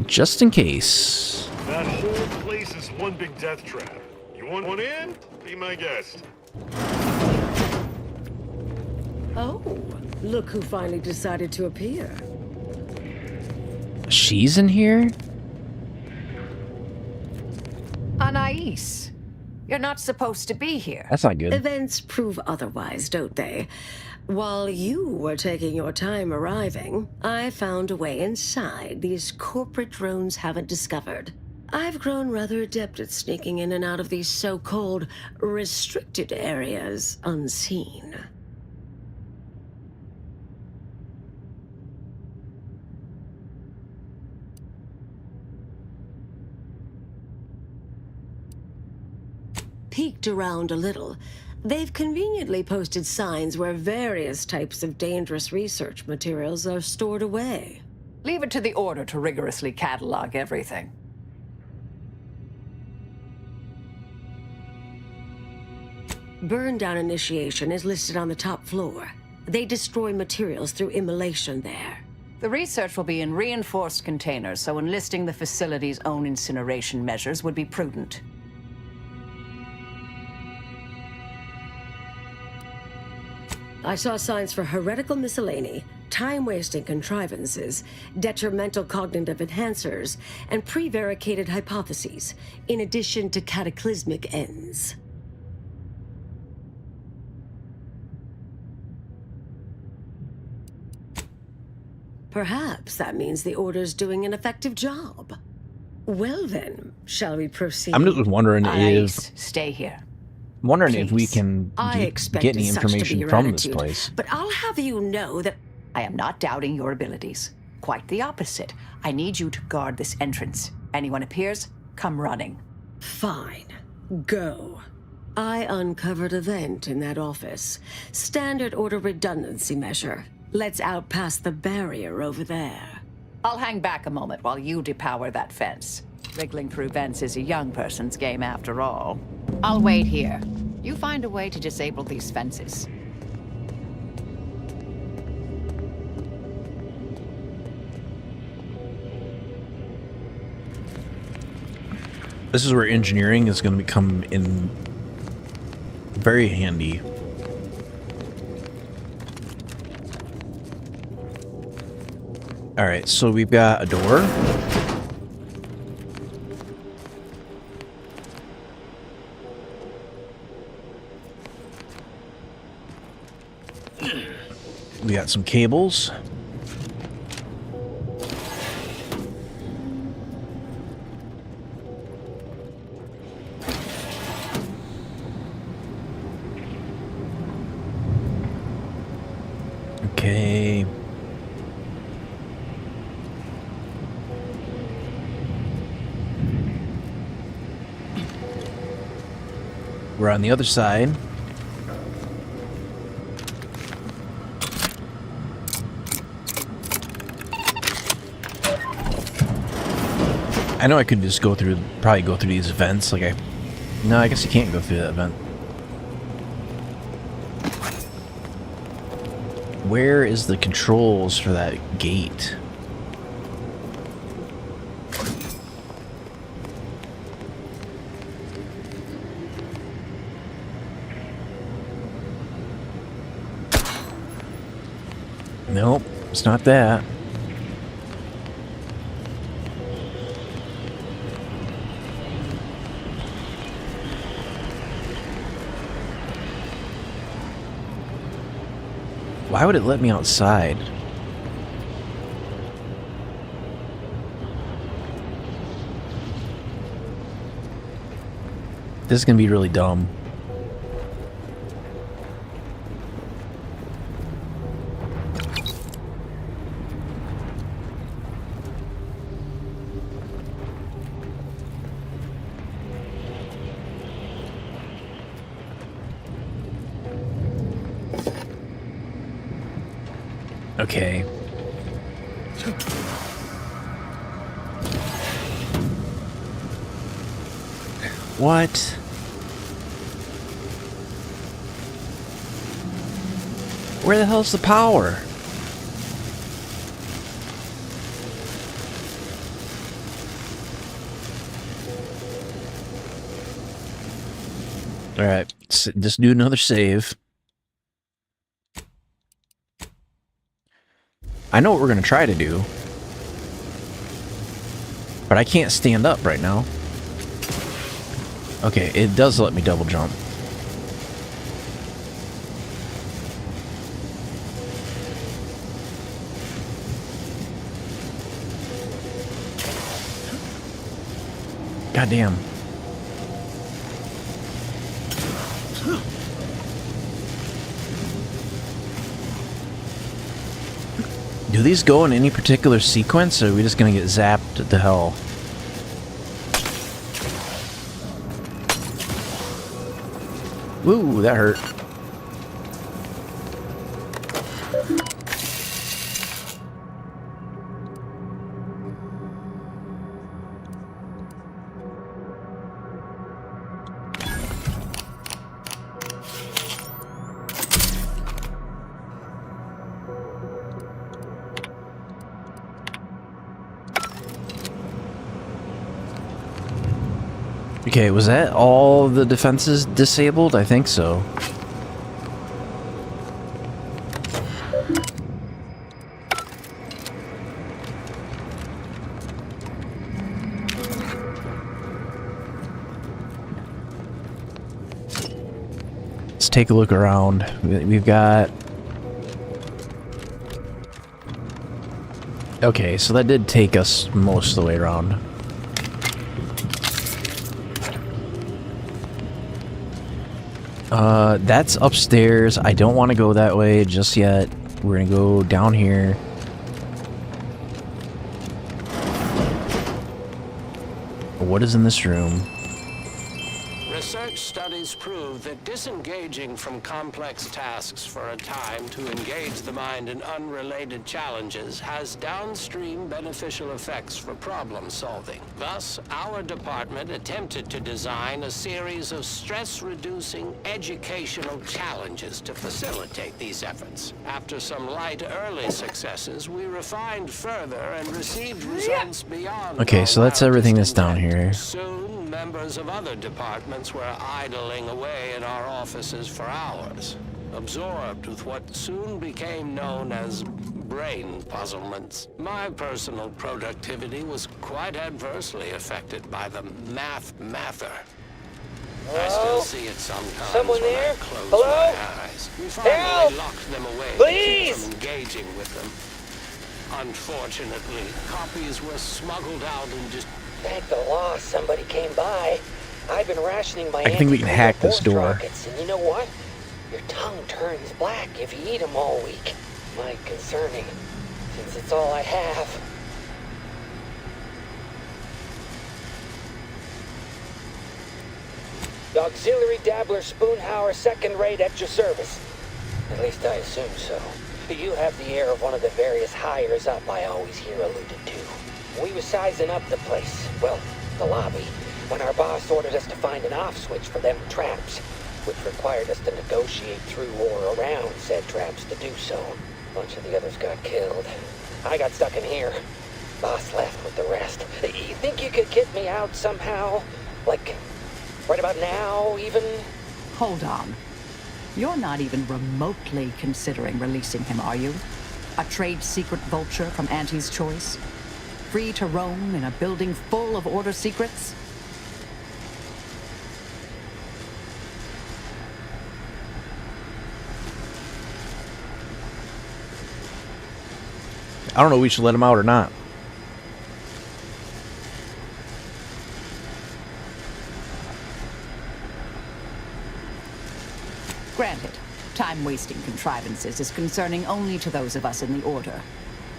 Speaker 1: Just in case.
Speaker 15: That whole place is one big death trap. You want one in? Be my guest.
Speaker 23: Oh, look who finally decided to appear.
Speaker 1: She's in here?
Speaker 7: Anais, you're not supposed to be here.
Speaker 1: That's not good.
Speaker 23: Events prove otherwise, don't they? While you were taking your time arriving, I found a way inside these corporate drones haven't discovered. I've grown rather adept at sneaking in and out of these so-called restricted areas unseen. Peeked around a little. They've conveniently posted signs where various types of dangerous research materials are stored away.
Speaker 7: Leave it to the Order to rigorously catalog everything.
Speaker 23: Burn down initiation is listed on the top floor. They destroy materials through immolation there.
Speaker 7: The research will be in reinforced containers, so enlisting the facility's own incineration measures would be prudent.
Speaker 23: I saw signs for heretical miscellany, time-wasting contrivances, detrimental cognitive enhancers, and prevaricated hypotheses, in addition to cataclysmic ends. Perhaps that means the Order's doing an effective job. Well then, shall we proceed?
Speaker 1: I'm just wondering if...
Speaker 7: Stay here.
Speaker 1: I'm wondering
Speaker 23: Please.
Speaker 1: if we can
Speaker 23: I
Speaker 1: get
Speaker 23: expected
Speaker 1: any
Speaker 23: such to be
Speaker 1: information
Speaker 23: your
Speaker 1: from
Speaker 23: attitude,
Speaker 1: this place.
Speaker 23: But I'll have you know that
Speaker 7: I am not doubting your abilities. Quite the opposite. I need you to guard this entrance. Anyone appears, come running.
Speaker 23: Fine. Go. I uncovered a vent in that office. Standard Order redundancy measure. Let's out past the barrier over there.
Speaker 7: I'll hang back a moment while you depower that fence. Wriggling through vents is a young person's game after all. I'll wait here. You find a way to disable these fences.
Speaker 1: This is where engineering is going to become in very handy. All right, so we've got a door. We got some cables. Okay. We're on the other side. I know I could just probably go through these events. No, I guess you can't go through that event. Where is the controls for that gate? Nope, it's not that. Why would it let me outside? This is gonna be really dumb. Okay. What? Where the hell's the power? Alright, just do another save. I know what we're going to try to do, but I can't stand up right now. Okay, it does let me double jump. Goddamn. Do these go in any particular sequence, or are we just gonna get zapped to hell? Ooh, that hurt. Okay, was that all the defenses disabled? I think so. Let's take a look around. We've got... Okay, so that did take us most of the way around. That's upstairs. I don't want to go that way just yet. We're gonna go down here. What is in this room?
Speaker 5: Research studies prove that disengaging from complex tasks for a time to engage the mind in unrelated challenges has downstream beneficial effects for problem solving. Thus, our department attempted to design a series of stress-reducing educational challenges to facilitate these efforts. After some light early successes, we refined further and received results beyond.
Speaker 1: Okay, so that's everything that's down here.
Speaker 5: Soon, members of other departments were idling away in our offices for hours, absorbed with what soon became known as brain puzzlements. My personal productivity was quite adversely affected by the mather. I still see it sometimes.
Speaker 9: Someone
Speaker 5: when
Speaker 9: there?
Speaker 5: I close
Speaker 9: Hello?
Speaker 5: my eyes. We finally
Speaker 9: Help!
Speaker 5: locked them away
Speaker 9: Please!
Speaker 5: to keep from engaging with them. Unfortunately, copies were smuggled out and just...
Speaker 9: Thank the law somebody came by. I've been rationing my
Speaker 1: I think we can hack this door.
Speaker 9: rockets, and you know what? Your tongue turns black if you eat them all week. Might concerning, since it's all I have. The auxiliary dabbler Spoonhauer second rate at your service. At least I assume so. You have the air of one of the various hires up I always hear alluded to. We was sizing up the place, well, the lobby, when our boss ordered us to find an off switch for them traps, which required us to negotiate through or around said traps to do so. A bunch of the others got killed. I got stuck in here. Boss left with the rest. You think you could get me out somehow? Like, right about now, even?
Speaker 7: Hold on. You're not even remotely considering releasing him, are you? A trade secret vulture from Auntie's Choice? Free to roam in a building full of Order secrets?
Speaker 1: I don't know if we should let him out or not.
Speaker 7: Granted, time-wasting contrivances is concerning only to those of us in the Order.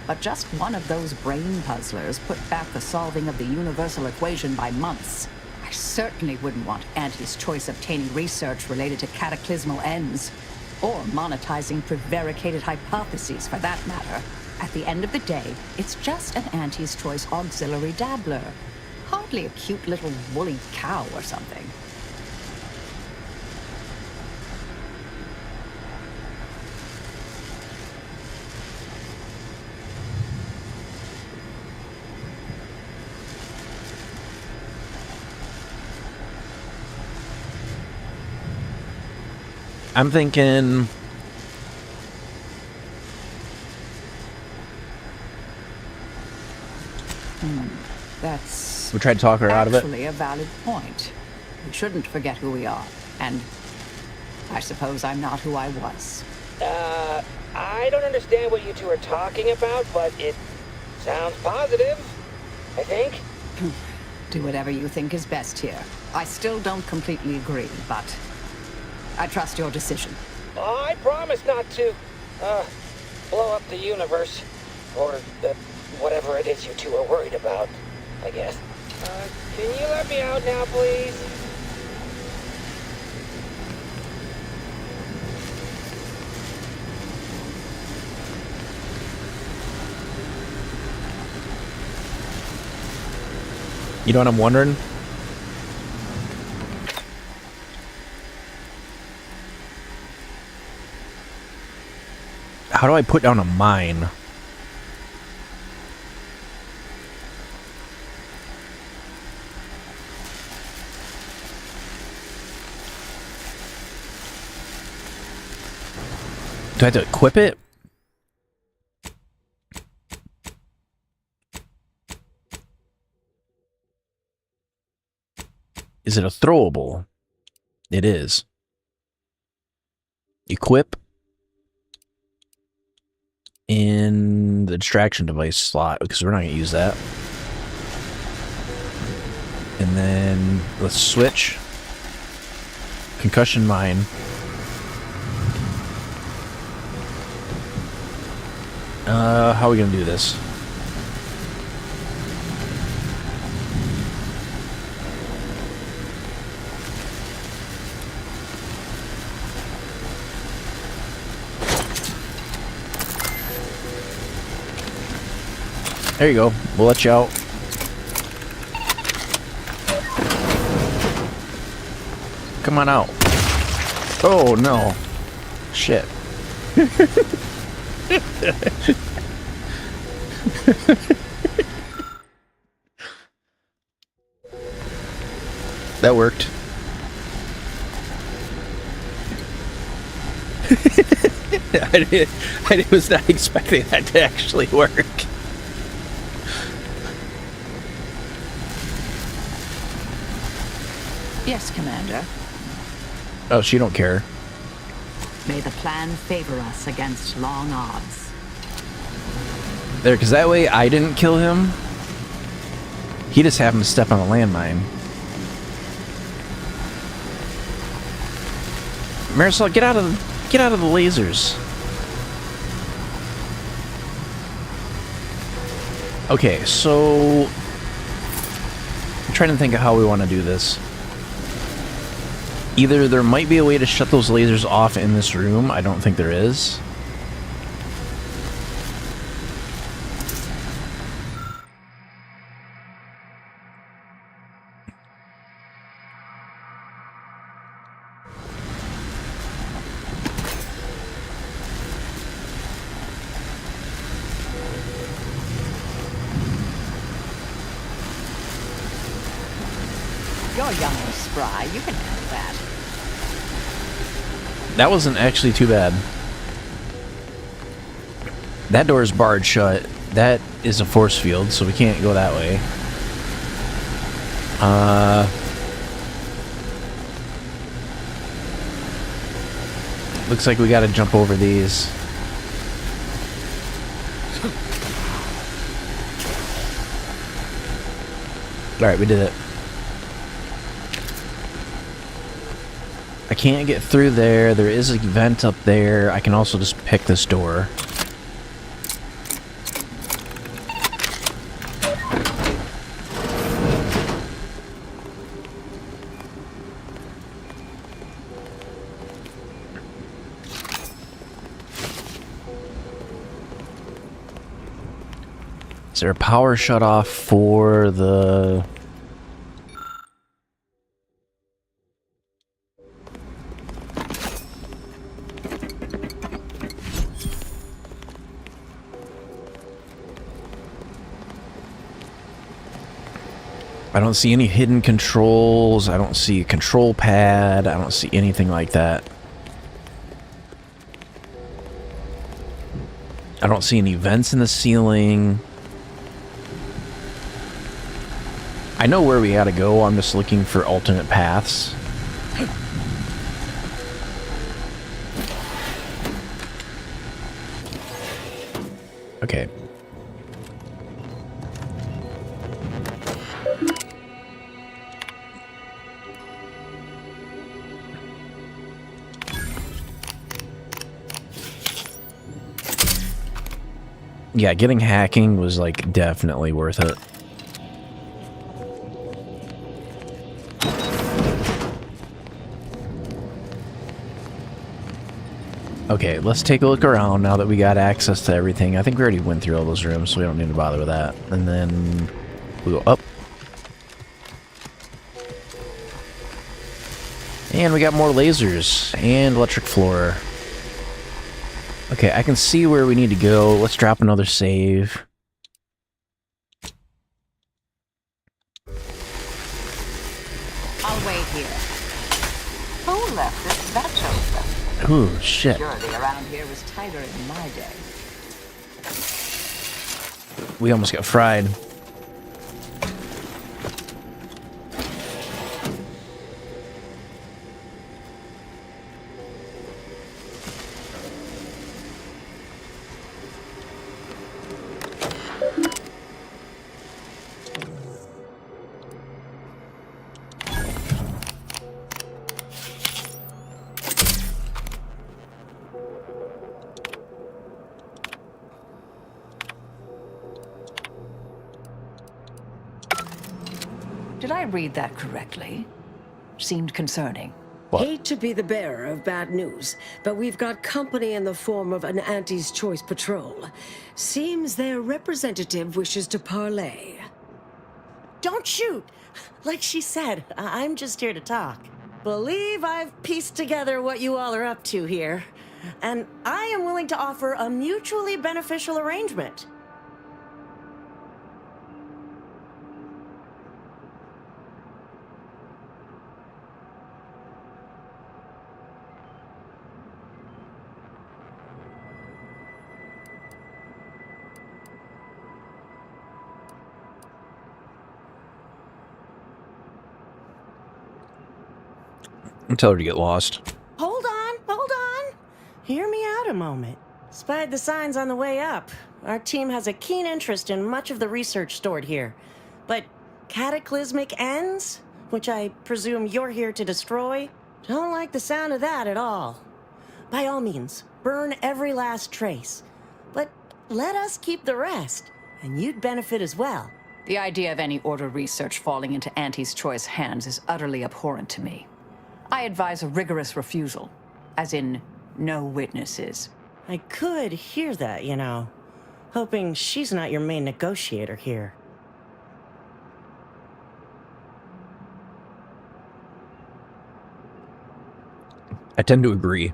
Speaker 7: But just one of those brain puzzlers put back the solving of the universal equation by months. I certainly wouldn't want Auntie's Choice obtaining research related to cataclysmal ends, or monetizing prevaricated hypotheses for that matter. At the end of the day, it's just an Auntie's Choice auxiliary dabbler. Hardly a cute little woolly cow or something.
Speaker 1: I'm thinking...
Speaker 7: That's...
Speaker 1: We tried to talk her out of it.
Speaker 7: Actually a valid point. We shouldn't forget who we are. And I suppose I'm not who I was.
Speaker 9: I don't understand what you two are talking about, but it sounds positive, I think.
Speaker 7: Do whatever you think is best here. I still don't completely agree, but I trust your decision.
Speaker 9: I promise not to, blow up the universe. Or whatever it is you two are worried about, I guess. Can you let me out now, please?
Speaker 1: You know what I'm wondering? How do I put down a mine? Do I have to equip it? Is it a throwable? It is. Equip in the distraction device slot, because we're not going to use that. And then let's switch. Concussion mine. How are we going to do this? There you go. We'll let you out. Come on out. Oh, no. Shit. That worked. I was not expecting that to actually work.
Speaker 7: Yes, Commander.
Speaker 1: Oh, she don't care.
Speaker 7: May the plan favor us against long odds.
Speaker 1: There, because that way I didn't kill him. He just happened to step on a landmine. Marisol, get out of the lasers. Okay, so I'm trying to think of how we want to do this. Either there might be a way to shut those lasers off in this room. I don't think there is.
Speaker 7: Fry. You can handle that.
Speaker 1: That wasn't actually too bad. That door is barred shut. That is a force field, so we can't go that way. Looks like we gotta jump over these. Alright, we did it. I can't get through there. There is a vent up there. I can also just pick this door. Is there a power shut off for the... I don't see any hidden controls. I don't see a control pad. I don't see anything like that. I don't see any vents in the ceiling. I know where we gotta go. I'm just looking for alternate paths. Okay. Yeah, getting hacking was like definitely worth it. Okay, let's take a look around now that we got access to everything. I think we already went through all those rooms, so we don't need to bother with that. And then we go up. And we got more lasers and electric floor. Okay, I can see where we need to go. Let's drop another save.
Speaker 7: I'll wait here. Who left this batch open?
Speaker 1: Ooh, shit.
Speaker 7: Security around here was tighter in my day.
Speaker 1: We almost got fried.
Speaker 7: Did I read that correctly? Seemed concerning.
Speaker 23: Hate to be the bearer of bad news, but we've got company in the form of an Auntie's Choice patrol. Seems their representative wishes to parley.
Speaker 11: Don't shoot! Like she said, I'm just here to talk. Believe I've pieced together what you all are up to here. And I am willing to offer a mutually beneficial arrangement.
Speaker 1: Tell her to get lost.
Speaker 11: Hold on. Hear me out a moment. Spied the signs on the way up. Our team has a keen interest in much of the research stored here. But cataclysmic ends, which I presume you're here to destroy, don't like the sound of that at all. By all means, burn every last trace. But let us keep the rest, and you'd benefit as well.
Speaker 7: The idea of any Order research falling into Auntie's Choice hands is utterly abhorrent to me. I advise a rigorous refusal, as in no witnesses.
Speaker 11: I could hear that, you know. Hoping she's not your main negotiator here.
Speaker 1: I tend to agree.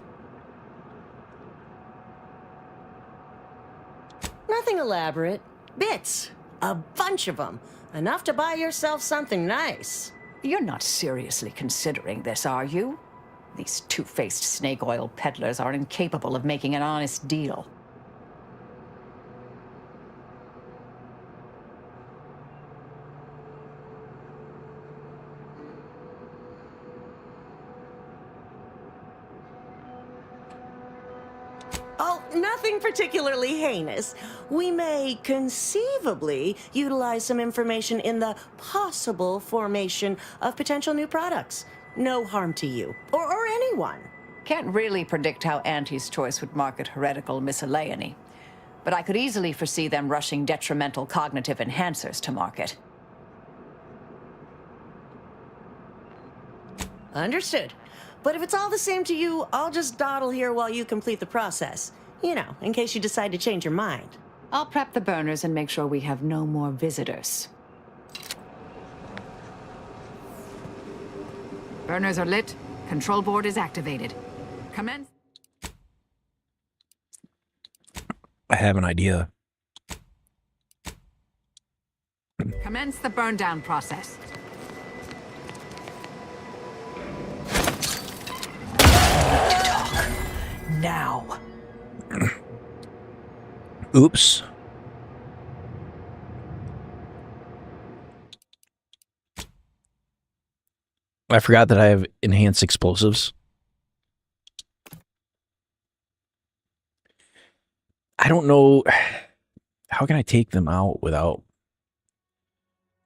Speaker 11: Nothing elaborate. Bits. A bunch of them. Enough to buy yourself something nice.
Speaker 7: You're not seriously considering this, are you? These two-faced snake oil peddlers are incapable of making an honest deal.
Speaker 11: Oh, nothing particularly heinous. We may conceivably utilize some information in the possible formation of potential new products. No harm to you, or anyone.
Speaker 7: Can't really predict how Auntie's Choice would market heretical miscellany, but I could easily foresee them rushing detrimental cognitive enhancers to market.
Speaker 11: Understood. But if it's all the same to you, I'll just dawdle here while you complete the process. You know, in case you decide to change your mind.
Speaker 7: I'll prep the burners and make sure we have no more visitors. Burners are lit. Control board is activated. Commence.
Speaker 1: I have an idea.
Speaker 7: Commence the burn down process. Now.
Speaker 1: Oops. I forgot that I have enhanced explosives. I don't know. How can I take them out without...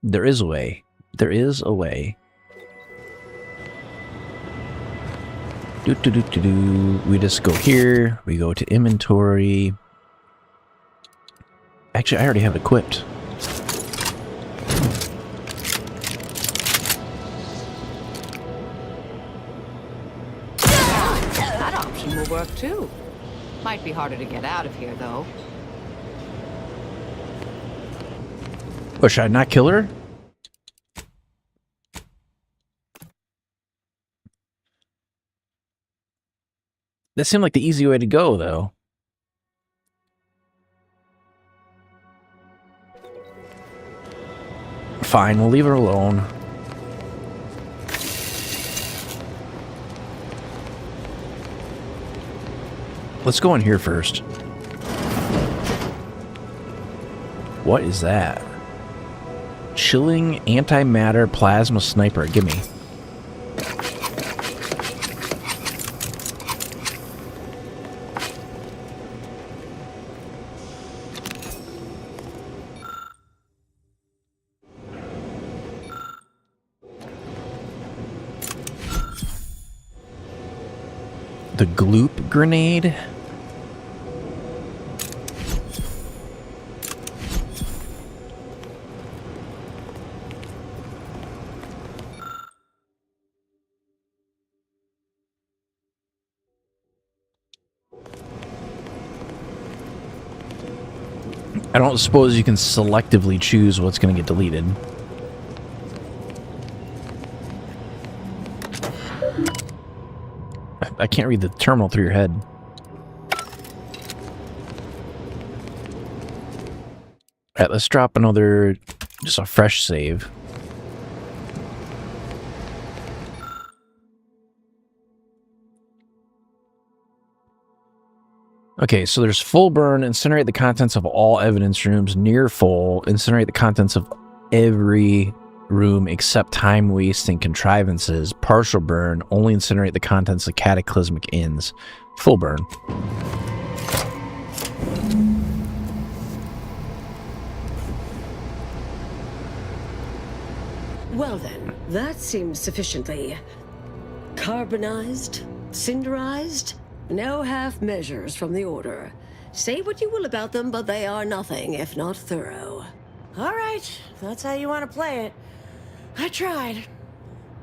Speaker 1: There is a way. There is a way. We just go here. We go to inventory. Actually, I already have it equipped.
Speaker 7: That option will work too. Might be harder to get out of here, though.
Speaker 1: Or should I not kill her? That seemed like the easy way to go, though. Fine, we'll leave her alone. Let's go in here first. What is that? Chilling antimatter plasma sniper. Gimme. The gloop grenade. I don't suppose you can selectively choose what's going to get deleted. I can't read the terminal through your head. Alright, let's drop another, just a fresh save. Okay, so there's full burn, incinerate the contents of all evidence rooms, near full, incinerate the contents of every room except time-wasting contrivances, partial burn, only incinerate the contents of cataclysmic inns, full burn.
Speaker 23: Well then, that seems sufficiently carbonized, cinderized. No half measures from the Order. Say what you will about them, but they are nothing if not thorough.
Speaker 11: All right, if that's how you want to play it. I tried.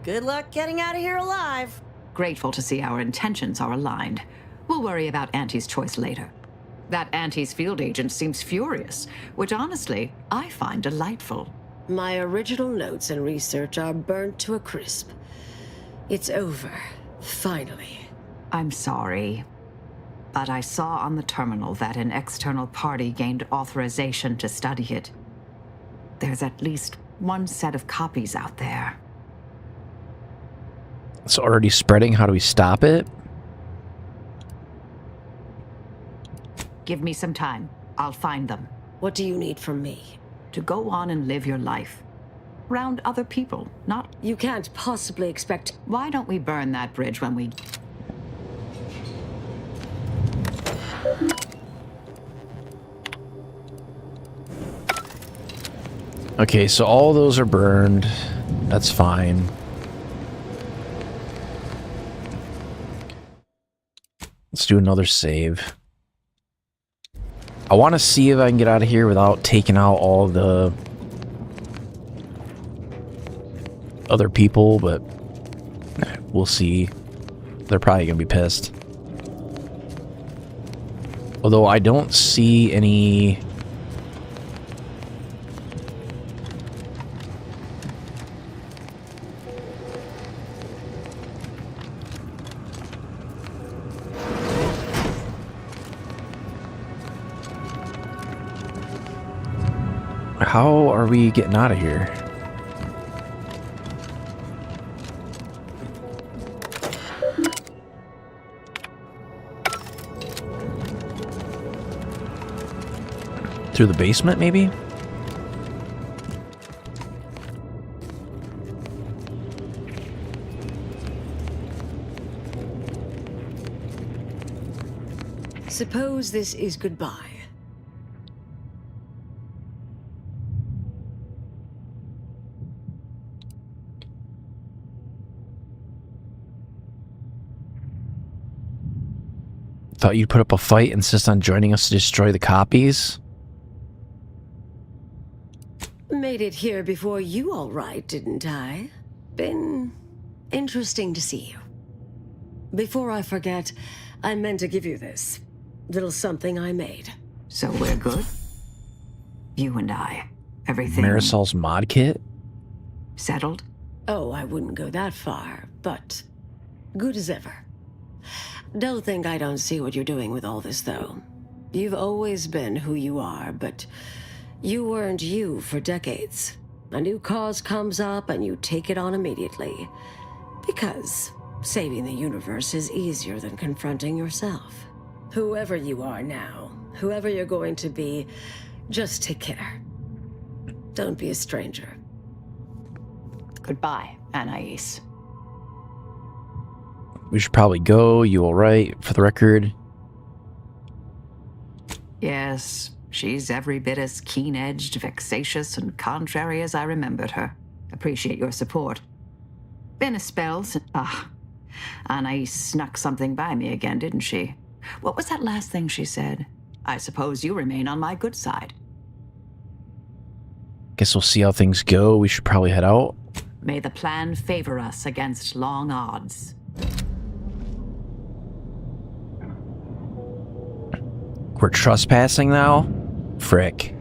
Speaker 11: Good luck getting out of here alive.
Speaker 7: Grateful to see our intentions are aligned. We'll worry about Auntie's Choice later. That Auntie's field agent seems furious, which honestly, I find delightful.
Speaker 23: My original notes and research are burnt to a crisp. It's over, finally.
Speaker 7: I'm sorry, but I saw on the terminal that an external party gained authorization to study it. There's at least one set of copies out there.
Speaker 1: It's already spreading. How do we stop it?
Speaker 7: Give me some time. I'll find them.
Speaker 23: What do you need from me?
Speaker 7: To go on and live your life. Around other people, not...
Speaker 23: You can't possibly expect...
Speaker 7: Why don't we burn that bridge when we...
Speaker 1: Okay, so all those are burned. That's fine. Let's do another save. I want to see if I can get out of here without taking out all the other people, but we'll see. They're probably going to be pissed. Although I don't see any... How are we getting out of here? Through the basement, maybe?
Speaker 23: Suppose this is goodbye.
Speaker 1: Thought you'd put up a fight, insist on joining us to destroy the copies?
Speaker 23: Made it here before you, all right, didn't I? Been interesting to see you. Before I forget, I meant to give you this little something I made.
Speaker 7: So we're good? You and I. Everything...
Speaker 1: Marisol's mod kit?
Speaker 7: Settled?
Speaker 23: Oh, I wouldn't go that far, but good as ever. Don't think I don't see what you're doing with all this, though. You've always been who you are, but you weren't you for decades. A new cause comes up and you take it on immediately. Because saving the universe is easier than confronting yourself. Whoever you are now, whoever you're going to be, just take care. Don't be a stranger.
Speaker 7: Goodbye, Anais.
Speaker 1: We should probably go. You all right, for the record?
Speaker 7: Yes, she's every bit as keen-edged, vexatious, and contrary as I remembered her. Appreciate your support. Been a spell since... Anais snuck something by me again, didn't she? What was that last thing she said? I suppose you remain on my good side.
Speaker 1: Guess we'll see how things go. We should probably head out.
Speaker 7: May the plan favor us against long odds.
Speaker 1: We're trespassing now? Frick.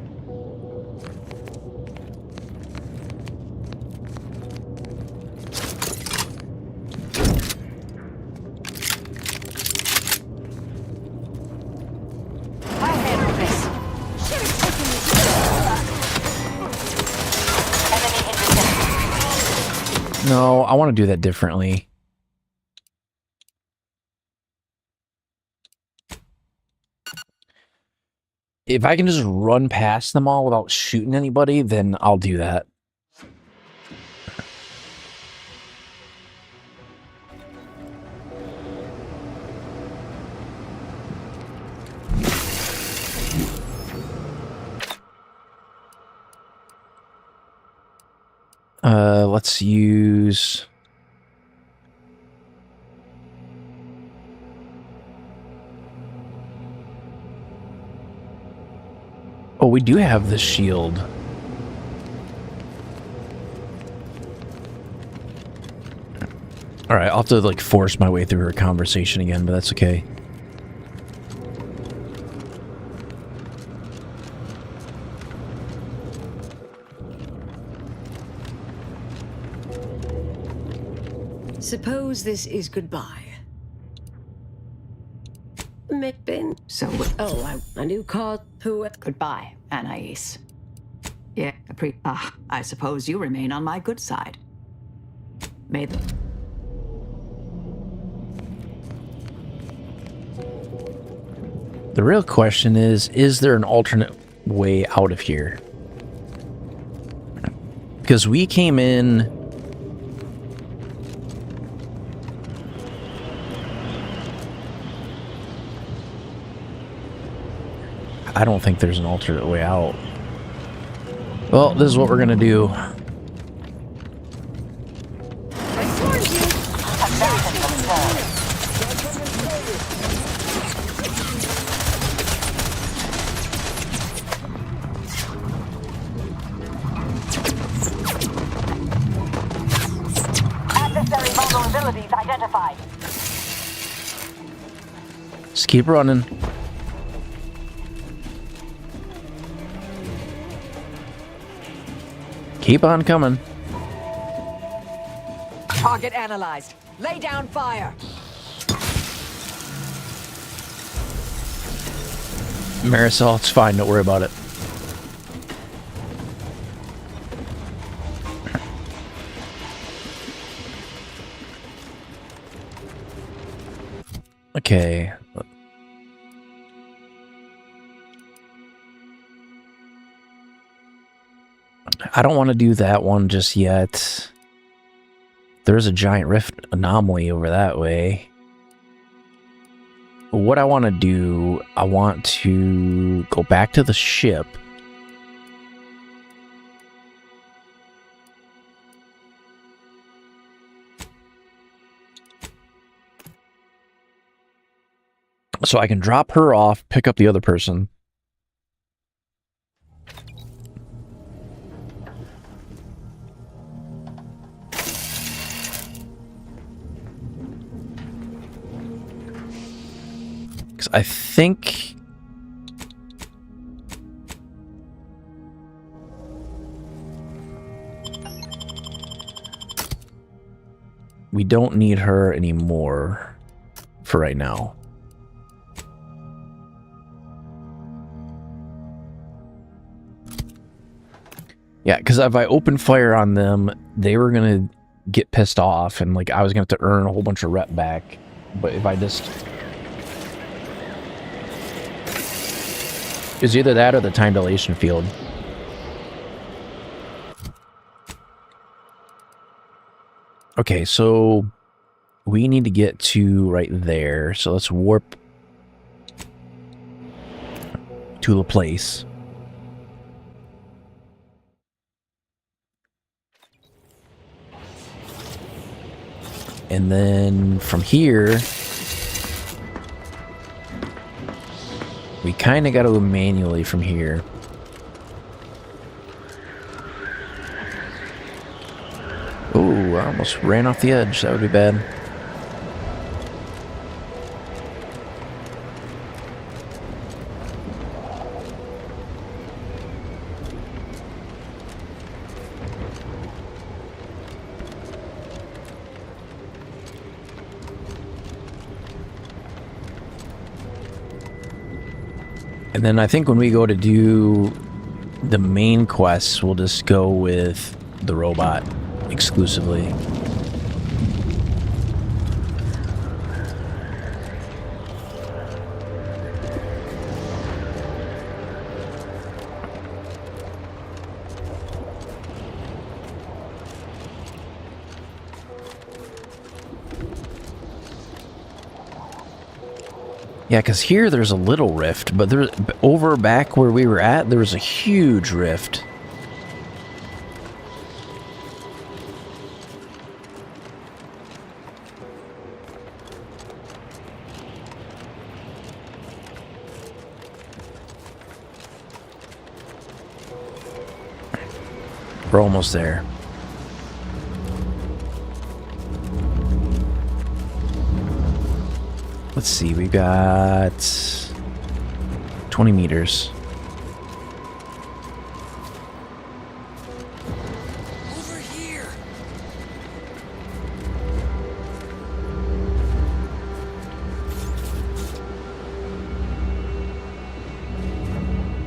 Speaker 1: No, I want to do that differently. If I can just run past them all without shooting anybody, then I'll do that. Let's use... Oh, we do have the shield. Alright, I'll have to, like, force my way through her conversation again, but that's okay.
Speaker 23: Suppose this is goodbye. McBin.
Speaker 7: So,
Speaker 23: a new cause. Who?
Speaker 7: Goodbye, Anais. Yeah, I suppose you remain on my good side. May the...
Speaker 1: The real question is there an alternate way out of here? Because we came in... I don't think there's an alternate way out. Well, this is what we're gonna do.
Speaker 14: Adversary vulnerabilities identified.
Speaker 1: Just keep running. Keep on coming.
Speaker 7: Target analyzed. Lay down fire.
Speaker 1: Marisol, it's fine. Don't worry about it. Okay. I don't want to do that one just yet. There's a giant rift anomaly over that way. What I want to do, I want to go back to the ship. So I can drop her off, pick up the other person. Because I think... we don't need her anymore for right now. Yeah, because if I open fire on them, they were going to get pissed off, and like I was going to have to earn a whole bunch of rep back. But if I just... it's either that or the time dilation field. Okay, so we need to get to right there. So let's warp to the place. And then from here, we kind of got to go manually from here. Oh, I almost ran off the edge. That would be bad. And then I think when we go to do the main quests, we'll just go with the robot exclusively. Yeah, because here there's a little rift, but there, over back where we were at, there was a huge rift. We're almost there. Let's see, we got 20 meters.
Speaker 14: Over here.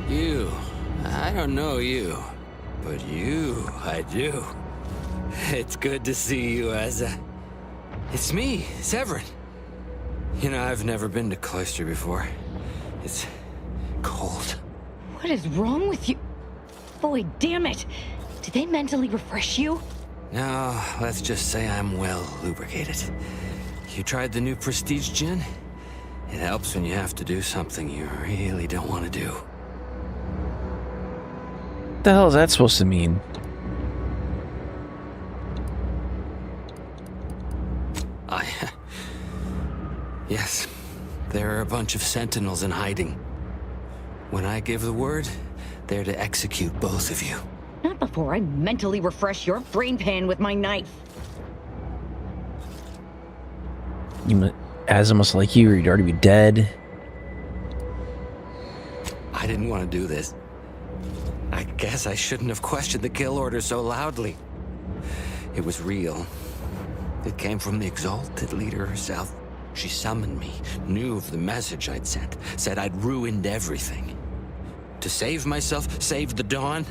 Speaker 17: You, I don't know you, but you, I do. It's good to see you, Asa. It's me, Severin. You know, I've never been to Cloister before. It's cold.
Speaker 18: What is wrong with you? Boy, damn it. Did they mentally refresh you?
Speaker 17: No, let's just say I'm well lubricated. You tried the new Prestige gin? It helps when you have to do something you really don't want to do.
Speaker 1: What the hell is that supposed to mean?
Speaker 17: Yes, there are a bunch of sentinels in hiding. When I give the word, they're to execute both of you.
Speaker 18: Not before I mentally refresh your brain pan with my knife.
Speaker 1: Asa must like you, or you'd already be dead.
Speaker 17: I didn't want to do this. I guess I shouldn't have questioned the kill order so loudly. It was real. It came from the Exalted Leader herself. She summoned me, knew of the message I'd sent, said I'd ruined everything. To save myself, save the Dawn,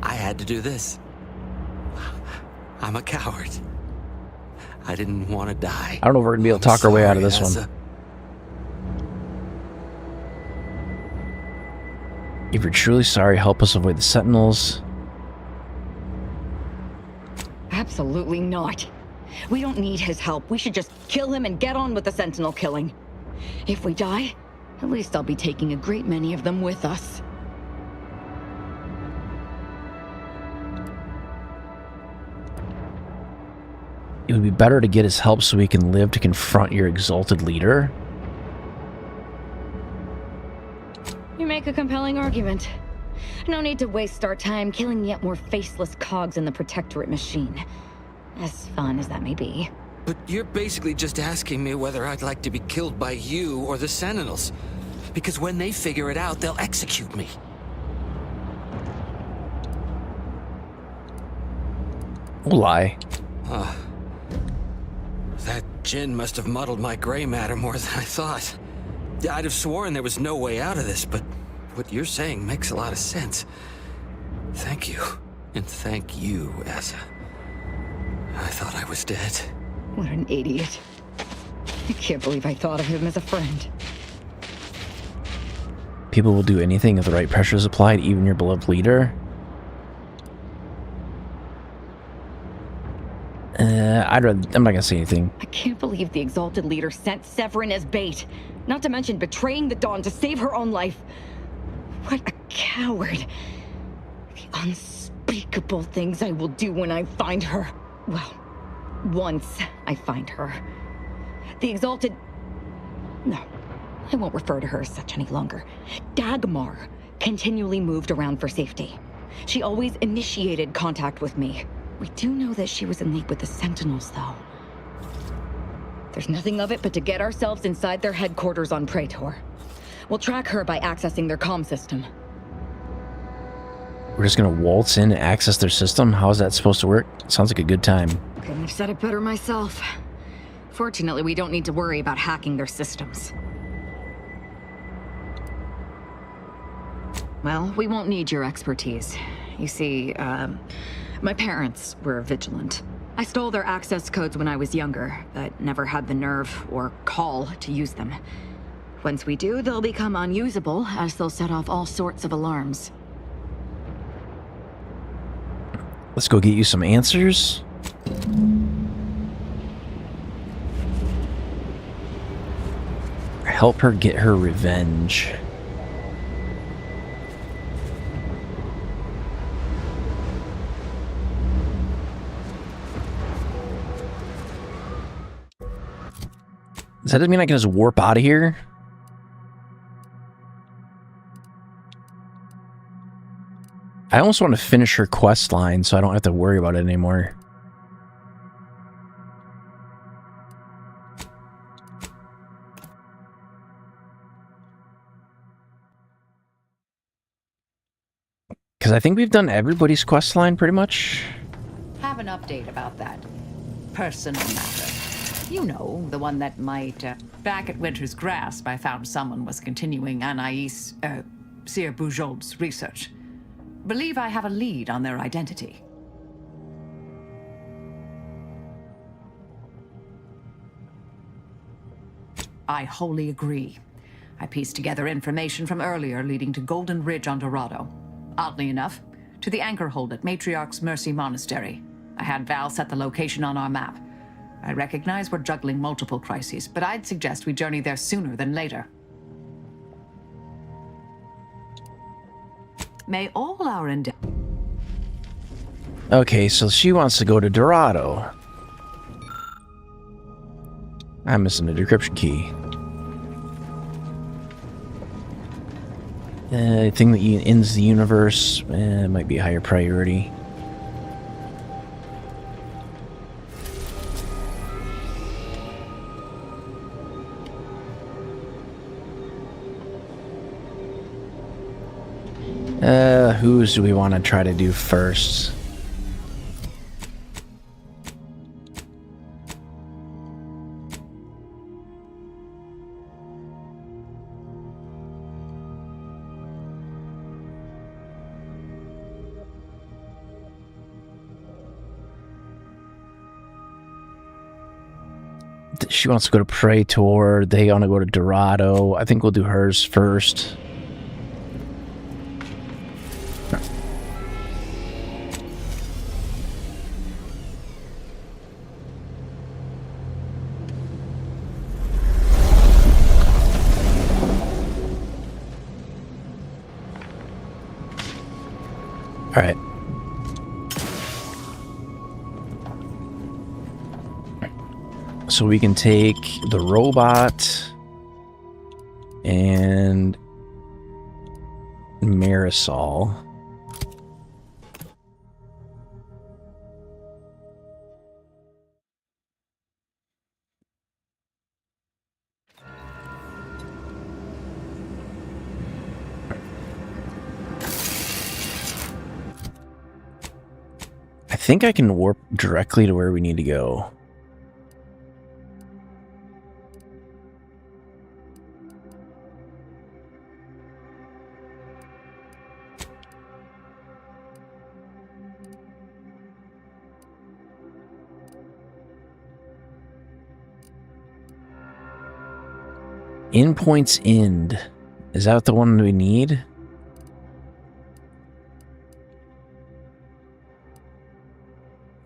Speaker 17: I had to do this. I'm a coward. I didn't want to die.
Speaker 1: I don't know if we're going to be able to talk our way out of this one. If you're truly sorry, help us avoid the Sentinels.
Speaker 18: Absolutely not. We don't need his help. We should just kill him and get on with the Sentinel killing. If we die, at least I'll be taking a great many of them with us.
Speaker 1: It would be better to get his help so he can live to confront your Exalted Leader.
Speaker 18: You make a compelling argument. No need to waste our time killing yet more faceless cogs in the Protectorate machine. As fun as that may be.
Speaker 17: But you're basically just asking me whether I'd like to be killed by you or the Sentinels. Because when they figure it out, they'll execute me.
Speaker 1: We'll lie.
Speaker 17: That gin must have muddled my gray matter more than I thought. I'd have sworn there was no way out of this, but what you're saying makes a lot of sense. Thank you. And thank you, Asa. I thought I was dead.
Speaker 18: What an idiot. I can't believe I thought of him as a friend.
Speaker 1: People will do anything if the right pressure is applied, even your beloved leader. I'm not gonna say anything.
Speaker 18: I can't believe the Exalted Leader sent Severin as bait. Not to mention betraying the Dawn to save her own life. What a coward. The unspeakable things I will do when I find her. Well, once I find her. The Exalted... No, I won't refer to her as such any longer. Dagmar continually moved around for safety. She always initiated contact with me. We do know that she was in league with the Sentinels, though. There's nothing of it but to get ourselves inside their headquarters on Praetor. We'll track her by accessing their comm system.
Speaker 1: We're just gonna waltz in and access their system? How is that supposed to work? Sounds like a good time.
Speaker 18: Couldn't have said it better myself. Fortunately, we don't need to worry about hacking their systems. Well, we won't need your expertise. You see, my parents were vigilant. I stole their access codes when I was younger, but never had the nerve or call to use them. Once we do, they'll become unusable, as they'll set off all sorts of alarms.
Speaker 1: Let's go get you some answers. Help her get her revenge. Does that mean I can just warp out of here? I almost want to finish her quest line so I don't have to worry about it anymore. Because I think we've done everybody's quest line pretty much.
Speaker 7: Have an update about that personal matter. You know, the one that might... back at Winter's Grasp, I found someone was continuing Anais, Sir Bujold's research. Believe I have a lead on their identity. I wholly agree. I pieced together information from earlier leading to Golden Ridge on Dorado. Oddly enough, to the anchor hold at Matriarch's Mercy Monastery. I had Val set the location on our map. I recognize we're juggling multiple crises, but I'd suggest we journey there sooner than later. May all our
Speaker 1: Okay, so she wants to go to Dorado. I'm missing the decryption key. Thing that ends the universe might be a higher priority. Whose do we want to try to do first? She wants to go to Praetor. They want to go to Dorado. I think we'll do hers first. All right. So we can take the robot and Marisol. I think I can warp directly to where we need to go. Endpoint's End. Is that the one we need?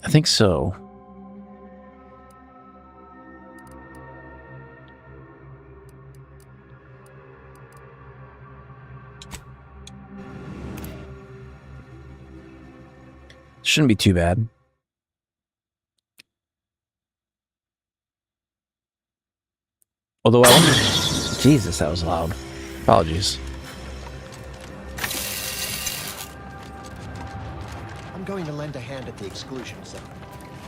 Speaker 1: I think so. Shouldn't be too bad. Although I wonder... Jesus, that was loud. Apologies.
Speaker 6: I'm going to lend a hand at the exclusion zone.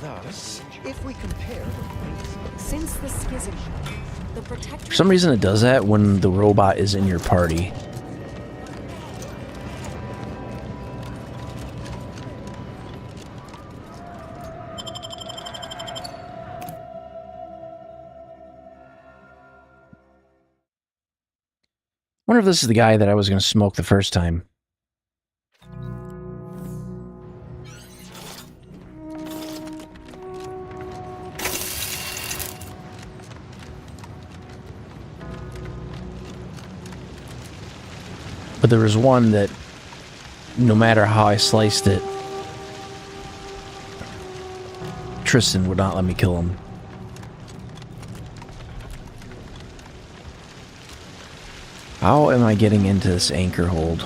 Speaker 6: Thus, if we compare the
Speaker 10: since the schism, the protector...
Speaker 1: For some reason it does that when the robot is in your party. Wonder if this is the guy that I was going to smoke the first time. But there was one that, no matter how I sliced it, Tristan would not let me kill him. How am I getting into this anchor hold?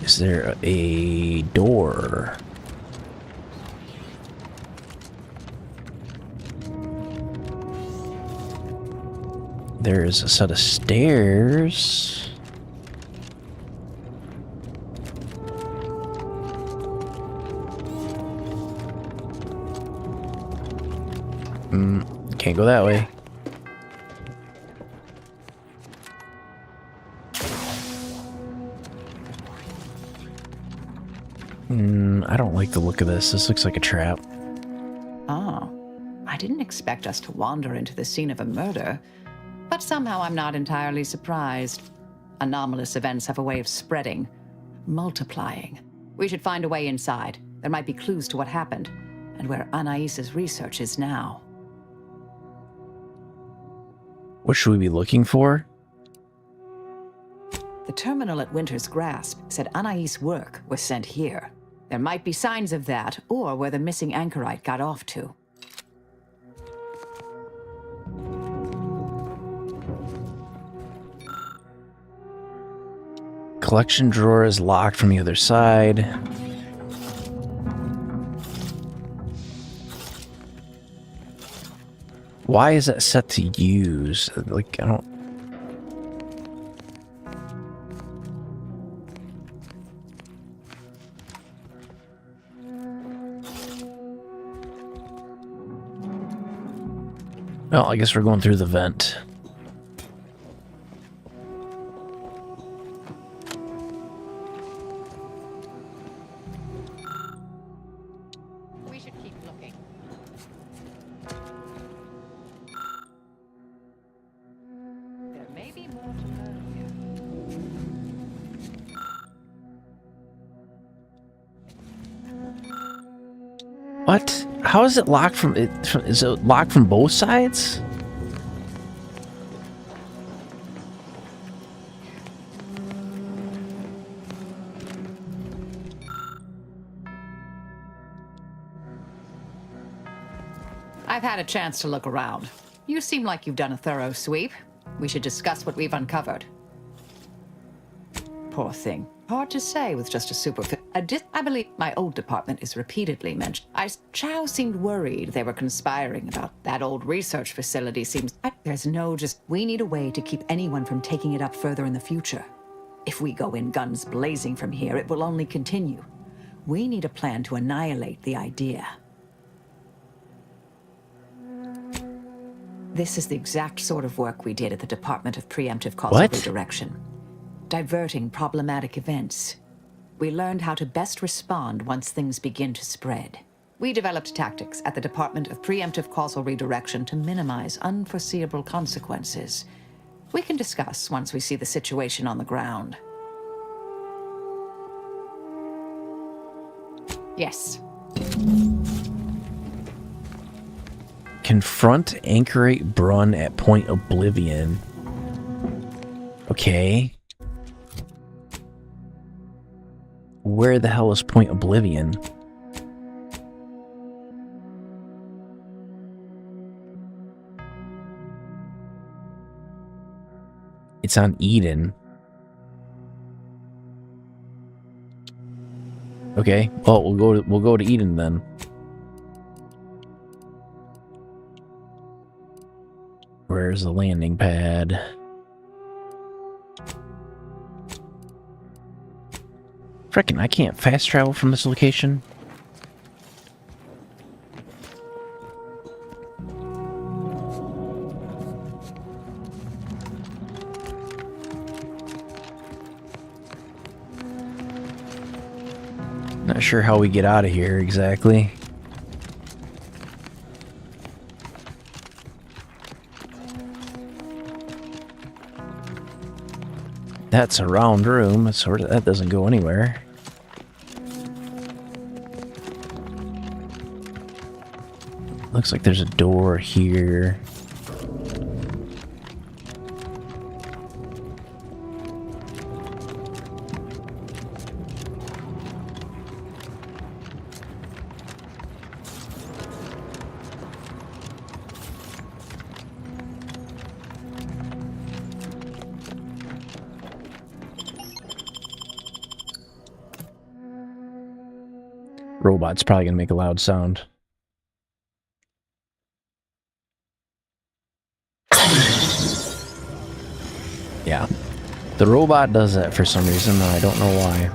Speaker 1: Is there a door? There is a set of stairs. Can't go that way. I don't like the look of this. This looks like a trap.
Speaker 7: Oh, I didn't expect us to wander into the scene of a murder, but somehow I'm not entirely surprised. Anomalous events have a way of spreading, multiplying. We should find a way inside. There might be clues to what happened, and where Anais' research is now.
Speaker 1: What should we be looking for?
Speaker 7: The terminal at Winter's Grasp said Anais' work was sent here. There might be signs of that, or where the missing anchorite got off to.
Speaker 1: Collection drawer is locked from the other side. Why is that set to use? Like, I don't... Well, I guess we're going through the vent.
Speaker 7: We should keep looking. There may be more to learn here.
Speaker 1: What? How is it locked from it? Is it locked from both sides?
Speaker 7: I've had a chance to look around. You seem like you've done a thorough sweep. We should discuss what we've uncovered. Poor thing. Hard to say with just a I believe my old department is repeatedly mentioned. Chow seemed worried they were conspiring about that old research facility. We need a way to keep anyone from taking it up further in the future. If we go in guns blazing from here, it will only continue. We need a plan to annihilate the idea. This is the exact sort of work we did at the Department of Preemptive Causal Redirection. Diverting problematic events. We learned how to best respond once things begin to spread. We developed tactics at the Department of Preemptive Causal Redirection to minimize unforeseeable consequences. We can discuss once we see the situation on the ground. Yes.
Speaker 1: Confront Anchorite Brun at Point Oblivion. Okay. Where the hell is Point Oblivion? It's on Eden. Okay. Well, we'll go to Eden then. Where's the landing pad? Frickin', I can't fast travel from this location. Not sure how we get out of here exactly. That's a round room. That doesn't go anywhere. Looks like there's a door here. Robot's probably gonna make a loud sound. Yeah. The robot does that for some reason, and I don't know why.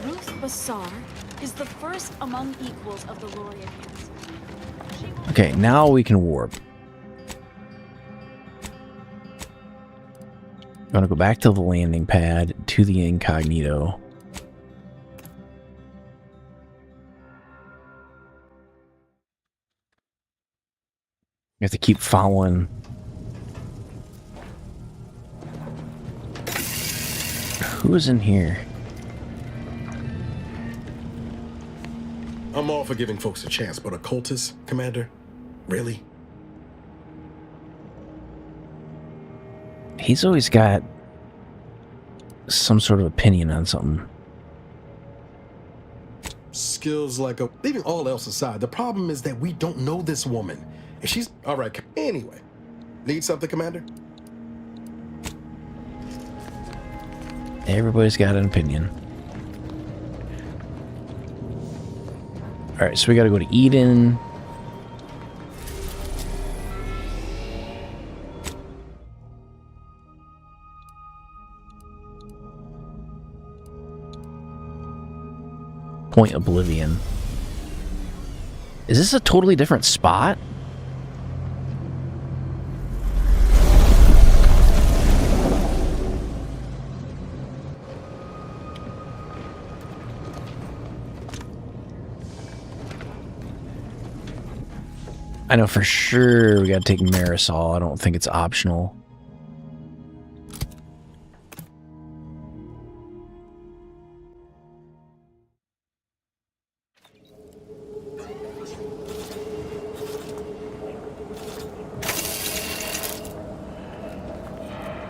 Speaker 10: Ruth Bassar is the first among equals of the Lorians.
Speaker 1: Okay, now we can warp. I'm gonna go back to the landing pad, to the incognito. You have to keep following. Who is in here?
Speaker 13: I'm all for giving folks a chance, but a cultist, Commander? Really?
Speaker 1: He's always got some sort of opinion on something.
Speaker 13: Skills like a... Leaving all else aside, the problem is that we don't know this woman. And she's... All right, anyway. Need something, Commander?
Speaker 1: Everybody's got an opinion. Alright, so we gotta go to Eden. Point Oblivion. Is this a totally different spot? I know for sure we gotta take Marisol. I don't think it's optional.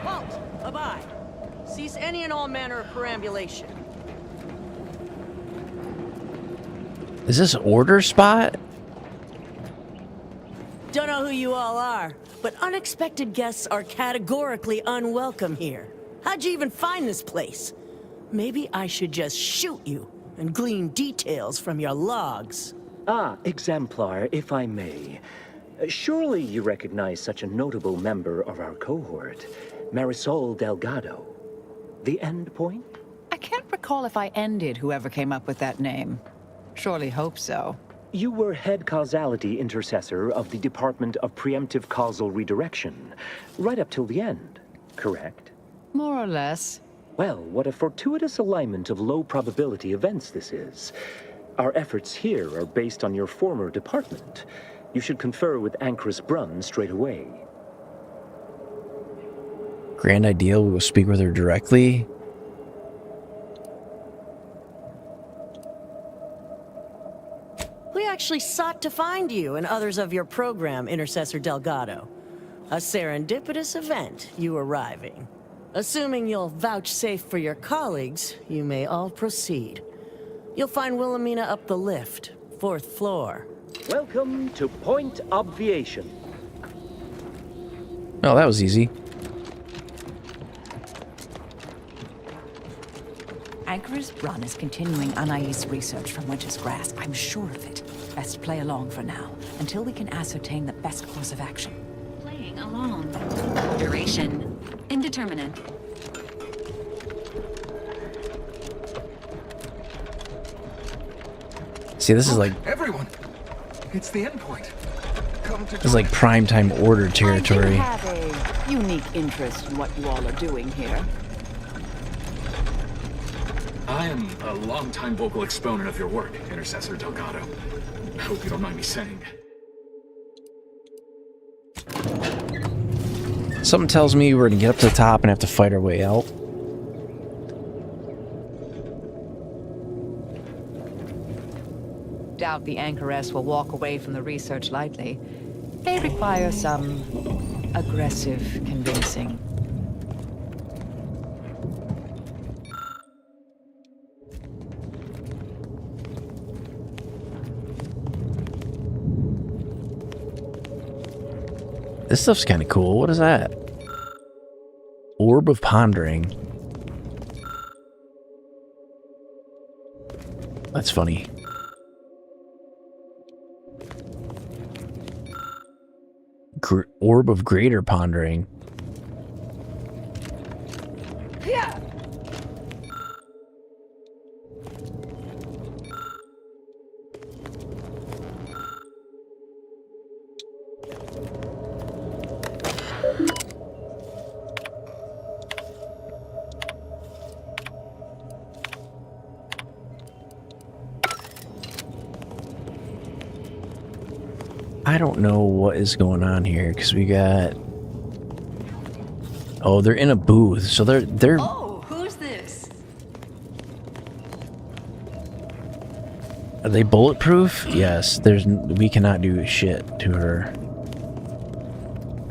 Speaker 11: Halt! Abide. Cease any and all manner of perambulation.
Speaker 1: Is this order spot?
Speaker 11: Don't know who you all are, but unexpected guests are categorically unwelcome here. How'd you even find this place? Maybe I should just shoot you and glean details from your logs.
Speaker 19: Ah, Exemplar, if I may. Surely you recognize such a notable member of our cohort, Marisol Delgado. The Endpoint?
Speaker 7: I can't recall if I ended whoever came up with that name. Surely hope so.
Speaker 19: You were head causality intercessor of the Department of Preemptive Causal Redirection, right up till the end, correct?
Speaker 7: More or less.
Speaker 19: Well, what a fortuitous alignment of low probability events this is. Our efforts here are based on your former department. You should confer with Ancrus Brunn straight away.
Speaker 1: Grand idea, we'll speak with her directly.
Speaker 11: We actually sought to find you and others of your program, Intercessor Delgado. A serendipitous event, you arriving. Assuming you'll vouchsafe for your colleagues, you may all proceed. You'll find Wilhelmina up the lift, 4th floor.
Speaker 19: Welcome to Point Obviation.
Speaker 1: Oh, that was easy.
Speaker 7: Ancrus Brunn is continuing Anais' research from Winter's Grasp. I'm sure of it. Best play along for now, until we can ascertain the best course of action.
Speaker 21: Playing along. Duration indeterminate.
Speaker 1: See, this is like...
Speaker 22: Everyone! It's the Endpoint. Come to
Speaker 1: This is like primetime order territory.
Speaker 7: I do have a unique interest in what you all are doing here.
Speaker 16: I am a longtime vocal exponent of your work, Intercessor Delgado. I hope you don't mind me saying.
Speaker 1: Something tells me we're gonna get up to the top and have to fight our way out.
Speaker 7: Doubt the Anchoress will walk away from the research lightly. They require some aggressive convincing.
Speaker 1: This stuff's kind of cool. What is that? Orb of Pondering. That's funny. Orb of Greater Pondering.
Speaker 7: Yeah.
Speaker 1: I don't know what is going on here because we got... Oh, they're in a booth, so they're...
Speaker 21: Oh, who's this?
Speaker 1: Are they bulletproof? Yes. We cannot do shit to her.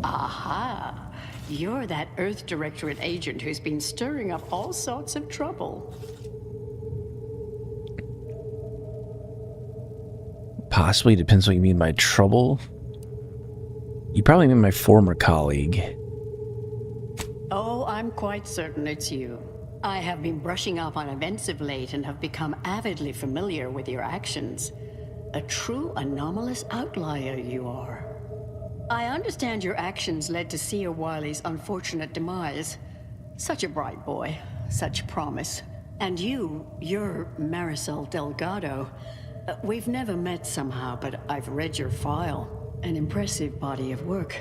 Speaker 2: Aha! You're that Earth Directorate agent who's been stirring up all sorts of trouble.
Speaker 1: Possibly, depends what you mean by trouble. You probably mean my former colleague.
Speaker 2: Oh, I'm quite certain it's you. I have been brushing up on events of late and have become avidly familiar with your actions. A true anomalous outlier you are. I understand your actions led to Seer Wiley's unfortunate demise. Such a bright boy, such promise. And you're Marisol Delgado. We've never met somehow, but I've read your file. An impressive body of work,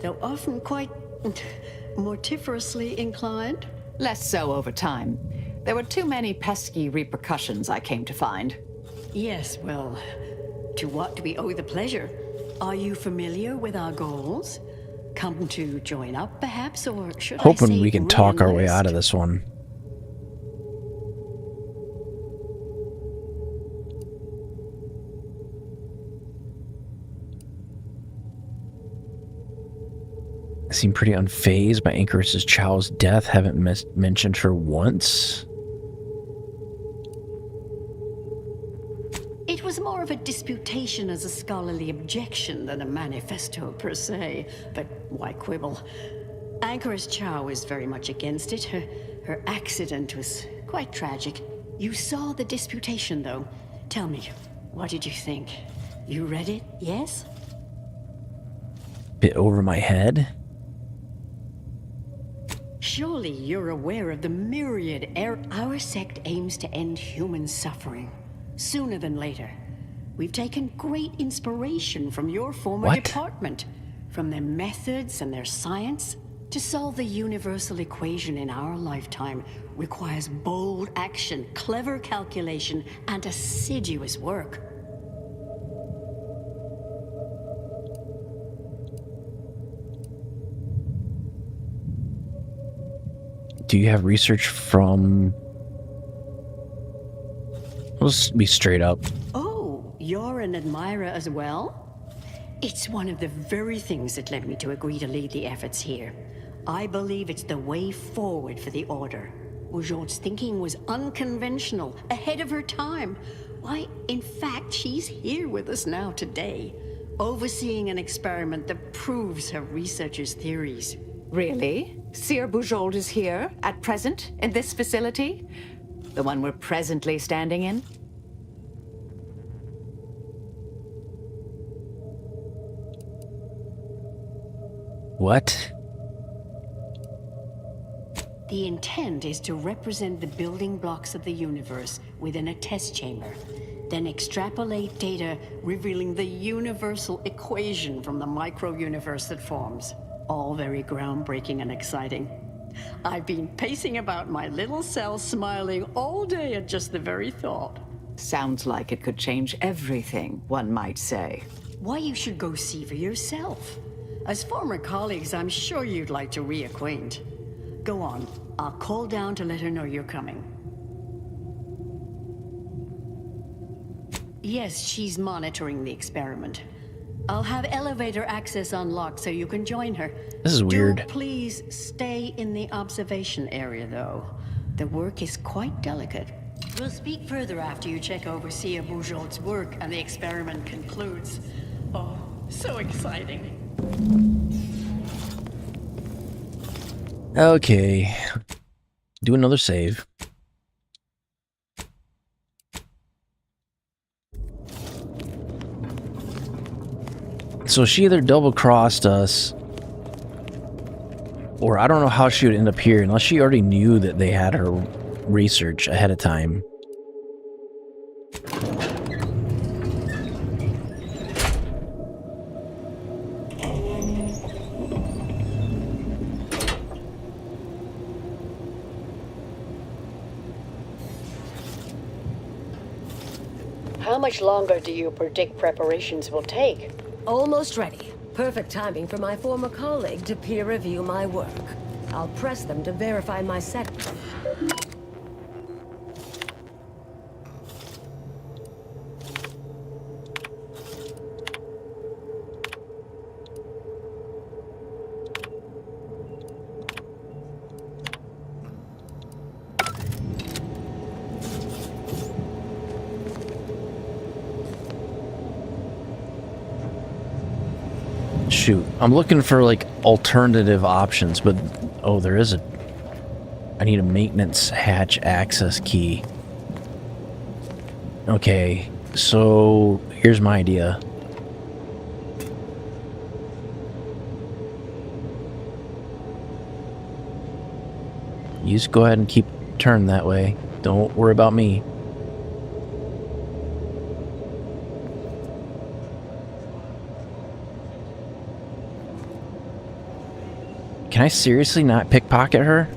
Speaker 2: though often quite mortiferously inclined.
Speaker 7: Less so over time. There were too many pesky repercussions, I came to find.
Speaker 2: Yes, well, to what do we owe the pleasure? Are you familiar with our goals? Come to join up, perhaps, or should I
Speaker 1: Hoping
Speaker 2: say
Speaker 1: we can talk our way
Speaker 2: re-enlist?
Speaker 1: out of this one. I seem pretty unfazed by Anchoress Chow's death. Haven't mentioned her once.
Speaker 2: It was more of a disputation as a scholarly objection than a manifesto per se, but why quibble? Anchoress Chow is very much against it. Her accident was quite tragic. You saw the disputation, though. Tell me, what did you think? You read it, yes?
Speaker 1: Bit over my head.
Speaker 2: Surely you're aware of the myriad errors. Our sect aims to end human suffering, sooner than later. We've taken great inspiration from your former department, from their methods and their science. To solve the universal equation in our lifetime requires bold action, clever calculation, and assiduous work.
Speaker 1: Do you have research from... Let's be straight up.
Speaker 2: Oh, you're an admirer as well? It's one of the very things that led me to agree to lead the efforts here. I believe it's the way forward for the Order. Bujold's thinking was unconventional, ahead of her time. Why, in fact, she's here with us now today, overseeing an experiment that proves her researchers' theories.
Speaker 7: Really? Seer Bujold is here, at present, in this facility? The one we're presently standing in?
Speaker 1: What?
Speaker 2: The intent is to represent the building blocks of the universe within a test chamber, then extrapolate data revealing the universal equation from the micro-universe that forms. All very groundbreaking and exciting. I've been pacing about my little cell smiling all day at just the very thought.
Speaker 7: Sounds like it could change everything, one might say.
Speaker 2: Why, you should go see for yourself. As former colleagues, I'm sure you'd like to reacquaint. Go on. I'll call down to let her know you're coming. Yes, she's monitoring the experiment. I'll have elevator access unlocked so you can join her.
Speaker 1: This is weird.
Speaker 2: Do please stay in the observation area, though. The work is quite delicate. We'll speak further after you check over Seer Bujold's work and the experiment concludes. Oh, so exciting.
Speaker 1: Okay. Do another save. So she either double-crossed us, or I don't know how she would end up here, unless she already knew that they had her research ahead of time.
Speaker 2: How much longer do you predict preparations will take?
Speaker 23: Almost ready. Perfect timing for my former colleague to peer review my work. I'll press them to verify my set.
Speaker 1: Shoot, I'm looking for like alternative options, but oh, there is a. I need a maintenance hatch access key. Okay, so here's my idea. You just go ahead and keep turning that way. Don't worry about me. Can I seriously not pickpocket her?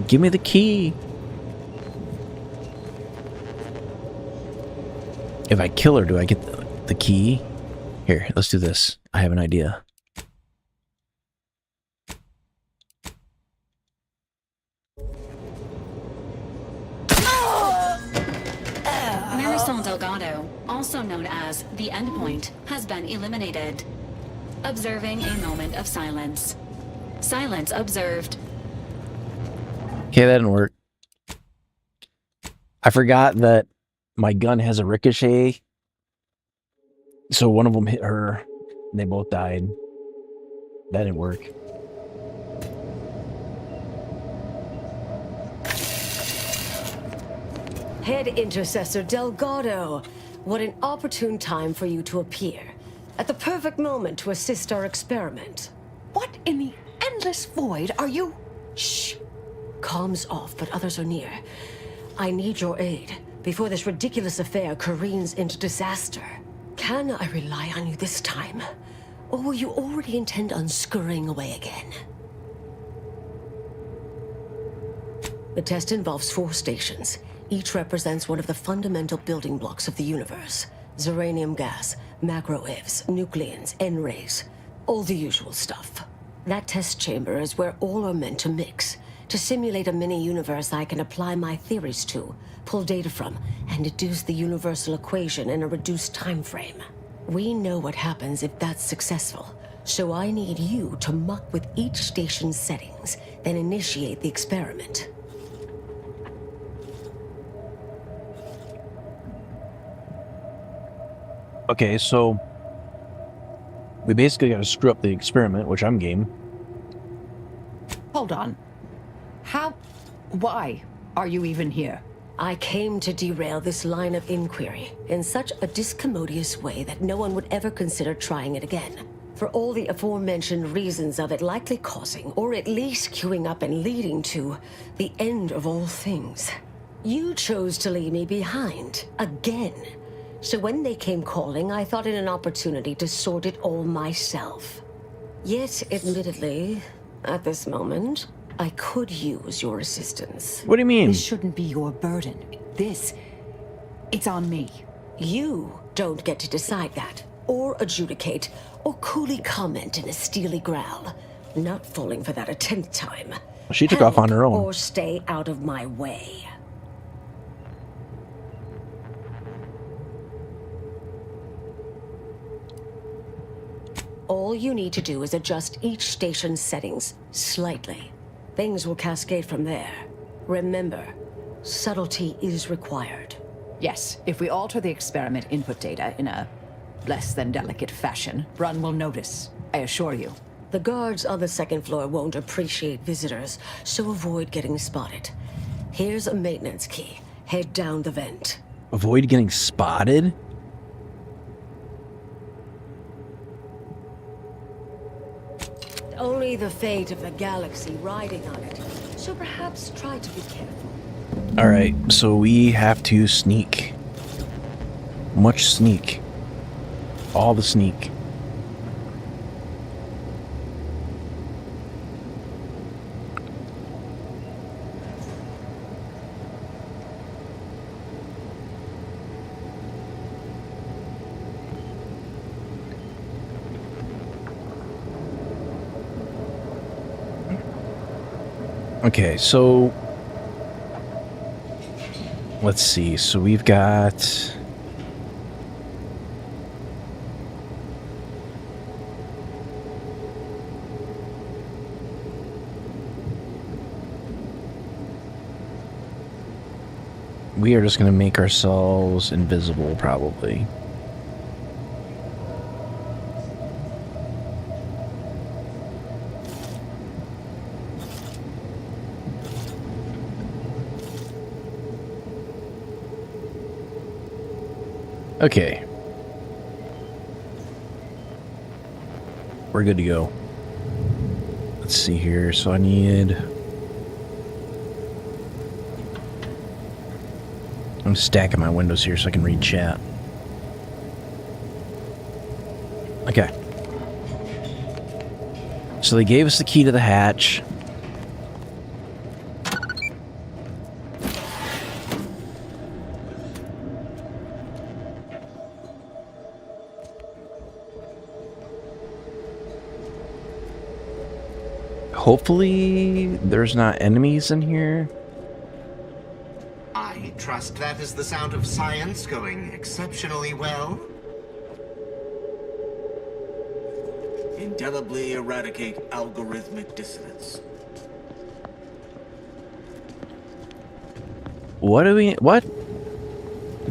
Speaker 1: Give me the key. If I kill her, do I get the key? Here, let's do this. I have an idea.
Speaker 21: Marisol Delgado, also known as the Endpoint, has been eliminated. Observing a moment of silence. Silence observed.
Speaker 1: Okay, that didn't work. I forgot that my gun has a ricochet. So one of them hit her, and they both died. That didn't work.
Speaker 23: Head Intercessor Delgado, what an opportune time for you to appear. At the perfect moment to assist our experiment.
Speaker 7: What in the endless void are you?
Speaker 23: Shh. Comms off, but others are near. I need your aid before this ridiculous affair careens into disaster. Can I rely on you this time? Or will you already intend on scurrying away again? The test involves 4 stations. Each represents one of the fundamental building blocks of the universe. Zeranium gas, macrowaves, nucleons, N-rays. All the usual stuff. That test chamber is where all are meant to mix. To simulate a mini-universe I can apply my theories to, pull data from, and deduce the universal equation in a reduced time frame. We know what happens if that's successful, so I need you to muck with each station's settings, then initiate the experiment.
Speaker 1: Okay, so we basically got to screw up the experiment, which I'm game.
Speaker 7: Hold on. Why are you even here?
Speaker 23: I came to derail this line of inquiry in such a discommodious way that no one would ever consider trying it again. For all the aforementioned reasons of it likely causing, or at least queuing up and leading to, the end of all things. You chose to leave me behind, again. So when they came calling, I thought it an opportunity to sort it all myself. Yet, admittedly, at this moment, I could use your assistance.
Speaker 1: What do you mean?
Speaker 7: This shouldn't be your burden. It's on me.
Speaker 23: You don't get to decide that, or adjudicate, or coolly comment in a steely growl. Not falling for that a 10th time.
Speaker 1: She took off on her own.
Speaker 23: Or stay out of my way. All you need to do is adjust each station's settings slightly. Things will cascade from there. Remember, subtlety is required.
Speaker 7: Yes, if we alter the experiment input data in a less than delicate fashion, Brunn will notice, I assure you.
Speaker 23: The guards on the 2nd floor won't appreciate visitors, so avoid getting spotted. Here's a maintenance key. Head down the vent.
Speaker 1: Avoid getting spotted?
Speaker 23: Only the fate of the galaxy riding on it, so perhaps try to be careful.
Speaker 1: Alright, so we have to sneak. Much sneak. All the sneak. Okay, so let's see. So we've got We are just going to make ourselves invisible, probably. Okay. We're good to go. Let's see here. So I need... I'm stacking my windows here so I can read chat. Okay. So they gave us the key to the hatch. Hopefully there's not enemies in here.
Speaker 3: I trust that is the sound of science going exceptionally well.
Speaker 4: Indelibly eradicate algorithmic dissonance.
Speaker 1: What do we... What?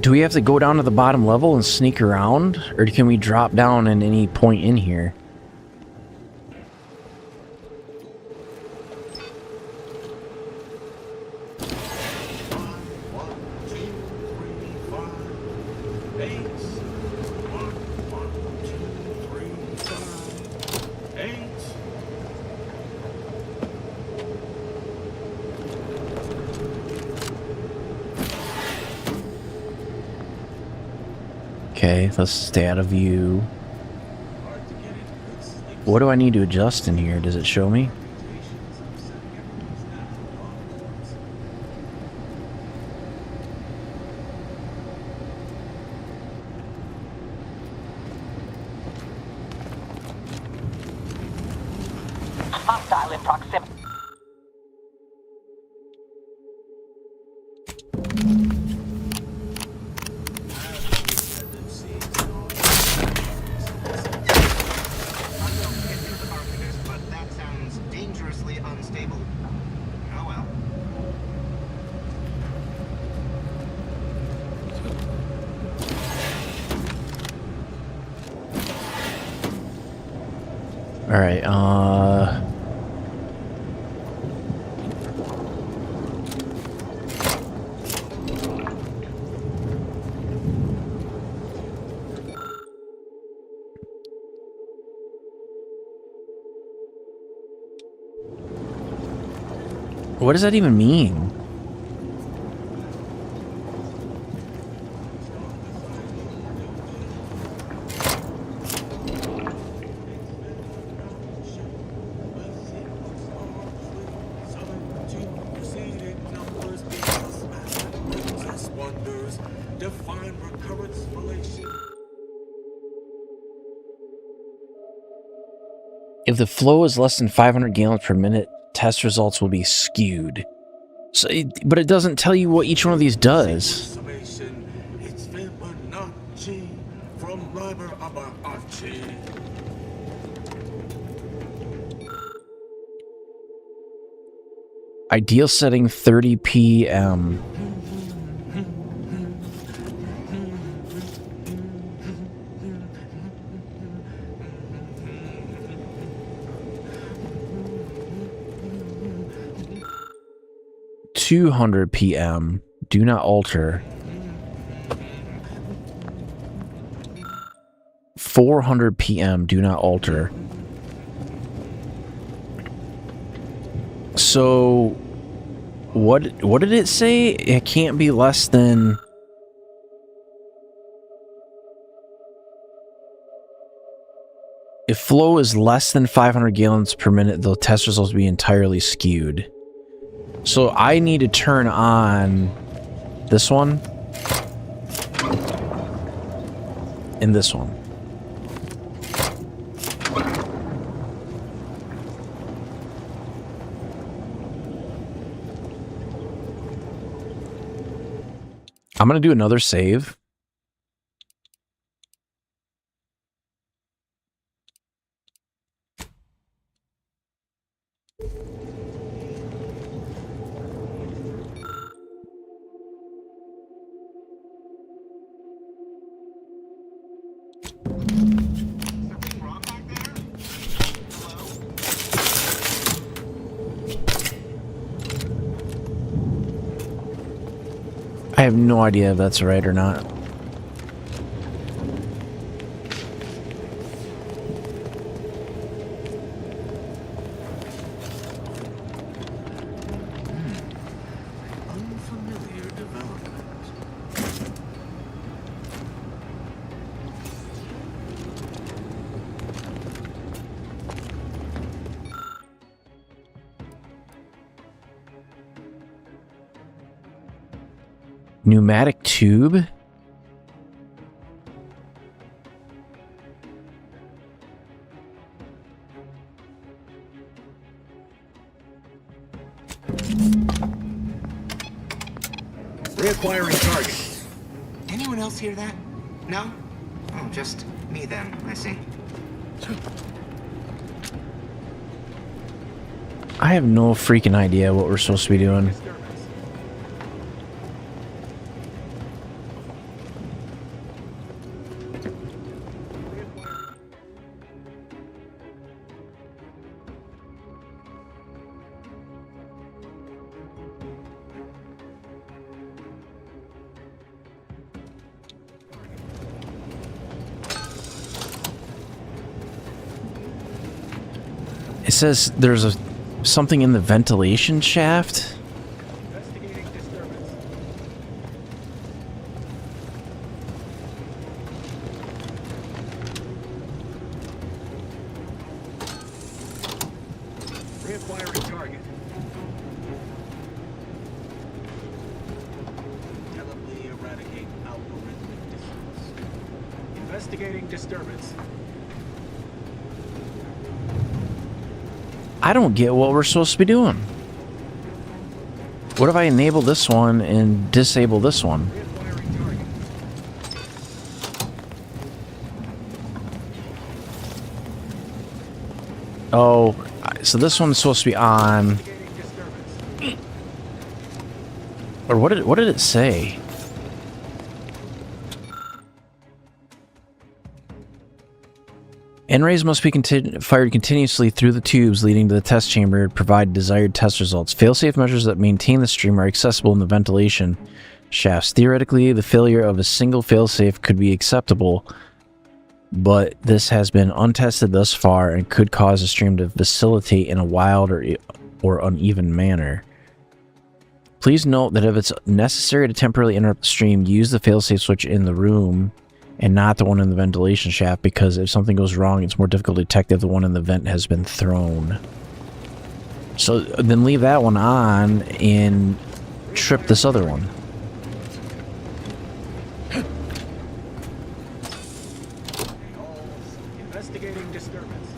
Speaker 1: Do we have to go down to the bottom level and sneak around? Or can we drop down at any point in here? Okay, let's stay out of view. What do I need to adjust in here? Does it show me?
Speaker 14: Hostile in proximity.
Speaker 1: Alright, what does that even mean? If the flow is less than 500 gallons per minute, test results will be skewed. So, but it doesn't tell you what each one of these does.
Speaker 4: It's Fibonacci from Liber Abachi.
Speaker 1: Ideal setting 30 p.m. .200 p.m. Do not alter. 400 p.m. Do not alter. So, what did it say? It can't be less than... If flow is less than 500 gallons per minute, the test results will be entirely skewed. So I need to turn on this one and this one. I'm going to do another save. I have no idea if that's right or not.
Speaker 4: Unfamiliar development.
Speaker 1: Pneumatic tube?
Speaker 3: Reacquiring target. Anyone else hear that? No? Oh, just me then, I see.
Speaker 1: I have no freaking idea what we're supposed to be doing. It says there's something in the ventilation shaft.
Speaker 15: Reacquiring target. Intelligently eradicate algorithmic dissonance. Investigating disturbance.
Speaker 1: I don't get what we're supposed to be doing. What if I enable this one and disable this one? Oh, so this one's supposed to be on. Or what did it say? N-rays must be fired continuously through the tubes leading to the test chamber to provide desired test results. Failsafe measures that maintain the stream are accessible in the ventilation shafts. Theoretically, the failure of a single failsafe could be acceptable, but this has been untested thus far and could cause the stream to vacillate in a wild or uneven manner. Please note that if it's necessary to temporarily interrupt the stream, use the failsafe switch in the room and not the one in the ventilation shaft, because if something goes wrong, it's more difficult to detect if the one in the vent has been thrown. So then leave that one on and trip this other one.
Speaker 15: Investigating disturbance.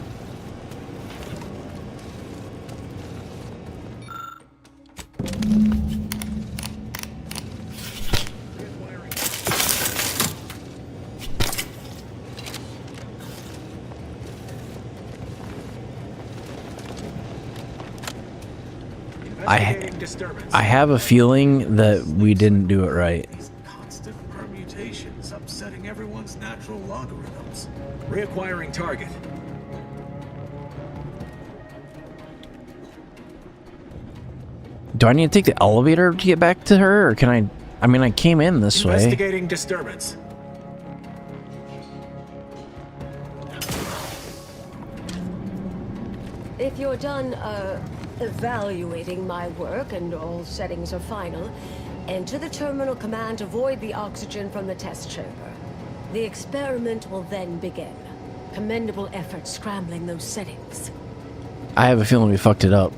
Speaker 1: I have a feeling that we didn't do it right.
Speaker 4: Constant permutations upsetting everyone's natural logarithms. Reacquiring target.
Speaker 1: Do I need to take the elevator to get back to her, or can I mean, I came in this way.
Speaker 15: Investigating disturbance.
Speaker 23: If you're done, evaluating my work and all settings are final, enter the terminal command to void the oxygen from the test chamber. The experiment will then begin. Commendable effort scrambling those settings.
Speaker 1: I have a feeling we fucked it up.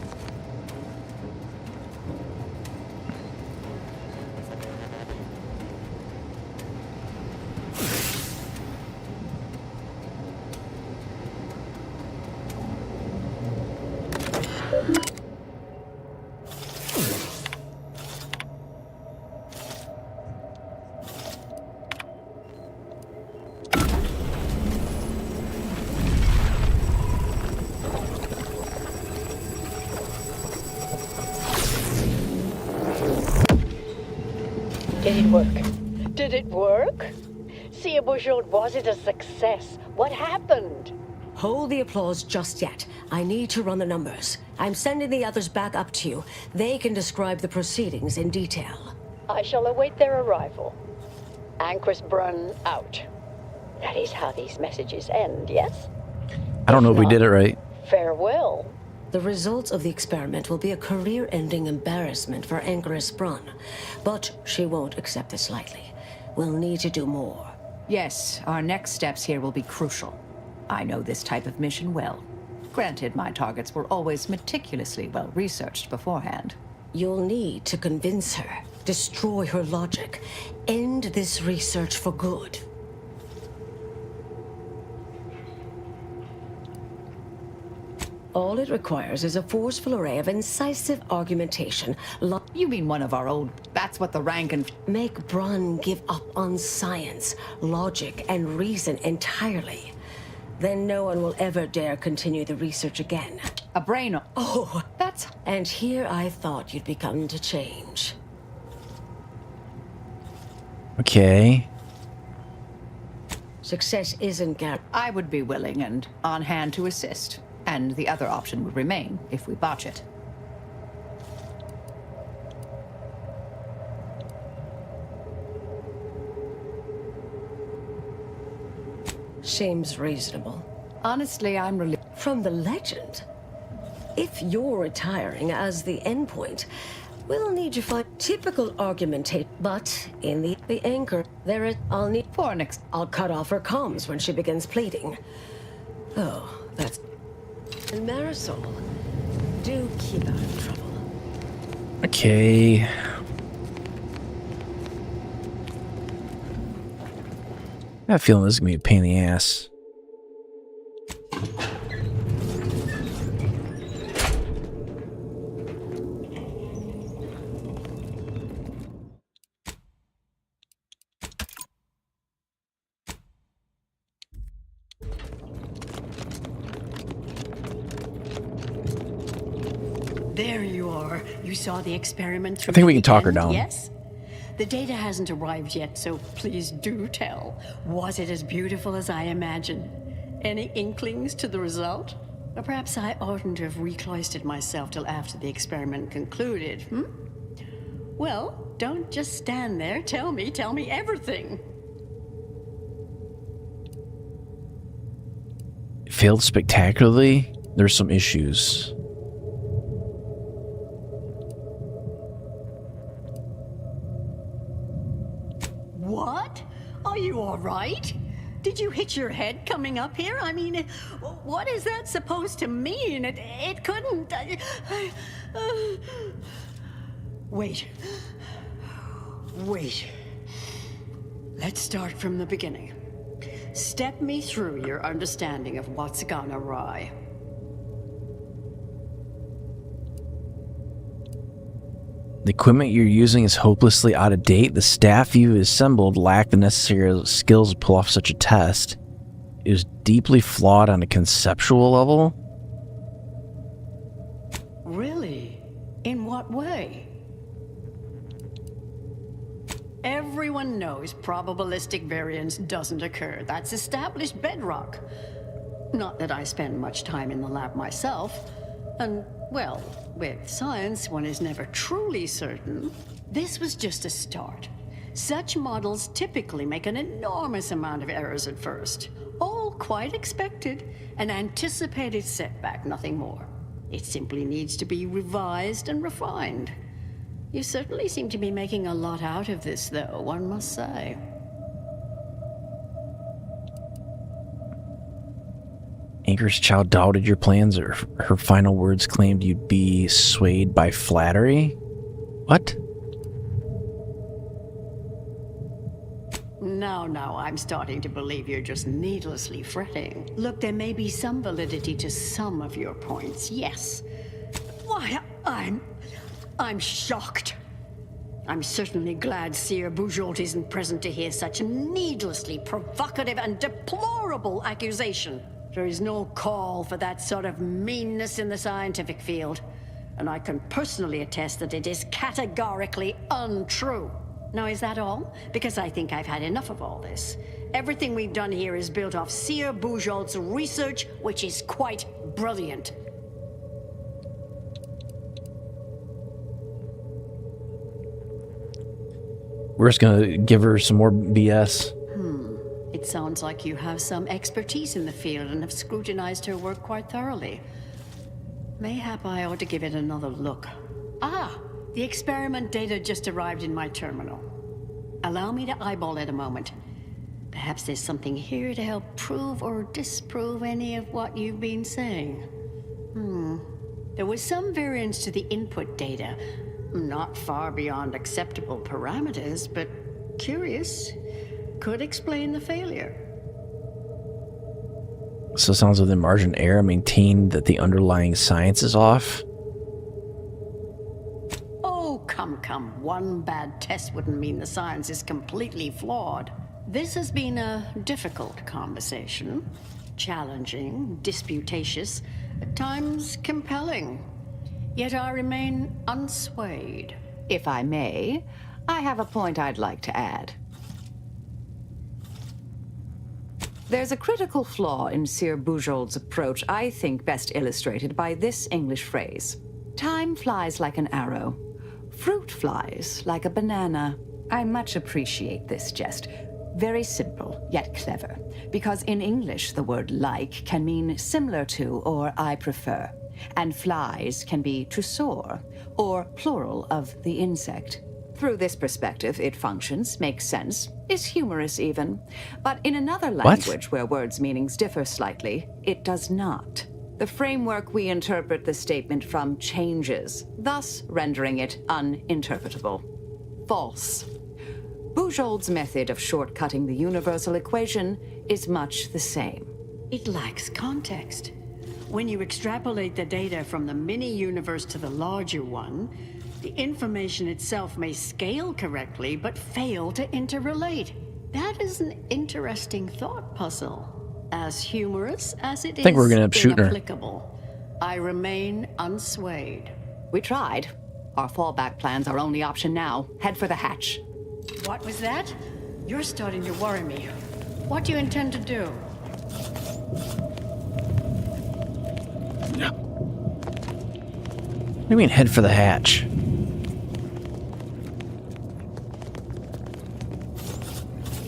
Speaker 23: Did it work? Did it work? Sia Bourgeois, was it a success? What happened? Hold the applause just yet. I need to run the numbers. I'm sending the others back up to you. They can describe the proceedings in detail.
Speaker 2: I shall await their arrival. Anchor's Brun out. That is how these messages end, yes?
Speaker 1: I don't know if we did it right.
Speaker 23: Farewell. The results of the experiment will be a career-ending embarrassment for Anchoress Brun, but she won't accept this lightly. We'll need to do more.
Speaker 7: Yes, our next steps here will be crucial. I know this type of mission well. Granted, my targets were always meticulously well researched beforehand.
Speaker 23: You'll need to convince her, destroy her logic, end this research for good. All it requires is a forceful array of incisive argumentation.
Speaker 7: You mean one of our old... That's what the rank and...
Speaker 23: Make Brun give up on science, logic, and reason entirely. Then no one will ever dare continue the research again.
Speaker 7: A brain...
Speaker 23: Oh, that's... And here I thought you'd begun to change.
Speaker 1: Okay.
Speaker 23: Success isn't guaranteed.
Speaker 7: I would be willing and on hand to assist. And the other option would remain if we botch it.
Speaker 23: Seems reasonable.
Speaker 7: Honestly, I'm relieved.
Speaker 23: From the legend? If you're retiring as the endpoint, we'll need to find typical argumentation. But in the anchor, I'll need for next. I'll cut off her comms when she begins pleading. Oh, that's... And Marisol, do keep out of trouble.
Speaker 1: Okay. I have a feeling this is going to be a pain in the ass.
Speaker 2: There you are. You saw the experiment through.
Speaker 1: I think we
Speaker 2: to
Speaker 1: can
Speaker 2: the
Speaker 1: talk her
Speaker 2: end,
Speaker 1: down.
Speaker 2: Yes? The data hasn't arrived yet, so please do tell. Was it as beautiful as I imagined? Any inklings to the result? Or perhaps I oughtn't have recloistered myself till after the experiment concluded, Well, don't just stand there. Tell me everything.
Speaker 1: It failed spectacularly. There's some issues.
Speaker 2: What? Are you all right? Did you hit your head coming up here? I mean, what is that supposed to mean? It couldn't... Wait. Let's start from the beginning. Step me through your understanding of what's gone awry.
Speaker 1: The equipment you're using is hopelessly out of date. The staff you've assembled lack the necessary skills to pull off such a test. It was deeply flawed on a conceptual level.
Speaker 2: Really? In what way? Everyone knows probabilistic variance doesn't occur. That's established bedrock. Not that I spend much time in the lab myself. And, well, with science, one is never truly certain. This was just a start. Such models typically make an enormous amount of errors at first. All quite expected. An anticipated setback, nothing more. It simply needs to be revised and refined. You certainly seem to be making a lot out of this, though, one must say.
Speaker 1: Anchor's child doubted your plans, or her final words claimed you'd be swayed by flattery? What?
Speaker 2: Now, I'm starting to believe you're just needlessly fretting. Look, there may be some validity to some of your points, yes. Why, I'm shocked. I'm certainly glad Seer Bujold isn't present to hear such needlessly provocative and deplorable accusation. There is no call for that sort of meanness in the scientific field, and I can personally attest that it is categorically untrue. Now, is that all? Because I think I've had enough of all this. Everything we've done here is built off Seer Bujold's research, which is quite brilliant.
Speaker 1: We're just gonna give her some more BS.
Speaker 2: It sounds like you have some expertise in the field and have scrutinized her work quite thoroughly. Mayhap I ought to give it another look. Ah, the experiment data just arrived in my terminal. Allow me to eyeball it a moment. Perhaps there's something here to help prove or disprove any of what you've been saying. There was some variance to the input data. Not far beyond acceptable parameters, but curious. Could explain the failure.
Speaker 1: So it sounds within margin of error, maintain that the underlying science is off.
Speaker 2: Oh, come. One bad test wouldn't mean the science is completely flawed. This has been a difficult conversation. Challenging, disputatious, at times compelling. Yet I remain unswayed.
Speaker 7: If I may, I have a point I'd like to add. There's a critical flaw in Sir Bujold's approach I think best illustrated by this English phrase. Time flies like an arrow. Fruit flies like a banana. I much appreciate this jest. Very simple, yet clever. Because in English, the word like can mean similar to or I prefer. And flies can be to soar, or plural of the insect. Through this perspective, it functions, makes sense, is humorous even. But in another language where words' meanings differ slightly, it does not. The framework we interpret the statement from changes, thus rendering it uninterpretable. False. Bujold's method of shortcutting the universal equation is much the same.
Speaker 2: It lacks context. When you extrapolate the data from the mini-universe to the larger one, the information itself may scale correctly, but fail to interrelate. That is an interesting thought puzzle. As humorous as it is
Speaker 1: think we're gonna end up shooting her.
Speaker 2: inapplicable. I remain unswayed.
Speaker 7: We tried. Our fallback plan's our only option now. Head for the hatch.
Speaker 2: What was that? You're starting to worry me. What do you intend to do?
Speaker 1: What do you mean head for the hatch?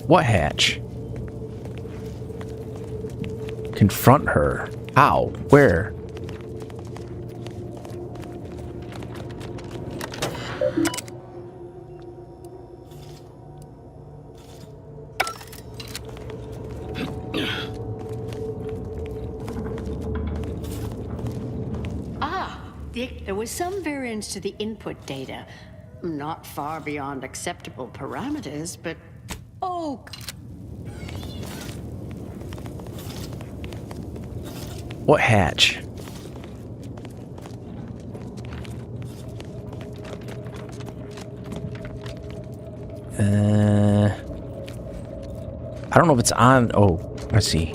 Speaker 1: What hatch? Confront her. How? Where?
Speaker 2: There was some variance to the input data. Not far beyond acceptable parameters, but... Oh...
Speaker 1: What hatch? I don't know if it's on... Oh, let's see.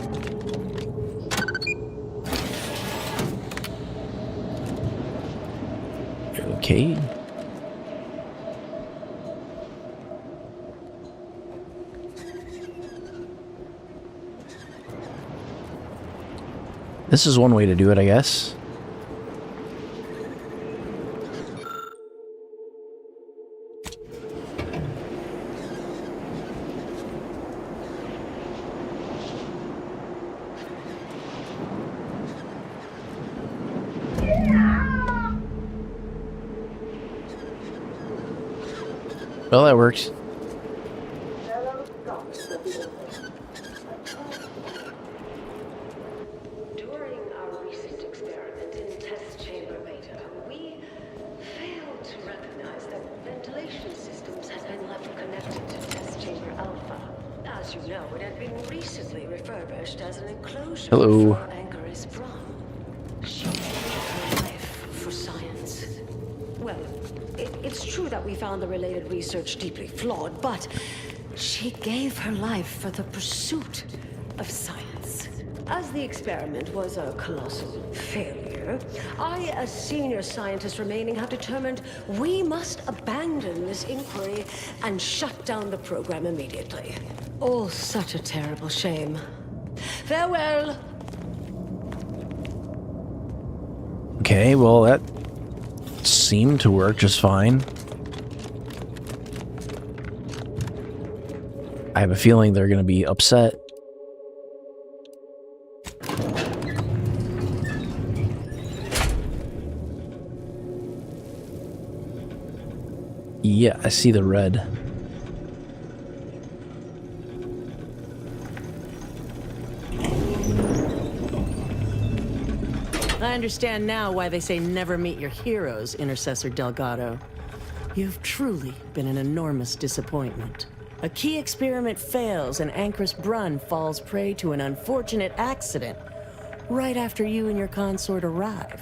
Speaker 1: Okay. This is one way to do it, I guess. Well, that works.
Speaker 23: During our recent experiment in test chamber beta, we failed to recognize that ventilation systems had been left connected to test chamber alpha. As you know, it had been recently refurbished as an enclosure
Speaker 1: Hello.
Speaker 23: for Anchoress Brum. She gave her life for science. Well, it's true that we found the related research deeply flawed, but she gave her life for the pursuit of science. As the experiment was a colossal failure, I, as senior scientist remaining, have determined we must abandon this inquiry and shut down the program immediately. Oh, such a terrible shame. Farewell!
Speaker 1: Okay, well, that seemed to work just fine. I have a feeling they're going to be upset. Yeah, I see the red.
Speaker 11: I understand now why they say never meet your heroes, Intercessor Delgado. You've truly been an enormous disappointment. A key experiment fails and Ancrus Brunn falls prey to an unfortunate accident right after you and your consort arrive.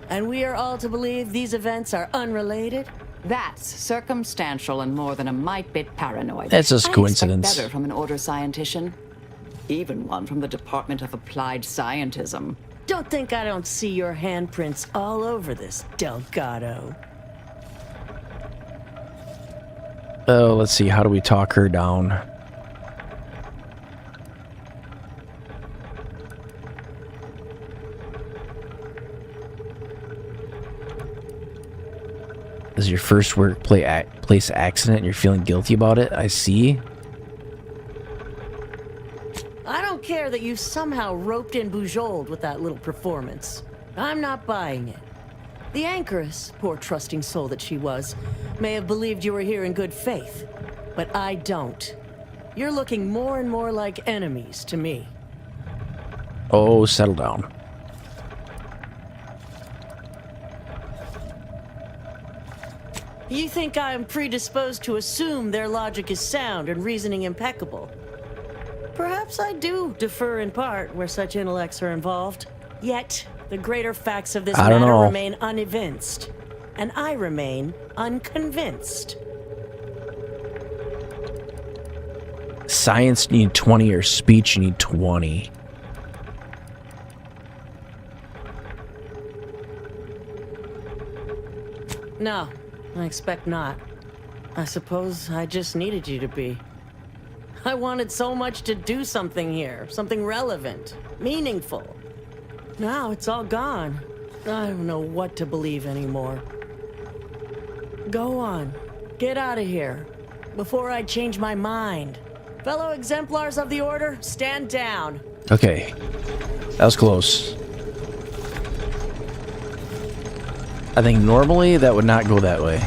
Speaker 11: And we are all to believe these events are unrelated?
Speaker 7: That's circumstantial and more than a mite bit paranoid.
Speaker 1: That's just
Speaker 7: I
Speaker 1: coincidence.
Speaker 7: expect better from an Order scientician. Even one from the Department of Applied Scientism.
Speaker 11: Don't think I don't see your handprints all over this, Delgado.
Speaker 1: Oh, let's see. How do we talk her down? This is your first workplace accident and you're feeling guilty about it? I see.
Speaker 11: I don't care that you somehow roped in Bujold with that little performance. I'm not buying it. The Anchoress, poor trusting soul that she was, may have believed you were here in good faith, but I don't. You're looking more and more like enemies to me.
Speaker 1: Oh, settle down.
Speaker 11: You think I'm predisposed to assume their logic is sound and reasoning impeccable? Perhaps I do defer in part where such intellects are involved. Yet, the greater facts of this
Speaker 1: I don't
Speaker 11: matter
Speaker 1: know.
Speaker 11: remain unevinced, and I remain unconvinced.
Speaker 1: Science, you need 20, or speech, you need 20.
Speaker 11: No, I expect not. I suppose I just needed you to be. I wanted so much to do something here, something relevant, meaningful. Now it's all gone. I don't know what to believe anymore. Go on, get out of here, before I change my mind. Fellow exemplars of the Order, stand down.
Speaker 1: Okay. That was close. I think normally that would not go that way.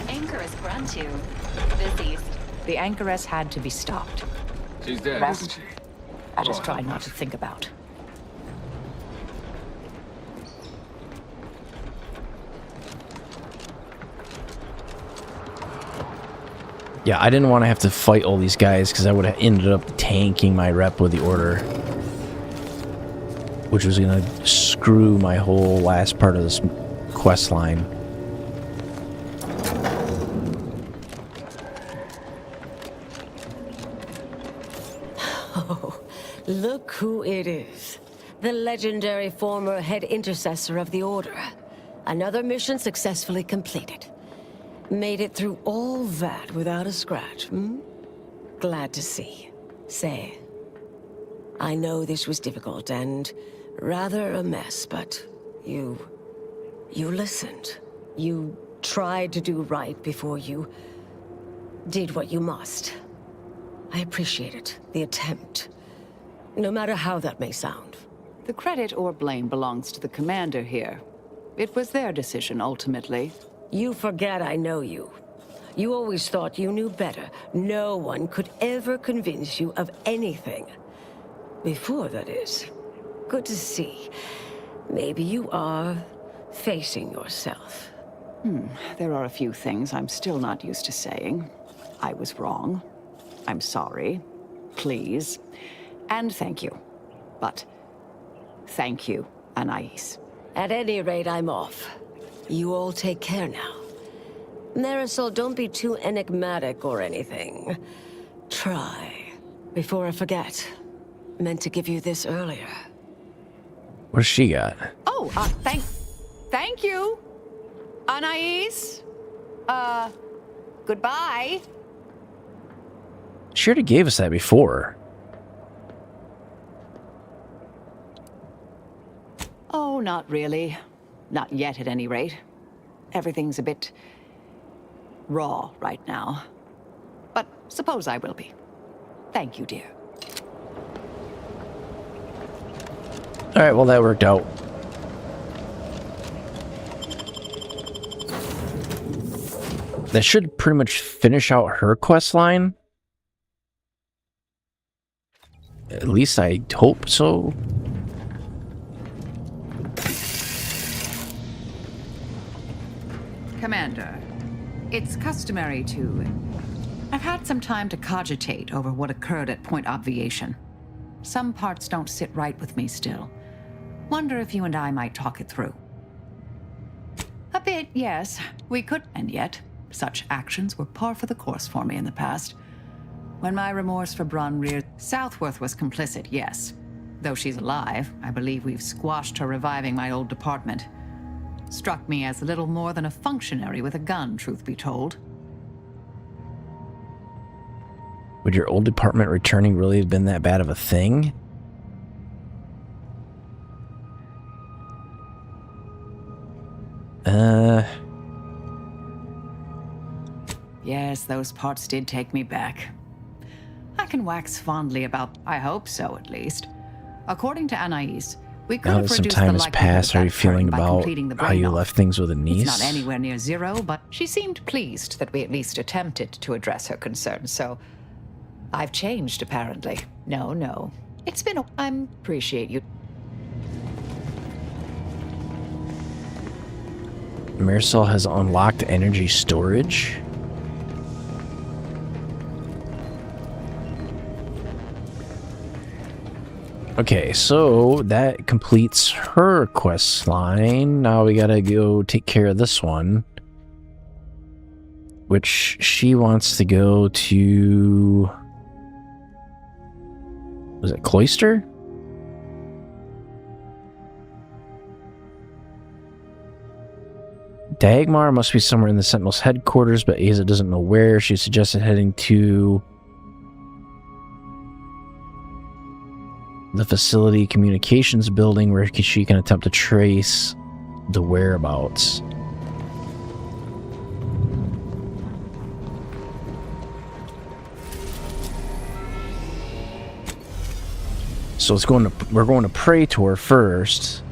Speaker 21: Anchoress Brunn-2, deceased.
Speaker 7: The Anchoress had to be stopped.
Speaker 16: She's dead,
Speaker 7: Rest.
Speaker 16: isn't she?
Speaker 7: I just tried not to think about.
Speaker 1: Yeah, I didn't want to have to fight all these guys because I would have ended up tanking my rep with the Order, which was going to screw my whole last part of this quest line.
Speaker 23: Oh, look who it is. The legendary former head intercessor of the Order. Another mission successfully completed. Made it through all that without a scratch, hmm? Glad to see. Say, I know this was difficult and rather a mess, but you listened. You tried to do right before you did what you must. I appreciate it, the attempt. No matter how that may sound.
Speaker 7: The credit or blame belongs to the commander here. It was their decision, ultimately.
Speaker 23: You forget I know you. You always thought you knew better. No one could ever convince you of anything. Before, that is. Good to see. Maybe you are facing yourself.
Speaker 7: There are a few things I'm still not used to saying. I was wrong. I'm sorry. Please. And thank you. But thank you, Anais.
Speaker 23: At any rate, I'm off. You all take care now. Marisol, don't be too enigmatic or anything. Try. Before I forget. Meant to give you this earlier.
Speaker 1: What's she got?
Speaker 7: Oh, thank you, Anais. Goodbye.
Speaker 1: She already gave us that before.
Speaker 7: Oh, not really. Not yet, at any rate. Everything's a bit raw right now. But suppose I will be. Thank you, dear.
Speaker 1: All right, well, that worked out. That should pretty much finish out her quest line. At least I hope so.
Speaker 7: Commander, it's customary to... I've had some time to cogitate over what occurred at Point Obviation. Some parts don't sit right with me still. Wonder if you and I might talk it through. A bit, yes. We could, and yet, such actions were par for the course for me in the past. When my remorse for Brunn reared, Southworth was complicit, yes. Though she's alive, I believe we've squashed her reviving my old department. Struck me as little more than a functionary with a gun, truth be told.
Speaker 1: Would your old department returning really have been that bad of a thing?
Speaker 7: Yes, those parts did take me back. I can wax fondly about... I hope so, at least. According to Anais, we could
Speaker 1: Now
Speaker 7: have
Speaker 1: that some
Speaker 7: reduced
Speaker 1: time
Speaker 7: the
Speaker 1: has
Speaker 7: likelihood
Speaker 1: passed,
Speaker 7: of
Speaker 1: how are
Speaker 7: that
Speaker 1: you feeling
Speaker 7: occurring by
Speaker 1: about
Speaker 7: completing the
Speaker 1: how
Speaker 7: brain
Speaker 1: you
Speaker 7: off.
Speaker 1: left things with a
Speaker 7: It's
Speaker 1: niece?
Speaker 7: not anywhere near zero, but she seemed pleased that we at least attempted to address her concerns, so... I've changed, apparently. No. It's been a... I appreciate you.
Speaker 1: Marisol has unlocked energy storage. Okay, so that completes her quest line. Now we gotta go take care of this one. Which she wants to go to... Was it Cloister? Dagmar must be somewhere in the Sentinel's headquarters, but Aza doesn't know where. She suggested heading to the facility communications building where she can attempt to trace the whereabouts. So we're going to Praetor first.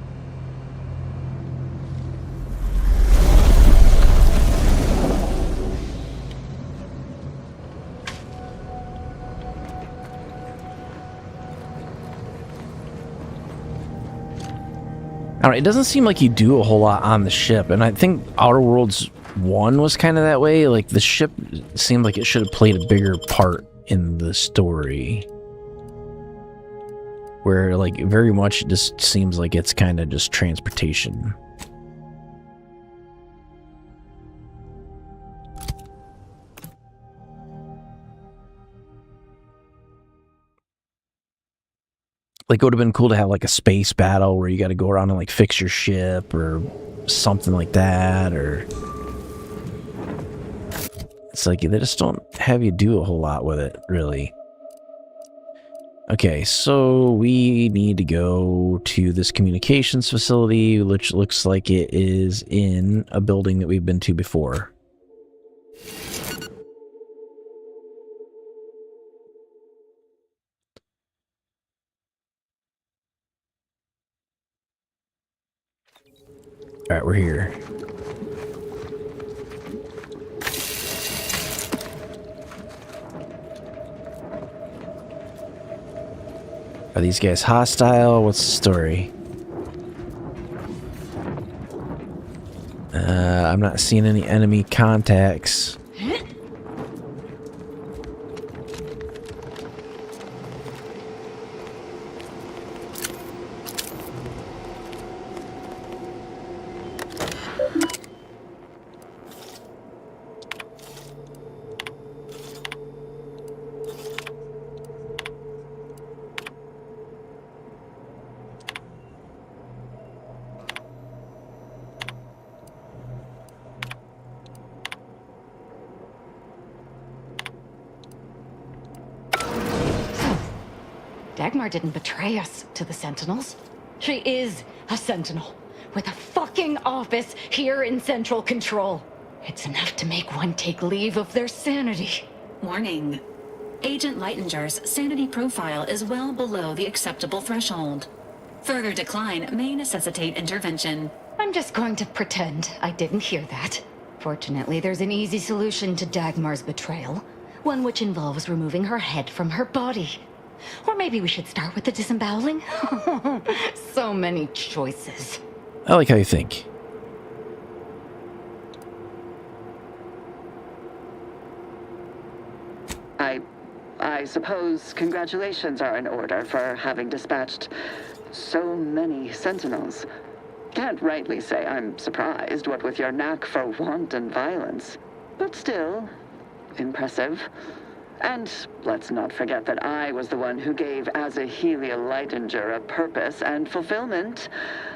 Speaker 1: I don't know, it doesn't seem like you do a whole lot on the ship, and I think Outer Worlds 1 was kind of that way. Like, the ship seemed like it should have played a bigger part in the story. Where, like, very much it just seems like it's kind of just transportation. Like, it would have been cool to have, like, a space battle where you got to go around and, like, fix your ship or something like that, or... It's like, they just don't have you do a whole lot with it, really. Okay, so we need to go to this communications facility, which looks like it is in a building that we've been to before. All right, we're here. Are these guys hostile? What's the story? I'm not seeing any enemy contacts.
Speaker 18: Dagmar didn't betray us to the Sentinels. She is a Sentinel. with a fucking office here in Central Control. It's enough to make one take leave of their sanity.
Speaker 21: Warning. Agent Lightinger's sanity profile is well below the acceptable threshold. Further decline may necessitate intervention.
Speaker 18: I'm just going to pretend I didn't hear that. Fortunately, there's an easy solution to Dagmar's betrayal. One which involves removing her head from her body. Or maybe we should start with the disemboweling? So many choices.
Speaker 1: I like how you think.
Speaker 8: I suppose congratulations are in order for having dispatched so many sentinels. Can't rightly say I'm surprised, what with your knack for wanton violence. But still, impressive. And let's not forget that I was the one who gave Azahelia Lightinger a purpose and fulfillment.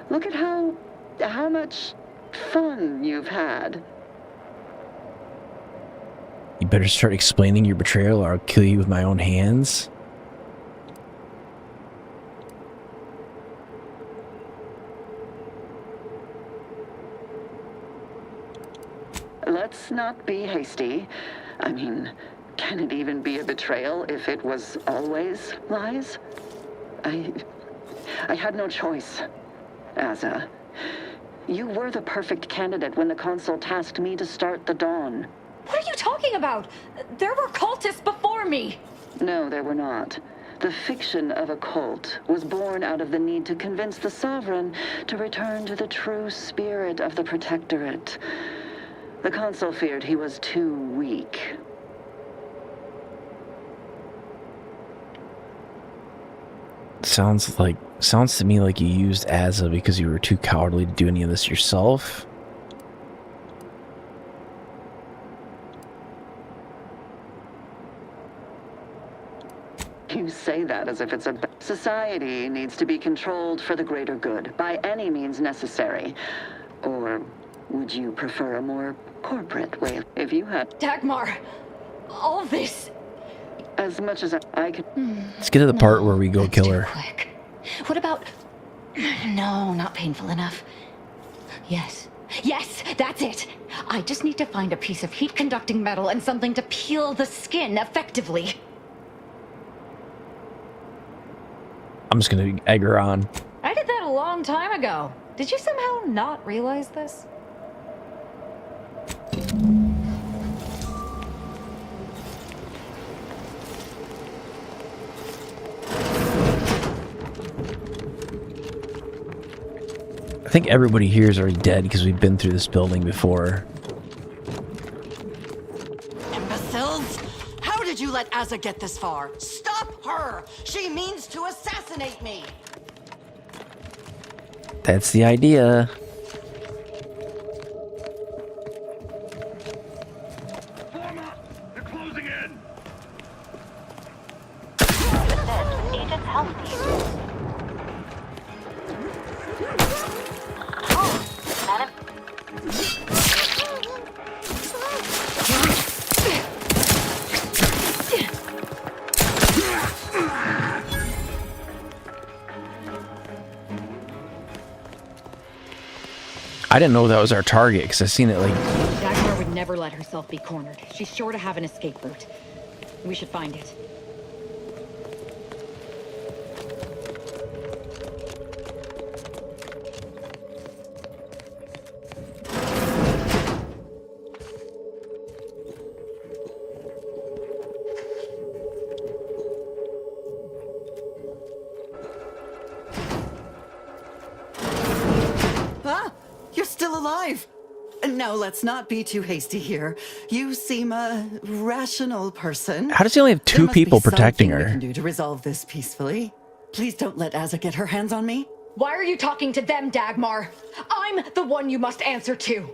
Speaker 8: Look at how much fun you've had.
Speaker 1: You better start explaining your betrayal or I'll kill you with my own hands.
Speaker 8: Let's not be hasty. I mean, can it even be a betrayal if it was always lies? I had no choice. Aza, you were the perfect candidate when the Consul tasked me to start the Dawn.
Speaker 18: What are you talking about? There were cultists before me.
Speaker 8: No, there were not. The fiction of a cult was born out of the need to convince the Sovereign to return to the true spirit of the Protectorate. The Consul feared he was too weak.
Speaker 1: Sounds to me like you used Aza because you were too cowardly to do any of this yourself.
Speaker 8: You say that as if it's a... Society needs to be controlled for the greater good, by any means necessary. Or would you prefer a more corporate way? If you had...
Speaker 18: Dagmar, all this...
Speaker 8: As much as I could...
Speaker 1: Let's get to the part where we go kill her.
Speaker 18: Quick. What about... No, not painful enough. Yes, that's it. I just need to find a piece of heat-conducting metal and something to peel the skin effectively.
Speaker 1: I'm just gonna egg her on.
Speaker 18: I did that a long time ago. Did you somehow not realize this?
Speaker 1: I think everybody here is already dead because we've been through this building before.
Speaker 12: Imbeciles! How did you let Aza get this far? Stop her! She means to assassinate me!
Speaker 1: That's the idea.
Speaker 15: They're closing in!
Speaker 14: Agents Health Team.
Speaker 1: I didn't know that was our target because I seen it like...
Speaker 18: Dagmar would never let herself be cornered. She's sure to have an escape route. We should find it.
Speaker 12: You're still alive! Now, let's not be too hasty here. You seem a rational person.
Speaker 1: How does he only have two people protecting
Speaker 12: There must be
Speaker 1: her?
Speaker 12: something we can do to resolve this peacefully. Please don't let Aza get her hands on me.
Speaker 18: Why are you talking to them, Dagmar? I'm the one you must answer to.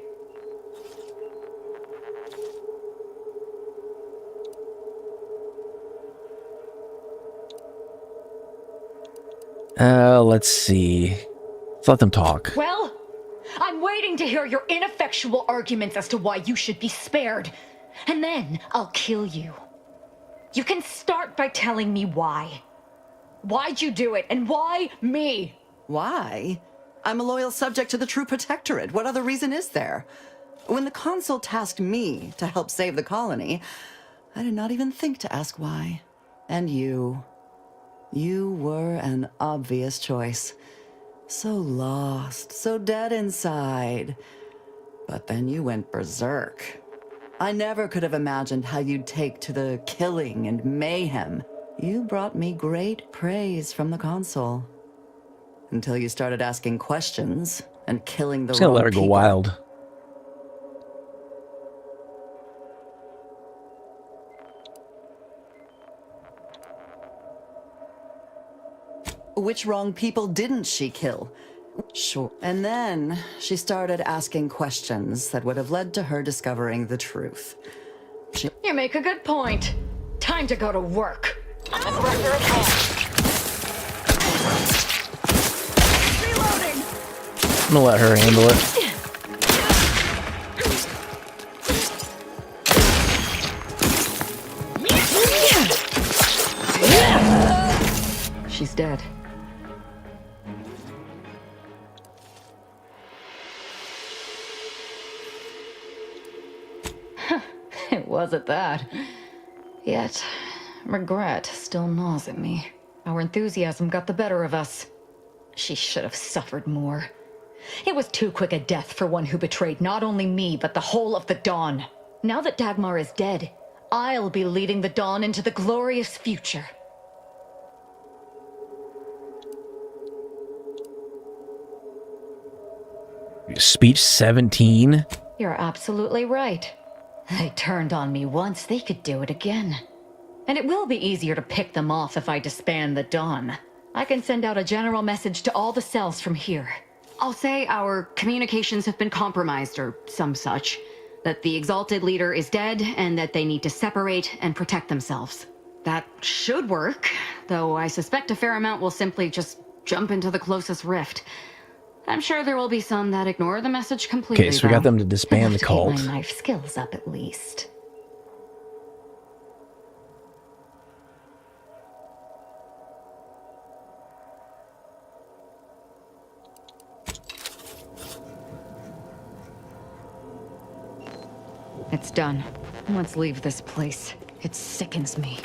Speaker 1: Let's see. Let's let them talk.
Speaker 18: Well, I'm waiting to hear your ineffectual arguments as to why you should be spared. And then I'll kill you. You can start by telling me why. Why'd you do it, and why me?
Speaker 12: Why? I'm a loyal subject to the True Protectorate. What other reason is there? When the Consul tasked me to help save the colony, I did not even think to ask why. And you were an obvious choice. So lost, so dead inside. But then you went berserk. I never could have imagined how you'd take to the killing and mayhem. You brought me great praise from the Consul. Until you started asking questions and killing the
Speaker 1: Just gonna
Speaker 12: wrong
Speaker 1: let her go
Speaker 12: people.
Speaker 1: wild.
Speaker 12: Which wrong people didn't she kill? Sure. And then she started asking questions that would have led to her discovering the truth.
Speaker 18: You make a good point. Time to go to work.
Speaker 14: Aggressor at hand.
Speaker 18: Reloading!
Speaker 1: I'm gonna let her handle it.
Speaker 18: She's dead. It was at that. Yet, regret still gnaws at me. Our enthusiasm got the better of us. She should have suffered more. It was too quick a death for one who betrayed not only me, but the whole of the Dawn. Now that Dagmar is dead, I'll be leading the Dawn into the glorious future.
Speaker 1: Speech 17.
Speaker 18: You're absolutely right. They turned on me once, they could do it again. And it will be easier to pick them off if I disband the Dawn. I can send out a general message to all the cells from here. I'll say our communications have been compromised or some such. That the Exalted Leader is dead and that they need to separate and protect themselves. That should work, though I suspect a fair amount will simply just jump into the closest rift. I'm sure there will be some that ignore the message completely.
Speaker 1: Okay, so we got them to disband
Speaker 18: Enough
Speaker 1: the
Speaker 18: to
Speaker 1: cult.
Speaker 18: Get my knife skills up at least. It's done. Let's leave this place. It sickens me.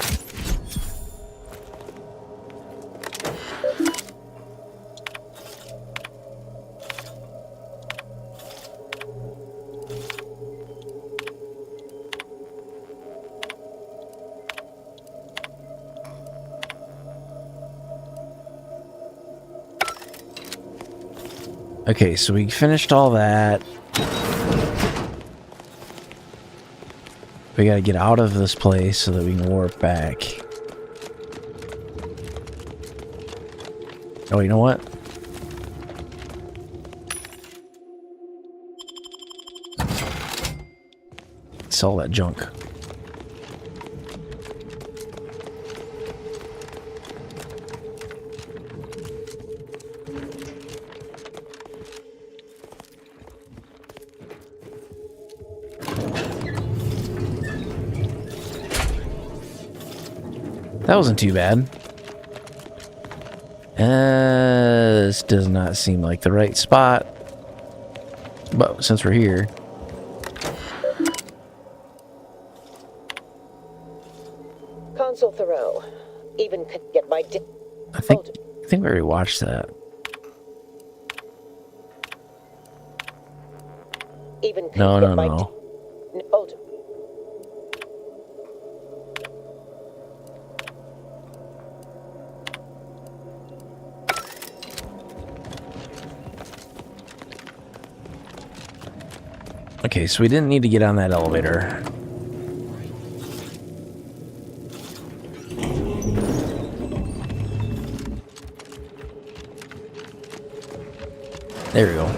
Speaker 1: Okay, so we finished all that. We gotta get out of this place so that we can warp back. Oh, you know what? Sell that junk. That wasn't too bad. This does not seem like the right spot. But since we're here...
Speaker 23: Consul Thoreau, even could get my
Speaker 1: I think we already watched that.
Speaker 23: even could
Speaker 1: No,
Speaker 23: get
Speaker 1: no,
Speaker 23: my
Speaker 1: no.
Speaker 23: Hold.
Speaker 1: Okay, so we didn't need to get on that elevator. There we go.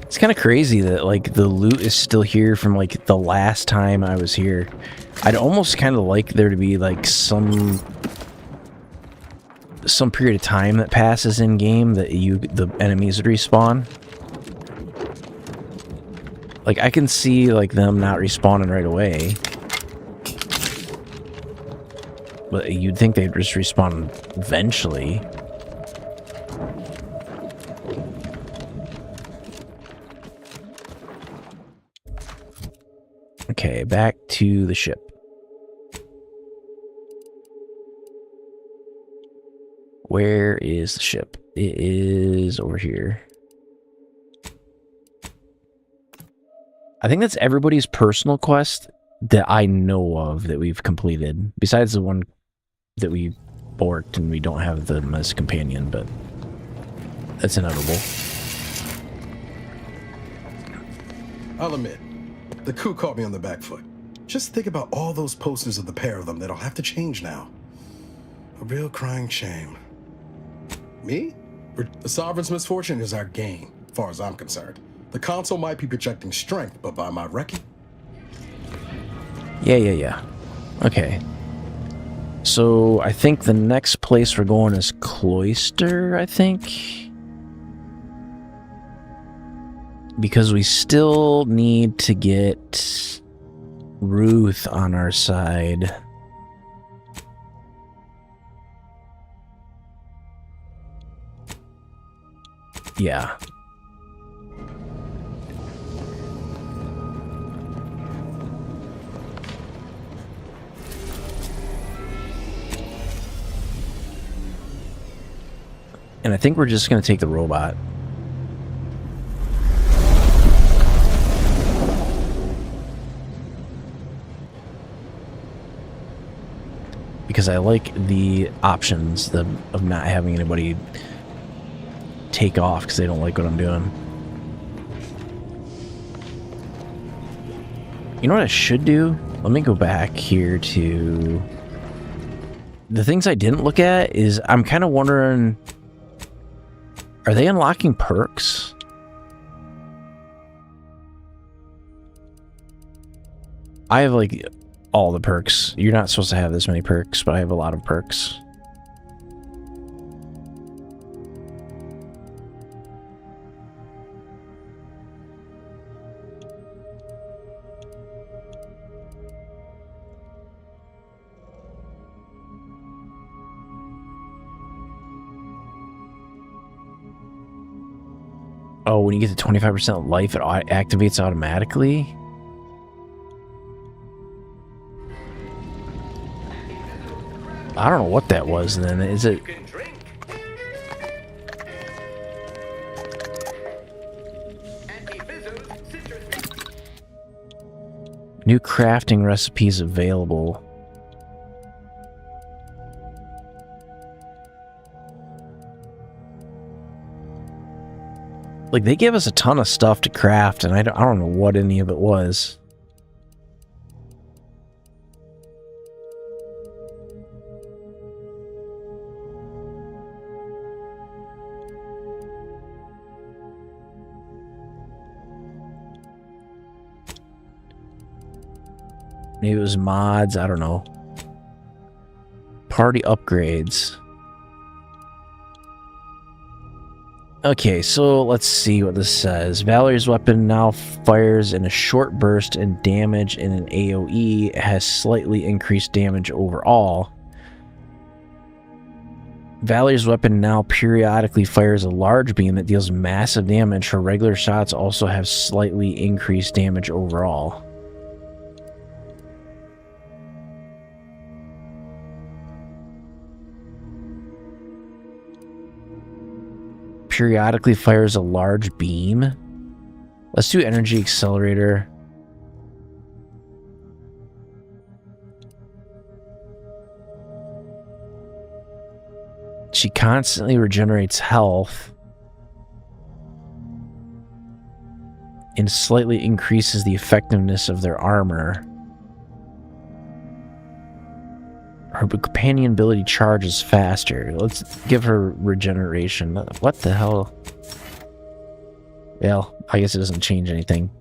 Speaker 1: It's kind of crazy that like the loot is still here from like the last time I was here. I'd almost kind of like there to be like some period of time that passes in game that the enemies would respawn. Like I can see like them not respawning right away. But you'd think they'd just respawn eventually. Okay, back to the ship. Where is the ship? It is over here. I think that's everybody's personal quest that I know of that we've completed. Besides the one that we borked and we don't have them as companion, but that's inevitable.
Speaker 13: I'll admit, the coup caught me on the back foot. Just think about all those posters of the pair of them that'll have to change now. A real crying shame. Me? The Sovereign's misfortune is our gain, as far as I'm concerned. The console might be projecting strength, but by my reckoning...
Speaker 1: Yeah. Okay. So, I think the next place we're going is Cloister, I think? Because we still need to get Ruth on our side. Yeah. And I think we're just going to take the robot. Because I like the options of not having anybody take off because they don't like what I'm doing. You know what I should do? Let me go back here to... The things I didn't look at is I'm kind of wondering... Are they unlocking perks? I have like all the perks. You're not supposed to have this many perks, but I have a lot of perks. Oh, when you get to 25% life, it activates automatically? I don't know what that was then. Is it... New crafting recipes available. Like, they gave us a ton of stuff to craft, and I don't know what any of it was. Maybe it was mods, I don't know. Party upgrades. Okay, so let's see what this says. Valerie's weapon now fires in a short burst and damage in an AoE. It has slightly increased damage overall. Valerie's weapon now periodically fires a large beam that deals massive damage. Her regular shots also have slightly increased damage overall. Periodically fires a large beam. Let's do energy accelerator. She constantly regenerates health and slightly increases the effectiveness of their armor. Her companion ability charges faster. Let's give her regeneration. What the hell? Well, I guess it doesn't change anything.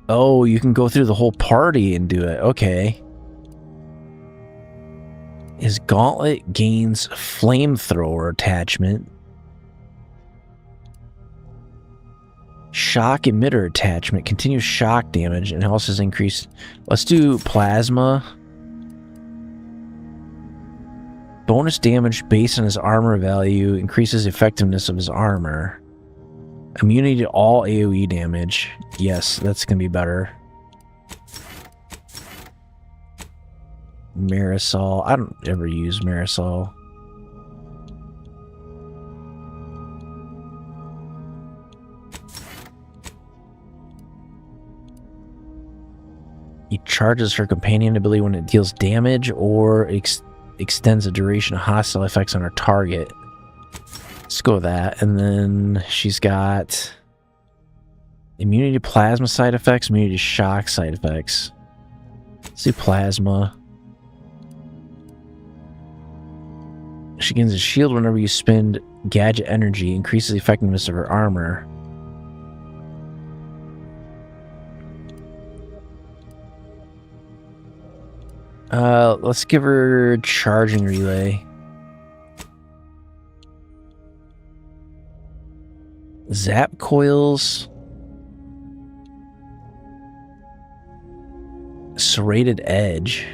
Speaker 1: Oh, you can go through the whole party and do it. Okay. His gauntlet gains flamethrower attachment. Shock emitter attachment, continuous shock damage, and also has increased. Let's do plasma. Bonus damage based on his armor value, increases the effectiveness of his armor. Immunity to all AoE damage. Yes, that's gonna be better. Marisol. I don't ever use Marisol. He charges her companion ability when it deals damage or extends the duration of hostile effects on her target. Let's go with that. And then she's got immunity to plasma side effects, immunity to shock side effects. Let's do plasma. She gains a shield whenever you spend gadget energy, increases the effectiveness of her armor. Let's give her charging relay. Zap coils. Serrated edge.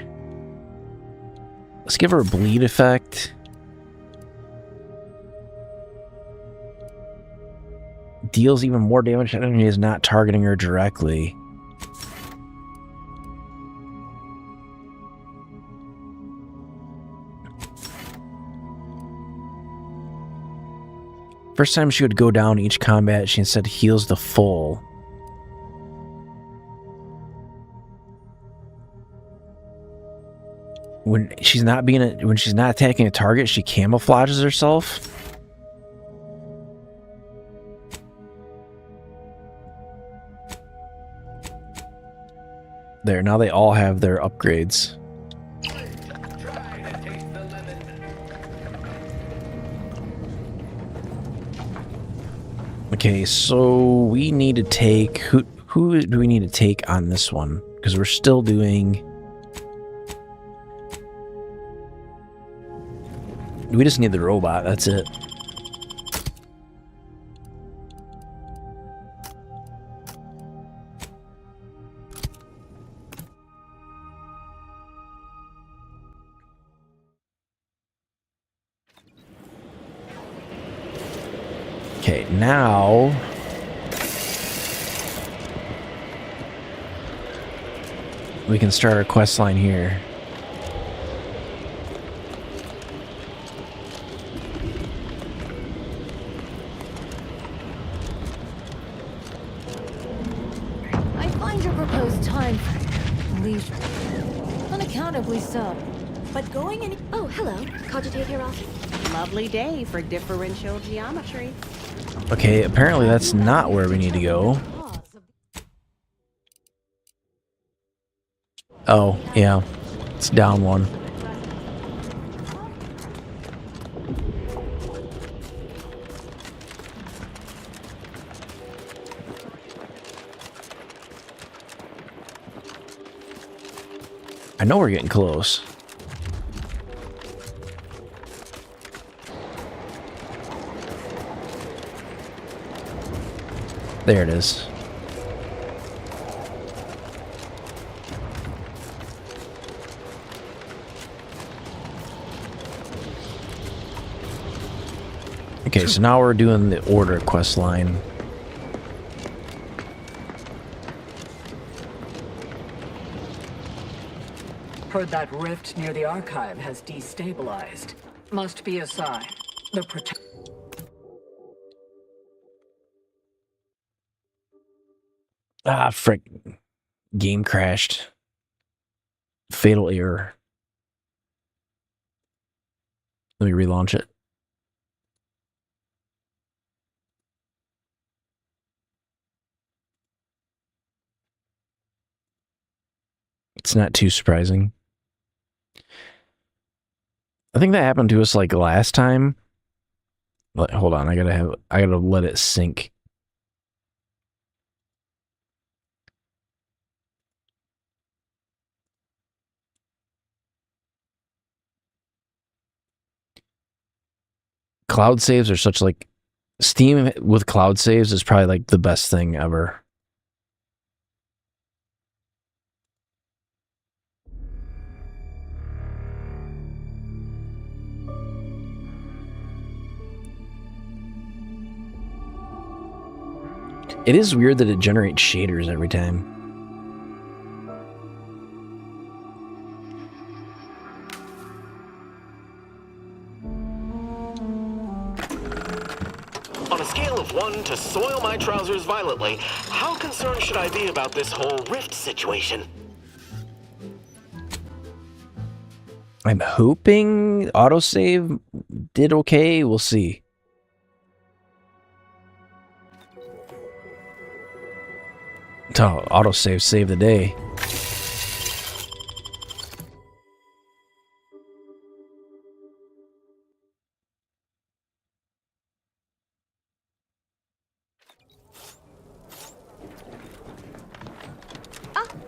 Speaker 1: Let's give her a bleed effect. Deals even more damage to enemies not targeting her directly. First time she would go down each combat, she instead heals the full. When she's not attacking a target, she camouflages herself. There, now they all have their upgrades. Okay, so we need to take... Who do we need to take on this one? Because we're still doing... We just need the robot, that's it. Okay, now we can start our quest line here.
Speaker 5: I find your proposed time leisure. Unaccountably so.
Speaker 10: But going in...
Speaker 5: Oh, hello. Cogitate here often?
Speaker 11: Lovely day for differential geometry.
Speaker 1: Okay, apparently that's not where we need to go. Oh, yeah. It's down one. I know we're getting close. There it is. Okay, so now we're doing the order quest line.
Speaker 9: Heard that rift near the archive has destabilized. Must be a sign. The protect.
Speaker 1: Ah, frick. Game crashed. Fatal error. Let me relaunch it. It's not too surprising. I think that happened to us like last time. But hold on, I gotta let it sync. Cloud saves are such like Steam with cloud saves is probably like the best thing ever. It is weird that it generates shaders every time.
Speaker 6: On a scale of 1 to soil my trousers violently, how concerned should I be about this whole rift situation?
Speaker 1: I'm hoping autosave did okay. We'll see. Oh, autosave saved the day.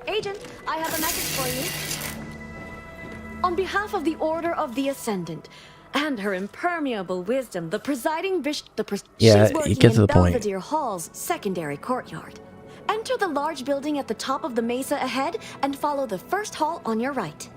Speaker 5: Agent, I have a message for you. On behalf of the Order of the Ascendant and her impermeable wisdom, the presiding bishop...
Speaker 1: Yeah,
Speaker 5: she's working
Speaker 1: you get to
Speaker 5: in
Speaker 1: the point.
Speaker 5: Belvedere Hall's secondary courtyard. Enter the large building at the top of the mesa ahead and follow the first hall on your right.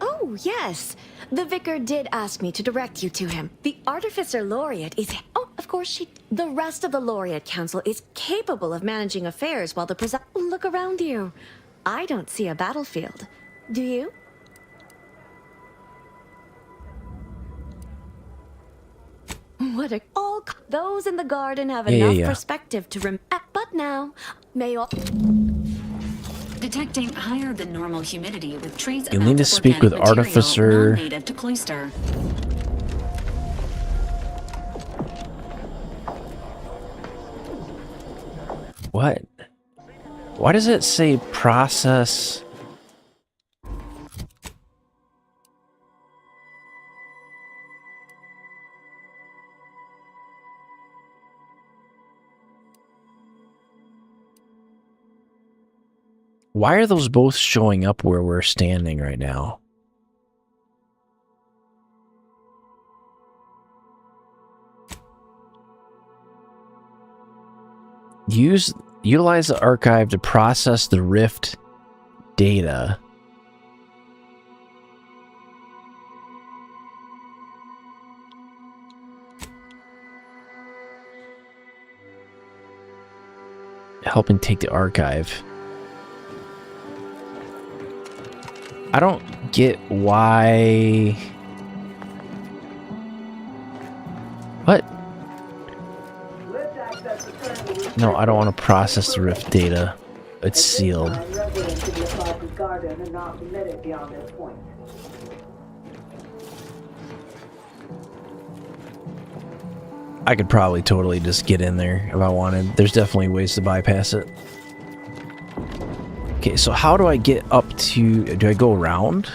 Speaker 5: Oh, yes. The vicar did ask me to direct you to him. The Artificer Laureate is... Oh, of course she... The rest of the Laureate Council is capable of managing affairs while the Look around you. I don't see a battlefield. Do you? What a... All... Those in the garden have enough perspective to But now, may all...
Speaker 21: Detecting higher than normal humidity with trace
Speaker 1: You'll need to speak with Artificer.
Speaker 21: Native to Cloister.
Speaker 1: What? Why does it say process? Why are those both showing up where we're standing right now? Utilize the archive to process the Rift data. Helping take the archive. I don't get why... What? No, I don't want to process the Rift data. It's sealed. I could probably totally just get in there if I wanted. There's definitely ways to bypass it. Okay, so how do I get up to... Do I go around?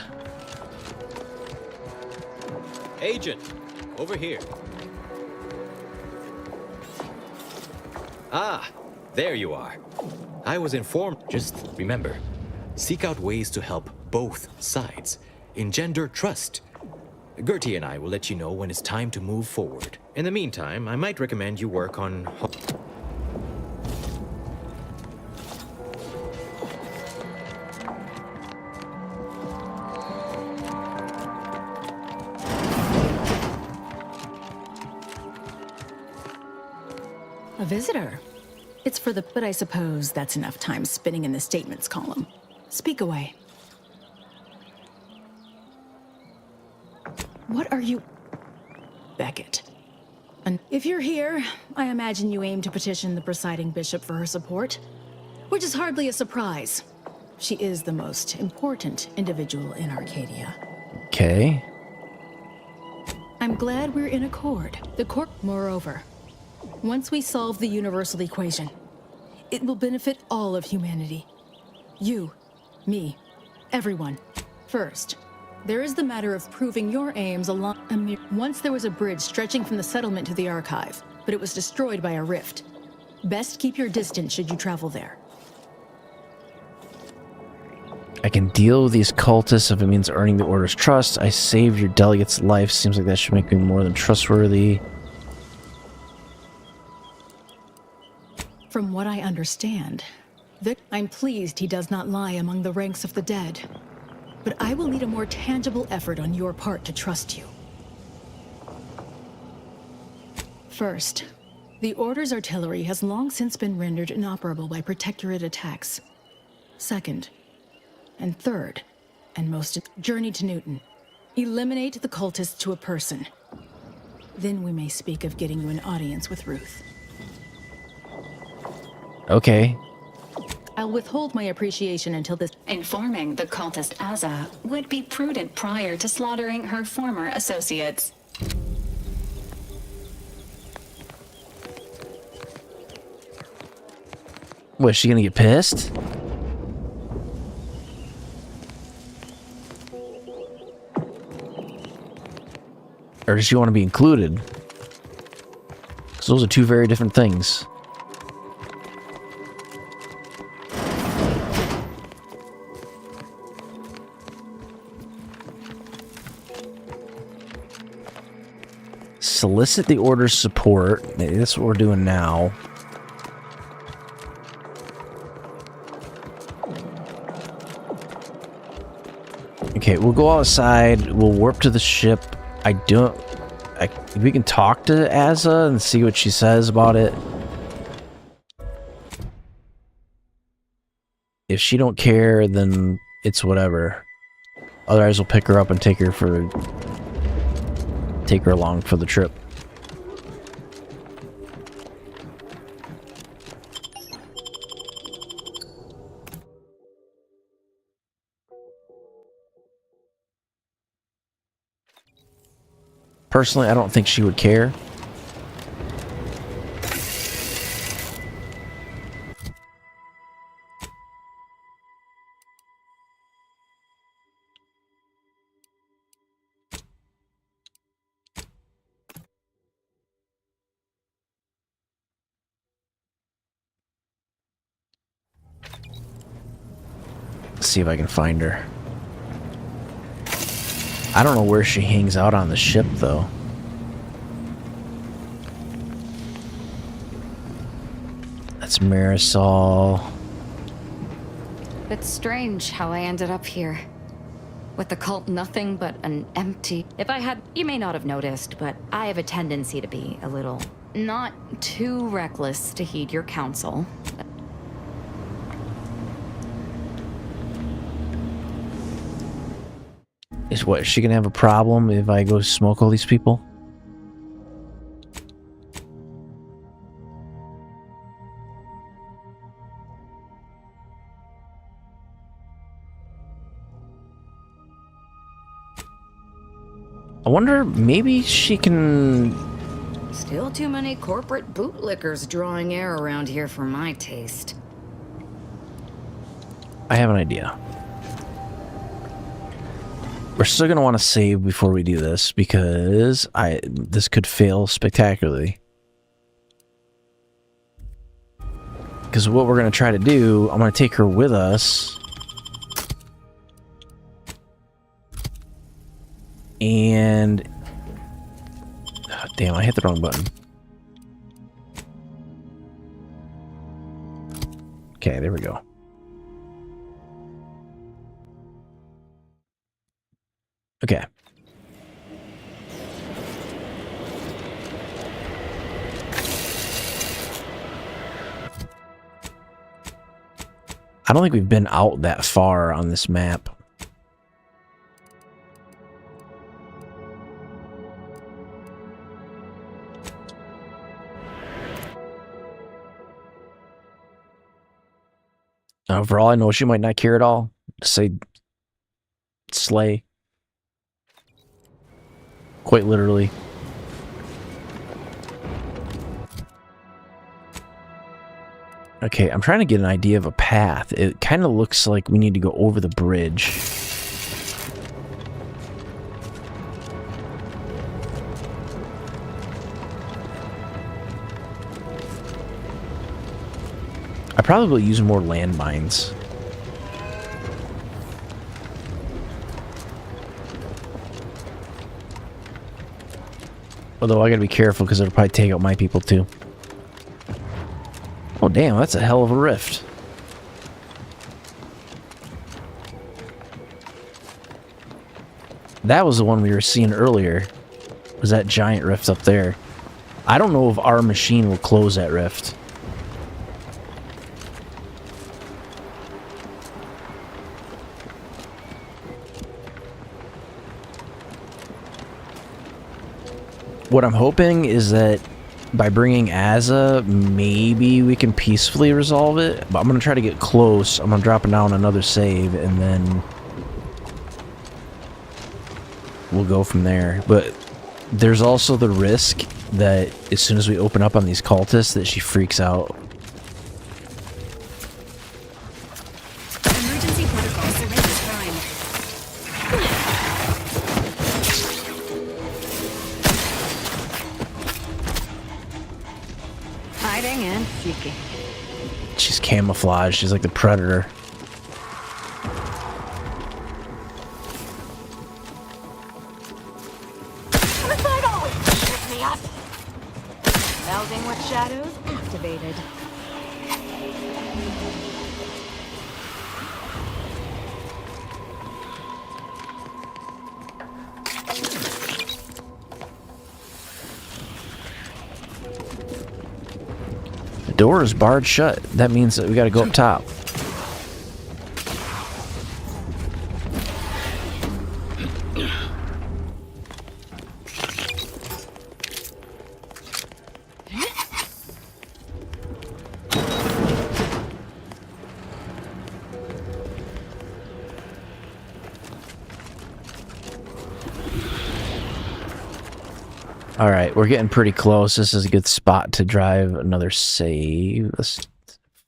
Speaker 17: Agent, over here. Ah, there you are. I was informed. Just remember, seek out ways to help both sides. Engender trust. Gertie and I will let you know when it's time to move forward. In the meantime, I might recommend you work on...
Speaker 10: A visitor. It's for the... But I suppose that's enough time spinning in the statements column. Speak away. What are you... Beckett. And if you're here, I imagine you aim to petition the presiding bishop for her support. Which is hardly a surprise. She is the most important individual in Arcadia.
Speaker 1: Okay.
Speaker 10: I'm glad we're in accord. The court, moreover, once we solve the universal equation, it will benefit all of humanity. You, me, everyone. First, there is the matter of proving your aims along... Once there was a bridge stretching from the settlement to the archive, but it was destroyed by a rift. Best keep your distance should you travel there.
Speaker 1: I can deal with these cultists if it means earning the Order's trust. I saved your delegate's life. Seems like that should make me more than trustworthy.
Speaker 10: From what I understand, I'm pleased he does not lie among the ranks of the dead. But I will need a more tangible effort on your part to trust you. First, the Order's artillery has long since been rendered inoperable by Protectorate attacks. Second, and third, and most, journey to Newton. Eliminate the cultists to a person. Then we may speak of getting you an audience with Ruth.
Speaker 1: Okay.
Speaker 10: I'll withhold my appreciation until this.
Speaker 21: Informing the cultist Azza would be prudent prior to slaughtering her former associates.
Speaker 1: What, is she gonna get pissed? Or does she want to be included? Because those are two very different things. Solicit the Order's support. Maybe that's what we're doing now. Okay, we'll go outside. We'll warp to the ship. We can talk to Azza and see what she says about it. If she don't care, then it's whatever. Otherwise, we'll pick her up and take her along for the trip. Personally, I don't think she would care. Let's see if I can find her. I don't know where she hangs out on the ship, though. That's Marisol.
Speaker 18: It's strange how I ended up here. With the cult nothing but an empty... If I had... You may not have noticed, but I have a tendency to be a little... not too reckless to heed your counsel.
Speaker 1: Is she gonna have a problem if I go smoke all these people? I wonder, maybe she can...
Speaker 18: Still too many corporate bootlickers drawing air around here for my taste.
Speaker 1: I have an idea. We're still going to want to save before we do this, because this could fail spectacularly. Because what we're going to try to do, I'm going to take her with us. And... oh, damn, I hit the wrong button. Okay, there we go. Okay. I don't think we've been out that far on this map. For all I know, she might not care at all. Say, slay. Quite literally. Okay, I'm trying to get an idea of a path. It kind of looks like we need to go over the bridge. I probably use more landmines. Although I gotta be careful because it'll probably take out my people too. Oh damn, that's a hell of a rift. That was the one we were seeing earlier. Was that giant rift up there. I don't know if our machine will close that rift. What I'm hoping is that by bringing Azza, maybe we can peacefully resolve it. But I'm going to try to get close. I'm going to drop it down another save, and then we'll go from there. But there's also the risk that as soon as we open up on these cultists, that she freaks out.
Speaker 21: Emergency protocol surveillance prime.
Speaker 18: Hiding and seeking.
Speaker 1: She's camouflaged. She's like the predator.
Speaker 18: Suicide always cheers me up. Melding with shadows activated.
Speaker 1: The door is barred shut. That means that we gotta go up top. Alright, we're getting pretty close. This is a good spot to drive another save. Let's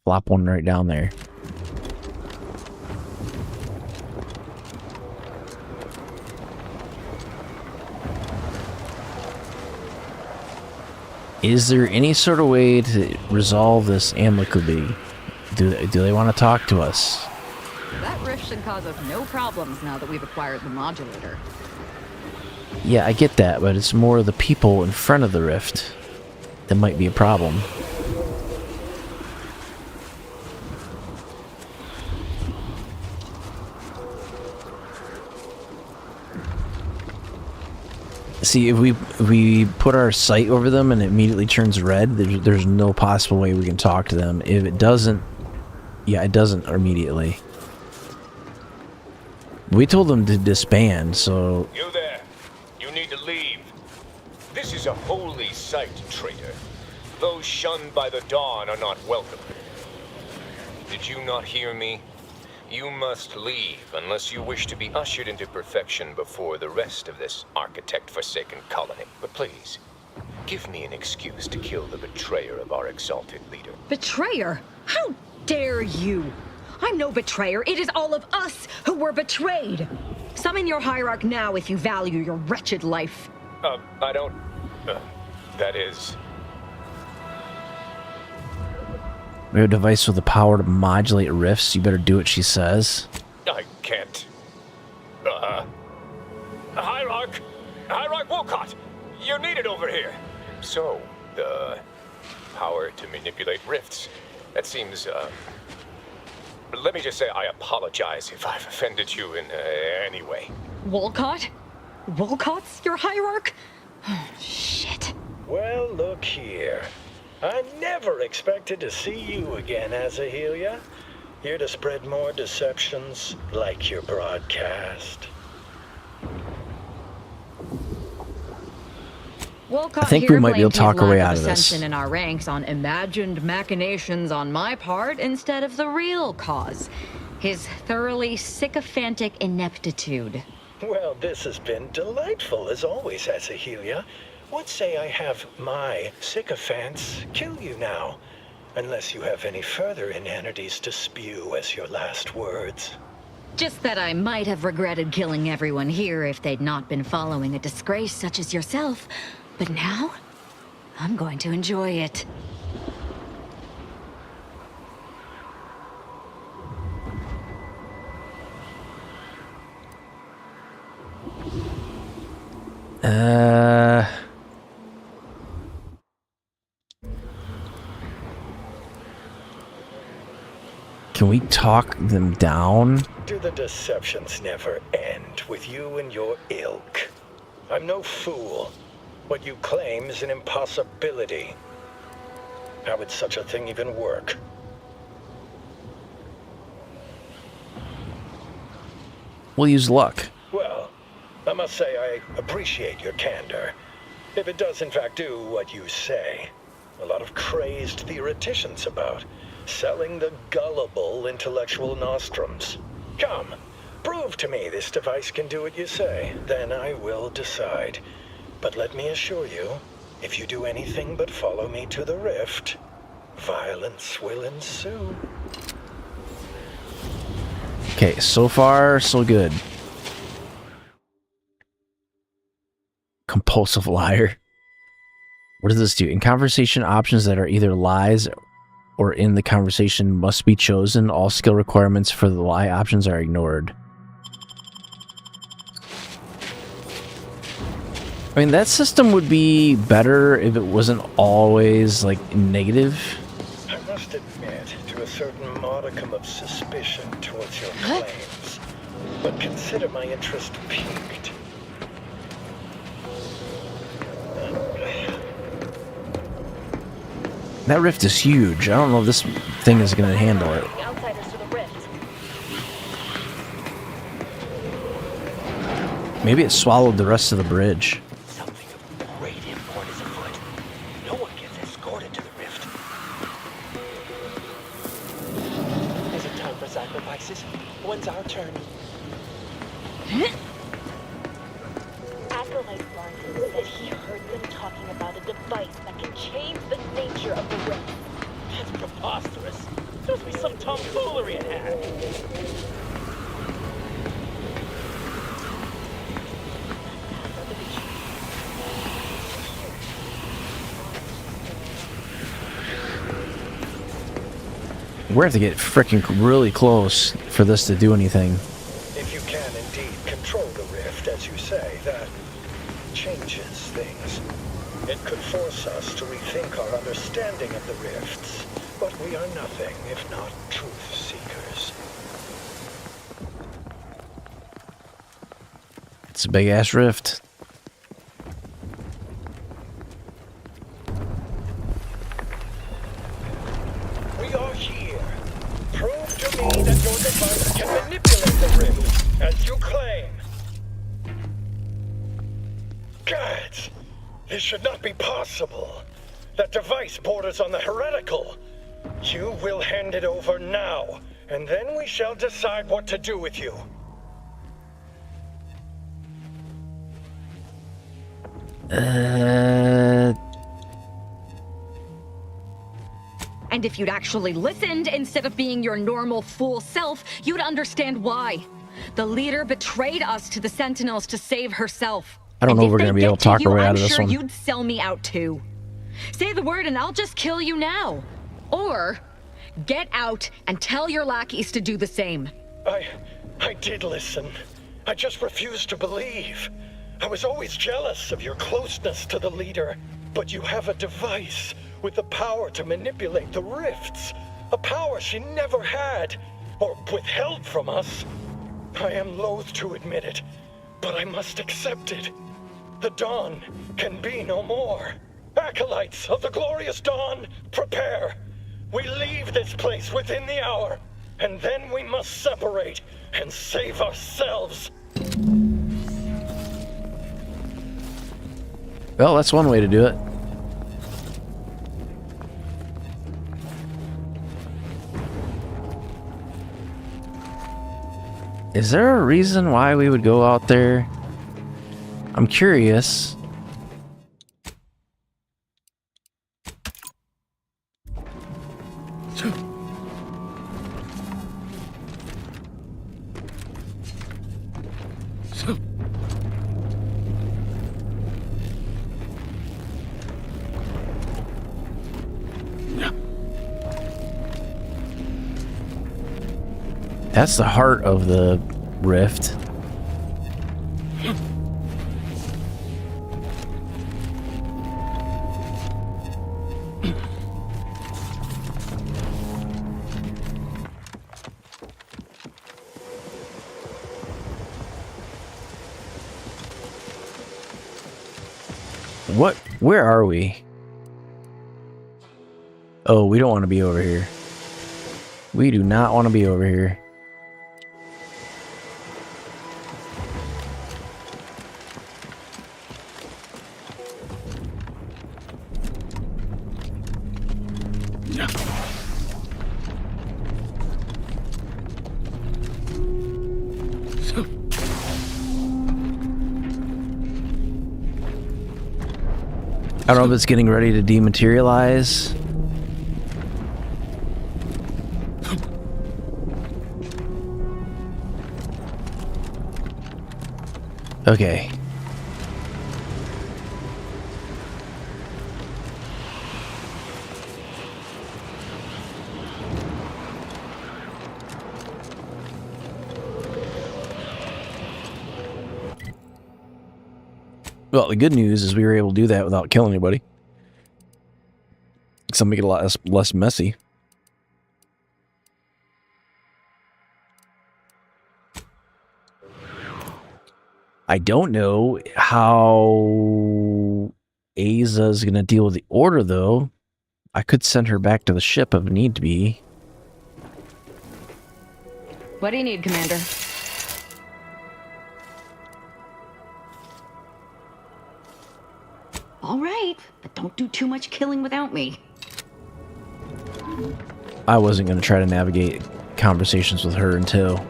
Speaker 1: flop one right down there. Is there any sort of way to resolve this amicably? Do they want to talk to us?
Speaker 18: That rift should cause us no problems now that we've acquired the modulator.
Speaker 1: Yeah, I get that, but it's more the people in front of the rift that might be a problem. See, if we put our sight over them and it immediately turns red, there's no possible way we can talk to them. If it doesn't, yeah, it doesn't immediately. We told them to disband, so...
Speaker 19: You there. You need to leave. This is a holy site, traitor. Those shunned by the dawn are not welcome. Did you not hear me? You must leave unless you wish to be ushered into perfection before the rest of this architect-forsaken colony. But please, give me an excuse to kill the betrayer of our exalted leader.
Speaker 18: Betrayer? How dare you? I'm no betrayer. It is all of us who were betrayed. Summon your hierarch now if you value your wretched life.
Speaker 19: I don't... that is...
Speaker 1: We have a device with the power to modulate rifts. You better do what she says.
Speaker 19: I can't. Hierarch! Hierarch Wolcott! You're needed over here! So, the power to manipulate rifts. That seems, let me just say I apologize if I've offended you in any way.
Speaker 18: Wolcott? Wolcott's your hierarch? Shit.
Speaker 20: Well, look here. I never expected to see you again, Azahelia. Here to spread more deceptions, like your broadcast.
Speaker 18: Wolcott
Speaker 1: I think
Speaker 18: here
Speaker 1: we might be able to
Speaker 18: blamed
Speaker 1: talk our way
Speaker 18: his lack
Speaker 1: out of this.
Speaker 18: ascension in our ranks on imagined machinations on my part instead of the real cause. His thoroughly sycophantic ineptitude.
Speaker 20: Well, this has been delightful, as always, Azahelia. What say I have my sycophants kill you now? Unless you have any further inanities to spew as your last words.
Speaker 18: Just that I might have regretted killing everyone here if they'd not been following a disgrace such as yourself. But now, I'm going to enjoy it.
Speaker 1: Can we talk them down?
Speaker 20: Do the deceptions never end with you and your ilk? I'm no fool. What you claim is an impossibility. How would such a thing even work?
Speaker 1: We'll use luck.
Speaker 20: Well, I must say I appreciate your candor. If it does in fact do what you say. A lot of crazed theoreticians about selling the gullible intellectual nostrums. Come, prove to me this device can do what you say. Then I will decide. But let me assure you, if you do anything but follow me to the rift, violence will ensue.
Speaker 1: Okay, so far, so good. Compulsive liar. What does this do? In conversation, options that are either lies or in the conversation must be chosen. All skill requirements for the lie options are ignored. I mean, that system would be better if it wasn't always, like, negative.
Speaker 20: I must admit to a certain modicum of suspicion towards your claims, but consider my interest piqued.
Speaker 1: That rift is huge. I don't know if this thing is going to handle it. Maybe it swallowed the rest of the bridge.
Speaker 20: When's our turn?
Speaker 14: Acolyte Barton said he heard them talking about a device that can change the nature of the rift.
Speaker 15: That's preposterous. There must be some tomfoolery in hand.
Speaker 1: We have to get freaking really close for this to do anything.
Speaker 20: If you can indeed control the rift, as you say, that changes things. It could force us to rethink our understanding of the rifts, but we are nothing if not truth seekers.
Speaker 1: It's a big ass rift.
Speaker 20: We are here. Prove to me that your device can manipulate the rift, as you claim. Gods, this should not be possible. That device borders on the heretical. You will hand it over now, and then we shall decide what to do with you.
Speaker 18: And if you'd actually listened instead of being your normal fool self, you'd understand why. The leader betrayed us to the Sentinels to save herself.
Speaker 1: I don't know if we're going to be able to talk our way out of this
Speaker 18: I'm sure
Speaker 1: one.
Speaker 18: you'd sell me out too. Say the word and I'll just kill you now. Or get out and tell your lackeys to do the same.
Speaker 20: I did listen. I just refused to believe. I was always jealous of your closeness to the leader. But you have a device with the power to manipulate the rifts. A power she never had, or withheld from us. I am loath to admit it, but I must accept it. The Dawn can be no more. Acolytes of the glorious Dawn, prepare. We leave this place within the hour, and then we must separate and save ourselves.
Speaker 1: Well, that's one way to do it. Is there a reason why we would go out there? I'm curious. That's the heart of the rift. What? Where are we? Oh, we don't want to be over here. We do not want to be over here. I don't know if it's getting ready to dematerialize. Okay. Well, the good news is we were able to do that without killing anybody. So make it a lot less messy. I don't know how Aza is going to deal with the order, though. I could send her back to the ship if need to be.
Speaker 18: What do you need, Commander? All right, but don't do too much killing without me.
Speaker 1: I wasn't going to try to navigate conversations with her until...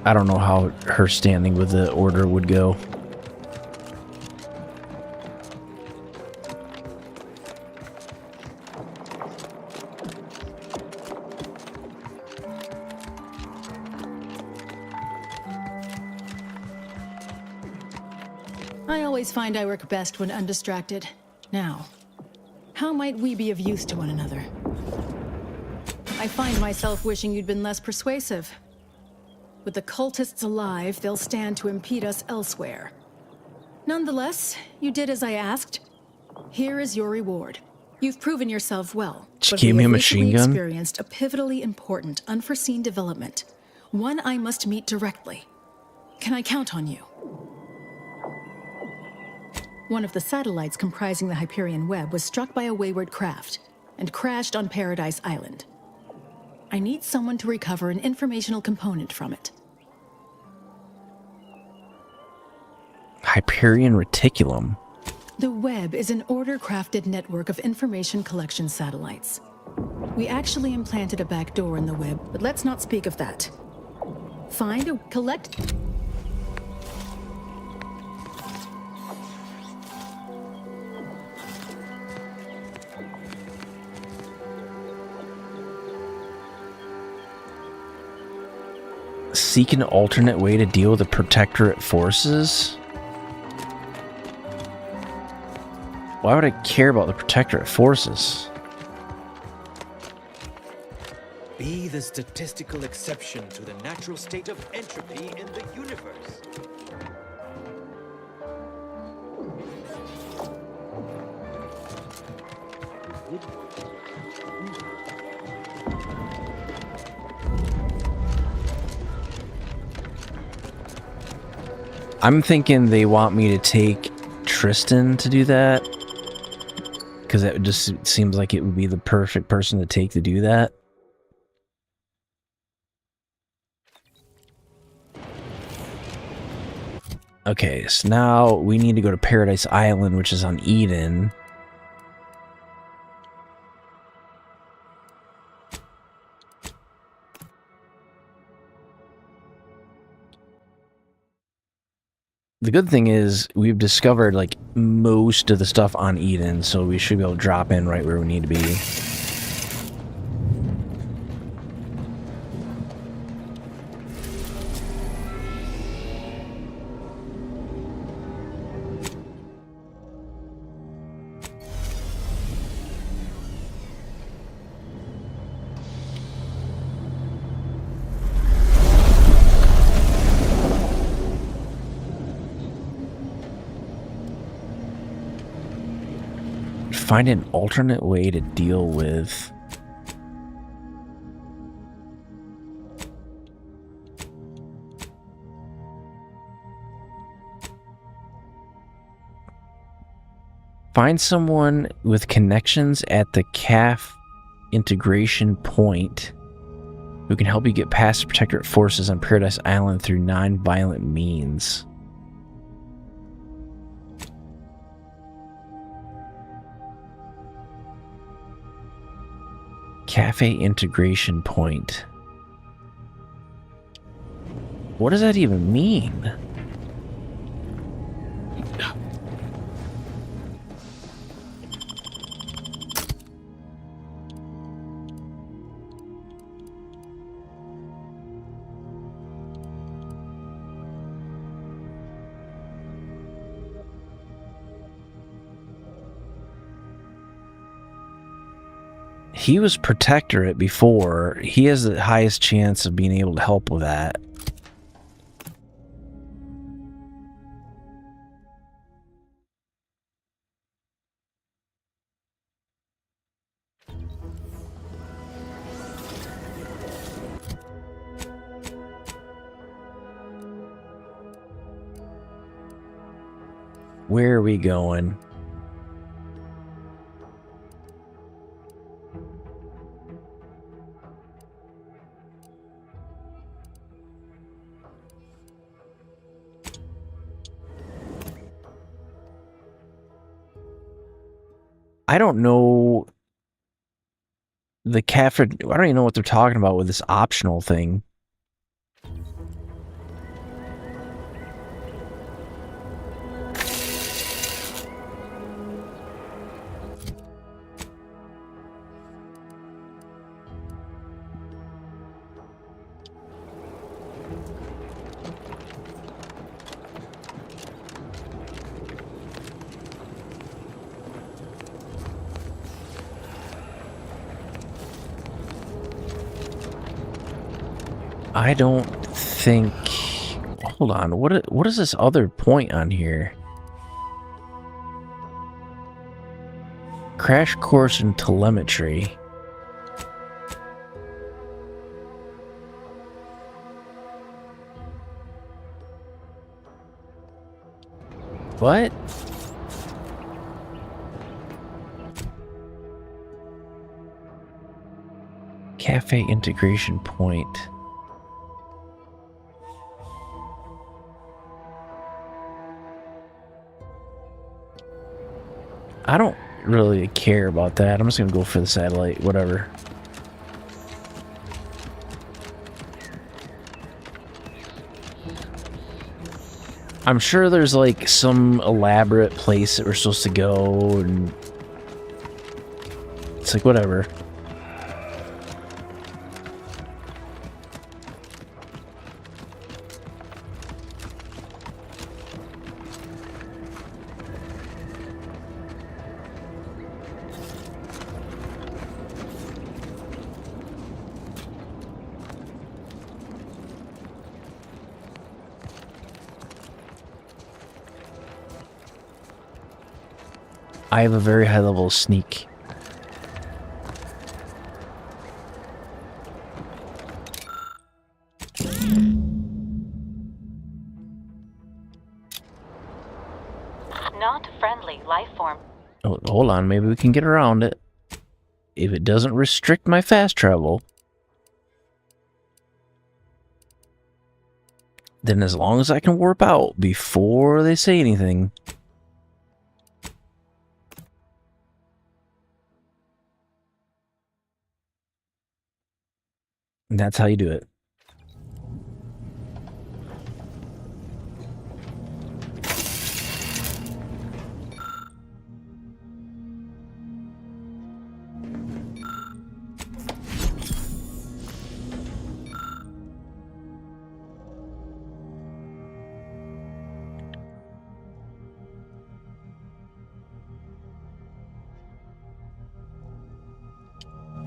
Speaker 1: I don't know how her standing with the order would go.
Speaker 10: I always find I work best when undistracted. Now, how might we be of use to one another? I find myself wishing you'd been less persuasive. With the cultists alive, they'll stand to impede us elsewhere. Nonetheless, you did as I asked. Here is your reward. You've proven yourself well.
Speaker 1: She gave me a machine gun?
Speaker 10: Experienced a pivotally important, unforeseen development. One I must meet directly. Can I count on you? One of the satellites comprising the Hyperion web was struck by a wayward craft and crashed on Paradise Island. I need someone to recover an informational component from it.
Speaker 1: Hyperion Reticulum.
Speaker 10: The web is an order-crafted network of information collection satellites. We actually implanted a back door in the web, but let's not speak of that. Find a collect...
Speaker 1: Seek an alternate way to deal with the Protectorate forces? Why would I care about the Protectorate forces?
Speaker 17: Be the statistical exception to the natural state of entropy in the universe.
Speaker 1: I'm thinking they want me to take Tristan to do that. Because it just seems like it would be the perfect person to take to do that. Okay, so now we need to go to Paradise Island, which is on Eden. The good thing is we've discovered like most of the stuff on Eden, so we should be able to drop in right where we need to be. Find an alternate way to deal with... Find someone with connections at the CAF integration point who can help you get past the Protectorate forces on Paradise Island through non-violent means. Cafe integration point. What does that even mean? He was Protectorate before. He has the highest chance of being able to help with that. Where are we going? I don't know the CAF. I don't even know what they're talking about with this optional thing. I don't think... Hold on, what is this other point on here? Crash course in telemetry. What? Cafe integration point. I don't really care about that. I'm just gonna go for the satellite, whatever. I'm sure there's like some elaborate place that we're supposed to go, and it's like whatever. I have a very high level of sneak.
Speaker 14: Not friendly life form.
Speaker 1: Oh, hold on, maybe we can get around it. If it doesn't restrict my fast travel, then as long as I can warp out before they say anything. And that's how you do it.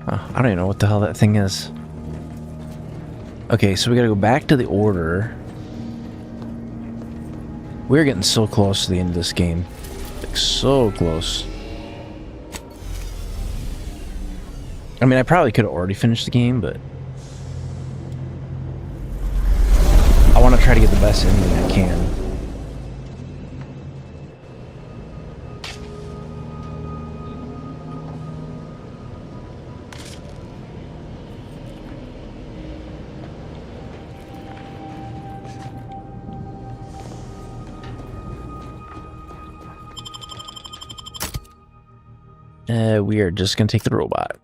Speaker 1: I don't even know what the hell that thing is. Okay, so we gotta go back to the Order. We're getting so close to the end of this game. Like, so close. I mean, I probably could have already finished the game, but I want to try to get the best ending I can. We are just gonna take the robot.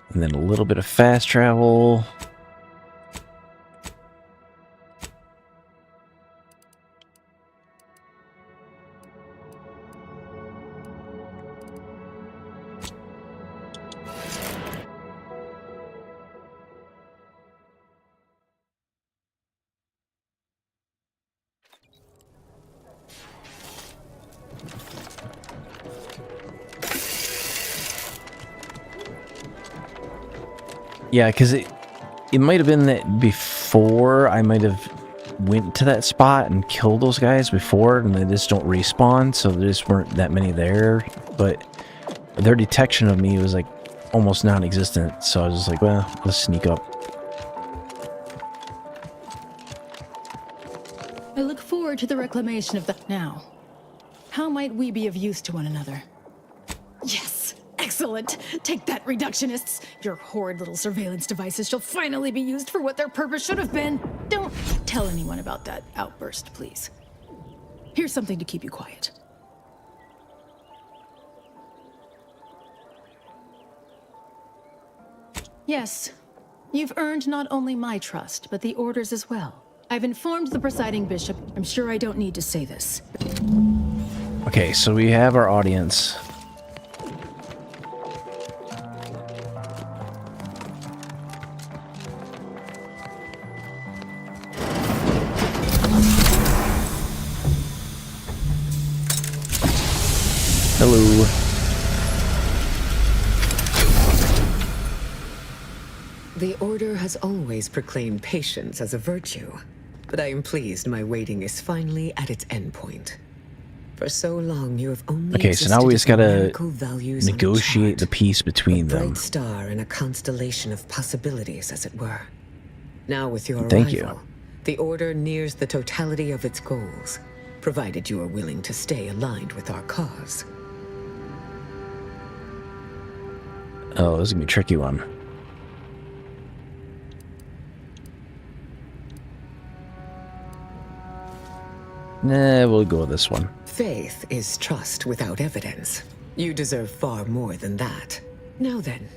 Speaker 1: And then a little bit of fast travel. Yeah, because it might have been that before I might have went to that spot and killed those guys before, and they just don't respawn, so there just weren't that many there. But their detection of me was like almost non-existent, so I was just like, well, let's sneak up.
Speaker 10: I look forward to the reclamation of the... Now, how might we be of use to one another? Yes! Excellent! Take that, reductionists! Your horrid little surveillance devices shall finally be used for what their purpose should have been! Don't tell anyone about that outburst, please. Here's something to keep you quiet. Yes, you've earned not only my trust, but the Order's as well. I've informed the presiding bishop. I'm sure I don't need to say this.
Speaker 1: Okay, so we have our audience. Hello.
Speaker 3: The Order has always proclaimed patience as a virtue, but I am pleased my waiting is finally at its endpoint. For so long, you have only
Speaker 1: Okay, so now we just gotta
Speaker 3: numerical values on a
Speaker 1: negotiate the
Speaker 3: chart,
Speaker 1: peace between
Speaker 3: a bright
Speaker 1: them.
Speaker 3: star in a constellation of possibilities, as it were. Now, with your
Speaker 1: Thank
Speaker 3: arrival,
Speaker 1: you.
Speaker 3: the Order nears the totality of its goals, provided you are willing to stay aligned with our cause.
Speaker 1: Oh, this is gonna be a tricky one. Nah, we'll go with this one.
Speaker 3: Faith is trust without evidence. You deserve far more than that. Now then,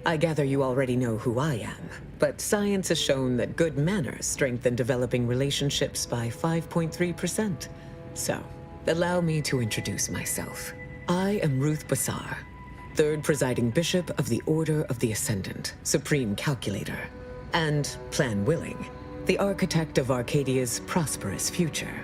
Speaker 3: I gather you already know who I am, but science has shown that good manners strengthen developing relationships by 5.3%. So, allow me to introduce myself. I am Ruth Bassar, third presiding bishop of the Order of the Ascendant, supreme calculator, and, plan willing, the architect of Arcadia's prosperous future.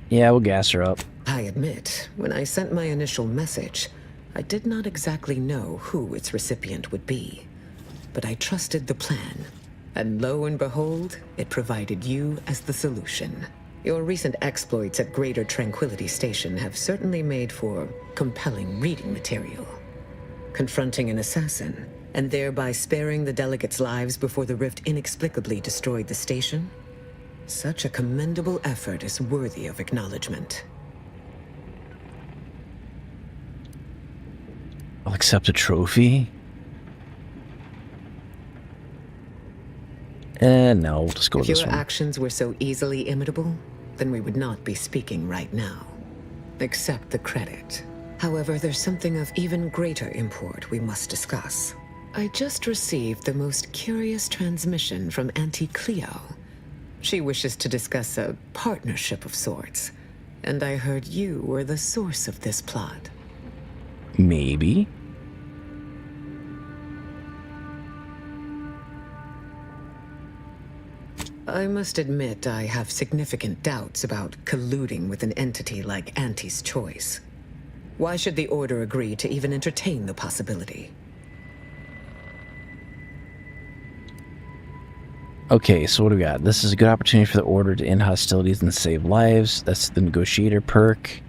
Speaker 1: Yeah, we'll gas her up.
Speaker 3: I admit, when I sent my initial message, I did not exactly know who its recipient would be. But I trusted the plan, and lo and behold, it provided you as the solution. Your recent exploits at Greater Tranquility Station have certainly made for compelling reading material. Confronting an assassin, and thereby sparing the delegates' lives before the rift inexplicably destroyed the station? Such a commendable effort is worthy of acknowledgement.
Speaker 1: I'll accept a trophy. And no, we'll just go with
Speaker 3: If
Speaker 1: this
Speaker 3: your
Speaker 1: one.
Speaker 3: actions were so easily imitable, then we would not be speaking right now. Accept the credit. However, there's something of even greater import we must discuss. I just received the most curious transmission from Auntie Cleo. She wishes to discuss a partnership of sorts, and I heard you were the source of this plot.
Speaker 1: Maybe.
Speaker 3: I must admit I have significant doubts about colluding with an entity like Auntie's Choice. Why should the Order agree to even entertain the possibility?
Speaker 1: Okay, so what do we got? This is a good opportunity for the Order to end hostilities and save lives. That's the negotiator perk.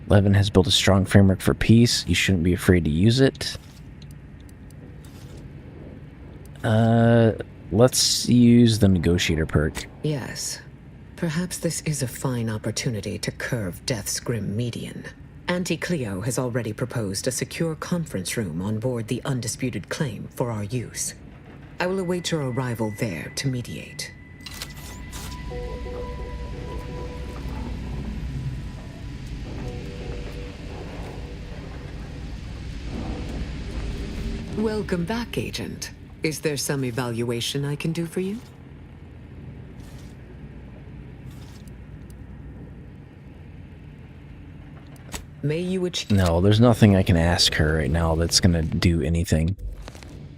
Speaker 1: Levin has built a strong framework for peace. You shouldn't be afraid to use it. Let's use the negotiator perk.
Speaker 3: Yes. Perhaps this is a fine opportunity to curve Death's grim median. Auntie Cleo has already proposed a secure conference room on board the Undisputed Claim for our use. I will await your arrival there to mediate. Welcome back, Agent. Is there some evaluation I can do for you? May you achieve...
Speaker 1: No, there's nothing I can ask her right now that's gonna do anything.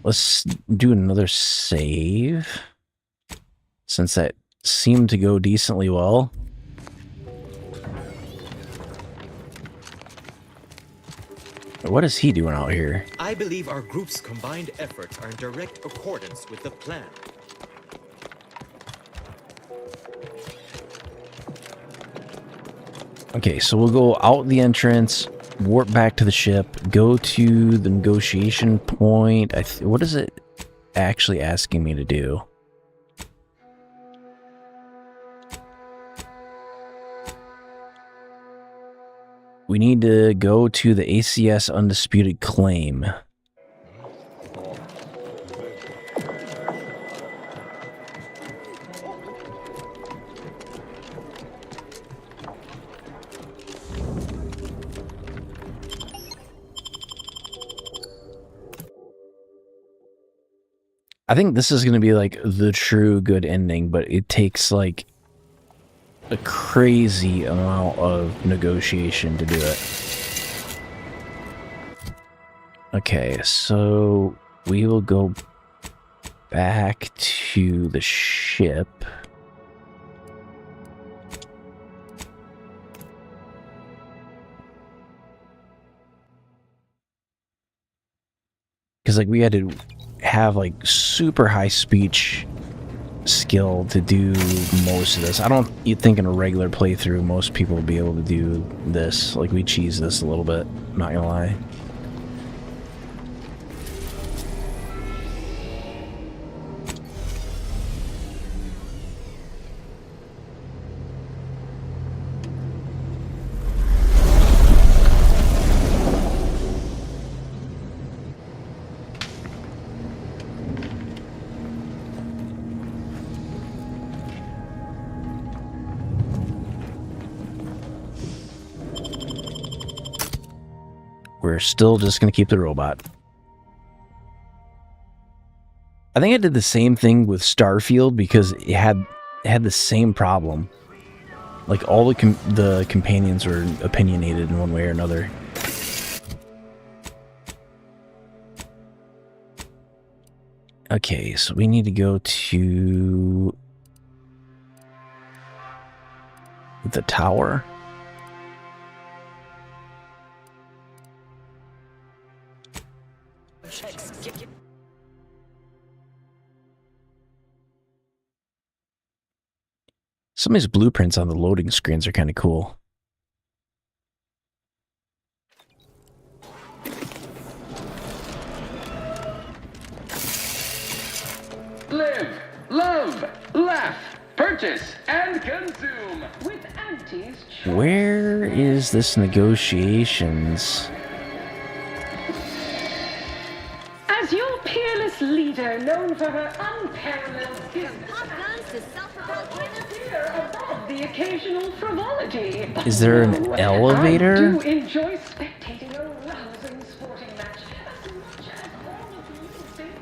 Speaker 1: Let's do another save. Since that seemed to go decently well. What is he doing out here?
Speaker 17: I believe our group's combined efforts are in direct accordance with the plan.
Speaker 1: Okay, so we'll go out the entrance, warp back to the ship, go to the negotiation point. What is it actually asking me to do? We need to go to the ACS Undisputed Claim. I think this is going to be like the true good ending, but it takes like a crazy amount of negotiation to do it. Okay, so we will go back to the ship. Because like we had to have like super high speech skill to do most of this. I don't think in a regular playthrough most people will be able to do this. Like we cheese this a little bit, not gonna lie. We're still just going to keep the robot. I think I did the same thing with Starfield because it had the same problem. Like all the companions were opinionated in one way or another. Okay, so we need to go to the tower. Some of these blueprints on the loading screens are kind of cool.
Speaker 2: Live, love, laugh, purchase, and consume with Auntie's Choice.
Speaker 1: Where is this negotiations?
Speaker 2: As your peerless leader, known for her unparalleled business, above the occasional frivolity.
Speaker 1: Is there an elevator?
Speaker 2: I do enjoy spectating a rousing sporting match as much as all of you think.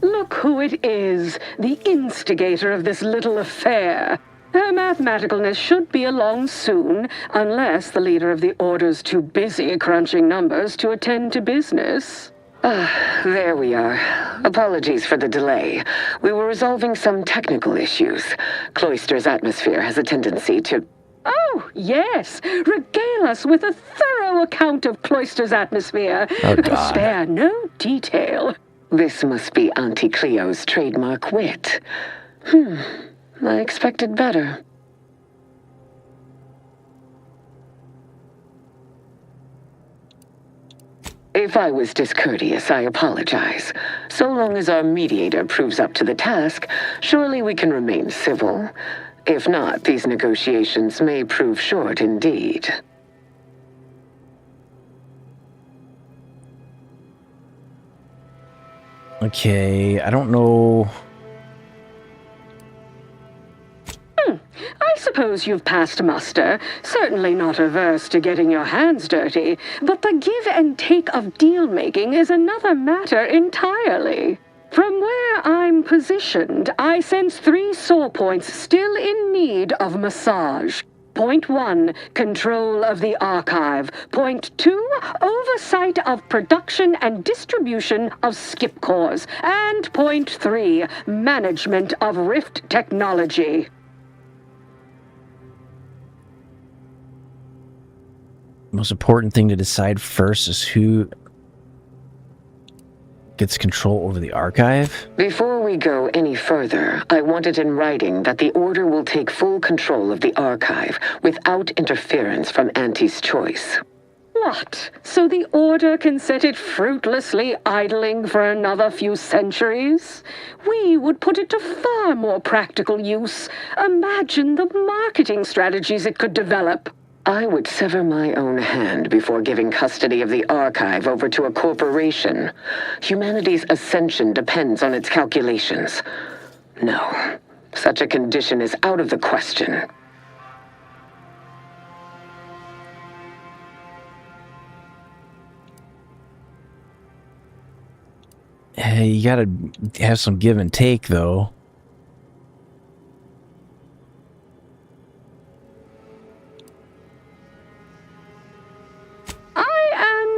Speaker 2: Look who it is, the instigator of this little affair. Her mathematicalness should be along soon, unless the leader of the Order's too busy crunching numbers to attend to business. There we are. Apologies for the delay. We were resolving some technical issues. Cloister's atmosphere has a tendency to Oh, yes. Regale us with a thorough account of Cloister's atmosphere.
Speaker 1: Oh, God.
Speaker 2: Spare no detail.
Speaker 8: This must be Auntie Cleo's trademark wit. I expected better. If I was discourteous, I apologize. So long as our mediator proves up to the task, surely we can remain civil. If not, these negotiations may prove short indeed.
Speaker 1: Okay, I don't know.
Speaker 2: I suppose you've passed muster. Certainly not averse to getting your hands dirty. But the give and take of deal-making is another matter entirely. From where I'm positioned, I sense 3 sore points still in need of massage. Point 1, control of the archive. Point 2, oversight of production and distribution of skip cores. And point 3, management of Rift technology.
Speaker 1: Most important thing to decide first is who gets control over the archive.
Speaker 8: Before we go any further, I want it in writing that the Order will take full control of the archive without interference from Auntie's choice.
Speaker 2: What? So the Order can set it fruitlessly idling for another few centuries? We would put it to far more practical use. Imagine the marketing strategies it could develop.
Speaker 8: I would sever my own hand before giving custody of the archive over to a corporation. Humanity's ascension depends on its calculations. No, such a condition is out of the question.
Speaker 1: Hey, you gotta have some give and take, though.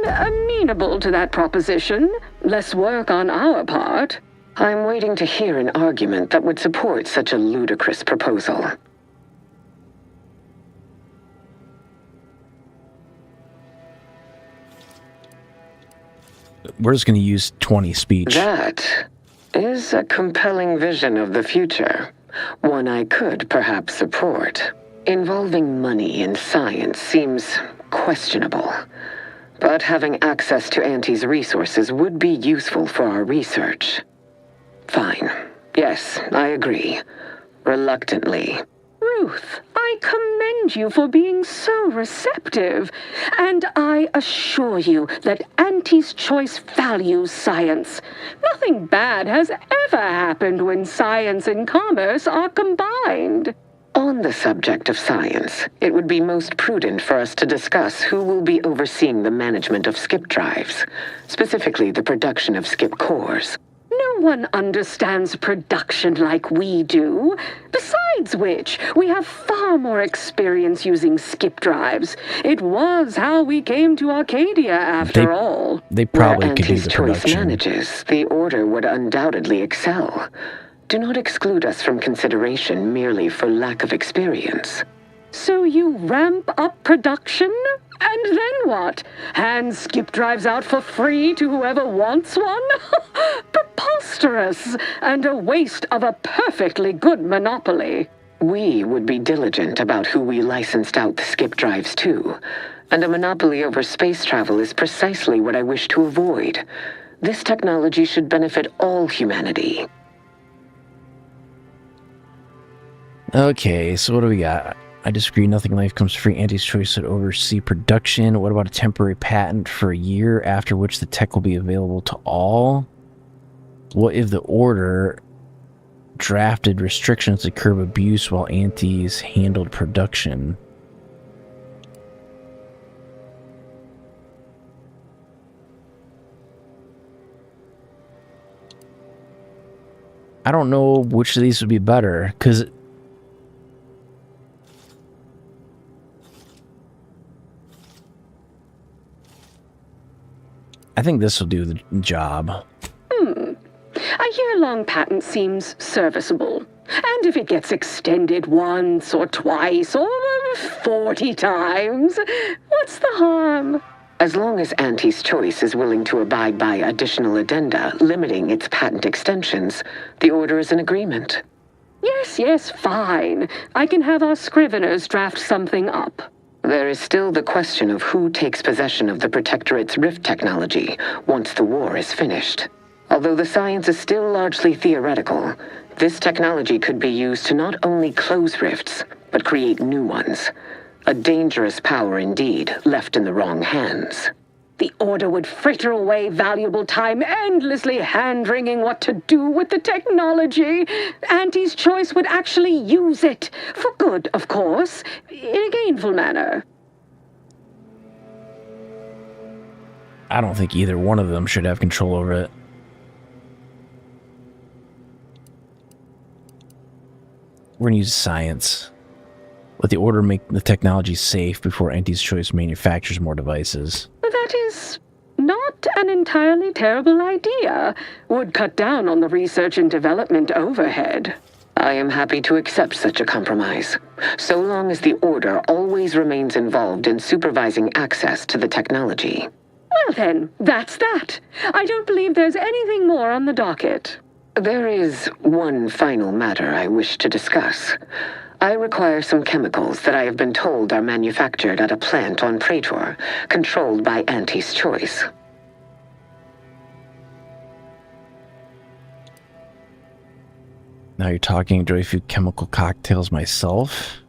Speaker 2: Amenable to that proposition. Less work on our part.
Speaker 8: I'm waiting to hear an argument that would support such a ludicrous proposal.
Speaker 1: We're just going to use 20 speech.
Speaker 8: That is a compelling vision of the future. One I could perhaps support. Involving money in science seems questionable. But having access to Auntie's resources would be useful for our research. Fine. Yes, I agree. Reluctantly.
Speaker 2: Ruth, I commend you for being so receptive. And I assure you that Auntie's choice values science. Nothing bad has ever happened when science and commerce are combined.
Speaker 8: On the subject of science, it would be most prudent for us to discuss who will be overseeing the management of skip drives, specifically the production of skip cores.
Speaker 2: No one understands production like we do. Besides which, we have far more experience using skip drives. It was how we came to Arcadia, after all.
Speaker 1: They probably
Speaker 8: Where
Speaker 1: could do
Speaker 8: Auntie's
Speaker 1: the
Speaker 8: choice
Speaker 1: production.
Speaker 8: manages, the Order would undoubtedly excel. Do not exclude us from consideration merely for lack of experience.
Speaker 2: So you ramp up production? And then what? Hand skip drives out for free to whoever wants one? Preposterous! And a waste of a perfectly good monopoly.
Speaker 8: We would be diligent about who we licensed out the skip drives to. And a monopoly over space travel is precisely what I wish to avoid. This technology should benefit all humanity.
Speaker 1: Okay, so what do we got? I disagree. Nothing life comes free. Auntie's choice to oversee production. What about a temporary patent for a year, after which the tech will be available to all? What if the Order drafted restrictions to curb abuse while Auntie's handled production? I don't know which of these would be better, because I think this will do the job.
Speaker 2: A year-long patent seems serviceable. And if it gets extended once or twice or 40 times? What's the harm?
Speaker 8: As long as Auntie's Choice is willing to abide by additional addenda limiting its patent extensions, the Order is in agreement.
Speaker 2: Yes, fine. I can have our scriveners draft something up.
Speaker 8: There is still the question of who takes possession of the Protectorate's rift technology once the war is finished. Although the science is still largely theoretical, this technology could be used to not only close rifts, but create new ones. A dangerous power indeed, left in the wrong hands.
Speaker 2: The Order would fritter away valuable time endlessly hand-wringing what to do with the technology. Auntie's Choice would actually use it. For good, of course. In a gainful manner.
Speaker 1: I don't think either one of them should have control over it. We're gonna use science. Let the Order make the technology safe before Auntie's Choice manufactures more devices.
Speaker 2: That is not an entirely terrible idea. Would cut down on the research and development overhead.
Speaker 8: I am happy to accept such a compromise, so long as the Order always remains involved in supervising access to the technology.
Speaker 2: Well then, that's that. I don't believe there's anything more on the docket.
Speaker 8: There is one final matter I wish to discuss. I require some chemicals that I have been told are manufactured at a plant on Praetor, controlled by Auntie's Choice.
Speaker 1: Now you're talking, do I few chemical cocktails myself?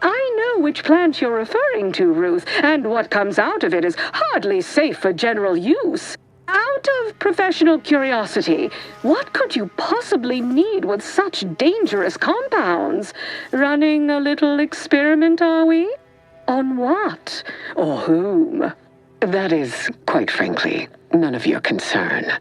Speaker 2: I know which plant you're referring to, Ruth, and what comes out of it is hardly safe for general use. Out of professional curiosity, what could you possibly need with such dangerous compounds? Running a little experiment, are we? On what? Or whom?
Speaker 8: That is, quite frankly, none of your concern.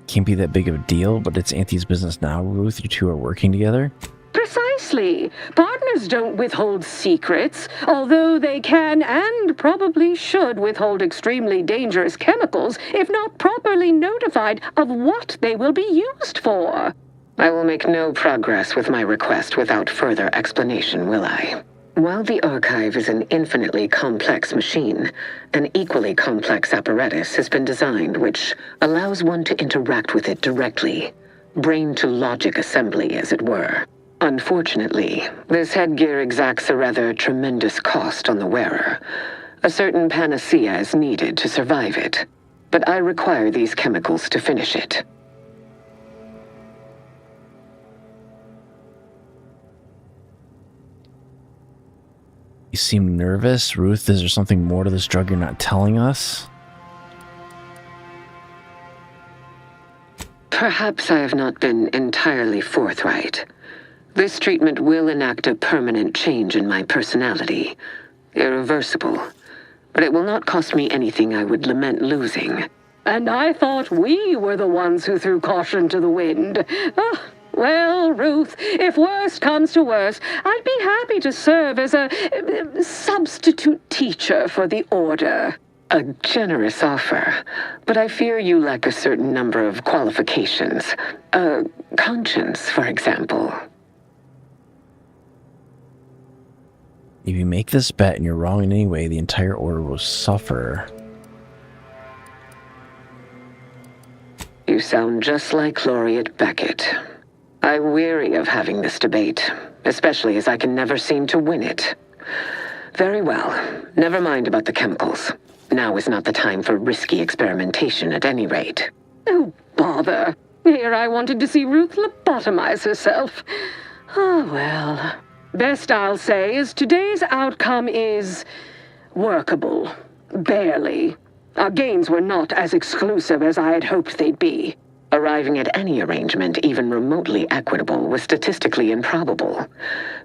Speaker 1: Can't be that big of a deal, but it's Auntie's business now, Ruth. You two are working together?
Speaker 2: Precisely. Partners don't withhold secrets, although they can and probably should withhold extremely dangerous chemicals if not properly notified of what they will be used for.
Speaker 8: I will make no progress with my request without further explanation, will I? While the Archive is an infinitely complex machine, an equally complex apparatus has been designed which allows one to interact with it directly. Brain-to-logic assembly, as it were. Unfortunately, this headgear exacts a rather tremendous cost on the wearer. A certain panacea is needed to survive it, but I require these chemicals to finish it.
Speaker 1: You seem nervous. Ruth, is there something more to this drug you're not telling us?
Speaker 8: Perhaps I have not been entirely forthright. This treatment will enact a permanent change in my personality. Irreversible. But it will not cost me anything I would lament losing.
Speaker 2: And I thought we were the ones who threw caution to the wind. Well, Ruth, if worst comes to worst, I'd be happy to serve as a substitute teacher for the Order.
Speaker 8: A generous offer, but I fear you lack a certain number of qualifications. Conscience, for example.
Speaker 1: If you make this bet and you're wrong in any way, the entire Order will suffer.
Speaker 8: You sound just like Laureate Beckett. I'm weary of having this debate, especially as I can never seem to win it. Very well. Never mind about the chemicals. Now is not the time for risky experimentation at any rate.
Speaker 2: Oh, bother. Here I wanted to see Ruth lobotomize herself. Oh, well. Best I'll say is today's outcome is workable. Barely. Our gains were not as exclusive as I had hoped they'd be.
Speaker 8: Arriving at any arrangement even remotely equitable was statistically improbable.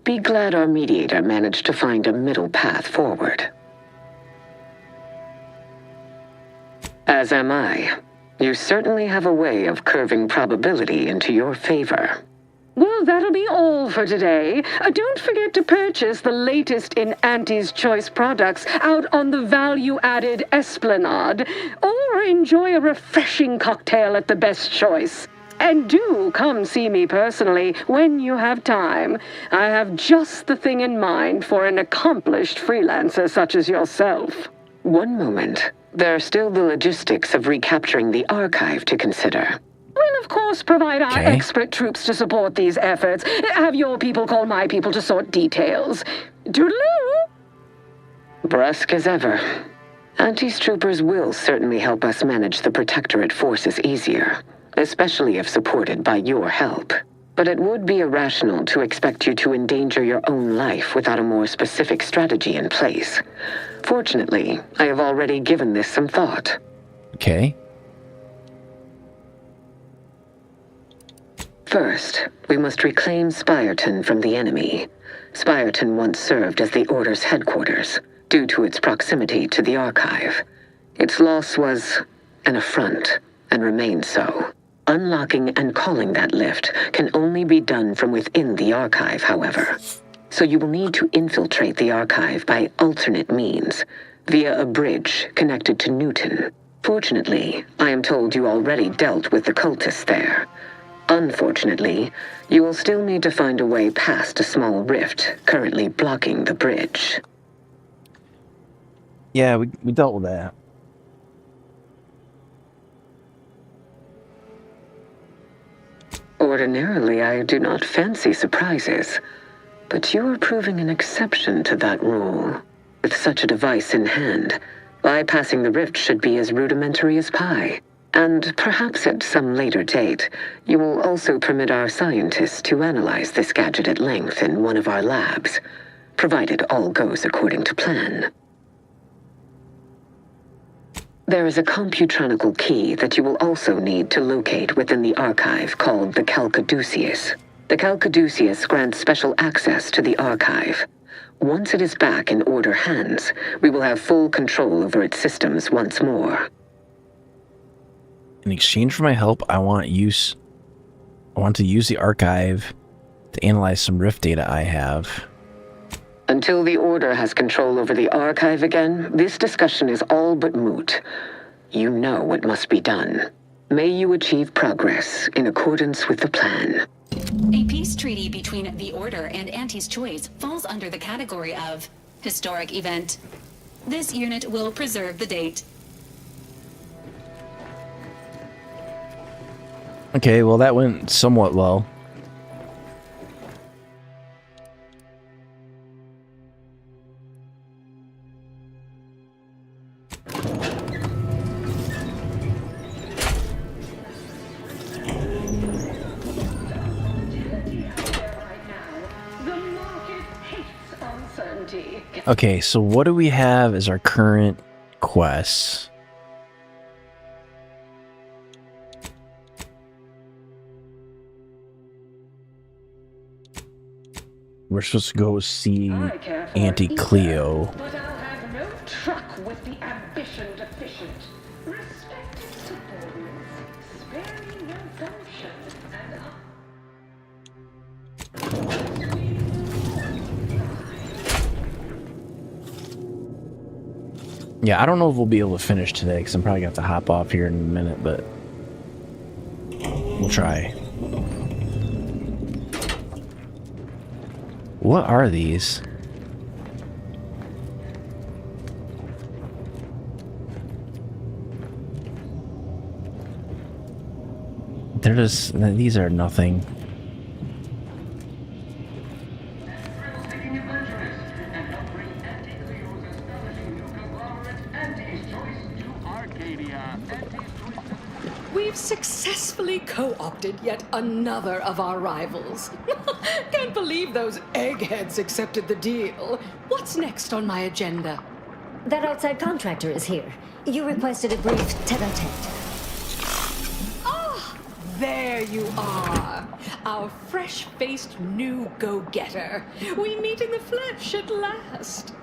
Speaker 8: Be glad our mediator managed to find a middle path forward. As am I. You certainly have a way of curving probability into your favor.
Speaker 2: Well, that'll be all for today. Don't forget to purchase the latest in Auntie's Choice products out on the value-added Esplanade, or enjoy a refreshing cocktail at the Best Choice. And do come see me personally when you have time. I have just the thing in mind for an accomplished freelancer such as yourself.
Speaker 8: One moment. There are still the logistics of recapturing the archive to consider.
Speaker 2: We'll of course provide our expert troops to support these efforts. Have your people call my people to sort details. Toodaloo!
Speaker 8: Brusque as ever. Auntie's troopers will certainly help us manage the Protectorate forces easier, especially if supported by your help. But it would be irrational to expect you to endanger your own life without a more specific strategy in place. Fortunately, I have already given this some thought.
Speaker 1: Okay.
Speaker 8: First, we must reclaim Spireton from the enemy. Spireton once served as the Order's headquarters, due to its proximity to the Archive. Its loss was an affront, and remains so. Unlocking and calling that lift can only be done from within the Archive, however. So you will need to infiltrate the Archive by alternate means, via a bridge connected to Newton. Fortunately, I am told you already dealt with the cultists there. Unfortunately, you will still need to find a way past a small rift currently blocking the bridge.
Speaker 1: Yeah, we dealt with that.
Speaker 8: Ordinarily, I do not fancy surprises, but you are proving an exception to that rule. With such a device in hand, bypassing the rift should be as rudimentary as pie. And perhaps at some later date, you will also permit our scientists to analyze this gadget at length in one of our labs, provided all goes according to plan. There is a computronical key that you will also need to locate within the archive called the Calcaduceus. The Calcaduceus grants special access to the archive. Once it is back in Order hands, we will have full control over its systems once more.
Speaker 1: In exchange for my help, I want to use the archive to analyze some Rift data I have.
Speaker 8: Until the Order has control over the archive again, this discussion is all but moot. You know what must be done. May you achieve progress in accordance with the plan.
Speaker 21: A peace treaty between the Order and Auntie's Choice falls under the category of historic event. This unit will preserve the date.
Speaker 1: Okay, well that went somewhat well. Okay, so what do we have as our current quests? We're supposed to go see Auntie Cleo.
Speaker 2: But I'll have no truck with the ambition deficient. Respected subordinates, sparing no gumption, and
Speaker 1: Yeah, I don't know if we'll be able to finish today because I'm probably going to have to hop off here in a minute, but we'll try. What are these? They're just, these are nothing.
Speaker 10: We've successfully co-opted yet another of our rivals. Can't believe those eggheads accepted the deal. What's next on my agenda?
Speaker 4: That outside contractor is here. You requested a brief tete-a-tete.
Speaker 10: Ah, there you are. Our fresh-faced new go-getter. We meet in the flesh at last.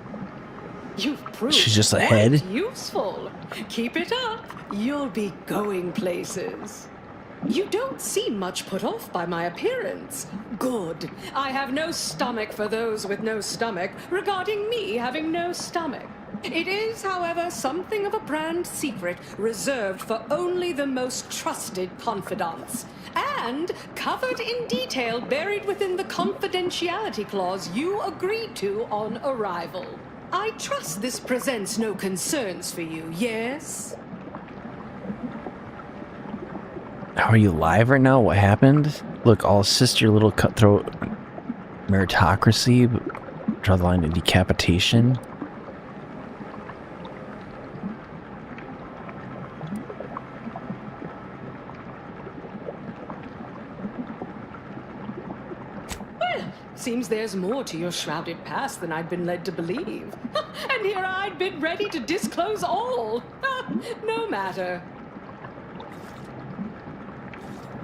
Speaker 10: You've proved
Speaker 1: She's just
Speaker 10: quite
Speaker 1: ahead.
Speaker 10: useful. Keep it up. You'll be going places. You don't seem much put off by my appearance. Good. I have no stomach for those with no stomach regarding me having no stomach. It is, however, something of a brand secret reserved for only the most trusted confidants.
Speaker 7: and covered in detail buried within the confidentiality clause you agreed to on arrival. I trust this presents no concerns for you, yes?
Speaker 1: How are you live right now? What happened? Look, I'll assist your little cutthroat meritocracy. Draw the line to decapitation.
Speaker 7: Well, seems there's more to your shrouded past than I'd been led to believe. And here I'd been ready to disclose all. No matter.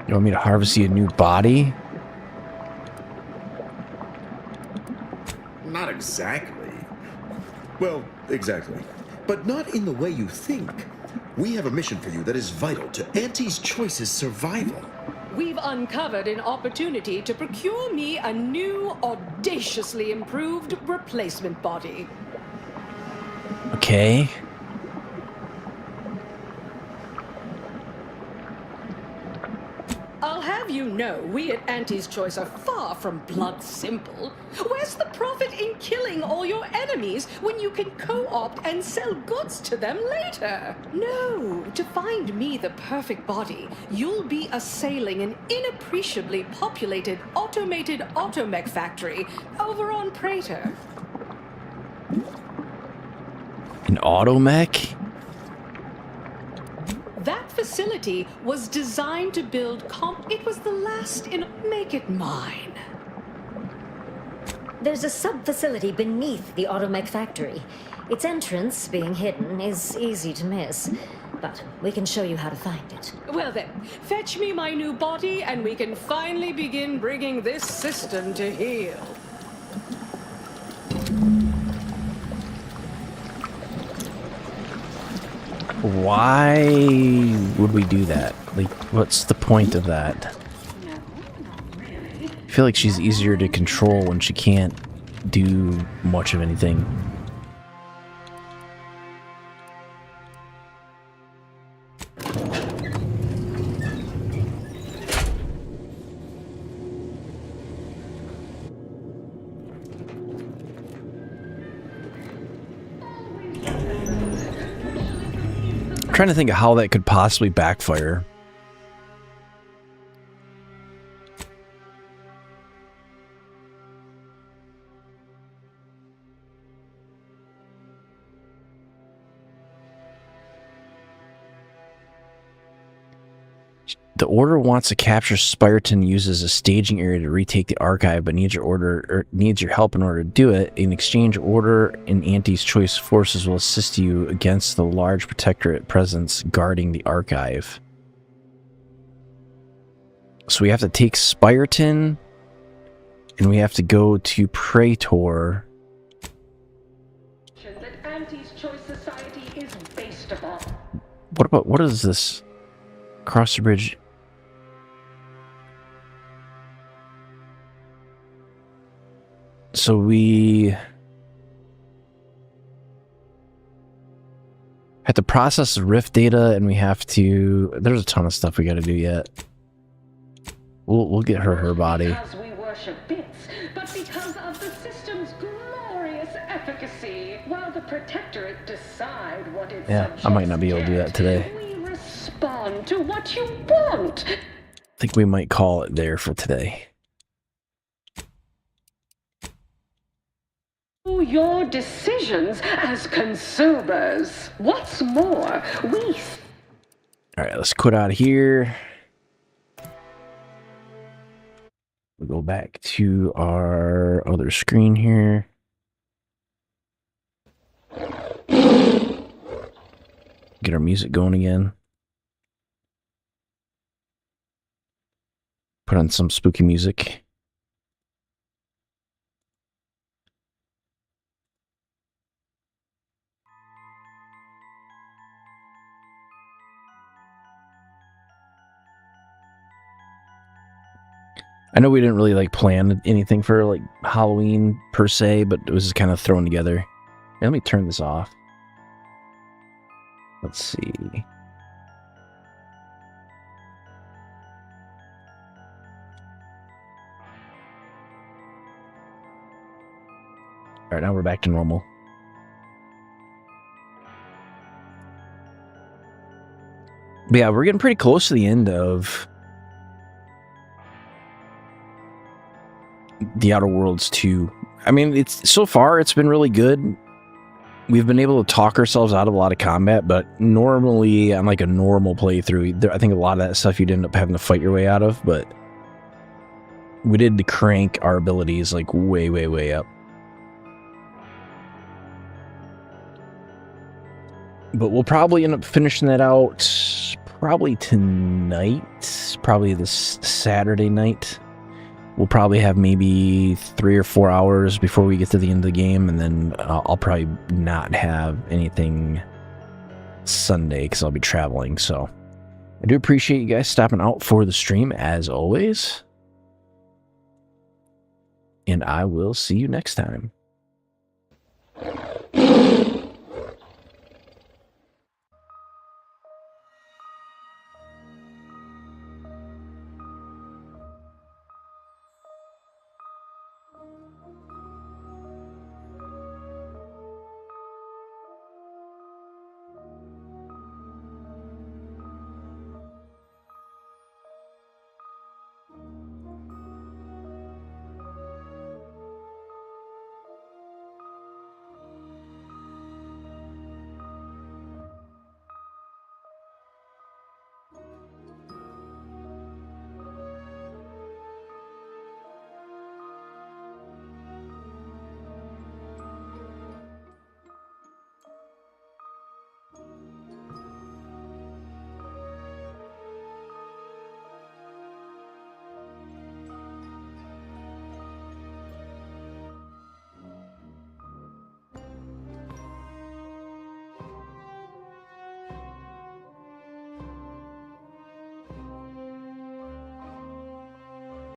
Speaker 1: You want me to harvest you a new body?
Speaker 16: Not exactly. Well, exactly. But not in the way you think. We have a mission for you that is vital to Auntie's Choice's survival.
Speaker 7: We've uncovered an opportunity to procure me a new, audaciously improved replacement body.
Speaker 1: Okay.
Speaker 7: I'll have you know, we at Auntie's Choice are far from blunt simple. Where's the profit in killing all your enemies when you can co-opt and sell goods to them later? No, to find me the perfect body, you'll be assailing an inappreciably populated automated automech factory over on Praetor.
Speaker 1: An automech?
Speaker 7: That facility was designed to build it was the last in... Make it mine.
Speaker 4: There's a sub-facility beneath the automech factory. Its entrance, being hidden, is easy to miss. But we can show you how to find it.
Speaker 7: Well then, fetch me my new body and we can finally begin bringing this system to heel.
Speaker 1: Why would we do that? Like, what's the point of that? I feel like she's easier to control when she can't do much of anything. Trying to think of how that could possibly backfire. The Order wants to capture Spyreton, uses a staging area to retake the archive, but needs your help in order to do it. In exchange, Order and Auntie's Choice forces will assist you against the large Protectorate presence guarding the archive. So we have to take Spyreton, and we have to go to Praetor.
Speaker 2: That Auntie's Choice Society is based upon.
Speaker 1: What is this? Cross the bridge. So we have to process the Rift data, and we have to... There's a ton of stuff we got to do yet. We'll get her body.
Speaker 2: Because we worship bits, but because of the system's glorious efficacy. While the Protectorate decide what its
Speaker 1: Yeah, I might not be able to do that today.
Speaker 2: we respond to what you want.
Speaker 1: I think we might call it there for today.
Speaker 2: Your decisions as consumers. What's more, we...
Speaker 1: Alright, let's quit out of here. We'll go back to our other screen here. Get our music going again. Put on some spooky music. I know we didn't really like plan anything for like Halloween per se, but it was just kind of thrown together. Hey, let me turn this off. Let's see. All right, now we're back to normal. But yeah, we're getting pretty close to the end of The Outer Worlds 2. I mean, so far it's been really good. We've been able to talk ourselves out of a lot of combat, but normally on like a normal playthrough, I think a lot of that stuff you'd end up having to fight your way out of, but we did crank our abilities like way, way, way up. But we'll probably end up finishing that out probably tonight, probably this Saturday night. We'll probably have maybe 3 or 4 hours before we get to the end of the game, and then I'll probably not have anything Sunday because I'll be traveling. So I do appreciate you guys stopping out for the stream as always. And I will see you next time.